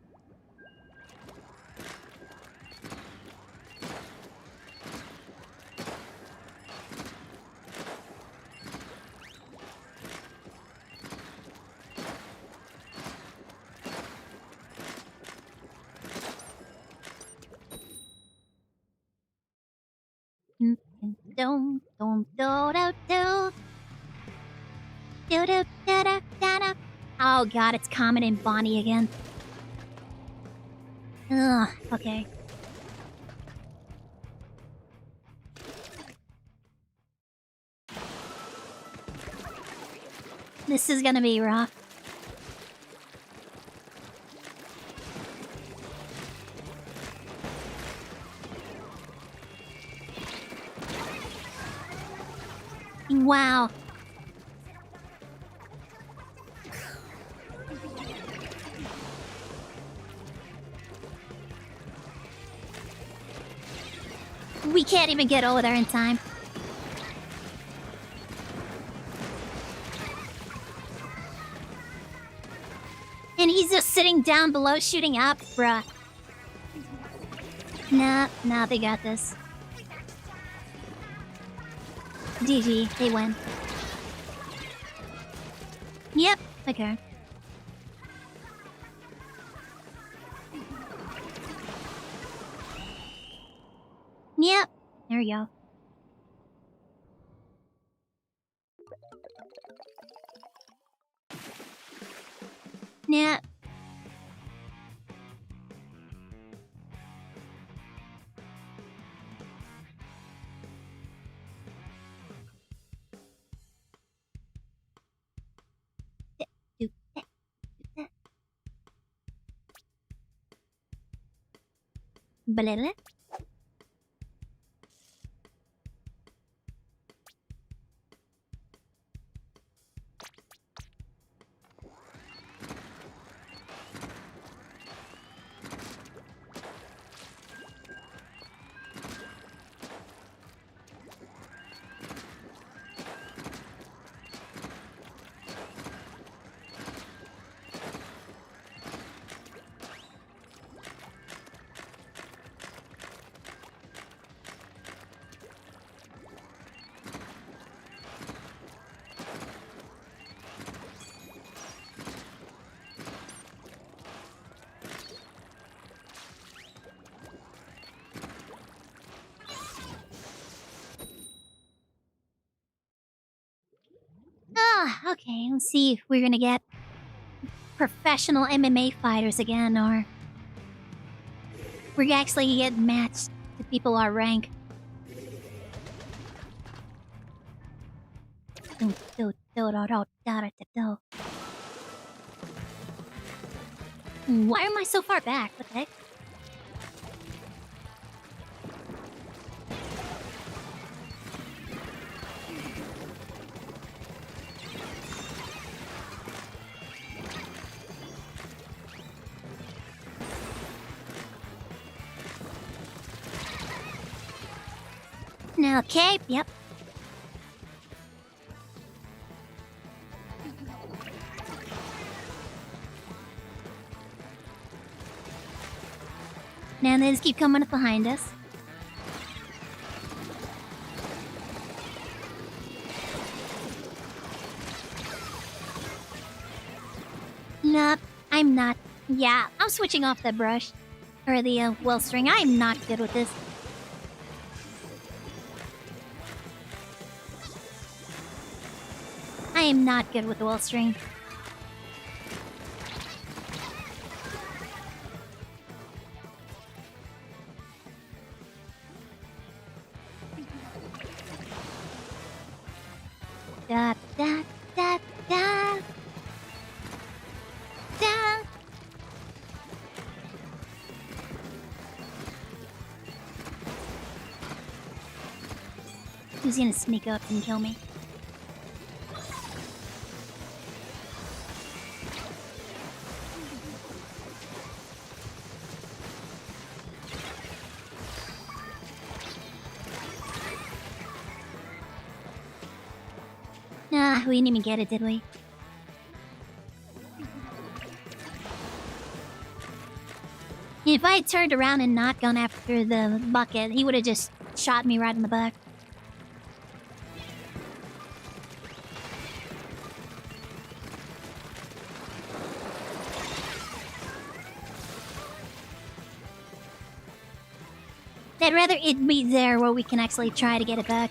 Oh god, it's Comet and Bonnie again. Ugh, okay. This is gonna be rough. Wow. We can't even get over there in time. And he's just sitting down below shooting up, bruh. Nah, they got this. GG, they win. Yep, okay. Yep, there we go. Yeah. Blah. Okay, let's see if we're gonna get professional MMA fighters again, or we're actually get matched to people our rank. Why am I so far back? What the heck? Okay, yep. Now they just keep coming up behind us. Nope, I'm not. Yeah, I'm switching off the brush. Or the well string. I'm not good with this. I am not good with the well string. Da da da da da. Who's gonna sneak up and kill me? Nah, we didn't even get it, did we? If I had turned around and not gone after the bucket, he would have just shot me right in the back. I'd rather it be there where we can actually try to get it back.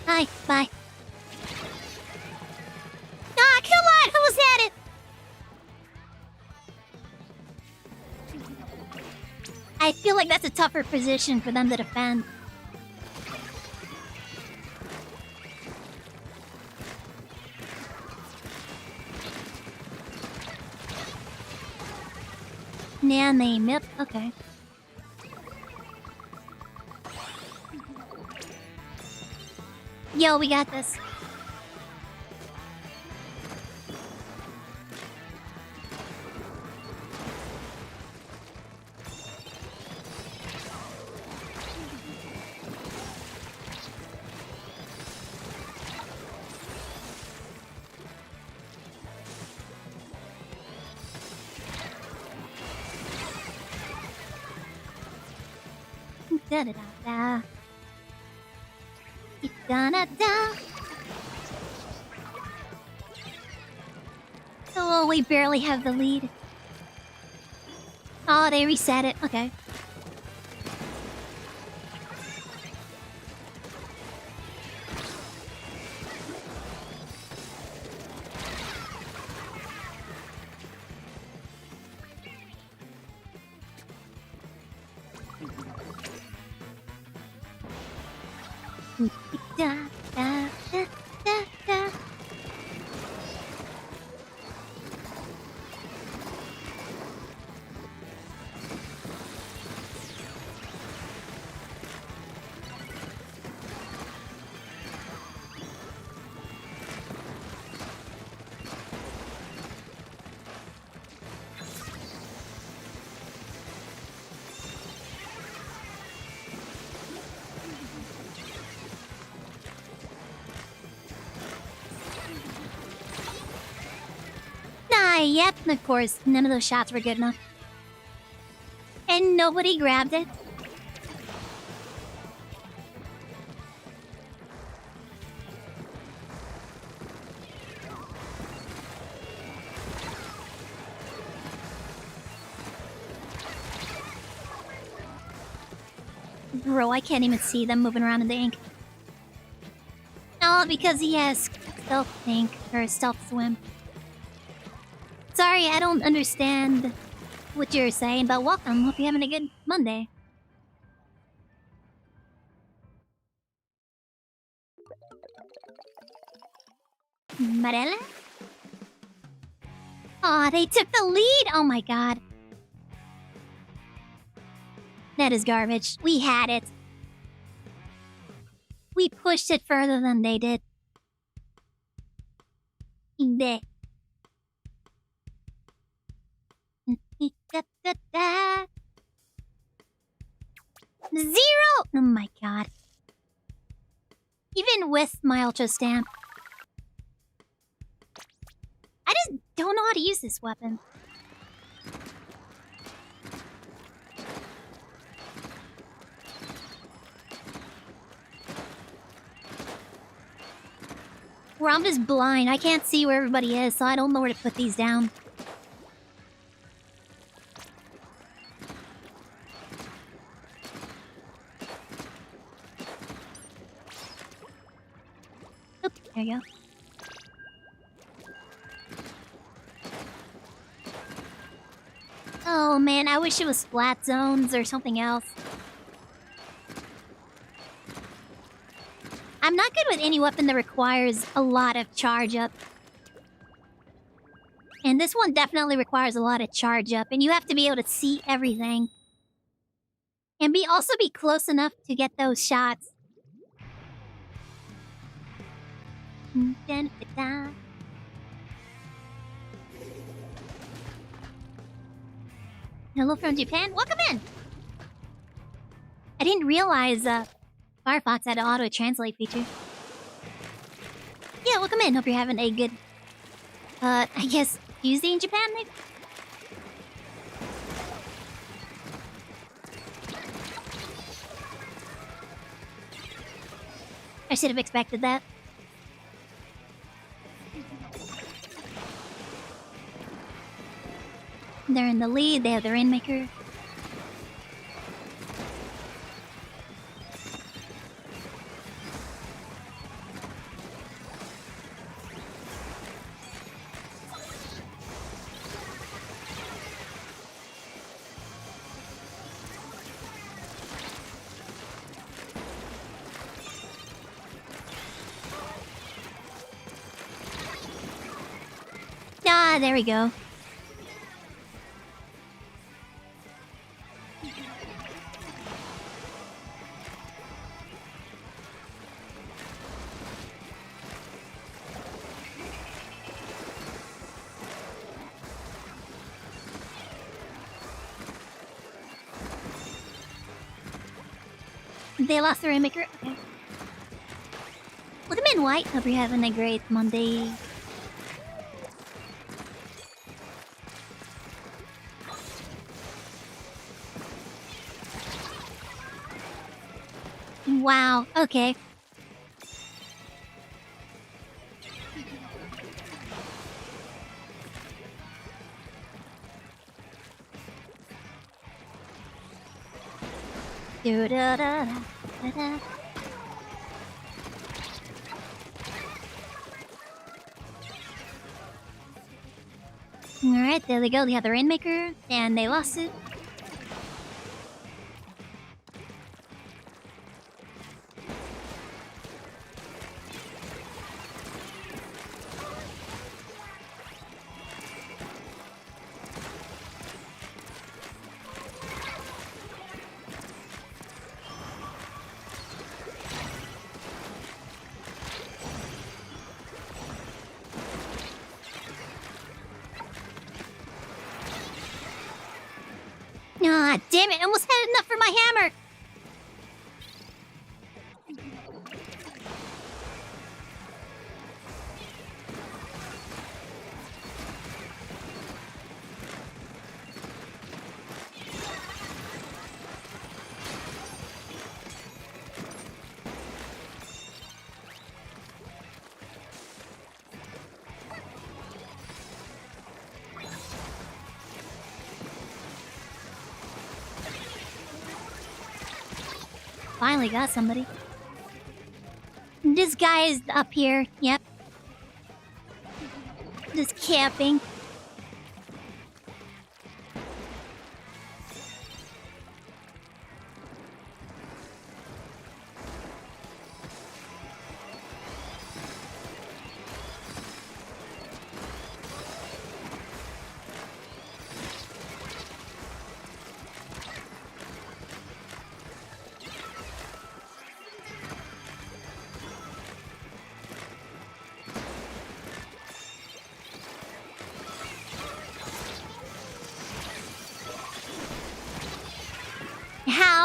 Hi, bye. Ah, come on! Who's at it? I feel like that's a tougher position for them to defend. Yeah, name. Yep, okay. Yo, we got this. Da da da da. Da da da. Oh, we barely have the lead. Oh, they reset it. Okay. Da da da da da. Yep, of course, none of those shots were good enough. And nobody grabbed it. Bro, I can't even see them moving around in the ink. No, because he has stealth think or stealth swim. Sorry, I don't understand what you're saying, but welcome. Hope you're having a good Monday. Marella? Aw, they took the lead! Oh my god. That is garbage. We had it. We pushed it further than they did. Inde. Zero! Oh my god. Even with my ultra stamp. I just don't know how to use this weapon. Where I'm just blind. I can't see where everybody is, so I don't know where to put these down. Oop, there you go. Oh man, I wish it was flat zones or something else. I'm not good with any weapon that requires a lot of charge up. And this one definitely requires a lot of charge up, and you have to be able to see everything. And also be close enough to get those shots. Hello from Japan. Welcome in! I didn't realize Firefox had an auto-translate feature. Yeah, welcome in. Hope you're having a good, I guess, Tuesday in Japan, maybe? I should have expected that. They're in the lead. They have their Rainmaker. Ah, there we go. They lost their Rainmaker? Okay. Welcome in, White. Hope you're having a great Monday. Wow, okay. Do-da-da-da-da-da. Alright, there they go. They have the Rainmaker, and they lost it. Ah, damn it! I almost had enough for my hammer! Finally got somebody. This guy is up here. Yep. Just camping.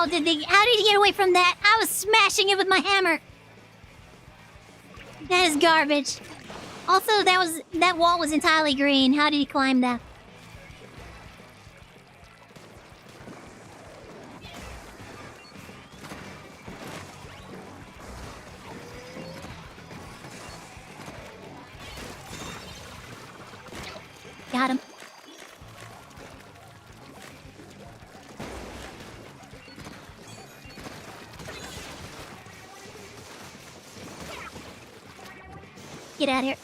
How did he get away from that? I was smashing it with my hammer. That is garbage. Also, that wall was entirely green. How did he climb that? Got him. Get out of here.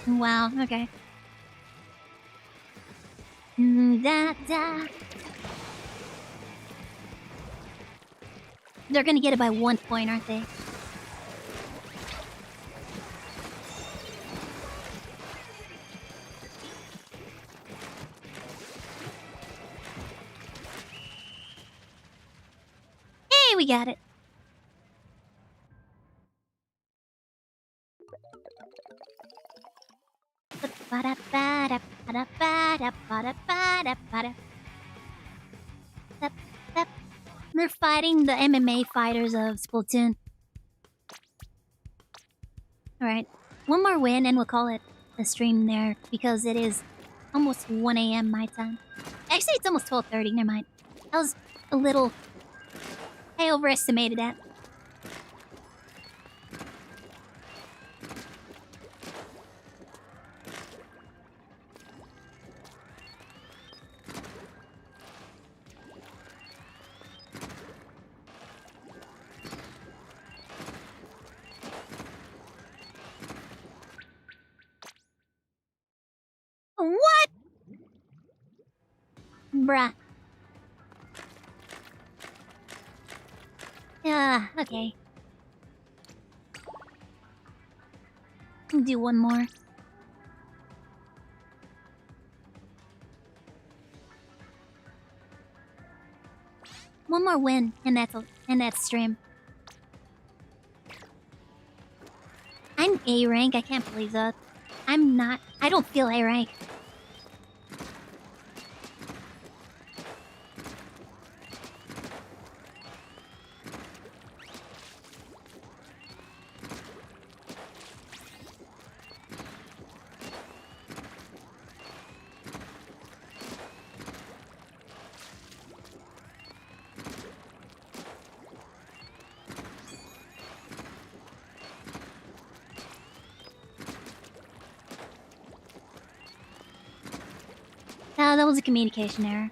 Wow, okay. Da. They're gonna get it by 1 point, aren't they? Hey, we got it. We're fighting the MMA fighters of Splatoon. Alright, one more win and we'll call it a stream there because it is almost 1 a.m. my time. Actually, it's almost 12:30, never mind. That was a little... I overestimated that. What? Bruh. Okay. Do one more. One more win, and that's stream. I'm A rank. I can't believe that. I'm not. I don't feel A rank. Oh, that was a communication error.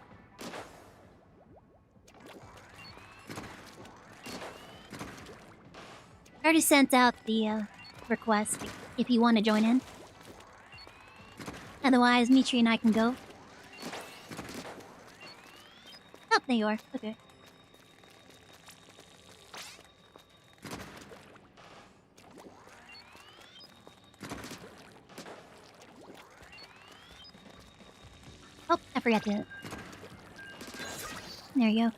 I already sent out the request if you want to join in. Otherwise, Mitri and I can go. Oh, there you are. Okay. Oh, I forgot to... There you go.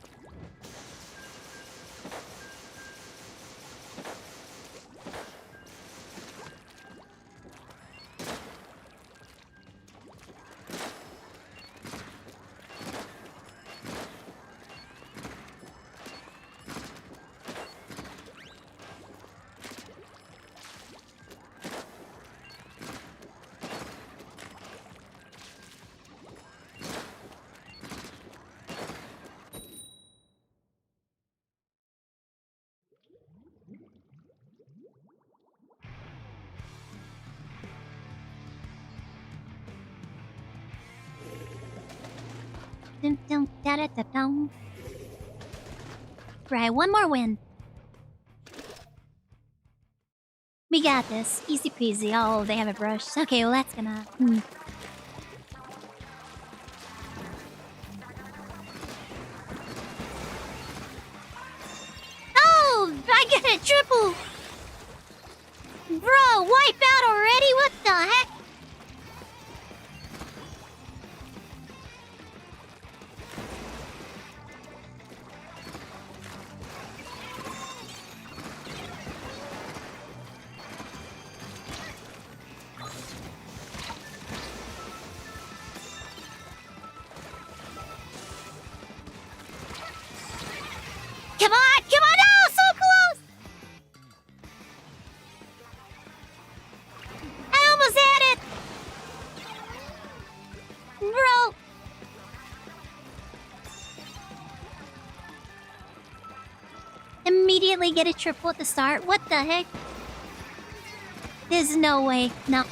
Right, one more win. We got this. Easy peasy. Oh, they have a brush. Okay, well that's gonna... Oh! I get a triple! Bro, wipe out already? What the heck? Come on! Come on! Oh, so close! I almost had it! Bro! Immediately get a triple at the start. What the heck? There's no way. No.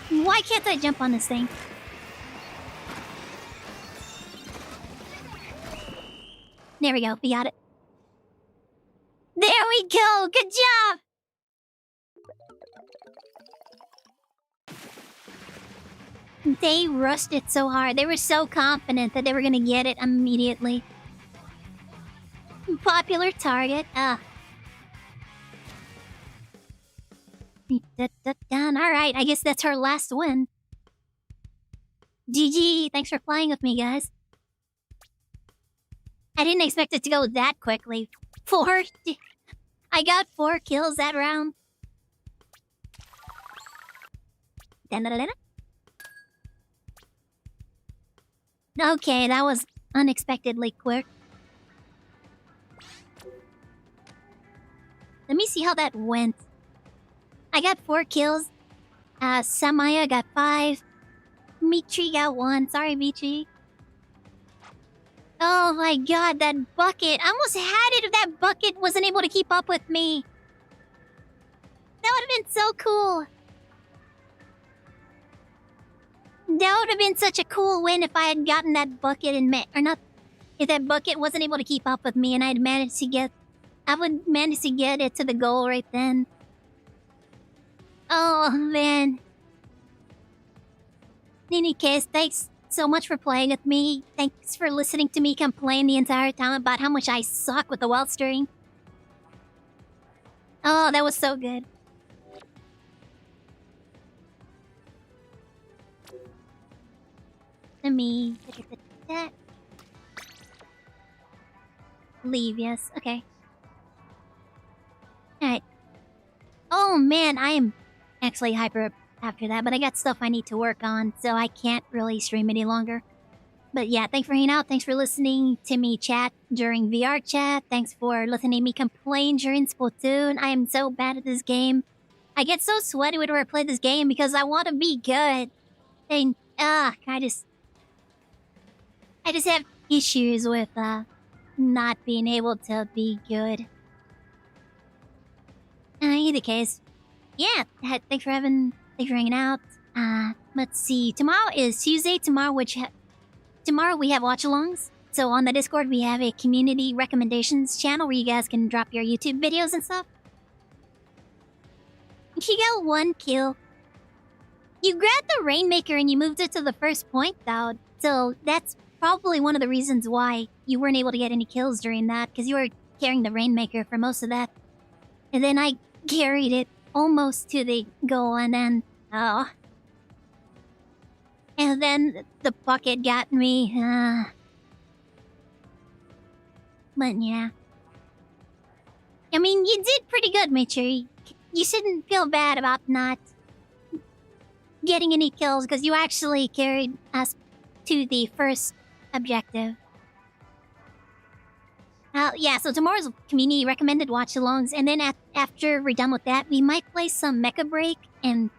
Why can't I jump on this thing? There we go. We got it. There we go. Good job. They rushed it so hard. They were so confident that they were going to get it immediately. Popular target. Alright, I guess that's her last win. GG. Thanks for playing with me, guys. I didn't expect it to go that quickly. I got 4 kills that round. Okay, that was unexpectedly quick. Let me see how that went. I got 4 kills. Samaya got 5. Mitri got 1. Sorry, Mitri. Oh my god, that bucket. I almost had it if that bucket wasn't able to keep up with me. That would have been so cool. That would have been such a cool win if I had gotten that bucket and if that bucket wasn't able to keep up with me and I would manage to get it to the goal right then. Oh man. In any case, thanks so much for playing with me. Thanks for listening to me complain the entire time about how much I suck with the wild string. Oh, that was so good. Let me... Leave, yes. Okay. Alright. Oh man, I am actually hyper after that, but I got stuff I need to work on, so I can't really stream any longer. But yeah, thanks for hanging out. Thanks for listening to me chat during VRChat. Thanks for listening to me complain during Splatoon. I am so bad at this game. I get so sweaty whenever I play this game because I want to be good. And, I just have issues with, not being able to be good. Either case, yeah, thanks for hanging out. Let's see. Tomorrow is Tuesday. Tomorrow we have watch-alongs. So on the Discord, we have a community recommendations channel where you guys can drop your YouTube videos and stuff. You got 1 kill. You grabbed the Rainmaker and you moved it to the first point, though. So that's probably one of the reasons why you weren't able to get any kills during that, because you were carrying the Rainmaker for most of that. And then I carried it almost to the goal, and then... oh. And then the bucket got me. But yeah. I mean, you did pretty good, Mitri. You shouldn't feel bad about not getting any kills, because you actually carried us to the first objective. Yeah, so tomorrow's community recommended watch-alongs, and then after we're done with that, we might play some Mecha Break, and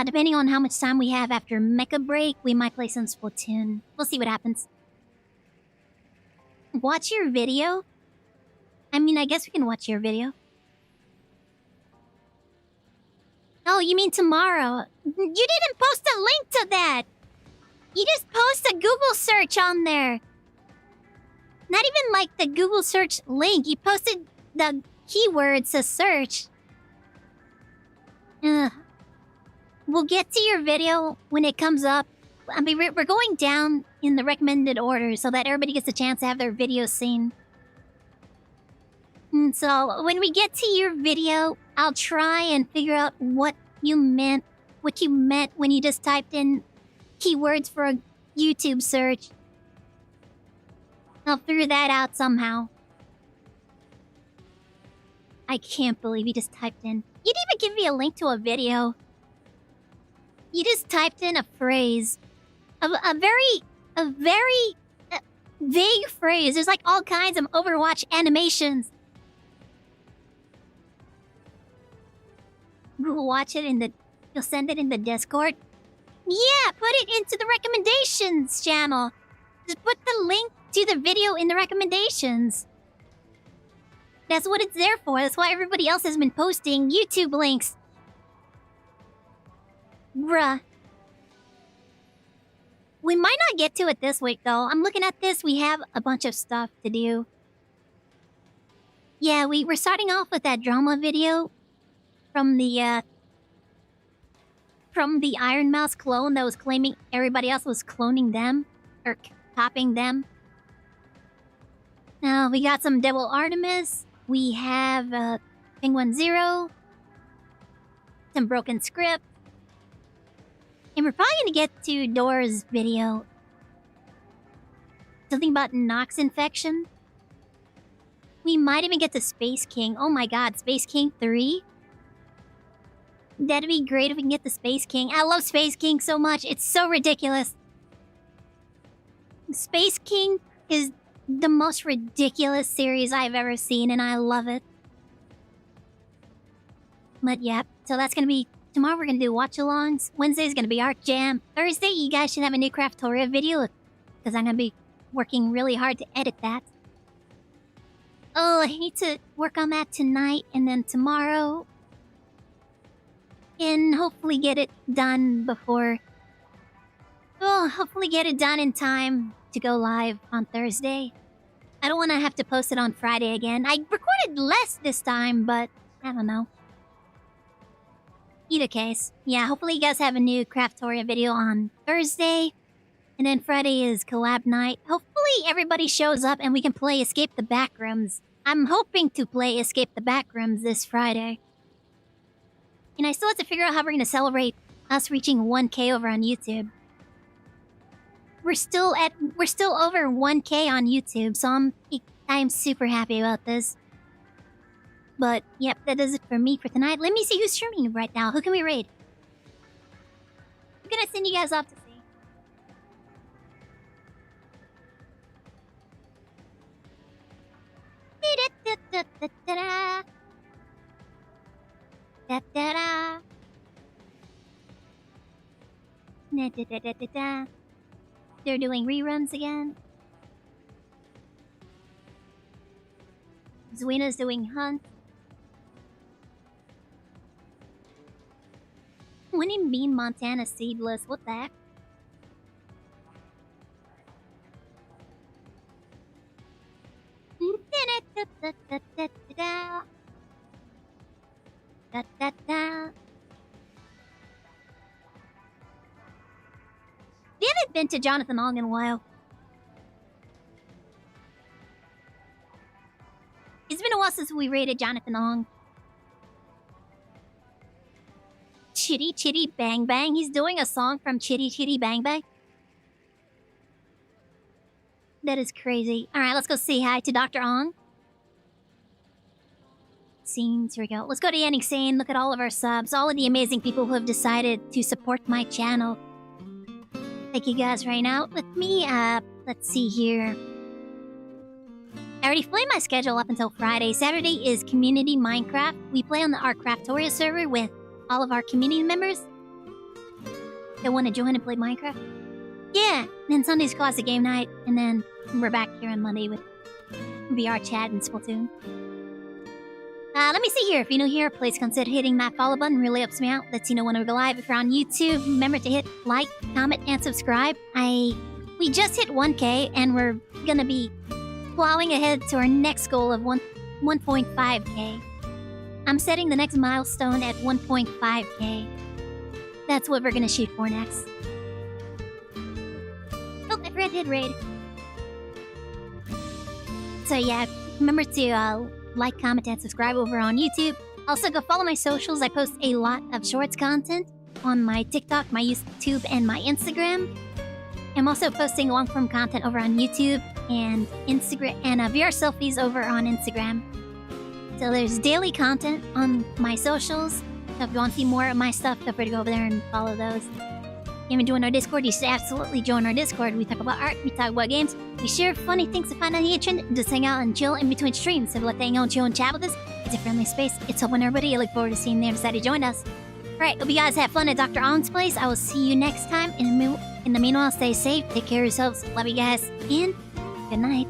depending on how much time we have after Mecha Break, we might play some Splatoon. We'll see what happens. Watch your video? I mean, I guess we can watch your video. Oh, you mean tomorrow? You didn't post a link to that! You just post a Google search on there. Not even like the Google search link. You posted the keywords to search. Ugh. We'll get to your video when it comes up. I mean, we're going down in the recommended order so that everybody gets a chance to have their video seen. And so when we get to your video, I'll try and figure out what you meant when you just typed in keywords for a YouTube search. I'll figure that out somehow. I can't believe you just typed in. You didn't even give me a link to a video. You just typed in a phrase. A very vague phrase. There's like all kinds of Overwatch animations. We'll watch it you'll send it in the Discord? Yeah, put it into the recommendations channel. Just put the link to the video in the recommendations. That's what it's there for. That's why everybody else has been posting YouTube links. Bruh. We might not get to it this week, though. I'm looking at this. We have a bunch of stuff to do. Yeah, we're starting off with that drama video from the Iron Mouse clone that was claiming everybody else was cloning them or copying them. Now we got some Devil Artemis. We have Penguin Zero, some broken script, and we're probably gonna get to Dora's video. Something about Nox infection. We might even get to Space King. Oh my god, Space King 3? That'd be great if we can get the Space King. I love Space King so much. It's so ridiculous. Space King is the most ridiculous series I've ever seen, and I love it. But yeah, so that's gonna be... Tomorrow we're gonna do watch-alongs. Wednesday's gonna be Art Jam. Thursday, you guys should have a new Craftoria video, because I'm gonna be working really hard to edit that. Oh, I need to work on that tonight, and then tomorrow... And hopefully get it done before... Oh, hopefully get it done in time to go live on Thursday. I don't want to have to post it on Friday again. I recorded less this time, but I don't know. Either case, yeah, hopefully you guys have a new Craftoria video on Thursday. And then Friday is collab night. Hopefully everybody shows up and we can play Escape the Backrooms. I'm hoping to play Escape the Backrooms this Friday. And I still have to figure out how we're going to celebrate us reaching 1K over on YouTube. We're still over 1K on YouTube, so I'm super happy about this. But, yep, that does it for me for tonight. Let me see who's streaming right now. Who can we raid? I'm gonna send you guys off to see. Da-da-da-da-da-da. Da-da-da. Da-da-da-da-da-da. They're doing reruns again. Zwena's doing Hunt. Winning Bean Montana Seedless. What the heck? Da-da-da-da-da-da. Da-da-da. We haven't been to Jonathan Ong in a while. It's been a while since we raided Jonathan Ong. Chitty Chitty Bang Bang. He's doing a song from Chitty Chitty Bang Bang. That is crazy. Alright, let's go say hi to Dr. Ong. Scenes, here we go. Let's go to Yannick Sane. Look at all of our subs. All of the amazing people who have decided to support my channel. Thank you guys right now. With me, let's see here. I already played my schedule up until Friday. Saturday is Community Minecraft. We play on our Craftoria server with all of our community members that want to join and play Minecraft. Yeah, and then Sunday's Classic Game Night, and then we're back here on Monday with VRChat and Splatoon. Let me see here. If you're new here, please consider hitting that follow button. Really helps me out. Lets you know when we go live. If you're on YouTube, remember to hit like, comment, and subscribe. We just hit 1K, and we're gonna be plowing ahead to our next goal of 1.5K. I'm setting the next milestone at 1.5K. That's what we're gonna shoot for next. Oh, I forgot to hit raid. So yeah, remember to like, comment, and subscribe over on YouTube. Also, go follow my socials. I post a lot of shorts content on my TikTok, my YouTube, and my Instagram. I'm also posting long-form content over on YouTube and Instagram, and VR selfies over on Instagram. So there's daily content on my socials. So if you want to see more of my stuff, feel free to go over there and follow those. If you haven't joined our Discord, you should absolutely join our Discord. We talk about art, we talk about games, we share funny things to find on the internet, just hang out and chill in between streams. So if you'd like to hang out and chill and chat with us, it's a friendly space. It's open to everybody. I look forward to seeing you there. Decided to join us. Alright, hope you guys have fun at Dr. Allen's place. I will see you next time. In the meanwhile, stay safe, take care of yourselves. Love you guys, and good night.